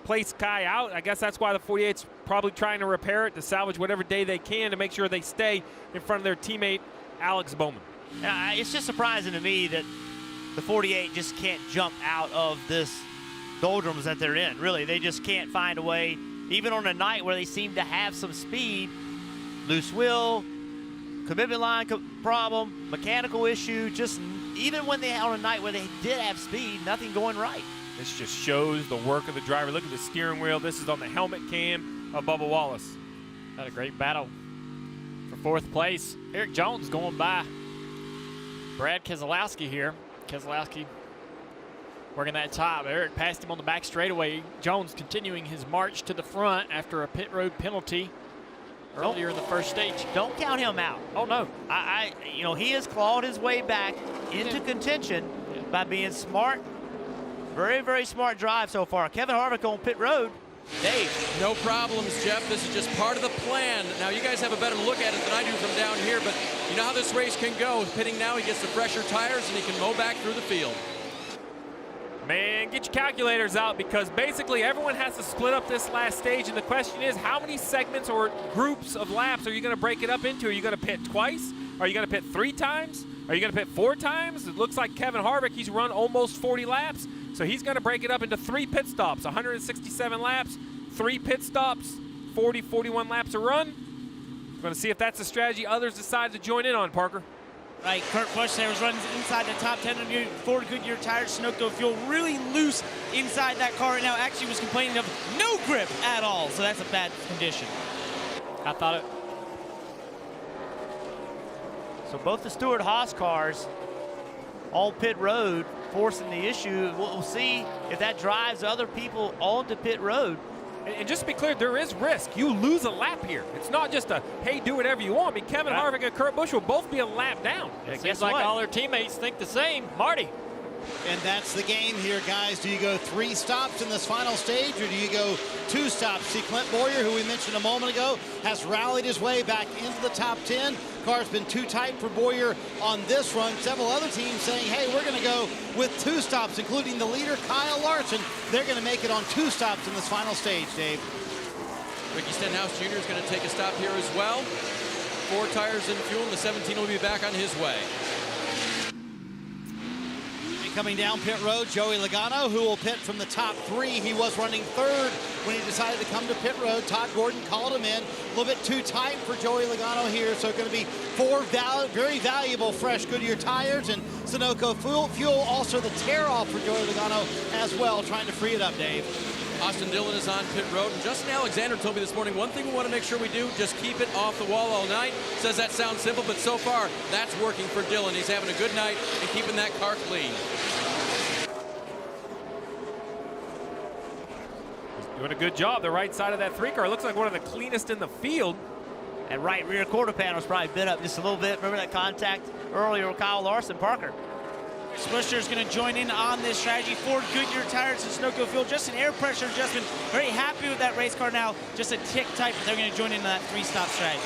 place guy out. I guess that's why the 48's probably trying to repair it, to salvage whatever day they can to make sure they stay in front of their teammate, Alex Bowman. It's just surprising to me that the 48 just can't jump out of this doldrums that they're in. Really, they just can't find a way, even on a night where they seem to have some speed. Loose wheel, commitment line problem, mechanical issue, just even when they on a night where they did have speed, nothing going right. This just shows the work of the driver. Look at the steering wheel. This is on the helmet cam of Bubba Wallace. Had a great battle for 4th place. Eric Jones going by. Brad Keselowski here. Keselowski working that top. Eric passed him on the back straightaway. Jones continuing his march to the front after a pit road penalty earlier in the first stage. Don't count him out. Oh no. You know, he has clawed his way back into contention by being smart. Very, very smart drive so far. Kevin Harvick on pit road. Dave. No problems, Jeff. This is just part of the plan. Now, you guys have a better look at it than I do from down here, but you know how this race can go. Pitting now, he gets the fresher tires, and he can mow back through the field. Man, get your calculators out, because basically everyone has to split up this last stage, and the question is, how many segments or groups of laps are you going to break it up into? Are you going to pit twice? Are you going to pit 3 times? Are you going to pit 4 times? It looks like Kevin Harvick, he's run almost 40 laps, so he's going to break it up into 3 pit stops, 167 laps, 3 pit stops, 40, 41 laps a run. We're going to see if that's a strategy others decide to join in on, Parker. Right, Kurt Busch there was running inside the top 10 on Ford Goodyear tires. Sunoco fuel really loose inside that car right now. Actually was complaining of no grip at all, so that's a bad condition. I thought it. So both the Stewart-Haas cars on pit road forcing the issue. We'll see if that drives other people onto pit road. And just to be clear, there is risk. You lose a lap here. It's not just a, hey, do whatever you want. I mean, Kevin Harvick and Kurt Busch will both be a lap down. It seems like all their teammates think the same. Marty. And that's the game here, guys. Do you go 3 stops in this final stage, or do you go 2 stops? See, Clint Bowyer, who we mentioned a moment ago, has rallied his way back into the top 10. Car's been too tight for Bowyer on this run. Several other teams saying, hey, we're going to go with 2 stops, including the leader, Kyle Larson. They're going to make it on 2 stops in this final stage, Dave. Ricky Stenhouse Jr. is going to take a stop here as well. 4 tires in fuel, and the 17 will be back on his way. Coming down pit road, Joey Logano, who will pit from the top 3. He was running 3rd when he decided to come to pit road. Todd Gordon called him in. A little bit too tight for Joey Logano here, so going to be 4 very valuable fresh Goodyear tires and Sunoco fuel. Also the tear-off for Joey Logano as well, trying to free it up, Dave. Austin Dillon is on pit road, and Justin Alexander told me this morning, one thing we want to make sure we do, just keep it off the wall all night. Says that sounds simple, but so far, that's working for Dillon. He's having a good night and keeping that car clean. Doing a good job. The right side of that 3 car looks like one of the cleanest in the field. That right rear quarter panel's probably bit up just a little bit. Remember that contact earlier with Kyle Larson, Parker? Buescher is going to join in on this strategy. Ford Goodyear tires and Sunoco fuel. Just an air pressure adjustment. Very happy with that race car now. Just a tick tight, but they're going to join in on that 3-stop strategy.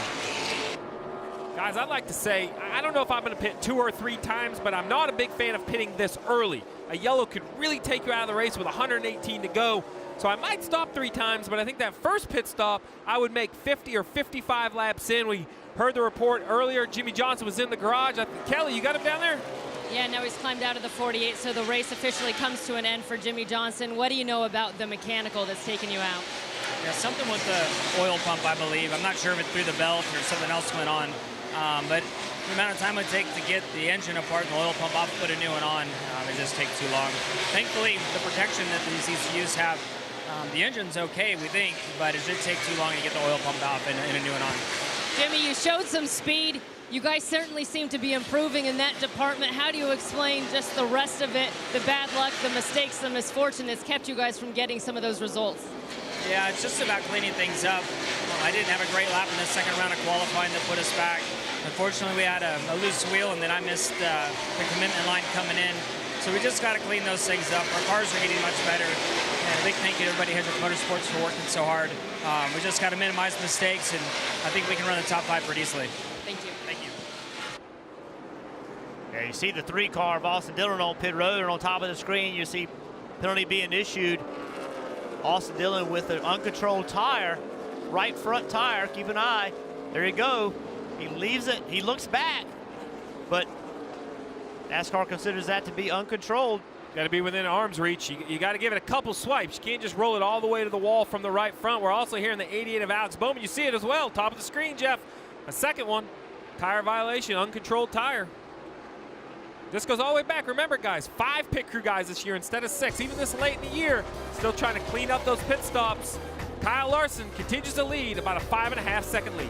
Guys, I'd like to say, I don't know if I'm going to pit 2 or 3 times, but I'm not a big fan of pitting this early. A yellow could really take you out of the race with 118 to go. So I might stop 3 times, but I think that first pit stop, I would make 50 or 55 laps in. We heard the report earlier. Jimmie Johnson was in the garage. Kelly, you got him down there? Yeah, now he's climbed out of the 48, so the race officially comes to an end for Jimmie Johnson. What do you know about the mechanical that's taken you out? Yeah, something with the oil pump, I believe. I'm not sure if it threw the belt or something else went on. But the amount of time it takes to get the engine apart and the oil pump off, put a new one on, it just takes too long. Thankfully, the protection that these ECUs have, the engine's okay, we think, but it did take too long to get the oil pump off and a new one on. Jimmy, you showed some speed. You guys certainly seem to be improving in that department. How do you explain just the rest of it, the bad luck, the mistakes, the misfortune that's kept you guys from getting some of those results? Yeah, it's just about cleaning things up. I didn't have a great lap in the second round of qualifying that put us back. Unfortunately, we had a loose wheel, and then I missed the commitment line coming in. So we just got to clean those things up. Our cars are getting much better. And a big thank you to everybody here at Motorsports for working so hard. We just got to minimize mistakes, and I think we can run the top 5 pretty easily. Thank you. Thank you. There you see the 3 car of Austin Dillon on pit road, and on top of the screen you see penalty being issued. Austin Dillon with an uncontrolled tire, right front tire. Keep an eye. There you go. He leaves it. He looks back, but NASCAR considers that to be uncontrolled. Got to be within arm's reach. You got to give it a couple swipes. You can't just roll it all the way to the wall from the right front. We're also hearing the 88 of Alex Bowman. You see it as well, top of the screen, Jeff. A second one, tire violation, uncontrolled tire. This goes all the way back. Remember, guys, 5 pit crew guys this year instead of 6. Even this late in the year, still trying to clean up those pit stops. Kyle Larson continues to lead, about a 5.5-second lead.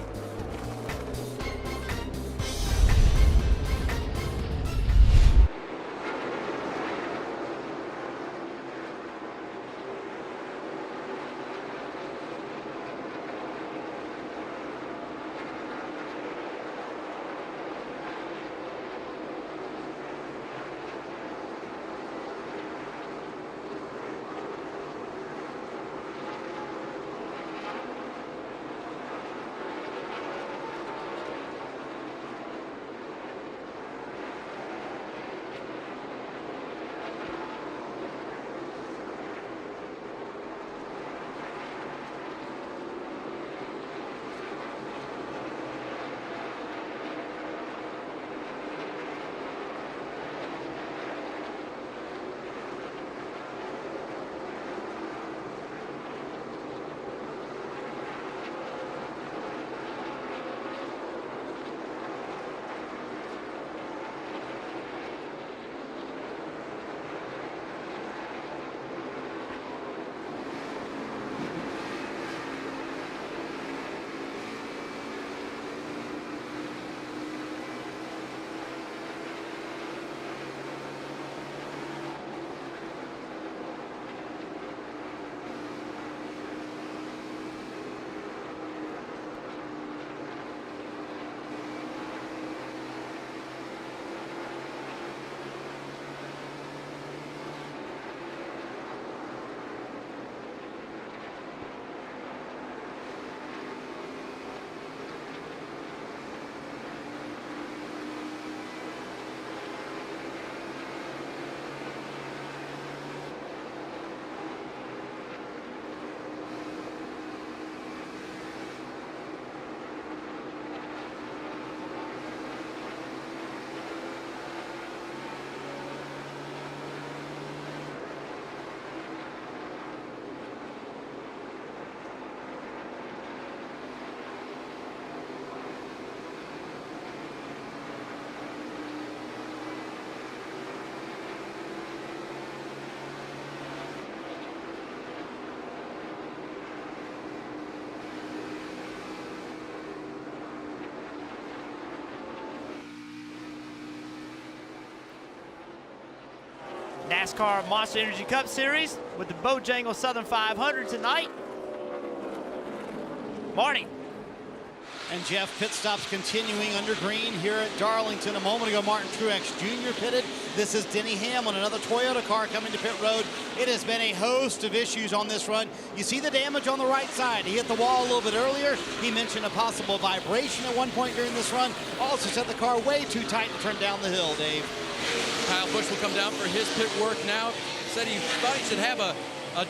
NASCAR Monster Energy Cup Series with the Bojangles Southern 500 tonight. Marty. And Jeff, pit stops continuing under green here at Darlington. A moment ago, Martin Truex Jr. pitted. This is Denny Hamlin, another Toyota car coming to pit road. It has been a host of issues on this run. You see the damage on the right side. He hit the wall a little bit earlier. He mentioned a possible vibration at one point during this run. Also said the car way too tight to turn down the hill, Dave. Kyle Busch will come down for his pit work now. Said he thought he should have a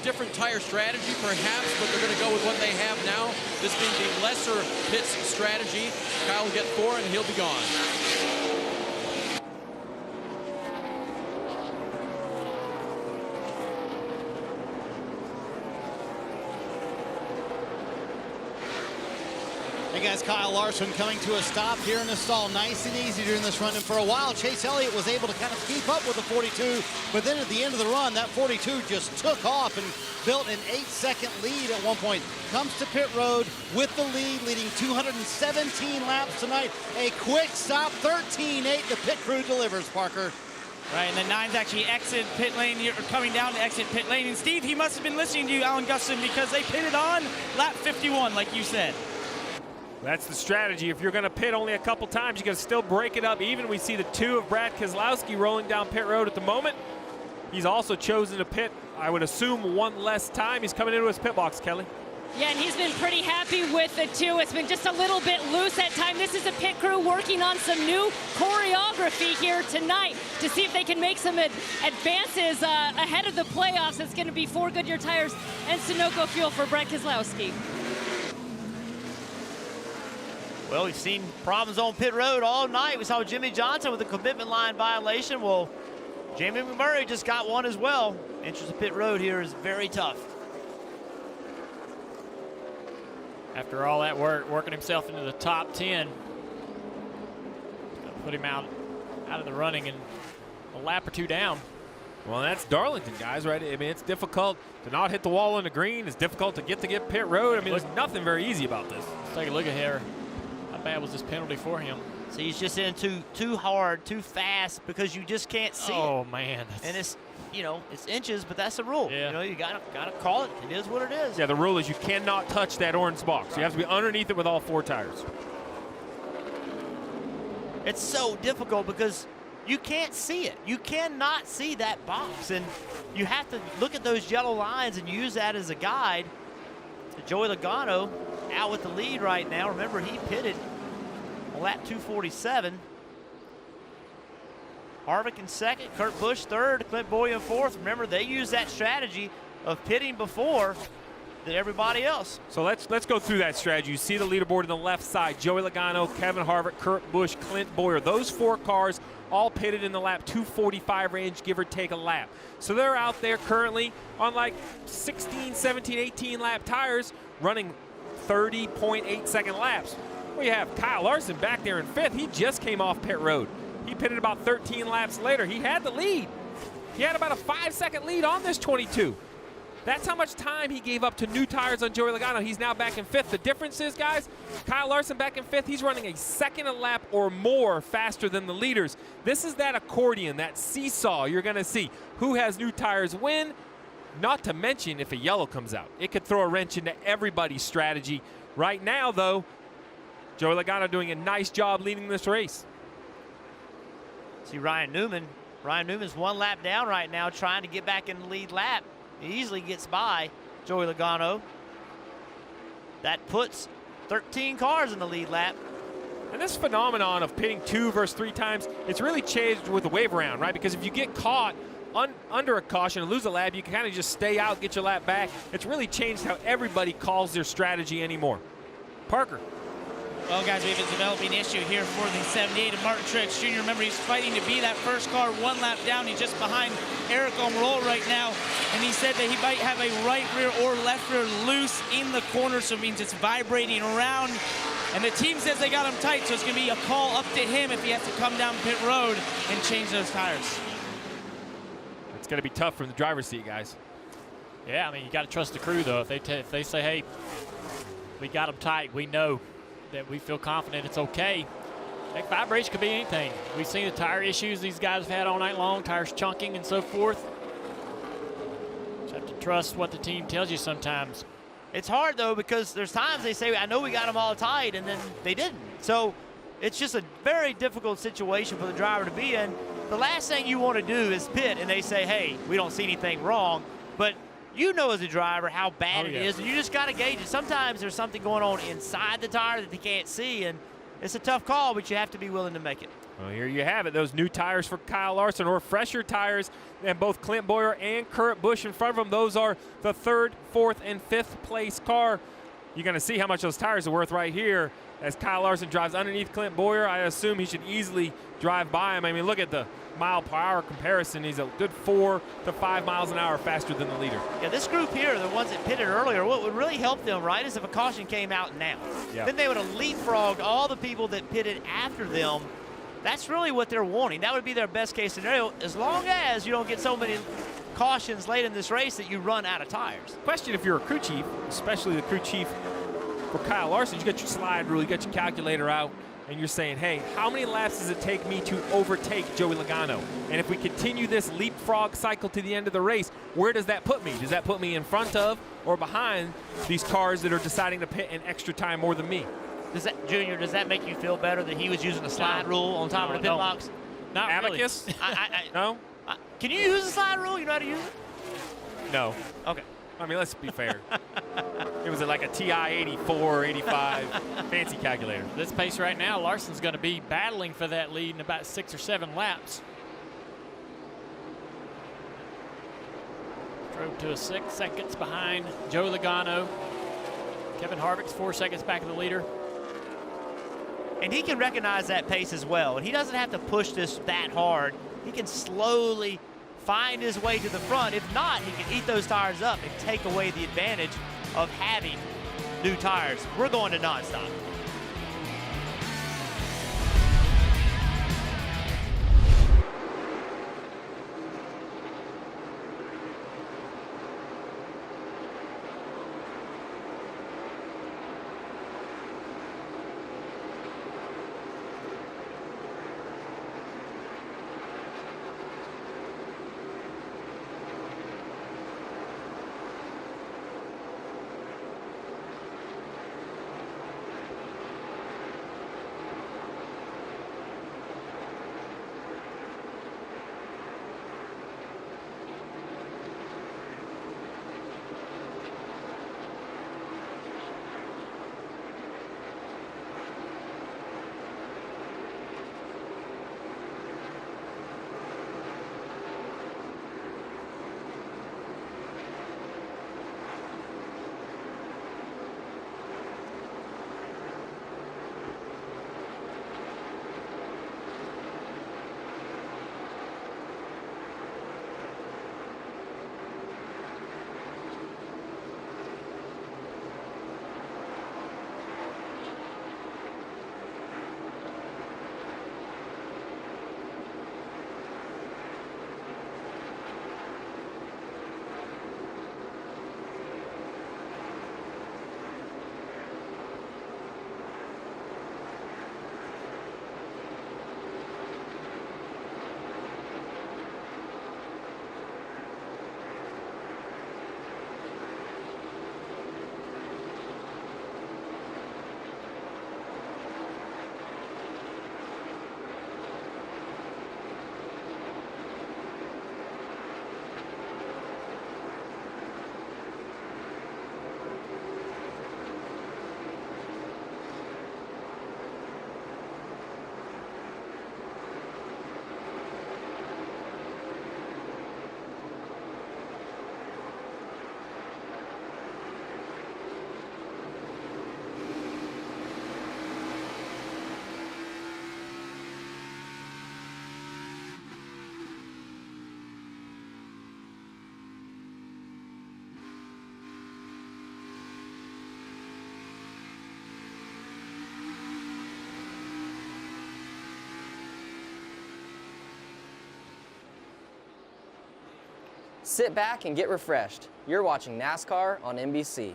different tire strategy perhaps, but they're going to go with what they have now, this being the lesser pits strategy. Kyle will get 4 and he'll be gone. Hey guys, Kyle Larson coming to a stop here in the stall. Nice and easy during this run. And for a while, Chase Elliott was able to kind of keep up with the 42. But then at the end of the run, that 42 just took off and built an 8-second lead at one point. Comes to pit road with the lead, leading 217 laps tonight. A quick stop, 13-8. The pit crew delivers, Parker. Right, and the 9's actually exit pit lane, or coming down to exit pit lane. And Steve, he must have been listening to you, Alan Gustin, because they pitted on lap 51, like you said. That's the strategy. If you're going to pit only a couple times, you got to still break it up even. We see the 2 of Brad Keselowski rolling down pit road at the moment. He's also chosen to pit, I would assume, 1 less time. He's coming into his pit box, Kelly. Yeah, and he's been pretty happy with the 2. It's been just a little bit loose at time. This is a pit crew working on some new choreography here tonight to see if they can make some advances ahead of the playoffs. It's going to be 4 Goodyear tires and Sunoco fuel for Brad Keselowski. Well, we've seen problems on pit road all night. We saw Jimmy Johnson with a commitment line violation. Well, Jamie McMurray just got one as well. Entrance to pit road here is very tough. After all that work, working himself into the top 10, put him out of the running and a lap or 2 down. Well, that's Darlington, guys, right? I mean, it's difficult to not hit the wall on the green. It's difficult to get pit road. I mean, there's nothing very easy about this. Let's take a look at here. How bad was this penalty for him? So he's just in too hard, too fast, because you just can't see it. Oh, man. And it's, it's inches, but that's the rule. Yeah. You gotta call it. It is what it is. Yeah, the rule is you cannot touch that orange box. You have to be underneath it with all 4 tires. It's so difficult because you can't see it. You cannot see that box, and you have to look at those yellow lines and use that as a guide. Joey Logano out with the lead right now. Remember, he pitted on lap 247. Harvick in second, Kurt Busch third, Clint Bowyer in fourth. Remember, they use that strategy of pitting before than everybody else. So let's go through that strategy. You see the leaderboard on the left side. Joey Logano, Kevin Harvick, Kurt Busch, Clint Bowyer. Those 4 cars all pitted in the lap 245 range, give or take a lap. So they're out there currently on like 16, 17, 18 lap tires running 30.8 second laps. We have Kyle Larson back there in 5th. He just came off pit road. He pitted about 13 laps later. He had the lead. He had about a 5-second lead on this 22. That's how much time he gave up to new tires on Joey Logano. He's now back in 5th. The difference is, guys, Kyle Larson back in 5th. He's running a second a lap or more faster than the leaders. This is that accordion, that seesaw you're going to see. Who has new tires win? Not to mention if a yellow comes out. It could throw a wrench into everybody's strategy. Right now, though, Joey Logano doing a nice job leading this race. See Ryan Newman. Ryan Newman's 1 lap down right now, trying to get back in the lead lap. He easily gets by Joey Logano. That puts 13 cars in the lead lap. And this phenomenon of pitting 2 versus 3 times, it's really changed with the wave around, right? Because if you get caught under a caution and lose a lap, you can kind of just stay out, get your lap back. It's really changed how everybody calls their strategy anymore. Parker. Well, guys, we have a developing issue here for the 78 of Martin Truex Jr. Remember, he's fighting to be that first car 1 lap down. He's just behind Eric Almirola right now, and he said that he might have a right rear or left rear loose in the corner, so it means it's vibrating around. And the team says they got him tight, so it's going to be a call up to him if he has to come down pit road and change those tires. It's going to be tough from the driver's seat, guys. Yeah, I mean, you got to trust the crew, though. If they say, hey, we got them tight, we know that we feel confident it's okay. That vibration could be anything. We've seen the tire issues these guys have had all night long, tires chunking and so forth. trust what the team tells you sometimes. It's hard, though, because there's times they say, I know we got them all tight, and then they didn't. So it's just a very difficult situation for the driver to be in. The last thing you want to do is pit, and they say, hey, we don't see anything wrong. But you know as a driver how bad it is, and you just got to gauge it. Sometimes there's something going on inside the tire that they can't see, and it's a tough call, but you have to be willing to make it. Well, here you have it, those new tires for Kyle Larson, or fresher tires than both Clint Bowyer and Kurt Busch in front of them. Those are the 3rd, 4th, and 5th place car. You're going to see how much those tires are worth right here as Kyle Larson drives underneath Clint Bowyer. I assume he should easily drive by him. I mean, look at the mile per hour comparison. He's a good 4 to 5 miles an hour faster than the leader. Yeah, this group here, the ones that pitted earlier, what would really help them, right, is if a caution came out now. Yeah. Then they would have leapfrogged all the people that pitted after them. That's really what they're wanting. That would be their best case scenario, as long as you don't get so many cautions late in this race that you run out of tires. Question, if you're a crew chief, especially the crew chief for Kyle Larson, you got your slide rule, you got your calculator out, and you're saying, hey, how many laps does it take me to overtake Joey Logano? And if we continue this leapfrog cycle to the end of the race, where does that put me? Does that put me in front of or behind these cars that are deciding to pit in extra time more than me? Does that, Junior, does that make you feel better that he was using a slide rule on top of the pit box? Not Abacus? really. No? Can you use a slide rule? You know how to use it? No. Okay. I mean, let's be fair. It was like a TI 84, 85 fancy calculator. This pace right now, Larson's going to be battling for that lead in about 6 or 7 laps. Drove to a 6 seconds behind Joe Logano. Kevin Harvick's 4 seconds back of the leader. And he can recognize that pace as well. And he doesn't have to push this that hard. He can slowly find his way to the front. If not, he can eat those tires up and take away the advantage of having new tires. We're going to nonstop. Sit back and get refreshed. You're watching NASCAR on NBC.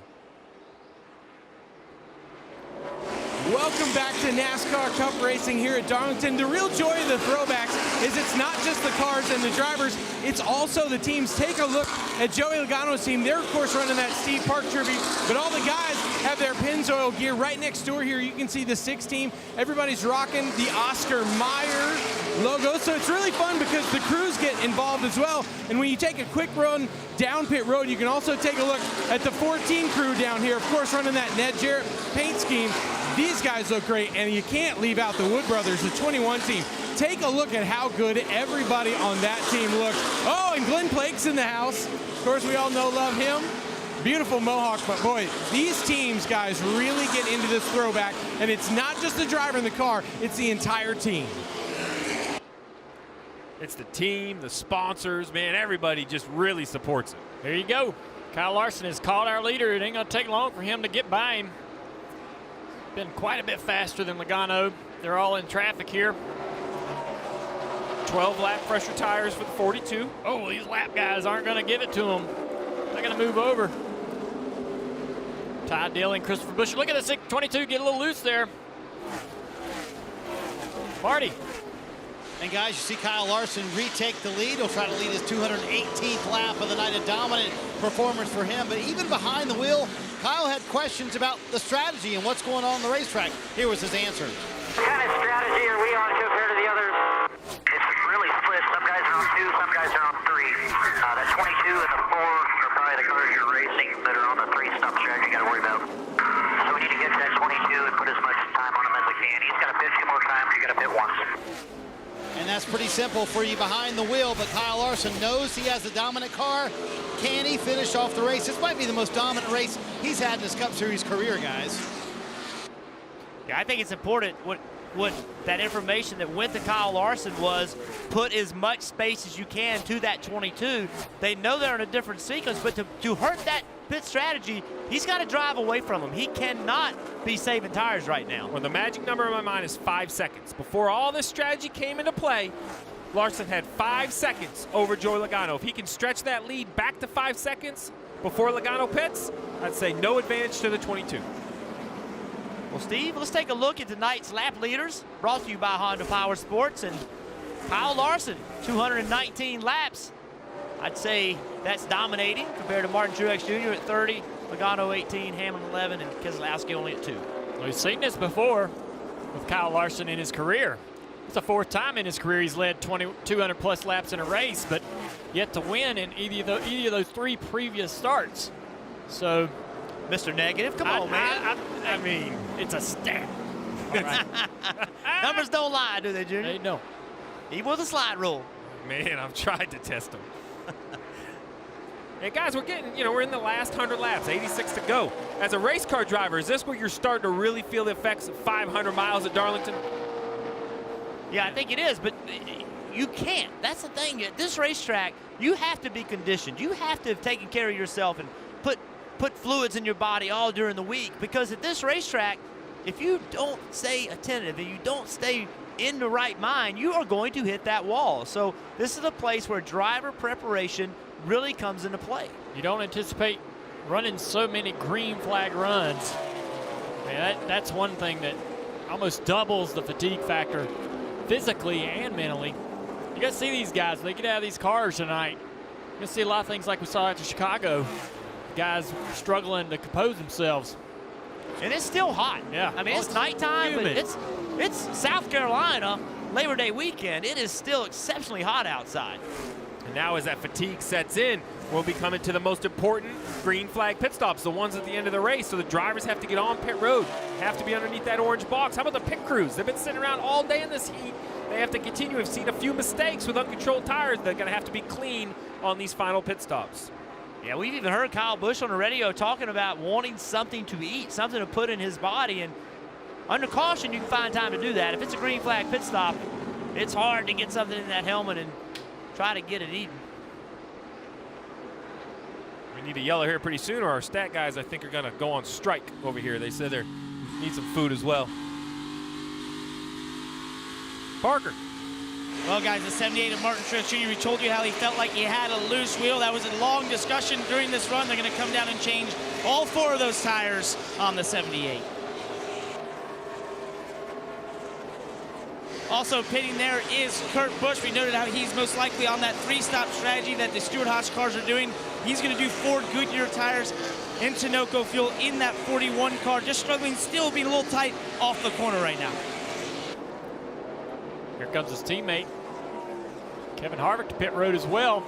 Welcome back to NASCAR Cup Racing here at Darlington. The real joy of the throwbacks is it's not just the cars and the drivers, it's also the teams. Take a look at Joey Logano's team. They're, of course, running that Steve Park tribute, but all the guys have their Pennzoil gear. Right next door here, you can see the 6 team. Everybody's rocking the Oscar Mayer logo, so it's really fun because the crews get involved as well. And when you take a quick run down pit road, you can also take a look at the 14 crew down here, of course, running that Ned Jarrett paint scheme. These guys look great, and you can't leave out the Wood Brothers, the 21 team. Take a look at how good everybody on that team looks. Oh, and Glenn Plake's in the house. Of course, we all know, love him. Beautiful Mohawk, but boy, these teams, guys, really get into this throwback, and it's not just the driver in the car, it's the entire team. It's the team, the sponsors, man, everybody just really supports it. There you go. Kyle Larson has called our leader. It ain't going to take long for him to get by him. Been quite a bit faster than Logano. They're all in traffic here. 12 lap pressure tires for the 42. Oh, these lap guys aren't going to give it to them. They're going to move over. Ty Dillon, Christopher Buescher. Look at this 22 get a little loose there. Marty. And guys, you see Kyle Larson retake the lead. He'll try to lead his 218th lap of the night. A dominant performance for him. But even behind the wheel, Kyle had questions about the strategy and what's going on the racetrack. Here was his answer. What kind of strategy are we on compared to the others? It's really split. Some guys are on 2, some guys are on 3. The 22 and the 4 are probably the cars you're racing that are on the 3-stop strategy you got to worry about. So we need to get to that 22 and put as much time on him as we can. He's got to pit 2 more times. You got to pit once. And that's pretty simple for you behind the wheel, but Kyle Larson knows he has a dominant car. Can he finish off the race? This might be the most dominant race he's had in his Cup Series career, guys. Yeah, I think it's important what that information that went to Kyle Larson was put as much space as you can to that 22. They know they're in a different sequence, but to hurt that pit strategy, he's got to drive away from him. He cannot be saving tires right now. Well, the magic number in my mind is 5 seconds. Before all this strategy came into play, Larson had 5 seconds over Joey Logano. If he can stretch that lead back to 5 seconds before Logano pits, I'd say no advantage to the 22. Well, Steve, let's take a look at tonight's lap leaders, brought to you by Honda Power Sports. And Kyle Larson, 219 laps. I'd say that's dominating compared to Martin Truex Jr. at 30, Logano 18, Hamlin 11, and Keselowski only at 2. Well, we've seen this before with Kyle Larson in his career. It's the 4th time in his career he's led 200-plus laps in a race, but yet to win in either of those 3 previous starts. So, Mr. Negative, come on, man. I mean, it's a stat. All right. Numbers don't lie, do they, Junior? They don't. Even with a slide rule. Man, I've tried to test them. Hey, guys, we're in the last 100 laps, 86 to go. As a race car driver, is this where you're starting to really feel the effects of 500 miles at Darlington? Yeah, I think it is, but you can't. That's the thing. At this racetrack, you have to be conditioned. You have to have taken care of yourself and put fluids in your body all during the week, because at this racetrack, if you don't stay attentive and you don't stay in the right mind, you are going to hit that wall. So this is a place where driver preparation really comes into play. You don't anticipate running so many green flag runs. Man, that's one thing that almost doubles the fatigue factor physically and mentally. You got to see these guys. They get out of these cars tonight. You're going to see a lot of things like we saw after Chicago. Guys struggling to compose themselves. And it's still hot. Yeah. I mean, it's nighttime, humid. but it's South Carolina, Labor Day weekend. It is still exceptionally hot outside. And now as that fatigue sets in, we'll be coming to the most important green flag pit stops, the ones at the end of the race. So the drivers have to get on pit road, have to be underneath that orange box. How about the pit crews? They've been sitting around all day in this heat. They have to continue. We've seen a few mistakes with uncontrolled tires. They're going to have to be clean on these final pit stops. Yeah, we've even heard Kyle Busch on the radio talking about wanting something to eat, something to put in his body. And under caution, you can find time to do that. If it's a green flag pit stop, it's hard to get something in that helmet and try to get it eaten. We need a yellow here pretty soon, or our stat guys, I think, are going to go on strike over here. They said they need some food as well. Parker. Well, guys, the 78 of Martin Truex Jr., we told you how he felt like he had a loose wheel. That was a long discussion during this run. They're going to come down and change all 4 of those tires on the 78. Also pitting there is Kurt Busch. We noted how he's most likely on that 3-stop strategy that the Stewart-Haas cars are doing. He's going to do Ford Goodyear tires in Sunoco fuel in that 41 car. Just struggling, still being a little tight off the corner right now. Here comes his teammate, Kevin Harvick, to pit road as well.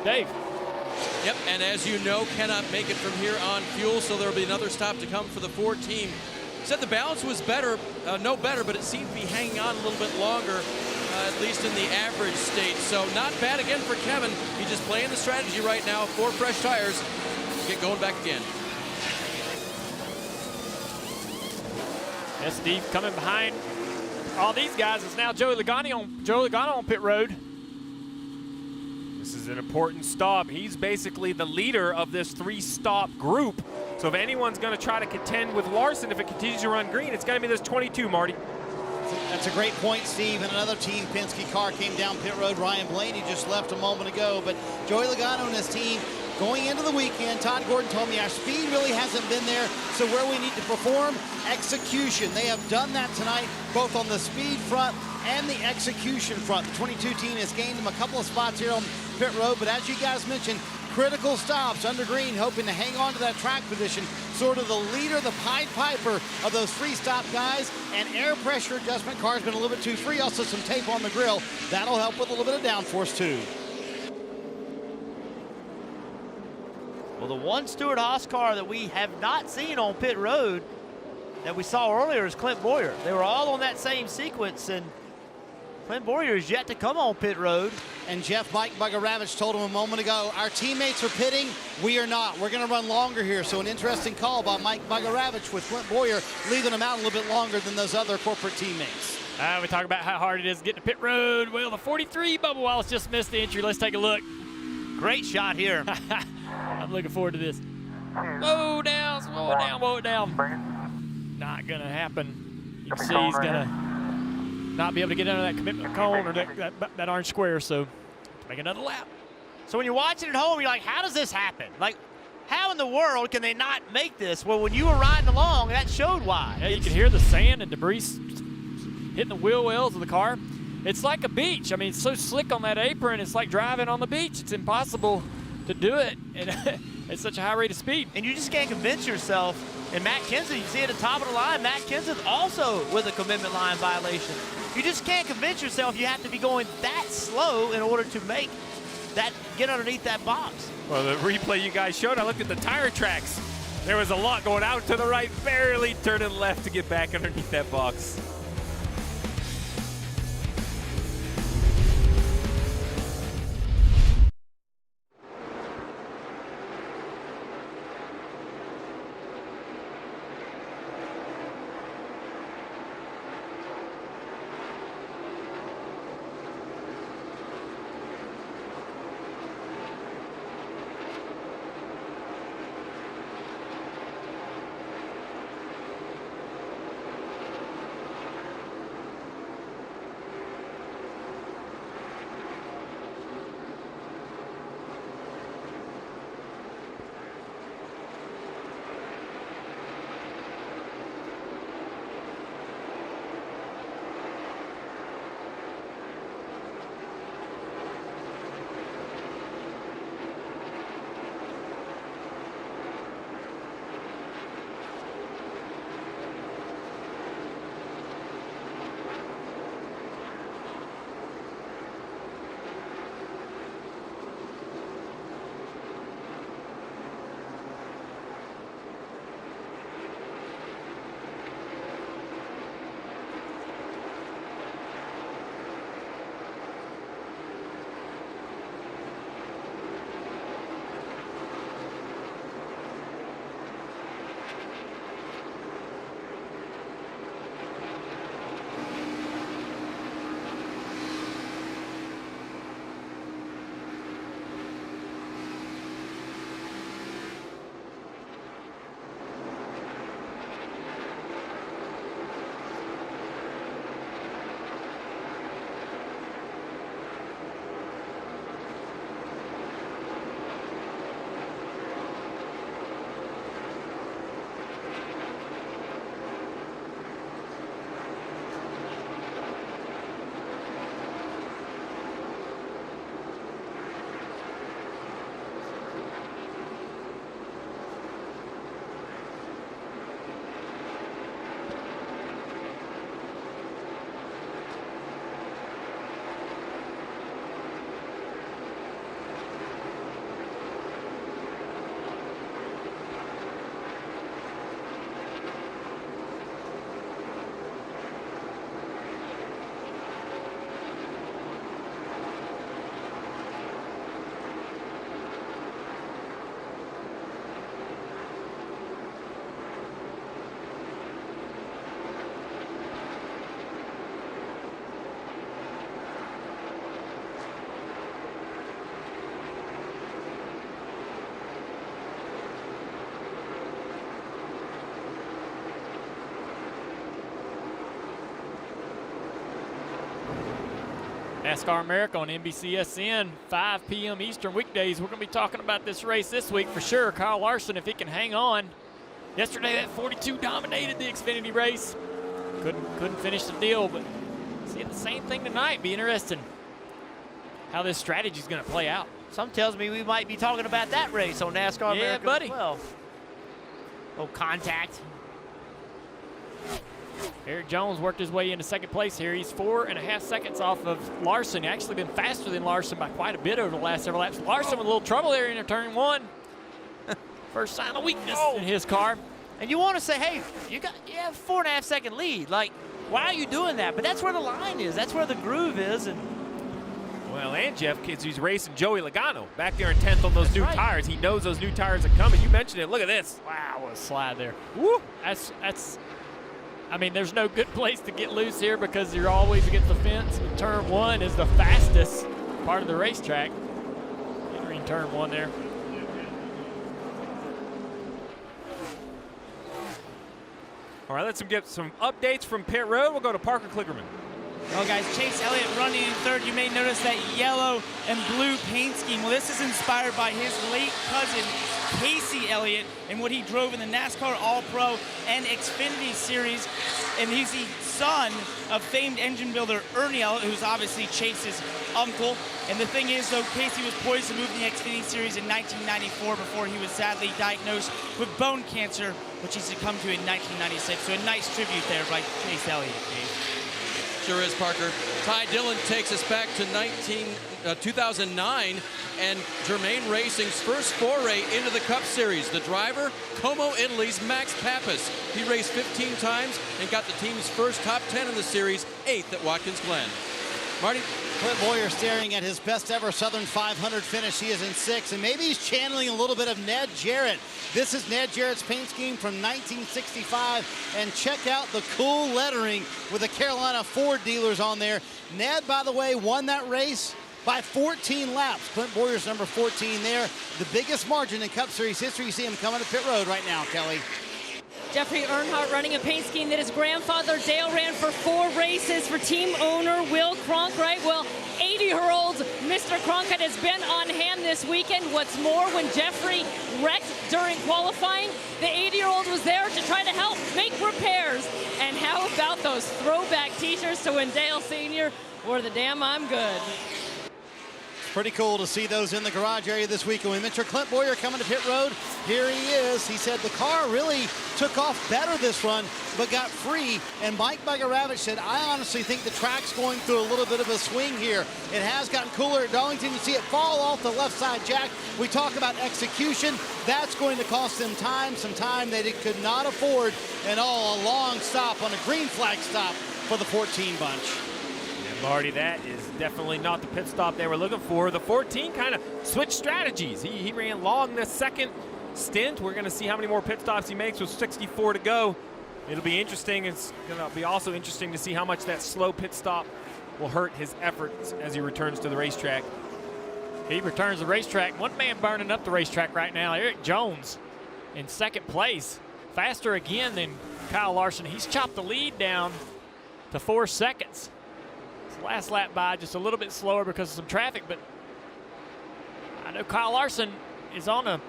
Dave. Yep, and as you know, cannot make it from here on fuel, so there'll be another stop to come for the Ford team. Said the balance was better, no better, but it seemed to be hanging on a little bit longer, at least in the average state. So not bad again for Kevin. He's just playing the strategy right now. 4 fresh tires. Get going back again. Yes, Steve, coming behind all these guys is now Joey Logano on pit road. This is an important stop. He's basically the leader of this 3-stop group. So if anyone's going to try to contend with Larson, if it continues to run green, it's going to be this 22, Marty. That's a great point, Steve. And another Team Penske car came down pit road. Ryan Blaney just left a moment ago. But Joey Logano and his team going into the weekend, Todd Gordon told me our speed really hasn't been there. So where we need to perform, execution. They have done that tonight, both on the speed front and the execution front. The 22 team has gained them a couple of spots here on pit road. But as you guys mentioned, critical stops under green, hoping to hang on to that track position. Sort of the leader, the Pied Piper of those 3-stop guys. And air pressure adjustment car's been a little bit too free. Also some tape on the grill. That'll help with a little bit of downforce too. Well, the one Stewart-Haas car that we have not seen on pit road that we saw earlier is Clint Bowyer. They were all on that same sequence, and Clint Bowyer is yet to come on pit road. And Jeff Mike Bugaravich told him a moment ago, our teammates are pitting, we are not. We're going to run longer here. So an interesting call by Mike Bugaravich with Clint Bowyer leaving him out a little bit longer than those other corporate teammates. We talk about how hard it is to get to pit road. Well, the 43, Bubba Wallace just missed the entry. Let's take a look. Great shot here. I'm looking forward to this. Whoa down, slow it down, whoa it down. Not gonna happen. You can see he's gonna not be able to get under that commitment cone or that orange square, so make another lap. So when you're watching at home, you're like, how does this happen? Like, how in the world can they not make this? Well, when you were riding along, that showed why. Yeah, you can hear the sand and debris hitting the wheel wells of the car. It's like a beach. I mean, it's so slick on that apron, it's like driving on the beach. It's impossible to do it at such a high rate of speed. And you just can't convince yourself. And Matt Kenseth, you see at the top of the line, Matt Kenseth also with a commitment line violation. You just can't convince yourself you have to be going that slow in order to make that, get underneath that box. Well, the replay you guys showed, I looked at the tire tracks. There was a lot going out to the right, barely turning left to get back underneath that box. NASCAR America on NBCSN, 5 p.m. Eastern weekdays. We're going to be talking about this race this week for sure. Kyle Larson, if he can hang on. Yesterday, that 42 dominated the Xfinity race. Couldn't finish the deal, but seeing the same thing tonight. Be interesting how this strategy is going to play out. Some tells me we might be talking about that race on NASCAR America buddy. as well. Oh, contact. Eric Jones worked his way into second place here. He's 4.5 seconds off of Larson. Actually been faster than Larson by quite a bit over the last several laps. Larson with a little trouble there in turn 1. First sign of weakness in his car. And you want to say, hey, you have a 4.5 second lead. Like, why are you doing that? But that's where the line is. That's where the groove is. And well, and Jeff, he's racing Joey Logano back there in 10th on those new tires. He knows those new tires are coming. You mentioned it. Look at this. Wow, what a slide there. Woo! I mean, there's no good place to get loose here because you're always against the fence. And turn 1 is the fastest part of the racetrack. Entering turn 1 there. All right, let's get some updates from pit road. We'll go to Parker Kligerman. Well, guys, Chase Elliott running in third. You may notice that yellow and blue paint scheme. Well, this is inspired by his late cousin, Casey Elliott, and what he drove in the NASCAR All-Pro and Xfinity Series. And he's the son of famed engine builder Ernie Elliott, who's obviously Chase's uncle. And the thing is, though, Casey was poised to move in the Xfinity Series in 1994 before he was sadly diagnosed with bone cancer, which he succumbed to in 1996. So a nice tribute there by Chase Elliott, Dave. Sure is, Parker. Ty Dillon takes us back to 2009 and Germain Racing's first foray into the Cup Series. The driver, Como Italy's Max Pappas. He raced 15 times and got the team's first top 10 in the series, 8th at Watkins Glen. Marty? Clint Bowyer staring at his best ever Southern 500 finish. He is in 6th, and maybe he's channeling a little bit of Ned Jarrett. This is Ned Jarrett's paint scheme from 1965, and check out the cool lettering with the Carolina Ford dealers on there. Ned, by the way, won that race by 14 laps. Clint Bowyer's number 14 there. The biggest margin in Cup Series history. You see him coming to pit road right now, Kelly. Jeffrey Earnhardt running a paint scheme that his grandfather Dale ran for 4 races for team owner Will Cronkite. Well, 80-year-old Mr. Cronkite has been on hand this weekend. What's more, when Jeffrey wrecked during qualifying, the 80-year-old was there to try to help make repairs. And how about those throwback t-shirts to when Dale Sr. wore the damn I'm good. Pretty cool to see those in the garage area this week. And we mentioned Clint Bowyer coming to pit road. Here he is. He said the car really took off better this run, but got free. And Mike Bagaravich said, I honestly think the track's going through a little bit of a swing here. It has gotten cooler at Darlington. You see it fall off the left side jack. We talk about execution. That's going to cost them time, some time that it could not afford. And a long stop on a green flag stop for the 14 bunch. Marty, that is definitely not the pit stop they were looking for. The 14 kind of switched strategies. He ran long this second stint. We're going to see how many more pit stops he makes with 64 to go. It'll be interesting. It's going to be also interesting to see how much that slow pit stop will hurt his efforts as he returns to the racetrack. He returns to the racetrack. One man burning up the racetrack right now, Eric Jones in second place. Faster again than Kyle Larson. He's chopped the lead down to 4 seconds. Last lap by just a little bit slower because of some traffic, but I know Kyle Larson is on a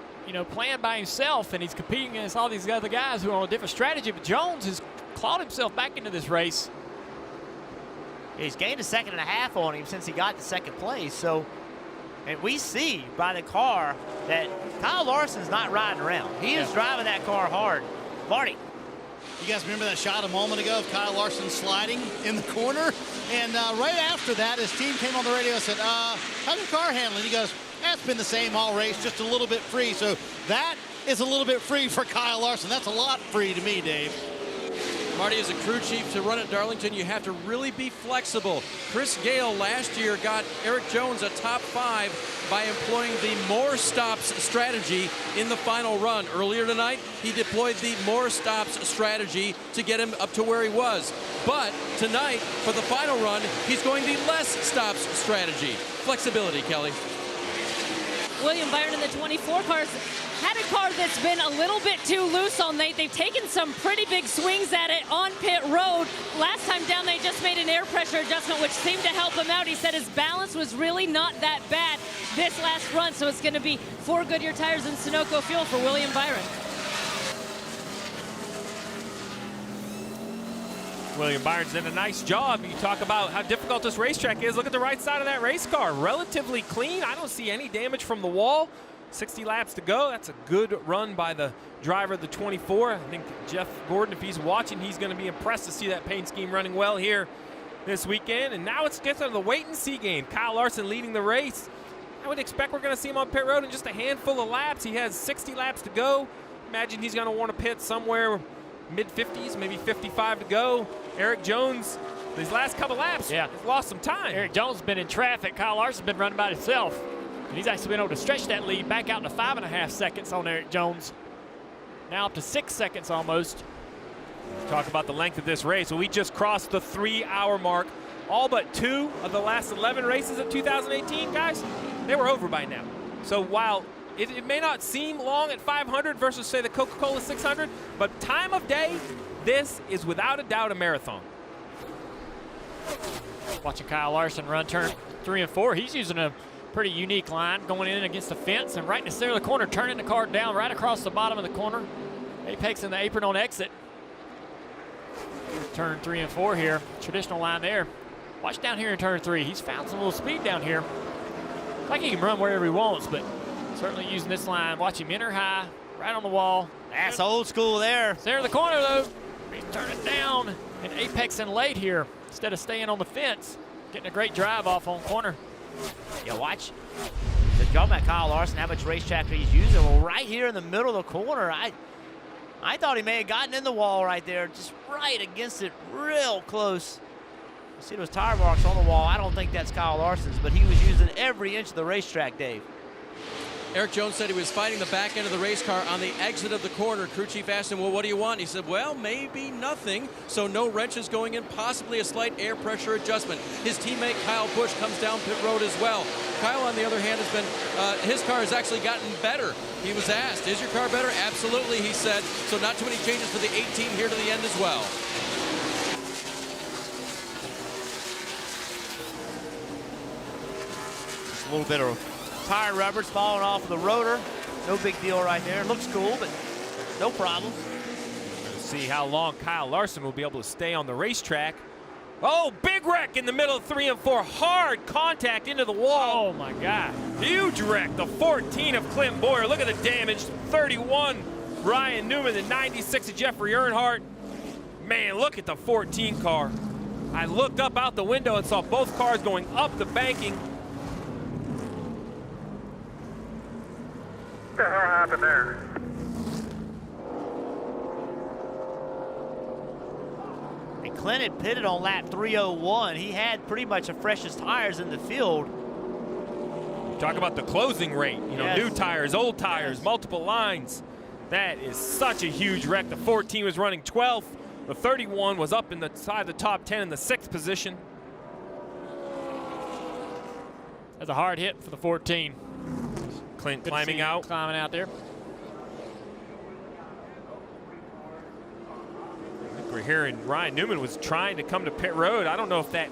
plan by himself, and he's competing against all these other guys who are on a different strategy. But Jones has clawed himself back into this race. He's gained 1.5 seconds on him since he got to second place. So, and we see by the car that Kyle Larson's not riding around. He is driving that car hard. Marty. You guys remember that shot a moment ago of Kyle Larson sliding in the corner? And right after that, his team came on the radio and said, how's your car handling? He goes, it's been the same all race, just a little bit free. So that is a little bit free for Kyle Larson. That's a lot free to me, Dave. Marty, as a crew chief, to run at Darlington, you have to really be flexible. Chris Gale last year got Eric Jones a top 5 by employing the more stops strategy in the final run. Earlier tonight, he deployed the more stops strategy to get him up to where he was. But tonight, for the final run, he's going the less stops strategy. Flexibility, Kelly. William Byron in the 24 cars had a car that's been a little bit too loose all night. They've taken some pretty big swings at it on pit road. Last time down, they just made an air pressure adjustment, which seemed to help him out. He said his balance was really not that bad this last run, so it's going to be 4 Goodyear tires and Sunoco fuel for William Byron. William Byron's did a nice job. You talk about how difficult this racetrack is. Look at the right side of that race car. Relatively clean. I don't see any damage from the wall. 60 laps to go. That's a good run by the driver of the 24. I think Jeff Gordon, if he's watching, he's going to be impressed to see that paint scheme running well here this weekend. And now it's gets into the wait-and-see game. Kyle Larson leading the race. I would expect we're going to see him on pit road in just a handful of laps. He has 60 laps to go. Imagine he's going to want to pit somewhere mid-50s, maybe 55 to go. Eric Jones, these last couple laps, has lost some time. Eric Jones has been in traffic. Kyle Larson's been running by himself. And he's actually been able to stretch that lead back out to 5.5 seconds on Eric Jones. Now up to 6 seconds almost. Talk about the length of this race. Well, we just crossed the 3-hour mark. All but 2 of the last 11 races of 2018, guys, they were over by now. So while it may not seem long at 500 versus, say, the Coca-Cola 600, but time of day, this is without a doubt a marathon. Watching Kyle Larson run turn 3 and 4. He's using a pretty unique line, going in against the fence and right in the center of the corner, turning the car down right across the bottom of the corner. Apex in the apron on exit. Turn 3 and 4 here. Traditional line there. Watch down here in turn 3. He's found some little speed down here. Like he can run wherever he wants, but certainly using this line. Watch him enter high, right on the wall. That's old school there. Center of the corner, though. He's turning down and apexing late here instead of staying on the fence. Getting a great drive off on corner. Yeah, watch. The job by Kyle Larson, how much racetrack he's using. Well, right here in the middle of the corner, I thought he may have gotten in the wall right there, just right against it, real close. You see those tire marks on the wall. I don't think that's Kyle Larson's, but he was using every inch of the racetrack, Dave. Eric Jones said he was fighting the back end of the race car on the exit of the corner. Crew chief asked him, well, what do you want? He said, well, maybe nothing. So no wrenches going in, possibly a slight air pressure adjustment. His teammate Kyle Busch comes down pit road as well. Kyle, on the other hand, has been, his car has actually gotten better. He was asked, is your car better? Absolutely, he said. So not too many changes for the 18 here to the end as well. Just a little bit of tire rubbers falling off of the rotor. No big deal right there. Looks cool, but no problem. Let's see how long Kyle Larson will be able to stay on the racetrack. Oh, big wreck in the middle of 3 and 4. Hard contact into the wall. Oh, my God. Huge wreck. The 14 of Clint Boyer. Look at the damage. 31, Ryan Newman. The 96 of Jeffrey Earnhardt. Man, look at the 14 car. I looked up out the window and saw both cars going up the banking. What the hell happened there? And Clint had pitted on lap 301. He had pretty much the freshest tires in the field. Talk about the closing rate. You know, Yes. new tires, old tires, multiple lines. That is such a huge wreck. The 14 was running 12th. The 31 was up in the side of the top 10 in the 6th position. That's a hard hit for the 14. Clint Good to climbing see him out. climbing out there. I think we're hearing Ryan Newman was trying to come to pit road. I don't know if that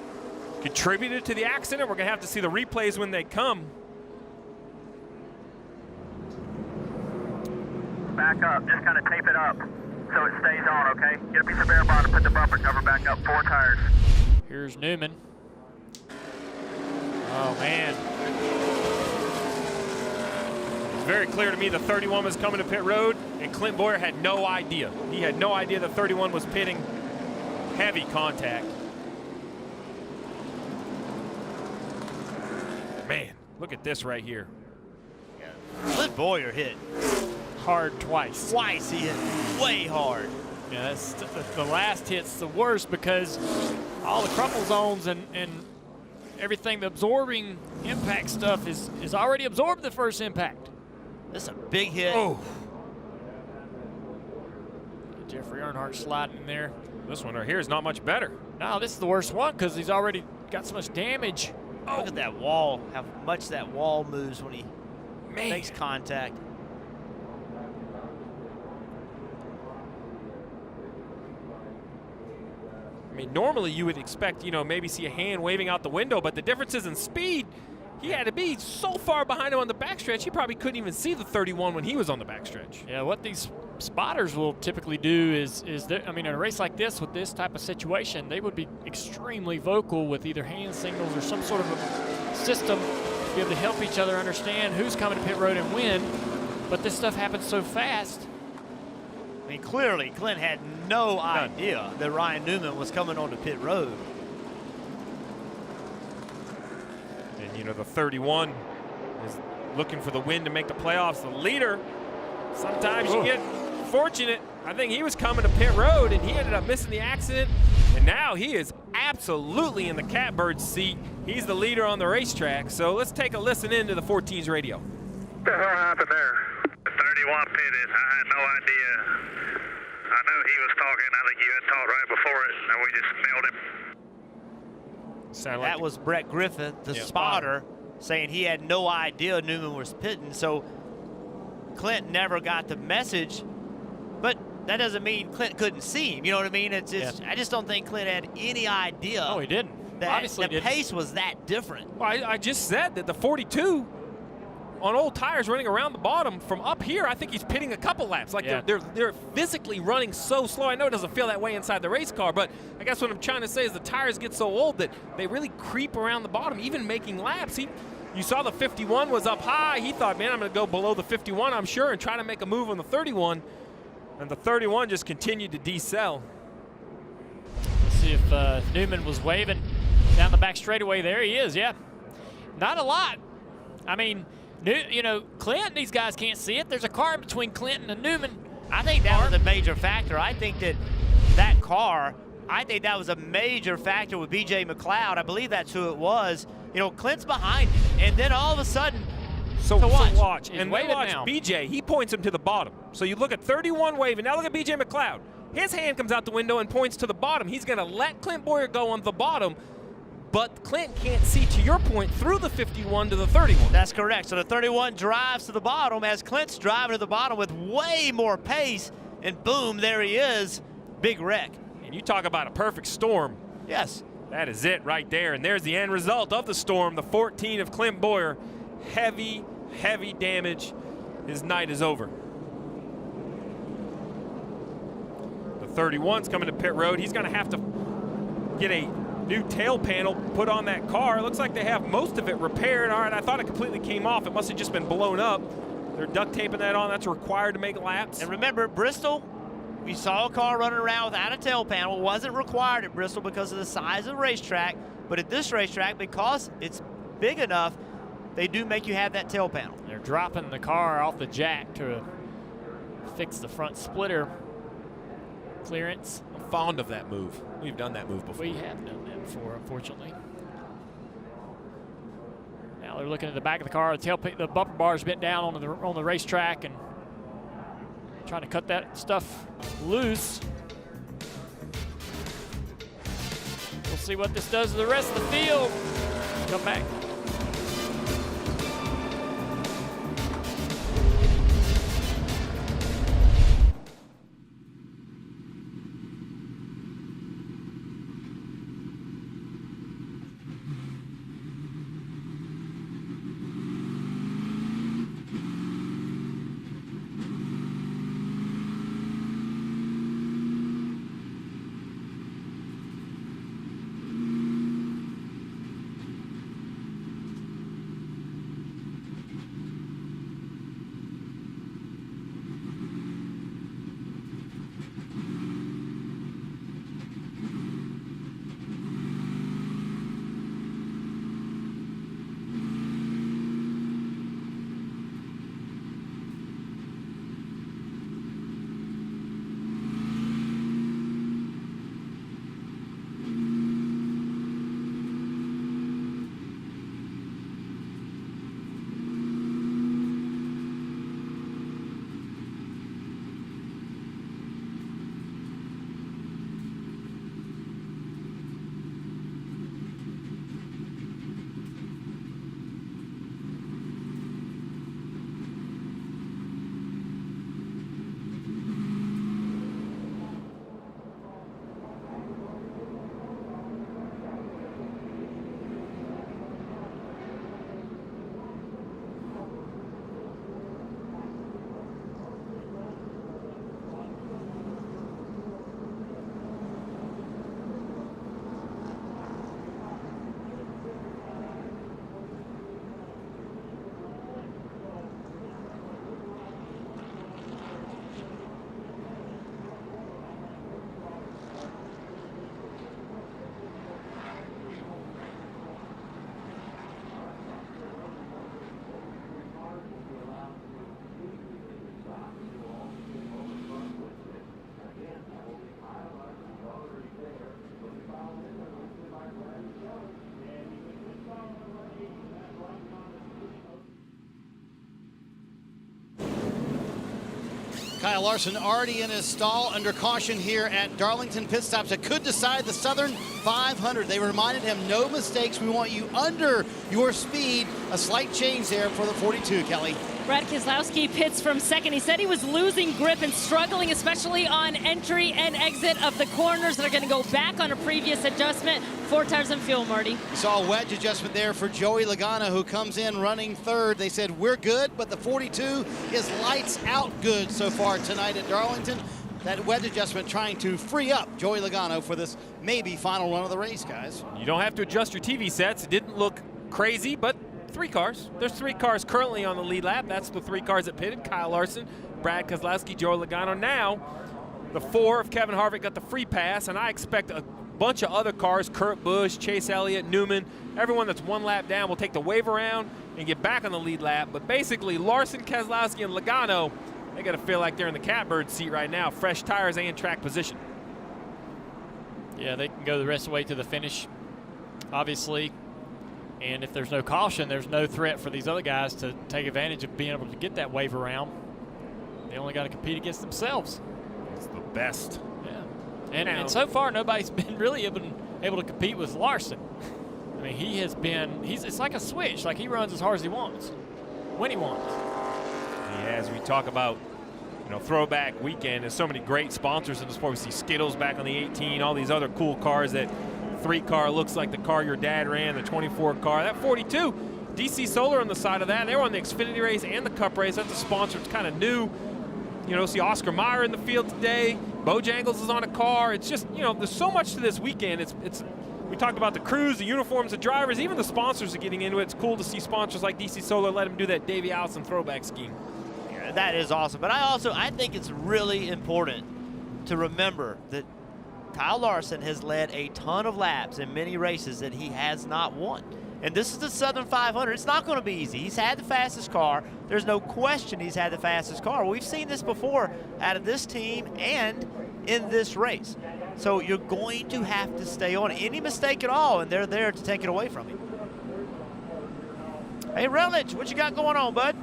contributed to the accident. We're going to have to see the replays when they come. Back up, just kind of tape it up so it stays on, okay? Get a piece of bare bond and put the bumper cover back up, 4 tires. Here's Newman. Oh, man. It's very clear to me the 31 was coming to pit road, and Clint Boyer had no idea. He had no idea the 31 was pitting. Heavy contact. Man, look at this right here. Clint Boyer hit hard twice. Twice he hit way hard. Yeah, that's the last hit's the worst because all the crumple zones and everything, the absorbing impact stuff is already absorbed the first impact. This is a big hit. Oh. Jeffrey Earnhardt sliding in there. This one right here is not much better. No, this is the worst one because he's already got so much damage. Look at that wall, how much that wall moves when he makes contact. I mean, normally you would expect, maybe see a hand waving out the window, but the differences in speed, he had to be so far behind him on the backstretch, he probably couldn't even see the 31 when he was on the backstretch. Yeah, what these spotters will typically do is in a race like this with this type of situation, they would be extremely vocal with either hand signals or some sort of a system to be able to help each other understand who's coming to pit road and when. But this stuff happens so fast. I mean, clearly, Clint had no idea that Ryan Newman was coming onto pit road. And, the 31 is looking for the win to make the playoffs. The leader, sometimes you get fortunate. I think he was coming to pit road, and he ended up missing the accident. And now he is absolutely in the catbird seat. He's the leader on the racetrack. So let's take a listen into the 14's radio. What the hell happened there? The 31 pitted. I had no idea. I knew he was talking. I think you had talked right before it, and we just nailed him. That was Brett Griffith, the spotter, saying he had no idea Newman was pitting. So Clint never got the message, but that doesn't mean Clint couldn't see him. You know what I mean? I just don't think Clint had any idea. No, he didn't. That Obviously the pace was that different. Well, I just said that the 42 on old tires running around the bottom from up here, I think he's pitting a couple laps. Like they're physically running so slow. I know it doesn't feel that way inside the race car, but I guess what I'm trying to say is the tires get so old that they really creep around the bottom, even making laps. You saw the 51 was up high. He thought, man, I'm going to go below the 51, I'm sure, and try to make a move on the 31. And the 31 just continued to decel. Let's see if Newman was waving down the back straightaway. There he is, yeah. Not a lot. I mean, Clint and these guys can't see it. There's a car in between Clinton and Newman. I think that was a major factor. I think that car, was a major factor with BJ McLeod. I believe that's who it was. Clint's behind him, and then all of a sudden, So watch. He's And then waving watch now. BJ. He points him to the bottom. So you look at 31 waving. Now look at BJ McLeod. His hand comes out the window and points to the bottom. He's going to let Clint Boyer go on the bottom, but Clint can't see, to your point, through the 51 to the 31. That's correct. So the 31 drives to the bottom as Clint's driving to the bottom with way more pace, and boom, there he is. Big wreck. And you talk about a perfect storm. Yes. That is it right there. And there's the end result of the storm, the 14 of Clint Boyer. Heavy, heavy damage. His night is over. The 31's coming to pit road. He's going to have to get a new tail panel put on that car. It looks like they have most of it repaired. All right, I thought it completely came off. It must have just been blown up. They're duct taping that on. That's required to make laps. And remember, Bristol, we saw a car running around without a tail panel. It wasn't required at Bristol because of the size of the racetrack. But at this racetrack, because it's big enough, they do make you have that tail panel. They're dropping the car off the jack to fix the front splitter clearance. I'm fond of that move. We've done that move before. We have done that before, unfortunately. Now they're looking at the back of the car. The bumper bar's bent down on the racetrack and trying to cut that stuff loose. We'll see what this does to the rest of the field. Come back. Kyle Larson already in his stall under caution here at Darlington Pit Stops. It could decide the Southern 500. They reminded him, no mistakes. We want you under your speed. A slight change there for the 42, Kelly. Brad Keselowski pits from second. He said he was losing grip and struggling, especially on entry and exit of the corners that are going to go back on a previous adjustment. 4 tires and fuel, Marty. We saw a wedge adjustment there for Joey Logano, who comes in running third. They said, we're good, but the 42 is lights out good so far tonight at Darlington. That wedge adjustment trying to free up Joey Logano for this maybe final run of the race, guys. You don't have to adjust your TV sets. It didn't look crazy, but 3 cars. There's 3 cars currently on the lead lap. That's the 3 cars that pitted. Kyle Larson, Brad Keselowski, Joey Logano. Now, the 4 of Kevin Harvick got the free pass, and I expect a bunch of other cars, Kurt Busch, Chase Elliott, Newman, everyone that's 1 lap down will take the wave around and get back on the lead lap. But basically, Larson, Keselowski, and Logano, they got to feel like they're in the catbird seat right now. Fresh tires and track position. Yeah, they can go the rest of the way to the finish, obviously. And if there's no caution, there's no threat for these other guys to take advantage of being able to get that wave around. They only got to compete against themselves. It's the best. Yeah. And so far, nobody's been really able to compete with Larson. I mean, he has been, it's like a switch. Like, he runs as hard as he wants, when he wants. Yeah, as we talk about, throwback weekend, there's so many great sponsors in the sport. We see Skittles back on the 18, all these other cool cars. That 3 car looks like the car your dad ran, the 24 car. That 42, DC Solar on the side of that. They were on the Xfinity race and the Cup race. That's a sponsor. It's kind of new. See Oscar Mayer in the field today. Bojangles is on a car. It's just, there's so much to this weekend. We talked about the crews, the uniforms, the drivers, even the sponsors are getting into it. It's cool to see sponsors like DC Solar let them do that Davey Allison throwback scheme. Yeah, that is awesome. But I think it's really important to remember that Kyle Larson has led a ton of laps in many races that he has not won. And this is the Southern 500. It's not going to be easy. He's had the fastest car. There's no question he's had the fastest car. We've seen this before out of this team and in this race. So you're going to have to stay on. Any mistake at all, and they're there to take it away from you. Hey, Rutledge, what you got going on, bud?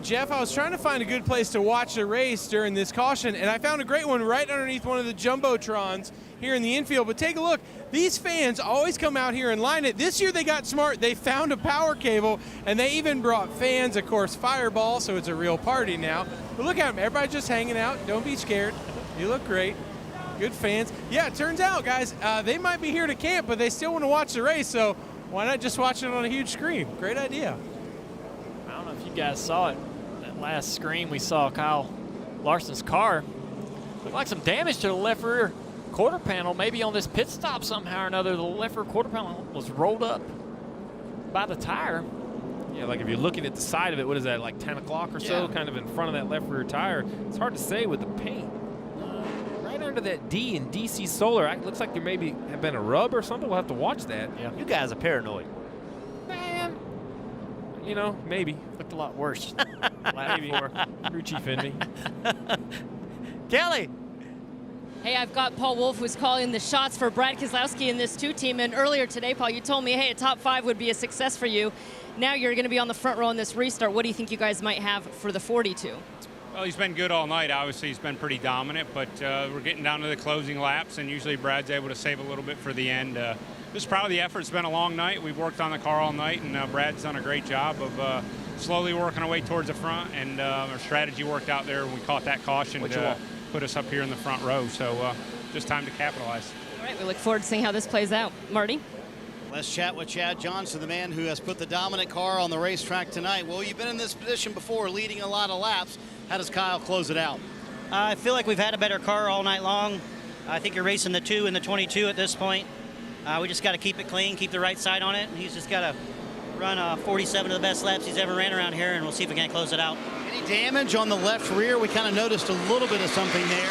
Jeff, I was trying to find a good place to watch the race during this caution, and I found a great one right underneath one of the Jumbotrons here in the infield. But take a look. These fans always come out here and line it. This year they got smart. They found a power cable, and they even brought fans, of course, Fireball, so it's a real party now. But look at them. Everybody's just hanging out. Don't be scared. You look great. Good fans. Yeah, it turns out, guys, they might be here to camp, but they still want to watch the race, so why not just watch it on a huge screen? Great idea. I don't know if you guys saw it. That last screen, we saw Kyle Larson's car. Looked like some damage to the left rear quarter panel. Maybe on this pit stop somehow or another, the left rear quarter panel was rolled up by the tire. Yeah, like if you're looking at the side of it, what is that, like 10 o'clock or so, kind of in front of that left rear tire? It's hard to say with the paint. Right under that D in DC Solar, it looks like there maybe have been a rub or something. We'll have to watch that. Yeah, you guys are paranoid. Man, maybe. Looked a lot worse. Maybe. Crew chief in me. Kelly. Hey, I've got Paul Wolf, who's calling the shots for Brad Keselowski in this 2 team. And earlier today, Paul, you told me, hey, a top 5 would be a success for you. Now you're going to be on the front row in this restart. What do you think you guys might have for the 42? Well, he's been good all night. Obviously, he's been pretty dominant, but we're getting down to the closing laps, and usually Brad's able to save a little bit for the end. Just proud of the effort. It's been a long night. We've worked on the car all night, and Brad's done a great job of slowly working our way towards the front, and our strategy worked out there. We caught that caution to put us up here in the front row, so just time to capitalize. All right, we look forward to seeing how this plays out. Marty? Let's chat with Chad Johnson, the man who has put the dominant car on the racetrack tonight. Well, you've been in this position before, leading a lot of laps. How does Kyle close it out? I feel like we've had a better car all night long. I think you're racing the 2 and the 22 at this point. We just got to keep it clean, keep the right side on it. And he's just got to run 47 of the best laps he's ever ran around here, and we'll see if we can't close it out. Any damage on the left rear? We kind of noticed a little bit of something there.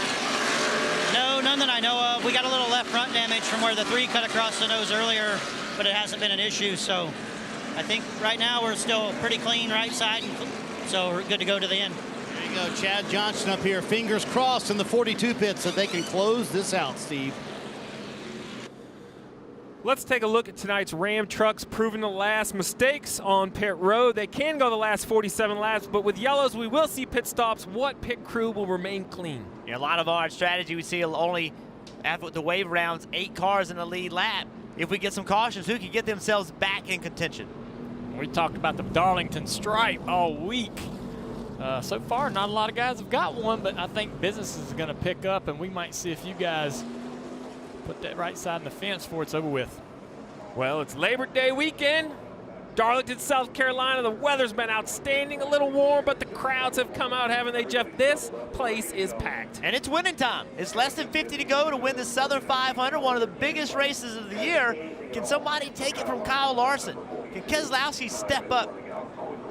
No, none that I know of. We got a little left front damage from where the 3 cut across the nose earlier, but it hasn't been an issue. So I think right now we're still pretty clean right side, so we're good to go to the end. There you go, Chad Johnson up here. Fingers crossed in the 42 pits that they can close this out, Steve. Let's take a look at tonight's Ram trucks proving to last. Mistakes on pit road. They can go the last 47 laps, but with yellows, we will see pit stops. What pit crew will remain clean? Yeah, a lot of our strategy, we see only after the wave rounds, 8 cars in the lead lap. If we get some cautions, who can get themselves back in contention? We talked about the Darlington stripe all week. So far, not a lot of guys have got one, but I think business is going to pick up, and we might see a few guys put that right side in the fence before it's over with. Well, it's Labor Day weekend. Darlington, South Carolina. The weather's been outstanding, a little warm, but the crowds have come out, haven't they, Jeff? This place is packed. And it's winning time. It's less than 50 to go to win the Southern 500, one of the biggest races of the year. Can somebody take it from Kyle Larson? Can Keselowski step up?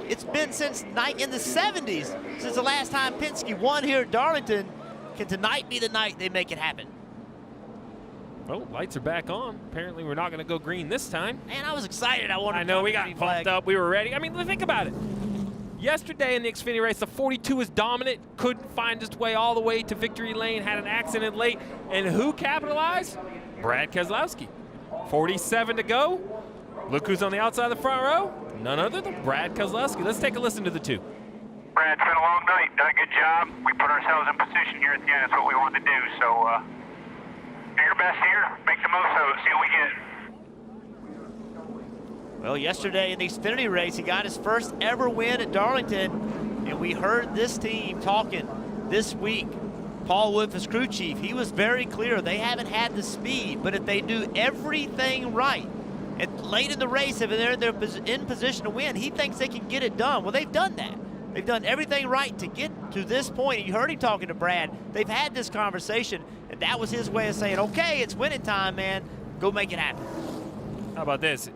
It's been since in the 70s since the last time Penske won here at Darlington. Can tonight be the night they make it happen? Oh, lights are back on. Apparently we're not going to go green this time. Man, I was excited. I know, we got pumped up. We were ready. I mean, think about it. Yesterday in the Xfinity race, the 42 was dominant, couldn't find its way all the way to victory lane, had an accident late. And who capitalized? Brad Keselowski. 47 to go. Look who's on the outside of the front row. None other than Brad Keselowski. Let's take a listen to the two. Brad, it's been a long night. Done a good job. We put ourselves in position here at the end. That's what we wanted to do. So, do your best here. Make the most of it. See what we get. Well, yesterday in the Xfinity race, he got his first ever win at Darlington, and we heard this team talking this week. Paul Wood, his crew chief, he was very clear. They haven't had the speed, but if they do everything right, and late in the race, if they're in position to win, he thinks they can get it done. Well, they've done that. They've done everything right to get to this point. And you heard him talking to Brad. They've had this conversation, and that was his way of saying, okay, it's winning time, man. Go make it happen. How about this?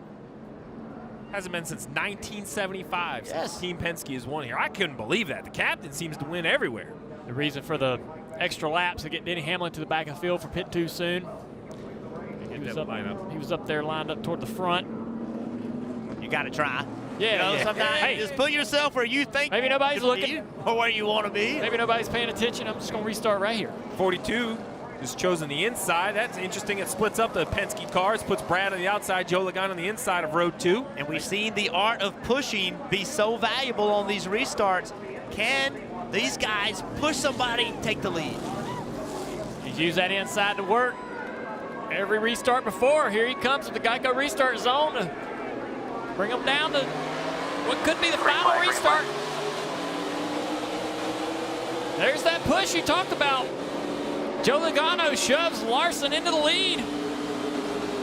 Hasn't been since 1975 since Team Penske has won here. I couldn't believe that. The captain seems to win everywhere. The reason for the extra laps to get Denny Hamlin to the back of the field for pit too soon. He was up there lined up toward the front. You got to try. Yeah, sometimes just put yourself where you think maybe nobody's looking or where you want to be. Maybe nobody's paying attention. I'm just going to restart right here. 42 has chosen the inside. That's interesting. It splits up the Penske cars, puts Brad on the outside, Joe Logano on the inside of row 2. And we've seen the art of pushing be so valuable on these restarts. Can these guys push somebody, take the lead? He's used that inside to work. Every restart before, here he comes with the Geico restart zone to bring them down to what could be the final restart. There's that push you talked about. Joe Logano shoves Larson into the lead.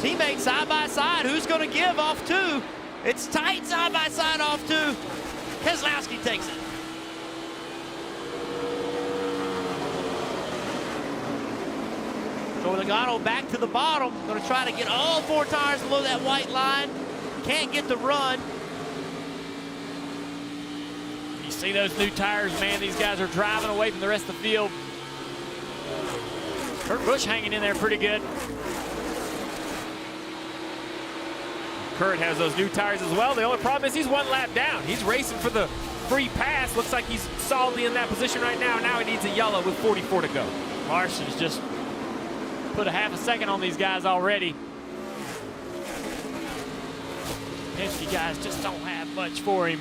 Teammates side by side. Who's going to give off 2? It's tight side by side off 2. Keselowski takes it. So Logano back to the bottom. Going to try to get all 4 tires below that white line. Can't get the run. You see those new tires, man. These guys are driving away from the rest of the field. Kurt Busch hanging in there pretty good. Kurt has those new tires as well. The only problem is he's 1 lap down. He's racing for the free pass. Looks like he's solidly in that position right now. Now he needs a yellow with 44 to go. Larson's just put a half a second on these guys already. Penske guys just don't have much for him.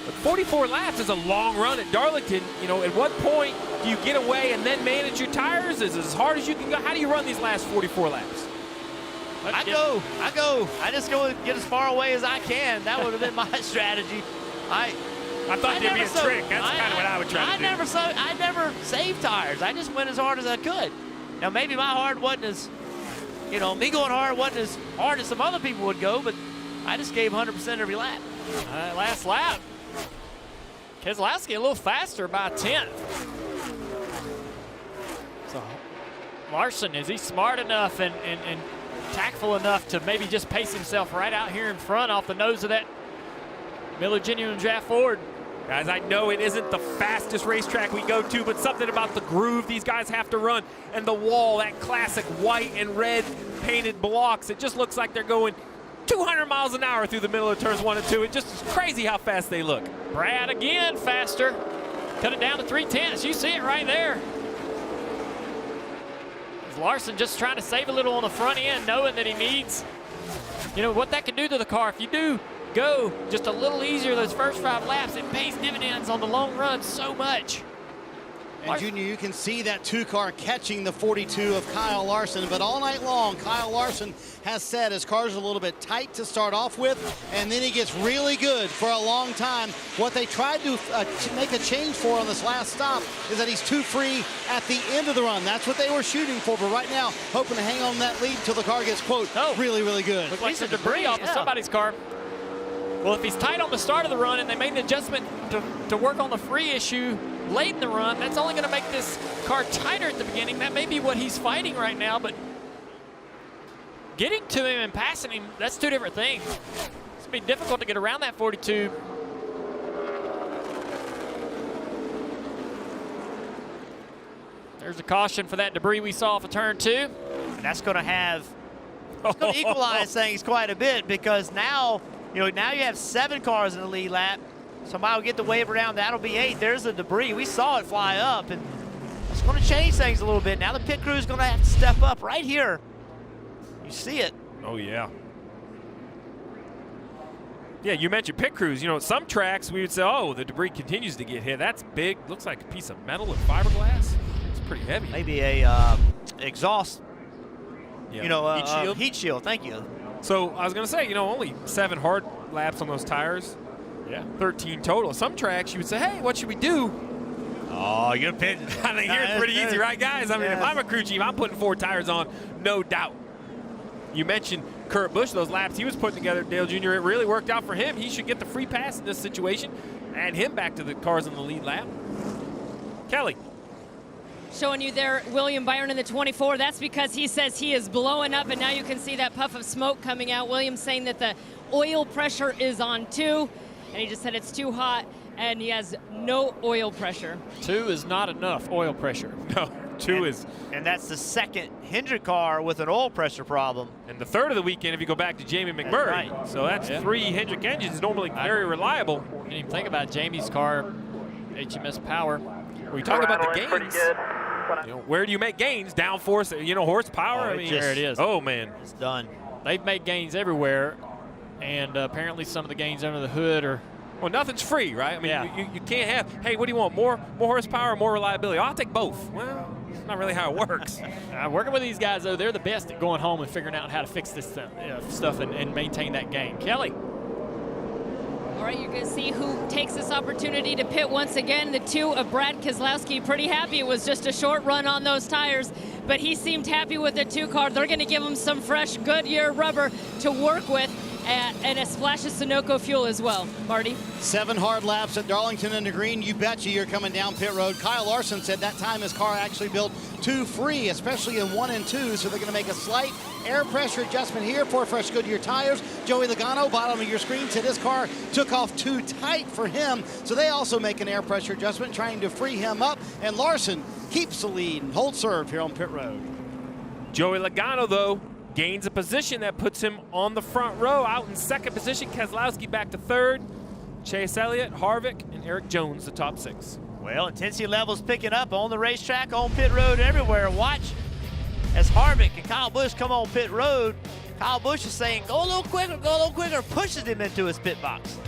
But 44 laps is a long run at Darlington. You know, at what point do you get away and then manage your tires? Is as hard as you can go? How do you run these last 44 laps? I go. I just go and get as far away as I can. That would have been my strategy. I thought there'd be a trick. That's kind of what I would try to do. I never saved tires. I just went as hard as I could. Now, maybe my hard wasn't as, me going hard wasn't as hard as some other people would go, but I just gave 100% every lap. Last lap, Keselowski a little faster by 10th. So Larson, is he smart enough and tactful enough to maybe just pace himself right out here in front off the nose of that Miller Genuine Draft Ford? Guys, I know it isn't the fastest racetrack we go to, but something about the groove these guys have to run and the wall, that classic white and red painted blocks. It just looks like they're going 200 miles an hour through the middle of turns 1 and 2. It just is crazy how fast they look. Brad again faster. Cut it down to 3/10. You see it right there. Larson just trying to save a little on the front end, knowing that he needs, you know, what that can do to the car. If you do go just a little easier those first 5 laps, it pays dividends on the long run so much. And Junior, you can see that 2-car catching the 42 of Kyle Larson, but all night long, Kyle Larson has said his car's a little bit tight to start off with, and then he gets really good for a long time. What they tried to make a change for on this last stop is that he's too free at the end of the run. That's what they were shooting for, but right now, hoping to hang on that lead until the car gets, quote, really, really good. Looks like some debris off of somebody's car. Well, if he's tight on the start of the run and they made an adjustment to work on the free issue late in the run, that's only going to make this car tighter at the beginning. That may be what he's fighting right now, but getting to him and passing him, that's 2 different things. It's going to be difficult to get around that 42. There's a caution for that debris we saw off of turn 2. That's going to have, it's going to equalize things quite a bit, because now, you know, now you have 7 cars in the lead lap. Somebody will get the wave around. That'll be 8. There's the debris. We saw it fly up, and it's going to change things a little bit. Now the pit crew is going to have to step up right here. You see it. Oh, yeah. Yeah, you mentioned pit crews. You know, some tracks we would say, oh, the debris continues to get hit. That's big. Looks like a piece of metal with fiberglass. It's pretty heavy. Maybe a exhaust, Yeah. you know, Heat shield. heat shield. Thank you. So I was going to say, you know, only 7 hard laps on those tires. Yeah. 13 total. Some tracks you would say, hey, what should we do? Oh, you're pit. I think here it's pretty easy, right, guys? I mean, if I'm a crew chief, I'm putting 4 tires on, no doubt. You mentioned Kurt Busch, those laps he was putting together, Dale Jr., it really worked out for him. He should get the free pass in this situation. Add him back to the cars in the lead lap. Kelly. Showing you there, William Byron in the 24. That's because he says he is blowing up, and now you can see that puff of smoke coming out. William's saying that the oil pressure is on 2, and he just said it's too hot, and he has no oil pressure. 2 is not enough oil pressure. No, 2 is. And that's the second Hendrick car with an oil pressure problem. And the third of the weekend, if you go back to Jamie McMurray. Right. So that's 3 Hendrick engines, normally very reliable. Didn't even think about Jamie's car, HMS Power. We talk about the gains. You know, where do you make gains? Downforce, you know, horsepower. I mean, there it is. Oh man, it's done. They've made gains everywhere, and apparently some of the gains under the hood are. Well, nothing's free, right? I mean, you can't have. Hey, what do you want? More horsepower, or more reliability? I'll take both. Well, it's not really how it works. Working with these guys, though, they're the best at going home and figuring out how to fix this stuff and maintain that gain. Kelly. All right, you're going to see who takes this opportunity to pit once again. The 2 of Brad Keselowski. Pretty happy. It was just a short run on those tires, but he seemed happy with the 2 car. They're going to give him some fresh Goodyear rubber to work with, and a splash of Sunoco fuel as well. Marty? 7 hard laps at Darlington and the Green. You betcha you're coming down pit road. Kyle Larson said that time his car actually built 2 free, especially in 1 and 2, so they're going to make a slight air pressure adjustment here for fresh Goodyear tires. Joey Logano, bottom of your screen, said his car took off too tight for him, so they also make an air pressure adjustment, trying to free him up, and Larson keeps the lead and holds serve here on pit road. Joey Logano, though, gains a position that puts him on the front row. Out in second position, Keselowski back to third. Chase Elliott, Harvick, and Eric Jones, the top 6. Well, intensity levels picking up on the racetrack, on pit road, everywhere. Watch as Harvick and Kyle Busch come on pit road. Kyle Busch is saying, go a little quicker, pushes him into his pit box.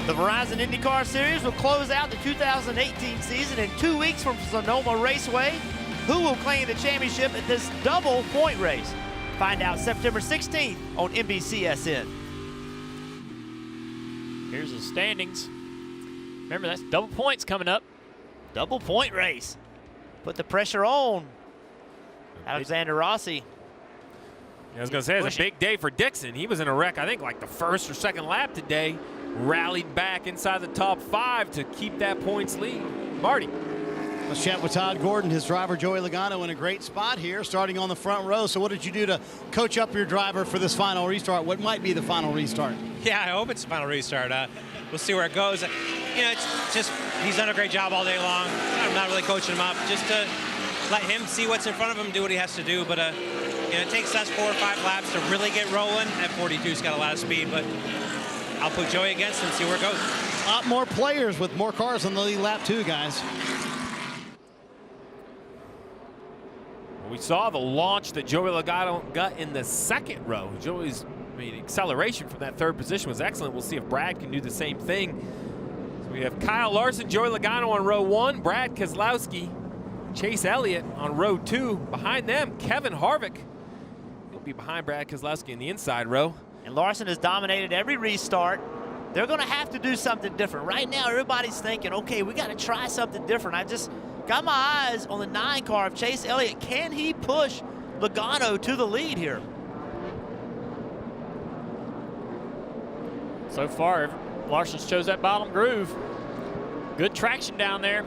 The Verizon IndyCar Series will close out the 2018 season in 2 weeks from Sonoma Raceway. Who will claim the championship at this double point race? Find out September 16th on NBCSN. Here's the standings. Remember, that's double points coming up. Double point race. Put the pressure on Alexander Rossi. I was going to say, it's a big day for Dixon. He was in a wreck, I think, like the first or second lap today. Rallied back inside the top 5 to keep that points lead. Marty. Let's chat with Todd Gordon, his driver Joey Logano in a great spot here, starting on the front row. So what did you do to coach up your driver for this final restart? What might be the final restart? Yeah, I hope it's the final restart. We'll see where it goes. You know, it's just he's done a great job all day long. I'm not really coaching him up, just to let him see what's in front of him, do what he has to do. But you know, it takes us 4 or 5 laps to really get rolling. At 42's got a lot of speed, but I'll put Joey against him, see where it goes. A lot more players with more cars on the lead lap too, guys. We saw the launch that Joey Logano got in the second row. Joey's acceleration from that third position was excellent. We'll see if Brad can do the same thing. So we have Kyle Larson, Joey Logano on row 1, Brad Keselowski, Chase Elliott on row 2. Behind them, Kevin Harvick. He'll be behind Brad Keselowski in the inside row. And Larson has dominated every restart. They're going to have to do something different. Right now, everybody's thinking, okay, we got to try something different. I just got my eyes on the 9 car of Chase Elliott. Can he push Logano to the lead here? So far, Larson's chose that bottom groove. Good traction down there.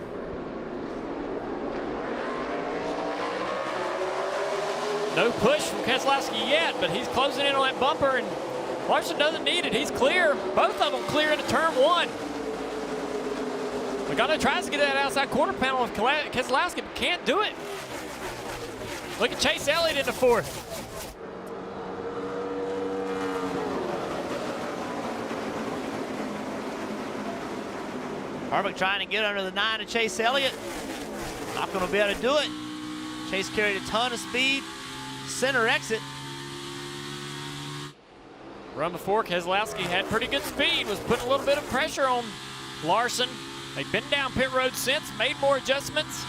No push from Keselowski yet, but he's closing in on that bumper, and Larson doesn't need it. He's clear. Both of them clear into turn 1. Logano tries to get that outside quarter panel of Keselowski, but can't do it. Look at Chase Elliott in the 4th. Harvick trying to get under the 9 of Chase Elliott. Not going to be able to do it. Chase carried a ton of speed. Center exit. Run before, Keselowski had pretty good speed, was putting a little bit of pressure on Larson. They've been down pit road since, made more adjustments.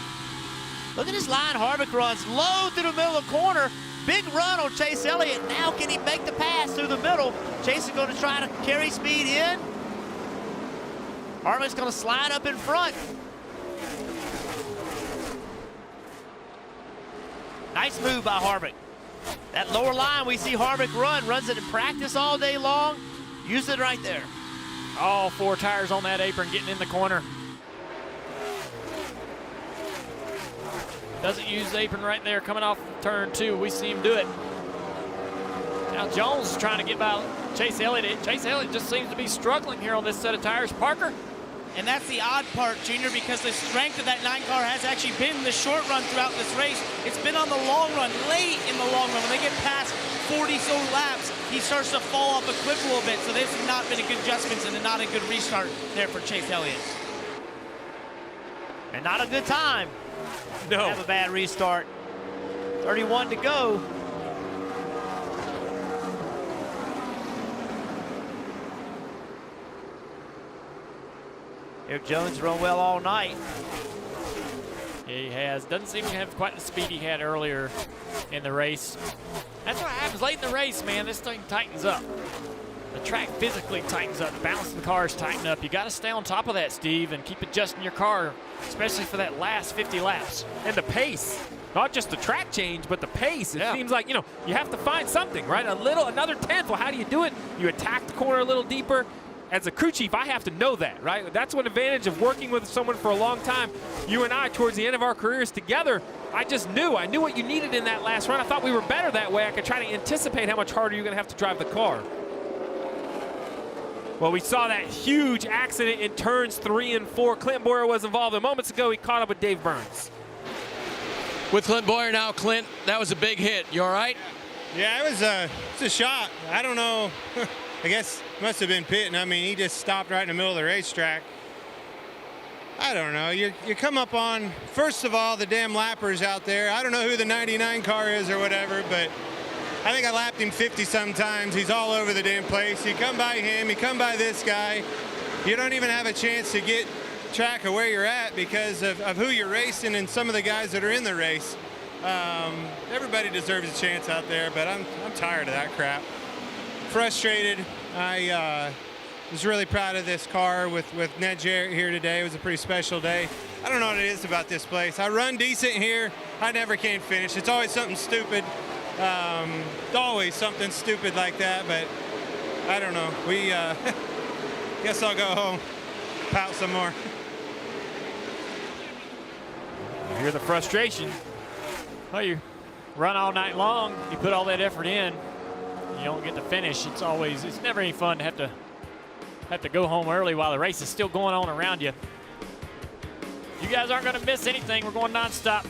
Look at this line Harvick runs low through the middle of the corner. Big run on Chase Elliott. Now can he make the pass through the middle? Chase is going to try to carry speed in. Harvick's going to slide up in front. Nice move by Harvick. That lower line we see Harvick runs it in practice all day long. Use it right there. All 4 tires on that apron getting in the corner. Doesn't use the apron right there coming off turn 2. We see him do it. Now Jones is trying to get by Chase Elliott. Chase Elliott just seems to be struggling here on this set of tires. Parker? And that's the odd part, Junior, because the strength of that 9 car has actually been the short run throughout this race. It's been on the long run, late in the long run. When they get past 40-so laps, he starts to fall off the cliff a little bit. So this has not been a good adjustment and not a good restart there for Chase Elliott. And not a good time. No. Have a bad restart. 31 to go. Eric Jones run well all night. Yeah, he has. Doesn't seem to have quite the speed he had earlier in the race. That's what happens late in the race, man. This thing tightens up. The track physically tightens up. The balance of the cars tighten up. You got to stay on top of that, Steve, and keep adjusting your car, especially for that last 50 laps. And the pace. Not just the track change, but the pace. It seems like, you know, you have to find something, right? Another tenth. Well, how do you do it? You attack the corner a little deeper. As a crew chief, I have to know that, right? That's one advantage of working with someone for a long time. You and I, towards the end of our careers together, I knew what you needed in that last run. I thought we were better that way. I could try to anticipate how much harder you're going to have to drive the car. Well, we saw that huge accident in turns 3 and 4. Clint Boyer was involved. Moments ago, he caught up with Dave Burns. With Clint Boyer now, Clint, that was a big hit. You all right? Yeah, it's a shot. I don't know. I guess must have been pitting. I mean, he just stopped right in the middle of the racetrack. I don't know. You come up on, first of all, the damn lappers out there. I don't know who the 99 car is or whatever, but I think I lapped him 50-some times. He's all over the damn place. You come by him, you come by this guy. you don't even have a chance to get track of where you're at because of who you're racing and some of the guys that are in the race. Everybody deserves a chance out there, but I'm tired of that crap. Frustrated. I was really proud of this car with Ned Jarrett here today. It was a pretty special day. I don't know what it is about this place. I run decent here. I never can finish. It's always something stupid. Always something stupid like that, but I don't know. We guess I'll go home, pout some more. You hear the frustration. Well, you run all night long, you put all that effort in, you don't get to finish. It's never any fun to have to go home early while the race is still going on around you. You guys aren't going to miss anything. We're going nonstop.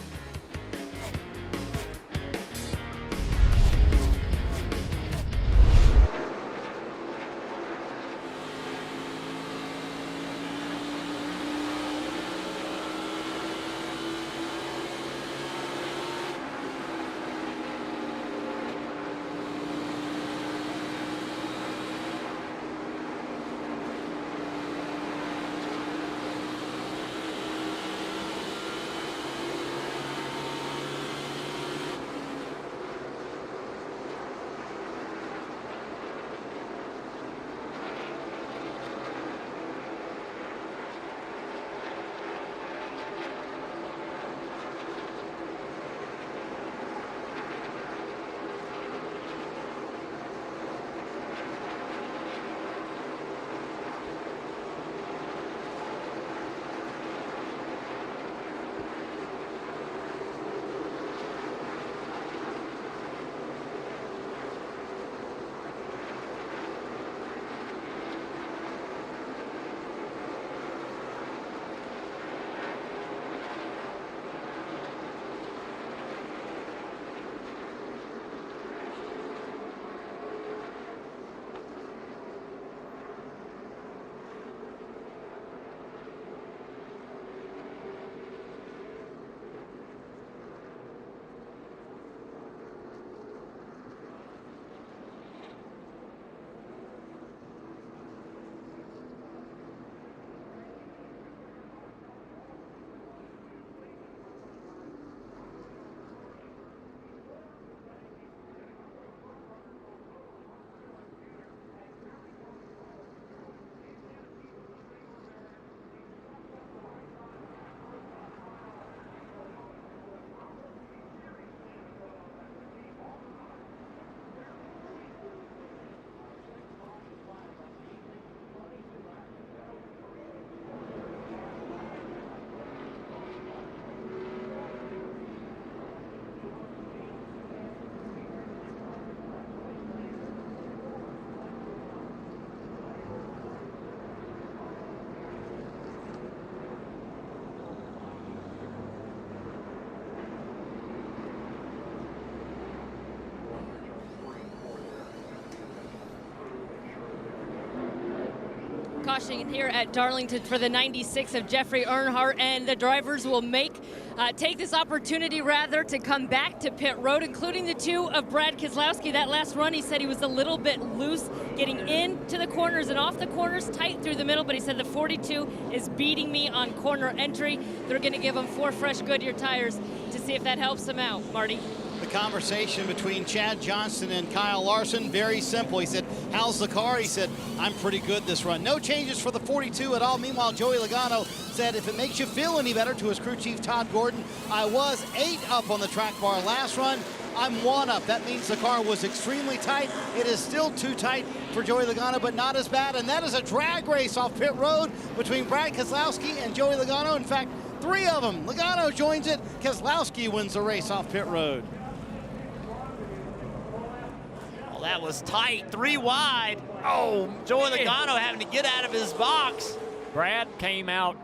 Caution here at Darlington for the 96 of Jeffrey Earnhardt, and the drivers will take this opportunity rather to come back to pit road, including the two of Brad Keselowski. That last run, he said he was a little bit loose getting into the corners and off the corners, tight through the middle, but he said the 42 is beating me on corner entry. They're going to give him 4 fresh Goodyear tires to see if that helps him out. Marty? The conversation between Chad Johnston and Kyle Larson, very simple. He said, how's the car? He said, I'm pretty good this run. No changes for the 42 at all. Meanwhile, Joey Logano said, if it makes you feel any better, to his crew chief, Todd Gordon, I was 8 up on the track bar last run. I'm 1 up. That means the car was extremely tight. It is still too tight for Joey Logano, but not as bad. And that is a drag race off pit road between Brad Keselowski and Joey Logano. In fact, 3 of them. Logano joins it. Keselowski wins the race off pit road. That was tight, 3 wide. Oh, Joey Logano having to get out of his box. Brad came out,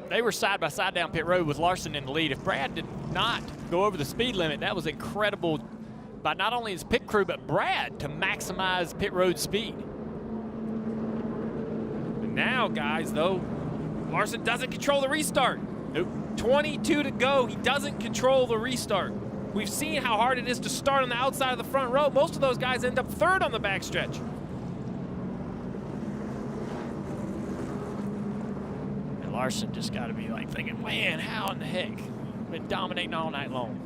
they were side by side down pit road with Larson in the lead. If Brad did not go over the speed limit, that was incredible by not only his pit crew, but Brad to maximize pit road speed. And now, guys, though, Larson doesn't control the restart. Nope. 22 to go. He doesn't control the restart. We've seen how hard it is to start on the outside of the front row. Most of those guys end up 3rd on the backstretch. Larson just got to be like thinking, man, how in the heck? Been dominating all night long.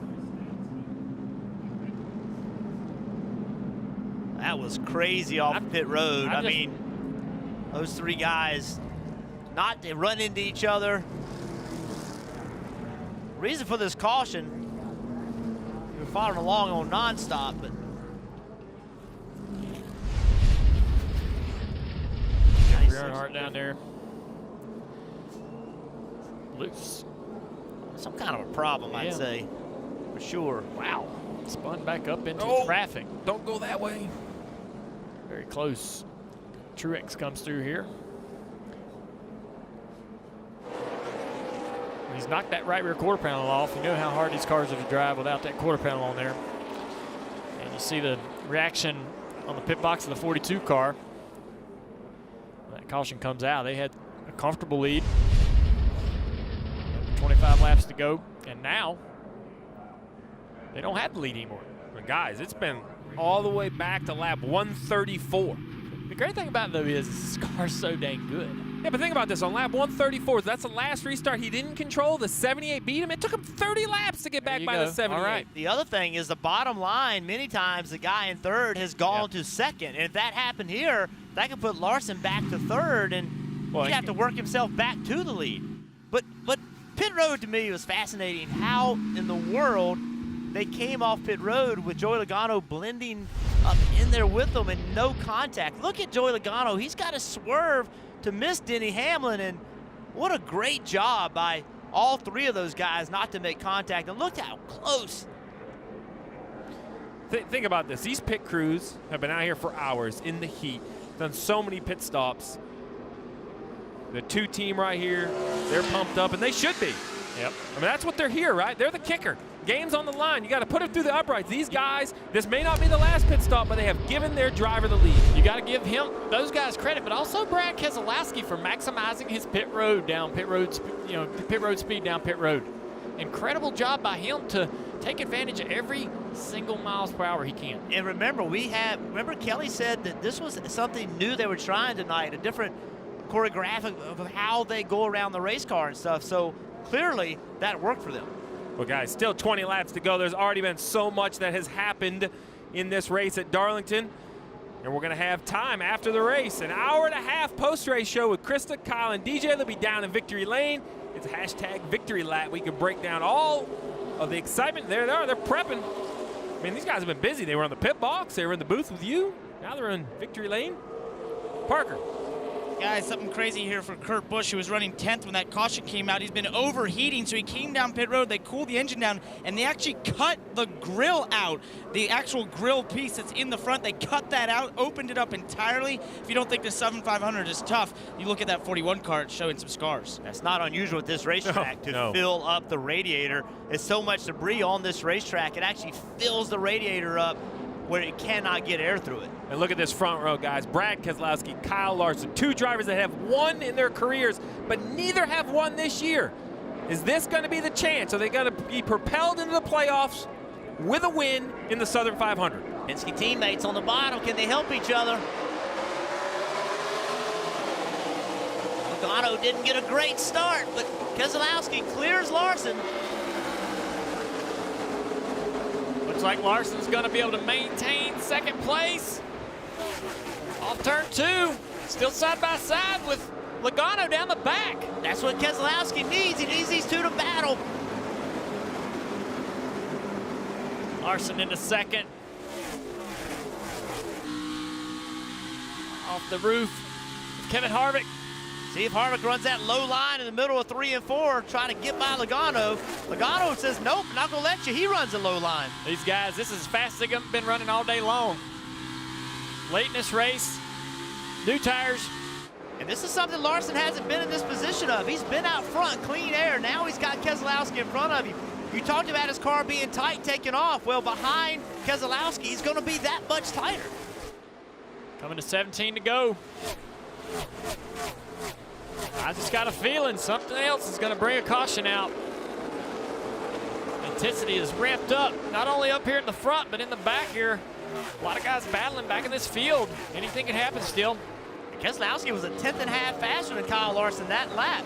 That was crazy off pit road. I mean, those three guys, not to run into each other. Reason for this caution, we were following along on nonstop, but Earnhardt down there. Loose. Some kind of a problem, I'd say, for sure. Wow. Spun back up into traffic. Don't go that way. Very close. Truex comes through here. He's knocked that right rear quarter panel off. You know how hard these cars are to drive without that quarter panel on there. And you see the reaction on the pit box of the 42 car. That caution comes out. They had a comfortable lead. 25 laps to go. And now they don't have the lead anymore. But guys, it's been all the way back to lap 134. The great thing about it, though, is this car's so dang good. Yeah, but think about this. On lap 134, that's the last restart he didn't control. The 78 beat him. It took him 30 laps to get back by the 78. All right. The other thing is the bottom line, many times the guy in third has gone to second. And if that happened here, that could put Larson back to third, and he'd have to work himself back to the lead. But pit road to me was fascinating. How in the world they came off pit road with Joey Logano blending up in there with them and no contact. Look at Joey Logano. He's got to swerve to miss Denny Hamlin, and what a great job by all three of those guys not to make contact. And look how close. Think about this. These pit crews have been out here for hours in the heat, done so many pit stops. The two team right here, they're pumped up, and they should be. Yep. I mean, that's what they're here, right? They're the kicker. Game's on the line. You got to put it through the uprights. These guys, this may not be the last pit stop, but they have given their driver the lead. You got to give those guys credit, but also Brad Keselowski for maximizing his pit road speed down pit road. Incredible job by him to take advantage of every single miles per hour he can. And remember, Kelly said that this was something new they were trying tonight, a different choreographic of how they go around the race car and stuff. So clearly that worked for them. Well, guys, still 20 laps to go. There's already been so much that has happened in this race at Darlington. And we're going to have time after the race. An hour and a half post-race show with Krista, Kyle, and DJ. They'll be down in Victory Lane. It's a hashtag Victory Lap. We can break down all of the excitement. There they are. They're prepping. I mean, these guys have been busy. They were on the pit box. They were in the booth with you. Now they're in Victory Lane. Parker. Guys, something crazy here for Kurt Busch, who was running 10th when that caution came out. He's been overheating, so he came down pit road. They cooled the engine down, and they actually cut the grill out. The actual grill piece that's in the front, they cut that out, opened it up entirely. If you don't think the 7500 is tough, you look at that 41 car, it's showing some scars. That's not unusual at this racetrack to fill up the radiator. There's so much debris on this racetrack, it actually fills the radiator up where it cannot get air through it. And look at this front row, guys. Brad Keselowski, Kyle Larson, two drivers that have won in their careers, but neither have won this year. Is this going to be the chance? Are they going to be propelled into the playoffs with a win in the Southern 500? Penske teammates on the bottom, can they help each other? Logano didn't get a great start, but Keselowski clears Larson. Looks like Larson's going to be able to maintain second place. Off turn 2, still side by side with Logano down the back. That's what Keselowski needs. He needs these two to battle. Larson into second. Off the roof, Kevin Harvick. See if Harvick runs that low line in the middle of 3 and 4, trying to get by Logano. Logano says, nope, not going to let you. He runs a low line. These guys, this is as fast as they've been running all day long. Late in this race, new tires. And this is something Larson hasn't been in this position of. He's been out front, clean air. Now he's got Keselowski in front of him. You talked about his car being tight, taking off. Well, behind Keselowski, he's going to be that much tighter. Coming to 17 to go. I just got a feeling something else is going to bring a caution out. Intensity is ramped up, not only up here in the front, but in the back here. A lot of guys battling back in this field. Anything can happen still. Keselowski was a 10th and a half faster than Kyle Larson that lap.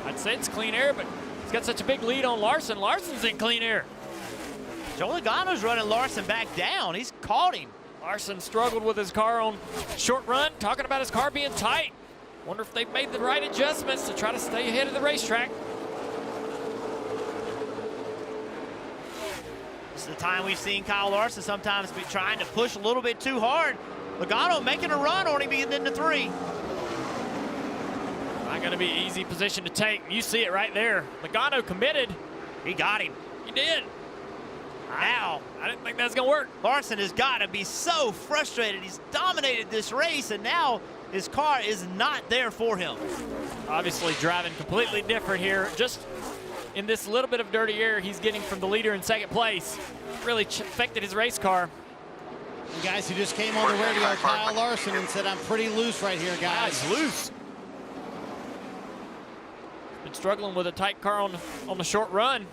I'd say it's clean air, but he's got such a big lead on Larson. Larson's in clean air. Joe Logano's running Larson back down. He's caught him. Larson struggled with his car on short run, talking about his car being tight. Wonder if they've made the right adjustments to try to stay ahead of the racetrack. This is the time we've seen Kyle Larson sometimes be trying to push a little bit too hard. Logano making a run on him getting into 3. Not going to be an easy position to take. You see it right there. Logano committed. He got him. He did. Now, I didn't think that was going to work. Larson has got to be so frustrated. He's dominated this race, and now his car is not there for him. Obviously driving completely different here. Just in this little bit of dirty air he's getting from the leader in second place. Really affected his race car. And guys, who just came on the radio, Kyle Larson, and said, I'm pretty loose right here, guys. He's loose. Been struggling with a tight car on the short run.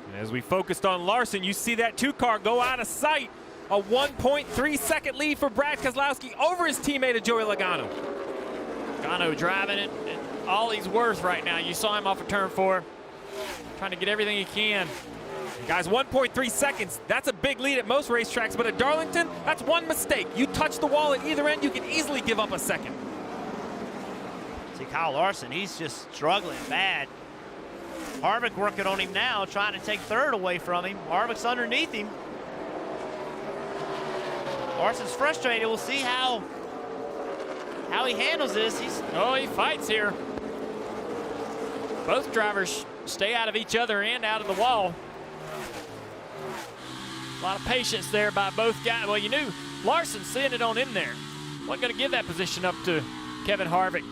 And as we focused on Larson, you see that 2 car go out of sight. A 1.3 second lead for Brad Keselowski over his teammate Joey Logano. Logano driving it at all he's worth right now. You saw him off of turn 4, trying to get everything he can. Guys, 1.3 seconds, that's a big lead at most racetracks, but at Darlington, that's one mistake. You touch the wall at either end, you can easily give up a second. See, Kyle Larson, he's just struggling bad. Harvick working on him now, trying to take 3rd away from him. Harvick's underneath him. Larson's frustrated. We'll see how he handles this. He fights here. Both drivers stay out of each other and out of the wall. A lot of patience there by both guys. Well, you knew Larson seeing it on in there. Wasn't going to give that position up to Kevin Harvick.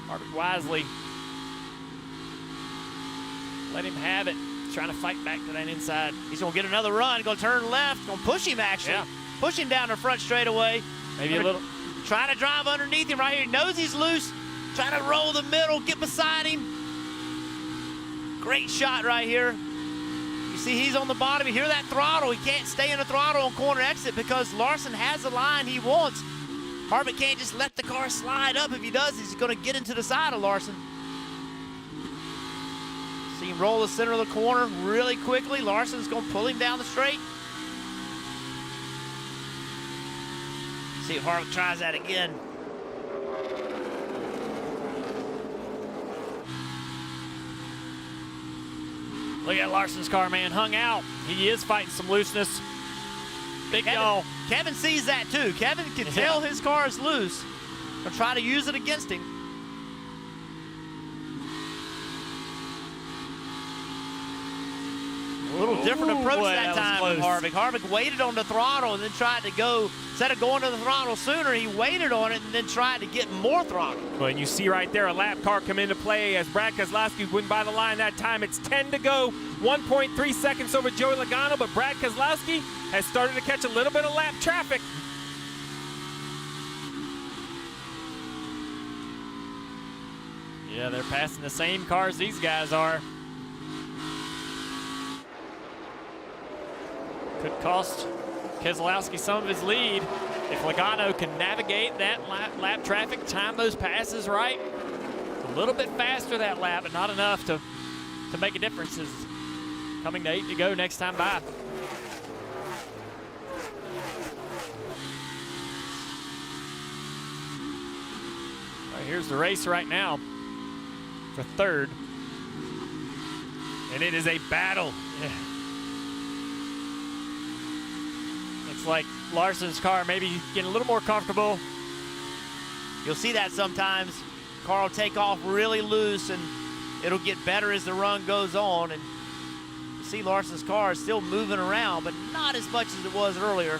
Harvick wisely let him have it. Trying to fight back to that inside. He's going to get another run. Going to turn left. Going to push him, actually. Yeah. Push him down the front straightaway. Maybe a little. Trying to drive underneath him right here. He knows he's loose. Trying to roll the middle, get beside him. Great shot right here. You see he's on the bottom. You hear that throttle. He can't stay in the throttle on corner exit because Larson has the line he wants. Harvick can't just let the car slide up. If he does, he's going to get into the side of Larson. See him roll the center of the corner really quickly. Larson's going to pull him down the straight. See if Harvick tries that again. Look at Larson's car, man. Hung out. He is fighting some looseness. Big y'all. Kevin sees that too. Kevin can tell his car is loose. They'll try to use it against him. A little different approach that time with Harvick. Harvick waited on the throttle and then tried to go, instead of going to the throttle sooner, he waited on it and then tried to get more throttle. Well, and you see right there a lap car come into play as Brad Keselowski went by the line that time. It's 10 to go, 1.3 seconds over Joey Logano, but Brad Keselowski has started to catch a little bit of lap traffic. Yeah, they're passing the same cars these guys are. Could cost Keselowski some of his lead. If Logano can navigate that lap traffic, time those passes right, a little bit faster that lap, but not enough to make a difference. Is coming to 8 to go next time by. Right, here's the race right now for 3rd. And it is a battle. Yeah. It's like Larson's car maybe getting a little more comfortable. You'll see that sometimes. Car will take off really loose and it'll get better as the run goes on. And you see Larson's car is still moving around, but not as much as it was earlier.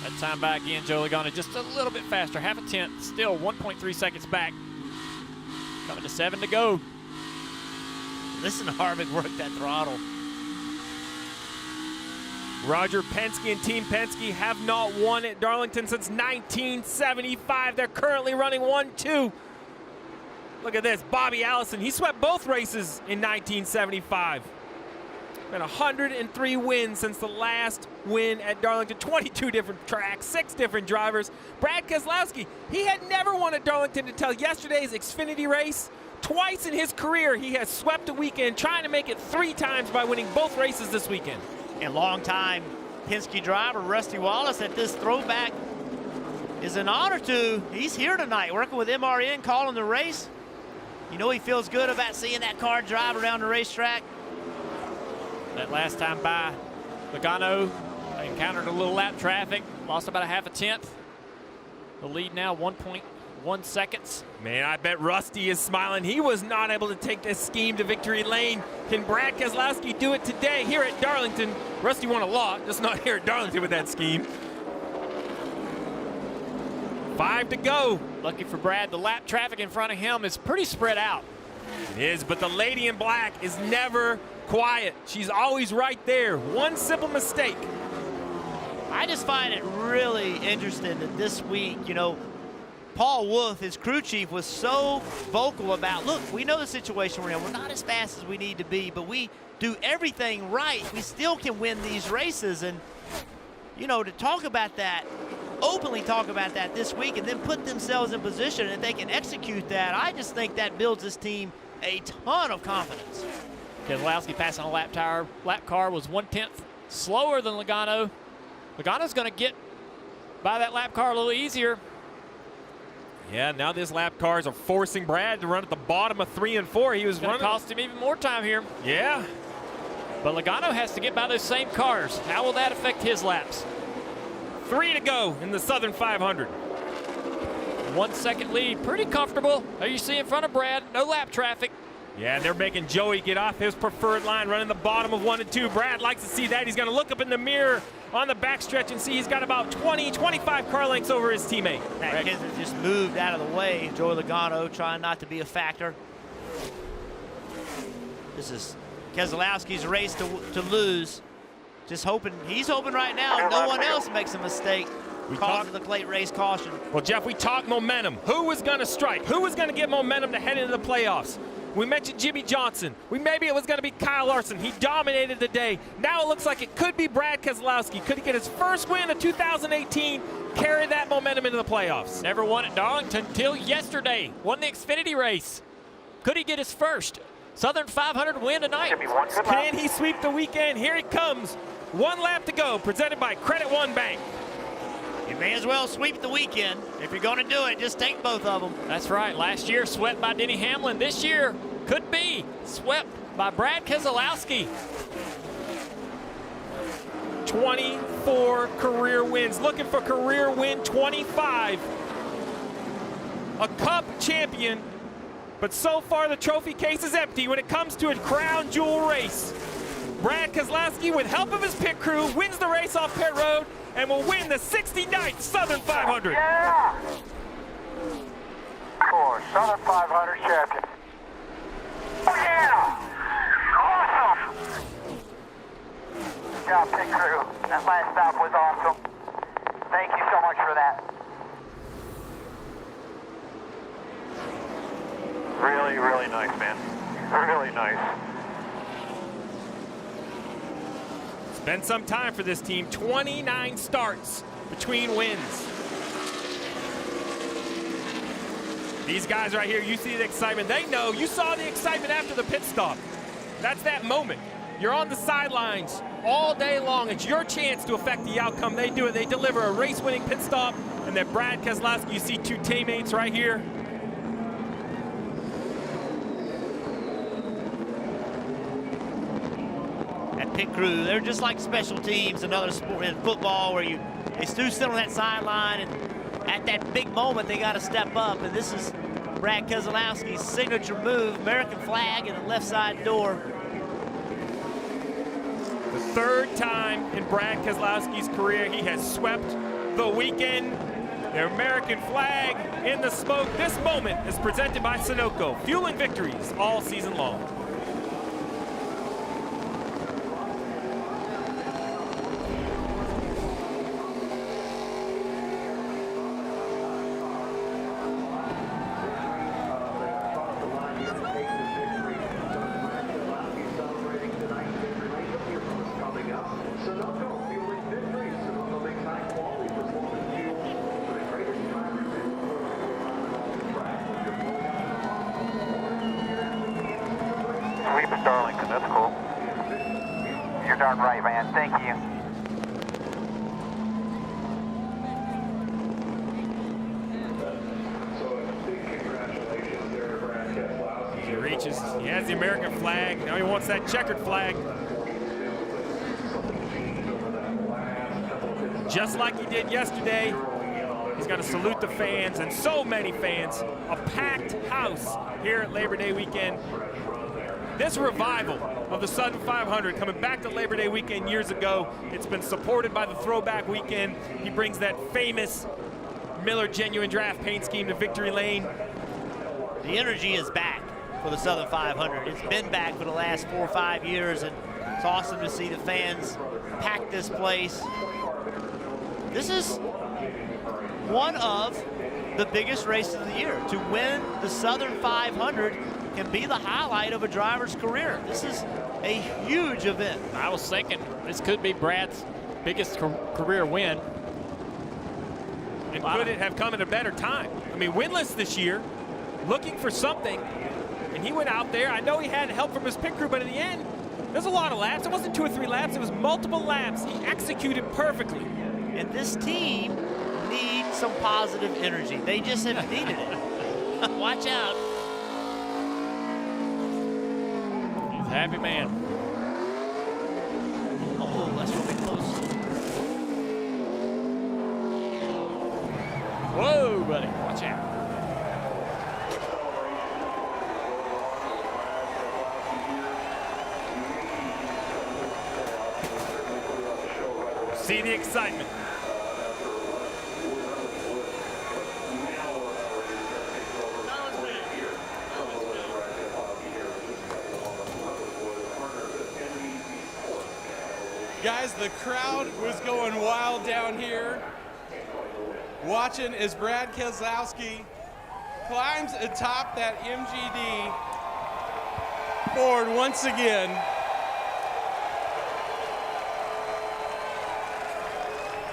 That time back in, Joe Logano just a little bit faster, half a tenth, still 1.3 seconds back. Coming to 7 to go. Listen to Harvick work that throttle. Roger Penske and Team Penske have not won at Darlington since 1975. They're currently running 1-2. Look at this, Bobby Allison. He swept both races in 1975. Been 103 wins since the last win at Darlington. 22 different tracks, 6 different drivers. Brad Keselowski, he had never won at Darlington until yesterday's Xfinity race. Twice in his career, he has swept a weekend, trying to make it 3 times by winning both races this weekend. And longtime Penske driver Rusty Wallace at this throwback is an honor to. He's here tonight working with MRN, calling the race. You know he feels good about seeing that car drive around the racetrack. That last time by, Logano encountered a little lap traffic, lost about a half a tenth. The lead now 1.1 seconds. Man, I bet Rusty is smiling. He was not able to take this scheme to victory lane. Can Brad Keselowski do it today here at Darlington? Rusty won a lot, just not here at Darlington with that scheme. 5 to go. Lucky for Brad, the lap traffic in front of him is pretty spread out. It is, but the lady in black is never quiet. She's always right there. One simple mistake. I just find it really interesting that this week, you know, Paul Wolf, his crew chief, was so vocal about, look, we know the situation we're in. We're not as fast as we need to be, but we do everything right. We still can win these races. And, you know, to talk about that, openly talk about that this week and then put themselves in position and they can execute that, I just think that builds this team a ton of confidence. Keselowski passing a lap car was 1/10 slower than Logano. Logano's going to get by that lap car a little easier. Yeah, now this lap cars are forcing Brad to run at the bottom of 3 and 4. He was going to cost him even more time here. Yeah. But Logano has to get by those same cars. How will that affect his laps? 3 to go in the Southern 500. 1 second lead, pretty comfortable. There you see in front of Brad, no lap traffic. Yeah, they're making Joey get off his preferred line, running the bottom of 1 and 2. Brad likes to see that. He's going to look up in the mirror on the backstretch and see he's got about 20, 25 car lengths over his teammate. That kid just moved out of the way. Joey Logano trying not to be a factor. This is Keselowski's race to lose. Just hoping, he's hoping right now no one else makes a mistake. Causes the late race caution. Well, Jeff, we talked momentum. Who was going to strike? Who was going to get momentum to head into the playoffs? We mentioned Jimmy Johnson. Maybe it was going to be Kyle Larson. He dominated the day. Now it looks like it could be Brad Keselowski. Could he get his first win of 2018, carry that momentum into the playoffs? Never won at Darlington until yesterday. Won the Xfinity race. Could he get his first Southern 500 win tonight? Can he sweep the weekend? Here he comes. 1 lap to go, presented by Credit One Bank. You may as well sweep the weekend. If you're going to do it, just take both of them. That's right. Last year, swept by Denny Hamlin. This year, could be swept by Brad Keselowski. 24 career wins. Looking for career win 25. A Cup champion. But so far, the trophy case is empty when it comes to a crown jewel race. Brad Keselowski, with help of his pit crew, wins the race off pit road and will win the 69th Southern 500. Yeah! For Southern 500 champion. Oh, yeah! Awesome! Good job, pit crew. That last stop was awesome. Thank you so much for that. Really, really nice, man. Really nice. It's been some time for this team. 29 starts between wins. These guys right here, you see the excitement. They know. You saw the excitement after the pit stop. That's that moment. You're on the sidelines all day long. It's your chance to affect the outcome. They do it. They deliver a race-winning pit stop. And then Brad Keselowski, you see 2 teammates right here. Pit crew, they're just like special teams, another sport in football where they sit on that sideline, and at that big moment they got to step up. And this is Brad Keselowski's signature move, American flag in the left side door. The 3rd time in Brad Keselowski's career he has swept the weekend. The American flag in the smoke. This moment is presented by Sunoco, fueling victories all season long. keep it Darlington. That's cool. You're darn right, man. Thank you. He reaches, he has the American flag, now he wants that checkered flag. Just like he did yesterday, he's going to salute the fans, and so many fans. A packed house here at Labor Day weekend. This revival of the Southern 500 coming back to Labor Day weekend years ago, it's been supported by the Throwback Weekend. He brings that famous Miller Genuine Draft paint scheme to Victory Lane. The energy is back for the Southern 500. It's been back for the last 4 or 5 years, and it's awesome to see the fans pack this place. This is one of the biggest races of the year. To win the Southern 500 can be the highlight of a driver's career. This is a huge event. I was thinking this could be Brad's biggest career win. And could it have come at a better time? I mean, winless this year, looking for something, and he went out there. I know he had help from his pit crew, but in the end, there's a lot of laps. It wasn't 2 or 3 laps, it was multiple laps. He executed perfectly. And this team needs some positive energy. They just have needed it. Watch out. He's a happy man. Oh, that's really close. Whoa, buddy, watch out. See the excitement. Guys, the crowd was going wild down here, watching as Brad Keselowski climbs atop that MGD Ford once again.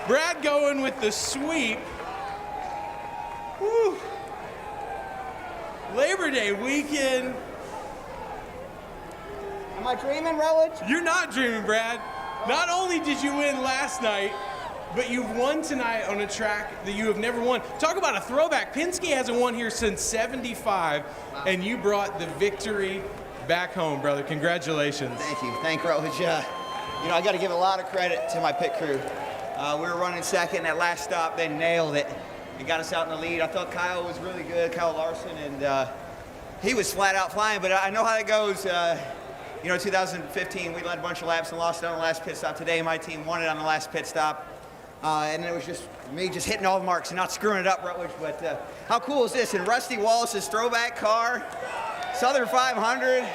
Brad going with the sweep. Woo. Labor Day weekend. Am I dreaming, Rutledge? You're not dreaming, Brad. Not only did you win last night, but you've won tonight on a track that you have never won. Talk about a throwback. Penske hasn't won here since '75, and you brought the victory back home, brother. Congratulations. Thank you. Thank you, Rutledge. You know, I got to give a lot of credit to my pit crew. We were running second. That last stop, they nailed it. It got us out in the lead. I thought Kyle was really good, Kyle Larson, and he was flat out flying, but I know how that goes. You know, 2015, we led a bunch of laps and lost it on the last pit stop. Today, my team won it on the last pit stop. And it was just me just hitting all the marks and not screwing it up, Rutledge. But how cool is this? In Rusty Wallace's throwback car, Southern 500,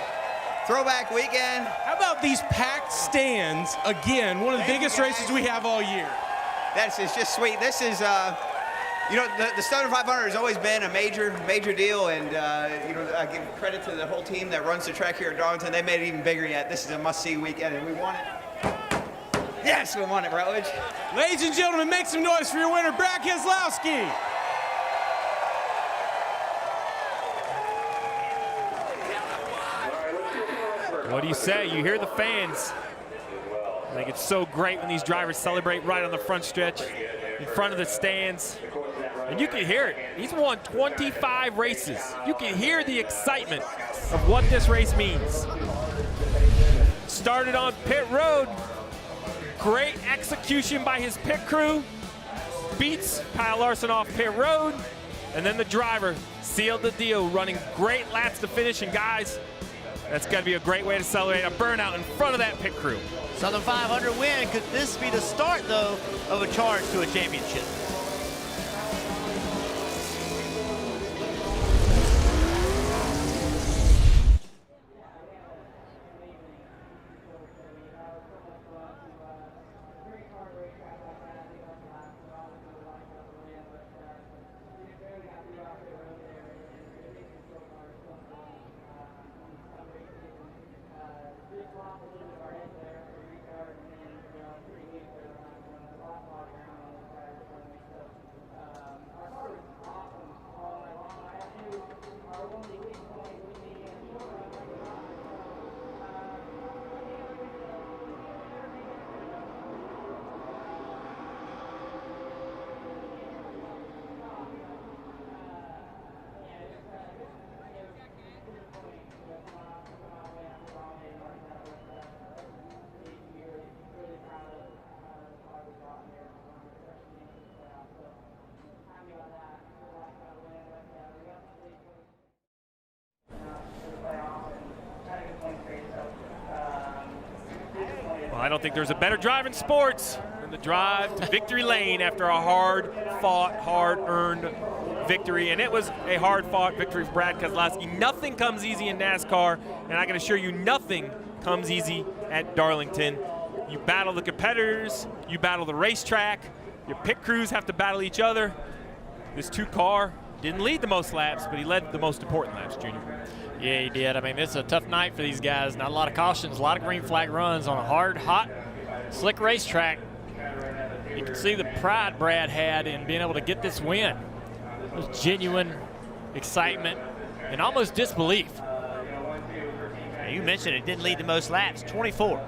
throwback weekend. How about these packed stands again? One of the biggest races we have all year. That's just sweet. This is, you know, the Southern 500 has always been a major deal, and you know, I give credit to the whole team that runs the track here at Darlington. They made it even bigger yet. This is a must-see weekend, and we won it. Yes, we won it, Rutledge. Ladies and gentlemen, make some noise for your winner, Brad Keselowski. What do you say? You hear the fans. I think it's so great when these drivers celebrate right on the front stretch, in front of the stands. And you can hear it. He's won 25 races. You can hear the excitement of what this race means. Started on pit road. Great execution by his pit crew. Beats Kyle Larson off pit road. And then the driver sealed the deal, running great laps to finish. And guys, that's got to be a great way to celebrate a burnout in front of that pit crew. Southern 500 win. Could this be the start, though, of a charge to a championship? I don't think there's a better drive in sports than the drive to victory lane after a hard-fought, hard-earned victory, and it was a hard-fought victory for Brad Keselowski. Nothing comes easy in NASCAR, and I can assure you nothing comes easy at Darlington. You battle the competitors, you battle the racetrack, your pit crews have to battle each other. This 2-car didn't lead the most laps, but he led the most important laps, Junior. Yeah, he did. I mean, it's a tough night for these guys. Not a lot of cautions, a lot of green flag runs on a hard, hot, slick racetrack. You can see the pride Brad had in being able to get this win. It was genuine excitement and almost disbelief. You mentioned it didn't lead the most laps, 24.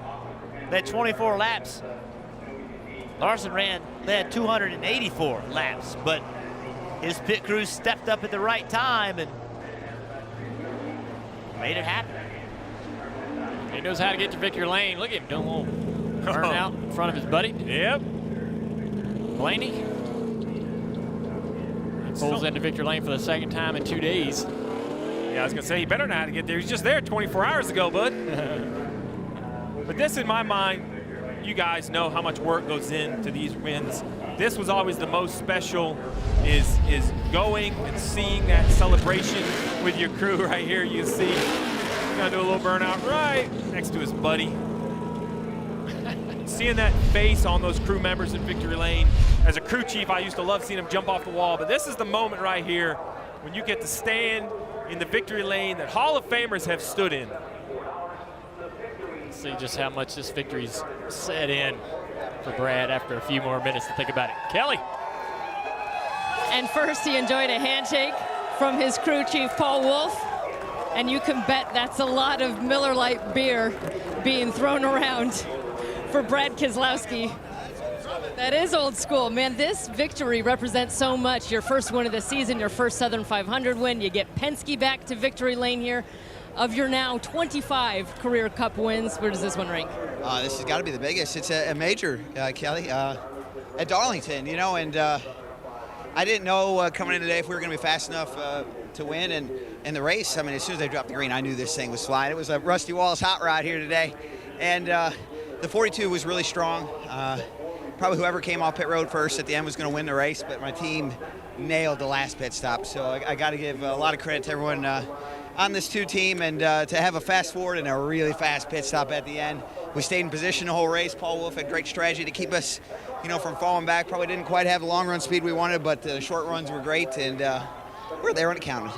Led 24 laps. Larson led 284 laps, but his pit crew stepped up at the right time and made it happen. He knows how to get to victory lane. Look at him doing a little burnout in front of his buddy. Yep. Blaney. He pulls into victory lane for the second time in 2 days. Yeah, I was going to say, he better know how to get there. He's just there 24 hours ago, bud. But this, in my mind, you guys know how much work goes into these wins. This was always the most special, is going and seeing that celebration with your crew right here. You see, he's gonna do a little burnout right next to his buddy. Seeing that face on those crew members in victory lane. As a crew chief, I used to love seeing him jump off the wall, but this is the moment right here when you get to stand in the victory lane that Hall of Famers have stood in. See just how much this victory's set in for Brad after a few more minutes to think about it. Kelly. And first he enjoyed a handshake from his crew chief, Paul Wolfe. And you can bet that's a lot of Miller Lite beer being thrown around for Brad Keselowski. That is old school, man. This victory represents so much. Your first win of the season, your first Southern 500 win. You get Penske back to victory lane here. Of your now 25 career Cup wins, where does this one rank? This has got to be the biggest. It's a major, Kelly, at Darlington, you know, and I didn't know coming in today if we were going to be fast enough to win. And in the race, I mean, as soon as they dropped the green, I knew this thing was flying. It was a Rusty Wallace hot rod here today. And the 42 was really strong. Probably whoever came off pit road first at the end was going to win the race, but my team nailed the last pit stop. So I got to give a lot of credit to everyone on this 2 team, and to have a fast forward and a really fast pit stop at the end. We stayed in position the whole race. Paul Wolfe had great strategy to keep us, you know, from falling back. Probably didn't quite have the long run speed we wanted, but the short runs were great, and we're there when it counted.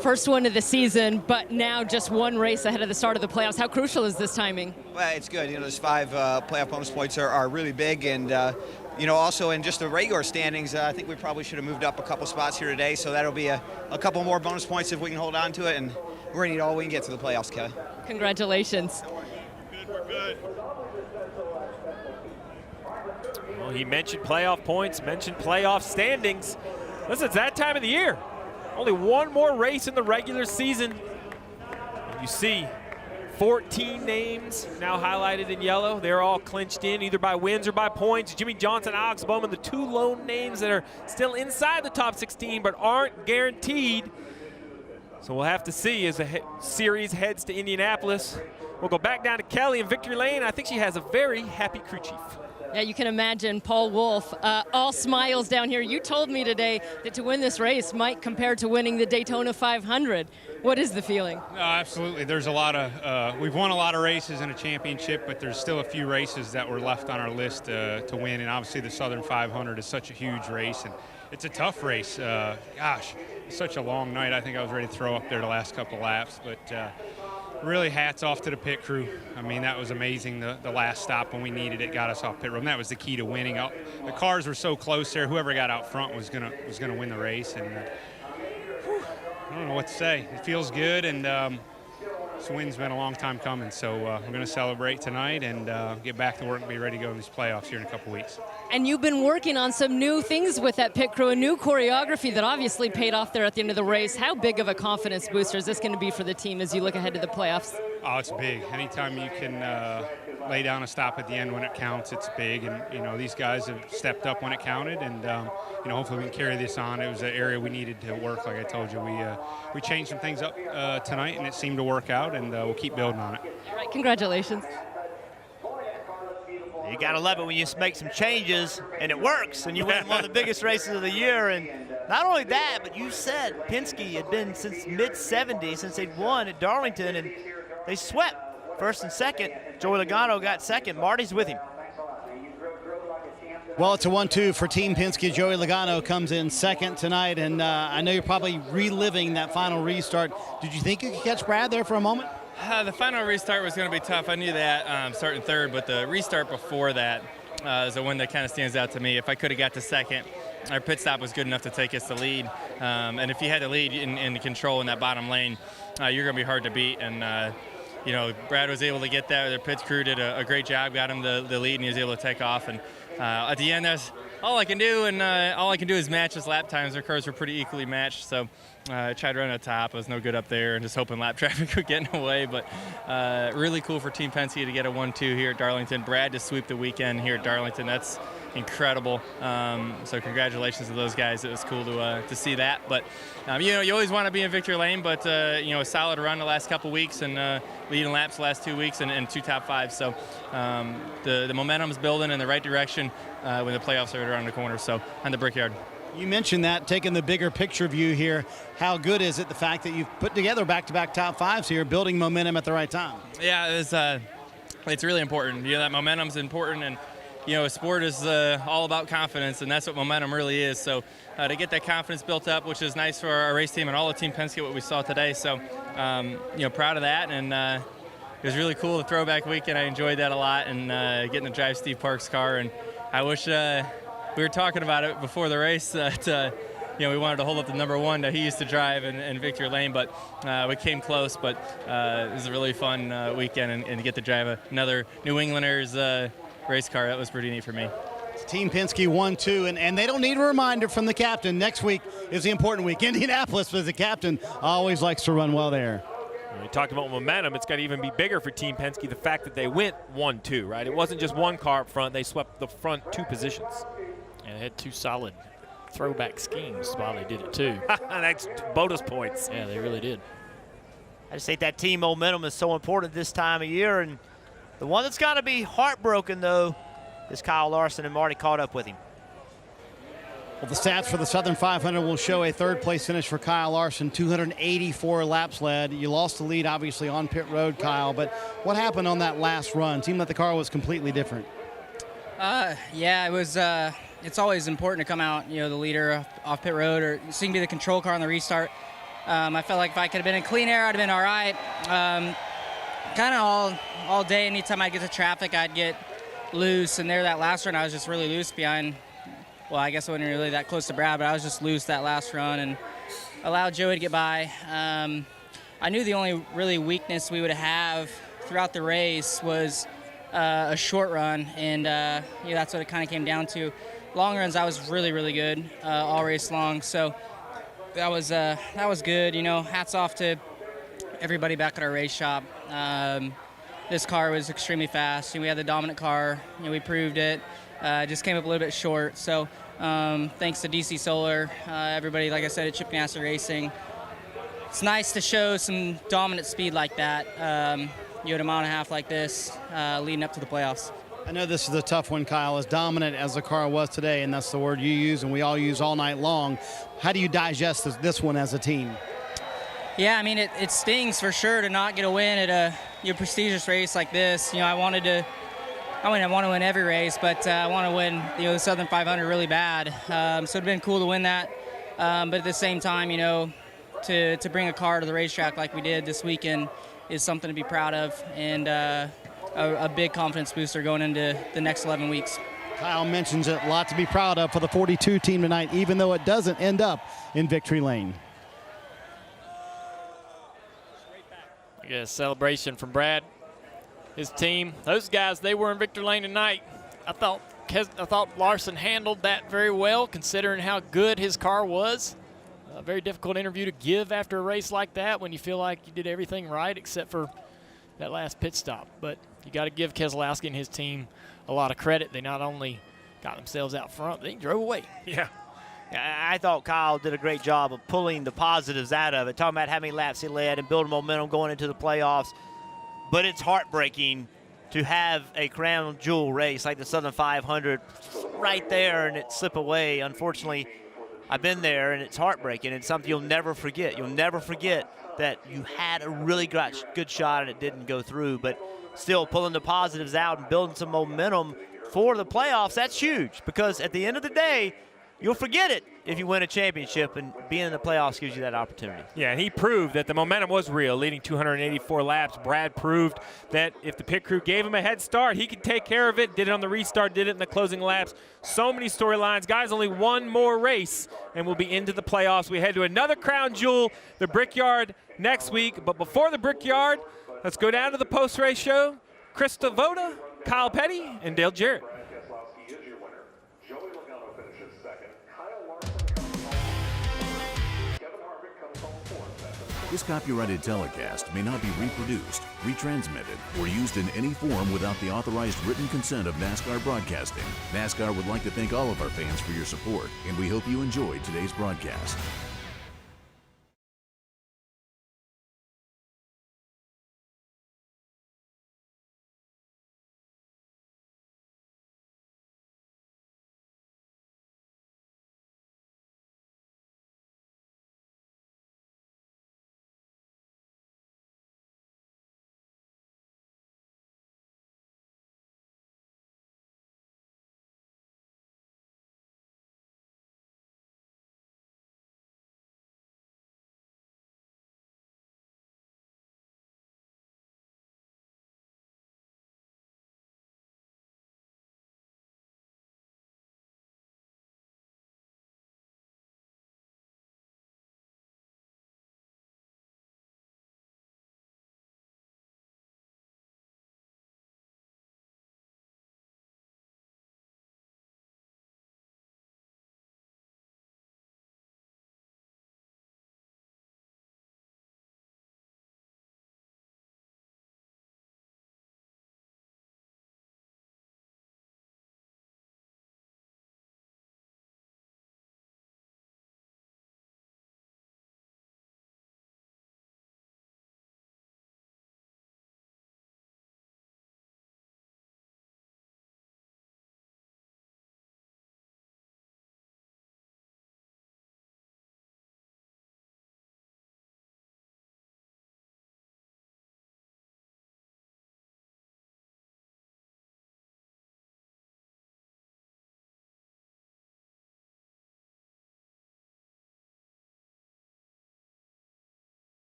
First one of the season, but now just one race ahead of the start of the playoffs. How crucial is this timing? Well, it's good. You know, those 5 playoff bonus points are really big, and you know, also in just the regular standings, I think we probably should have moved up a couple spots here today, so that'll be a couple more bonus points if we can hold on to it, and we're going to need all we can get to the playoffs, Kelly. Congratulations. We're good. Well, he mentioned playoff points, mentioned playoff standings. Listen, it's that time of the year. Only one more race in the regular season. And you see 14 names now highlighted in yellow. They're all clinched in either by wins or by points. Jimmie Johnson, Alex Bowman, the 2 lone names that are still inside the top 16 but aren't guaranteed. So we'll have to see as the series heads to Indianapolis. We'll go back down to Kelly in victory lane. I think she has a very happy crew chief. Yeah, you can imagine Paul Wolfe, all smiles down here. You told me today that to win this race might compare to winning the Daytona 500. What is the feeling? No, absolutely. There's a lot of, we've won a lot of races in a championship, but there's still a few races that were left on our list to win. And obviously the Southern 500 is such a huge race, and it's a tough race. Gosh, it's such a long night. I think I was ready to throw up there the last couple laps, but really hats off to the pit crew. I mean, that was amazing. The last stop when we needed it got us off pit road. That was the key to winning. The cars were so close there. Whoever got out front was gonna win the race. And I don't know what to say. It feels good, and this win's been a long time coming. So we're gonna celebrate tonight and get back to work and be ready to go in these playoffs here in a couple weeks. And you've been working on some new things with that pit crew, a new choreography that obviously paid off there at the end of the race. How big of a confidence booster is this going to be for the team as you look ahead to the playoffs? Oh, it's big. Anytime you can lay down a stop at the end when it counts, it's big. And, you know, these guys have stepped up when it counted. And, you know, hopefully we can carry this on. It was an area we needed to work. Like I told you, we changed some things up tonight, and it seemed to work out. And we'll keep building on it. All right, congratulations. You got to love it when you make some changes and it works and you win one of the biggest races of the year. And not only that, but you said Penske had been since mid-'70s since they'd won at Darlington, and they swept first and second. Joey Logano got second. Marty's with him. Well, it's a 1-2 for Team Penske. Joey Logano comes in second tonight, and I know you're probably reliving that final restart. Did you think you could catch Brad there for a moment? The final restart was going to be tough. I knew that starting third, but the restart before that is the one that kind of stands out to me. If I could have got to second, our pit stop was good enough to take us the lead. And if you had the lead in control in that bottom lane, you're going to be hard to beat. And, you know, Brad was able to get that. The pits crew did a great job, got him the lead, and he was able to take off. And at the end, that's all I can do, and all I can do is match his lap times. Their cars were pretty equally matched, so I tried to run at the top. I was no good up there, and just hoping lap traffic would get in the way. But really cool for Team Penske to get a 1-2 here at Darlington. Brad to sweep the weekend here at Darlington. That's incredible. So congratulations to those guys. It was cool to see that. But you know, you always want to be in victory lane, but you know, a solid run the last couple weeks and leading laps the last 2 weeks and 2 top fives. So the momentum's building in the right direction when the playoffs are around the corner. So on the Brickyard. You mentioned that, taking the bigger picture view here. How good is it, the fact that you've put together back-to-back top fives here, building momentum at the right time? Yeah, it's really important. You know, that momentum's important, and you know, sport is all about confidence, and that's what momentum really is. So to get that confidence built up, which is nice for our race team and all the Team Penske, what we saw today. So you know, proud of that, and it was really cool. The throwback weekend, I enjoyed that a lot, and getting to drive Steve Park's car. And I wish we were talking about it before the race that you know, we wanted to hold up the number 1 that he used to drive in victory lane, but we came close. But it was a really fun weekend, and to get to drive another New Englanders race car, that was pretty neat for me. Team Penske 1-2, and they don't need a reminder from the captain. Next week is the important week. Indianapolis, as the captain always likes to run well there. We talked about momentum. It's got to even be bigger for Team Penske, the fact that they went 1-2, right? It wasn't just one car up front. They swept the front 2 positions. And they had 2 solid throwback schemes while they did it, too. That's bonus points. Yeah, they really did. I just think that team momentum is so important this time of year. And the one that's got to be heartbroken, though, is Kyle Larson, and Marty caught up with him. Well, the stats for the Southern 500 will show a third-place finish for Kyle Larson, 284 laps led. You lost the lead, obviously, on pit road, Kyle. But what happened on that last run? It seemed like the car was completely different. Yeah, it was. It's always important to come out, you know, the leader off pit road, or so you can be the control car on the restart. I felt like if I could have been in clean air, I'd have been all right. Kind of all day, anytime I'd get to traffic, I'd get loose. And there, that last run, I was just really loose behind. Well, I guess I wasn't really that close to Brad, but I was just loose that last run and allowed Joey to get by. I knew the only really weakness we would have throughout the race was a short run, and you know, that's what it kind of came down to. Long runs, I was really, really good all race long, so that was good. You know, hats off to everybody back at our race shop. This car was extremely fast. You know, we had the dominant car. You know, we proved it. Just came up a little bit short. So thanks to DC Solar, everybody, like I said, at Chip Ganassi Racing. It's nice to show some dominant speed like that. You know, at a mile and a half like this, leading up to the playoffs. I know this is a tough one, Kyle, as dominant as the car was today, and that's the word you use and we all use all night long. How do you digest this one as a team? Yeah, I mean, it stings for sure to not get a win at a prestigious race like this. You know, I want to win every race, but I want to win, you know, the Southern 500 really bad. So it'd been cool to win that. But at the same time, you know, to bring a car to the racetrack like we did this weekend is something to be proud of, and a big confidence booster going into the next 11 weeks. Kyle mentions it, a lot to be proud of for the 42 team tonight, even though it doesn't end up in victory lane. I guess celebration from Brad, his team. Those guys, they were in victory lane tonight. I thought Larson handled that very well, considering how good his car was. A very difficult interview to give after a race like that when you feel like you did everything right except for that last pit stop. But you got to give Keselowski and his team a lot of credit. They not only got themselves out front, they drove away. Yeah. I thought Kyle did a great job of pulling the positives out of it, talking about how many laps he led and building momentum going into the playoffs. But it's heartbreaking to have a crown jewel race like the Southern 500 right there and it slip away. Unfortunately, I've been there and it's heartbreaking. It's something you'll never forget. You'll never forget that you had a really good shot and it didn't go through, but still pulling the positives out and building some momentum for the playoffs, that's huge, because at the end of the day, you'll forget it if you win a championship, and being in the playoffs gives you that opportunity. Yeah, and he proved that the momentum was real, leading 284 laps. Brad proved that if the pit crew gave him a head start, he could take care of it. Did it on the restart, did it in the closing laps. So many storylines. Guys, only one more race, and we'll be into the playoffs. We head to another crown jewel, the Brickyard, next week. But before the Brickyard, let's go down to the post-race show. Krista Voda, Kyle Petty, and Dale Jarrett. This copyrighted telecast may not be reproduced, retransmitted, or used in any form without the authorized written consent of NASCAR Broadcasting. NASCAR would like to thank all of our fans for your support, and we hope you enjoyed today's broadcast.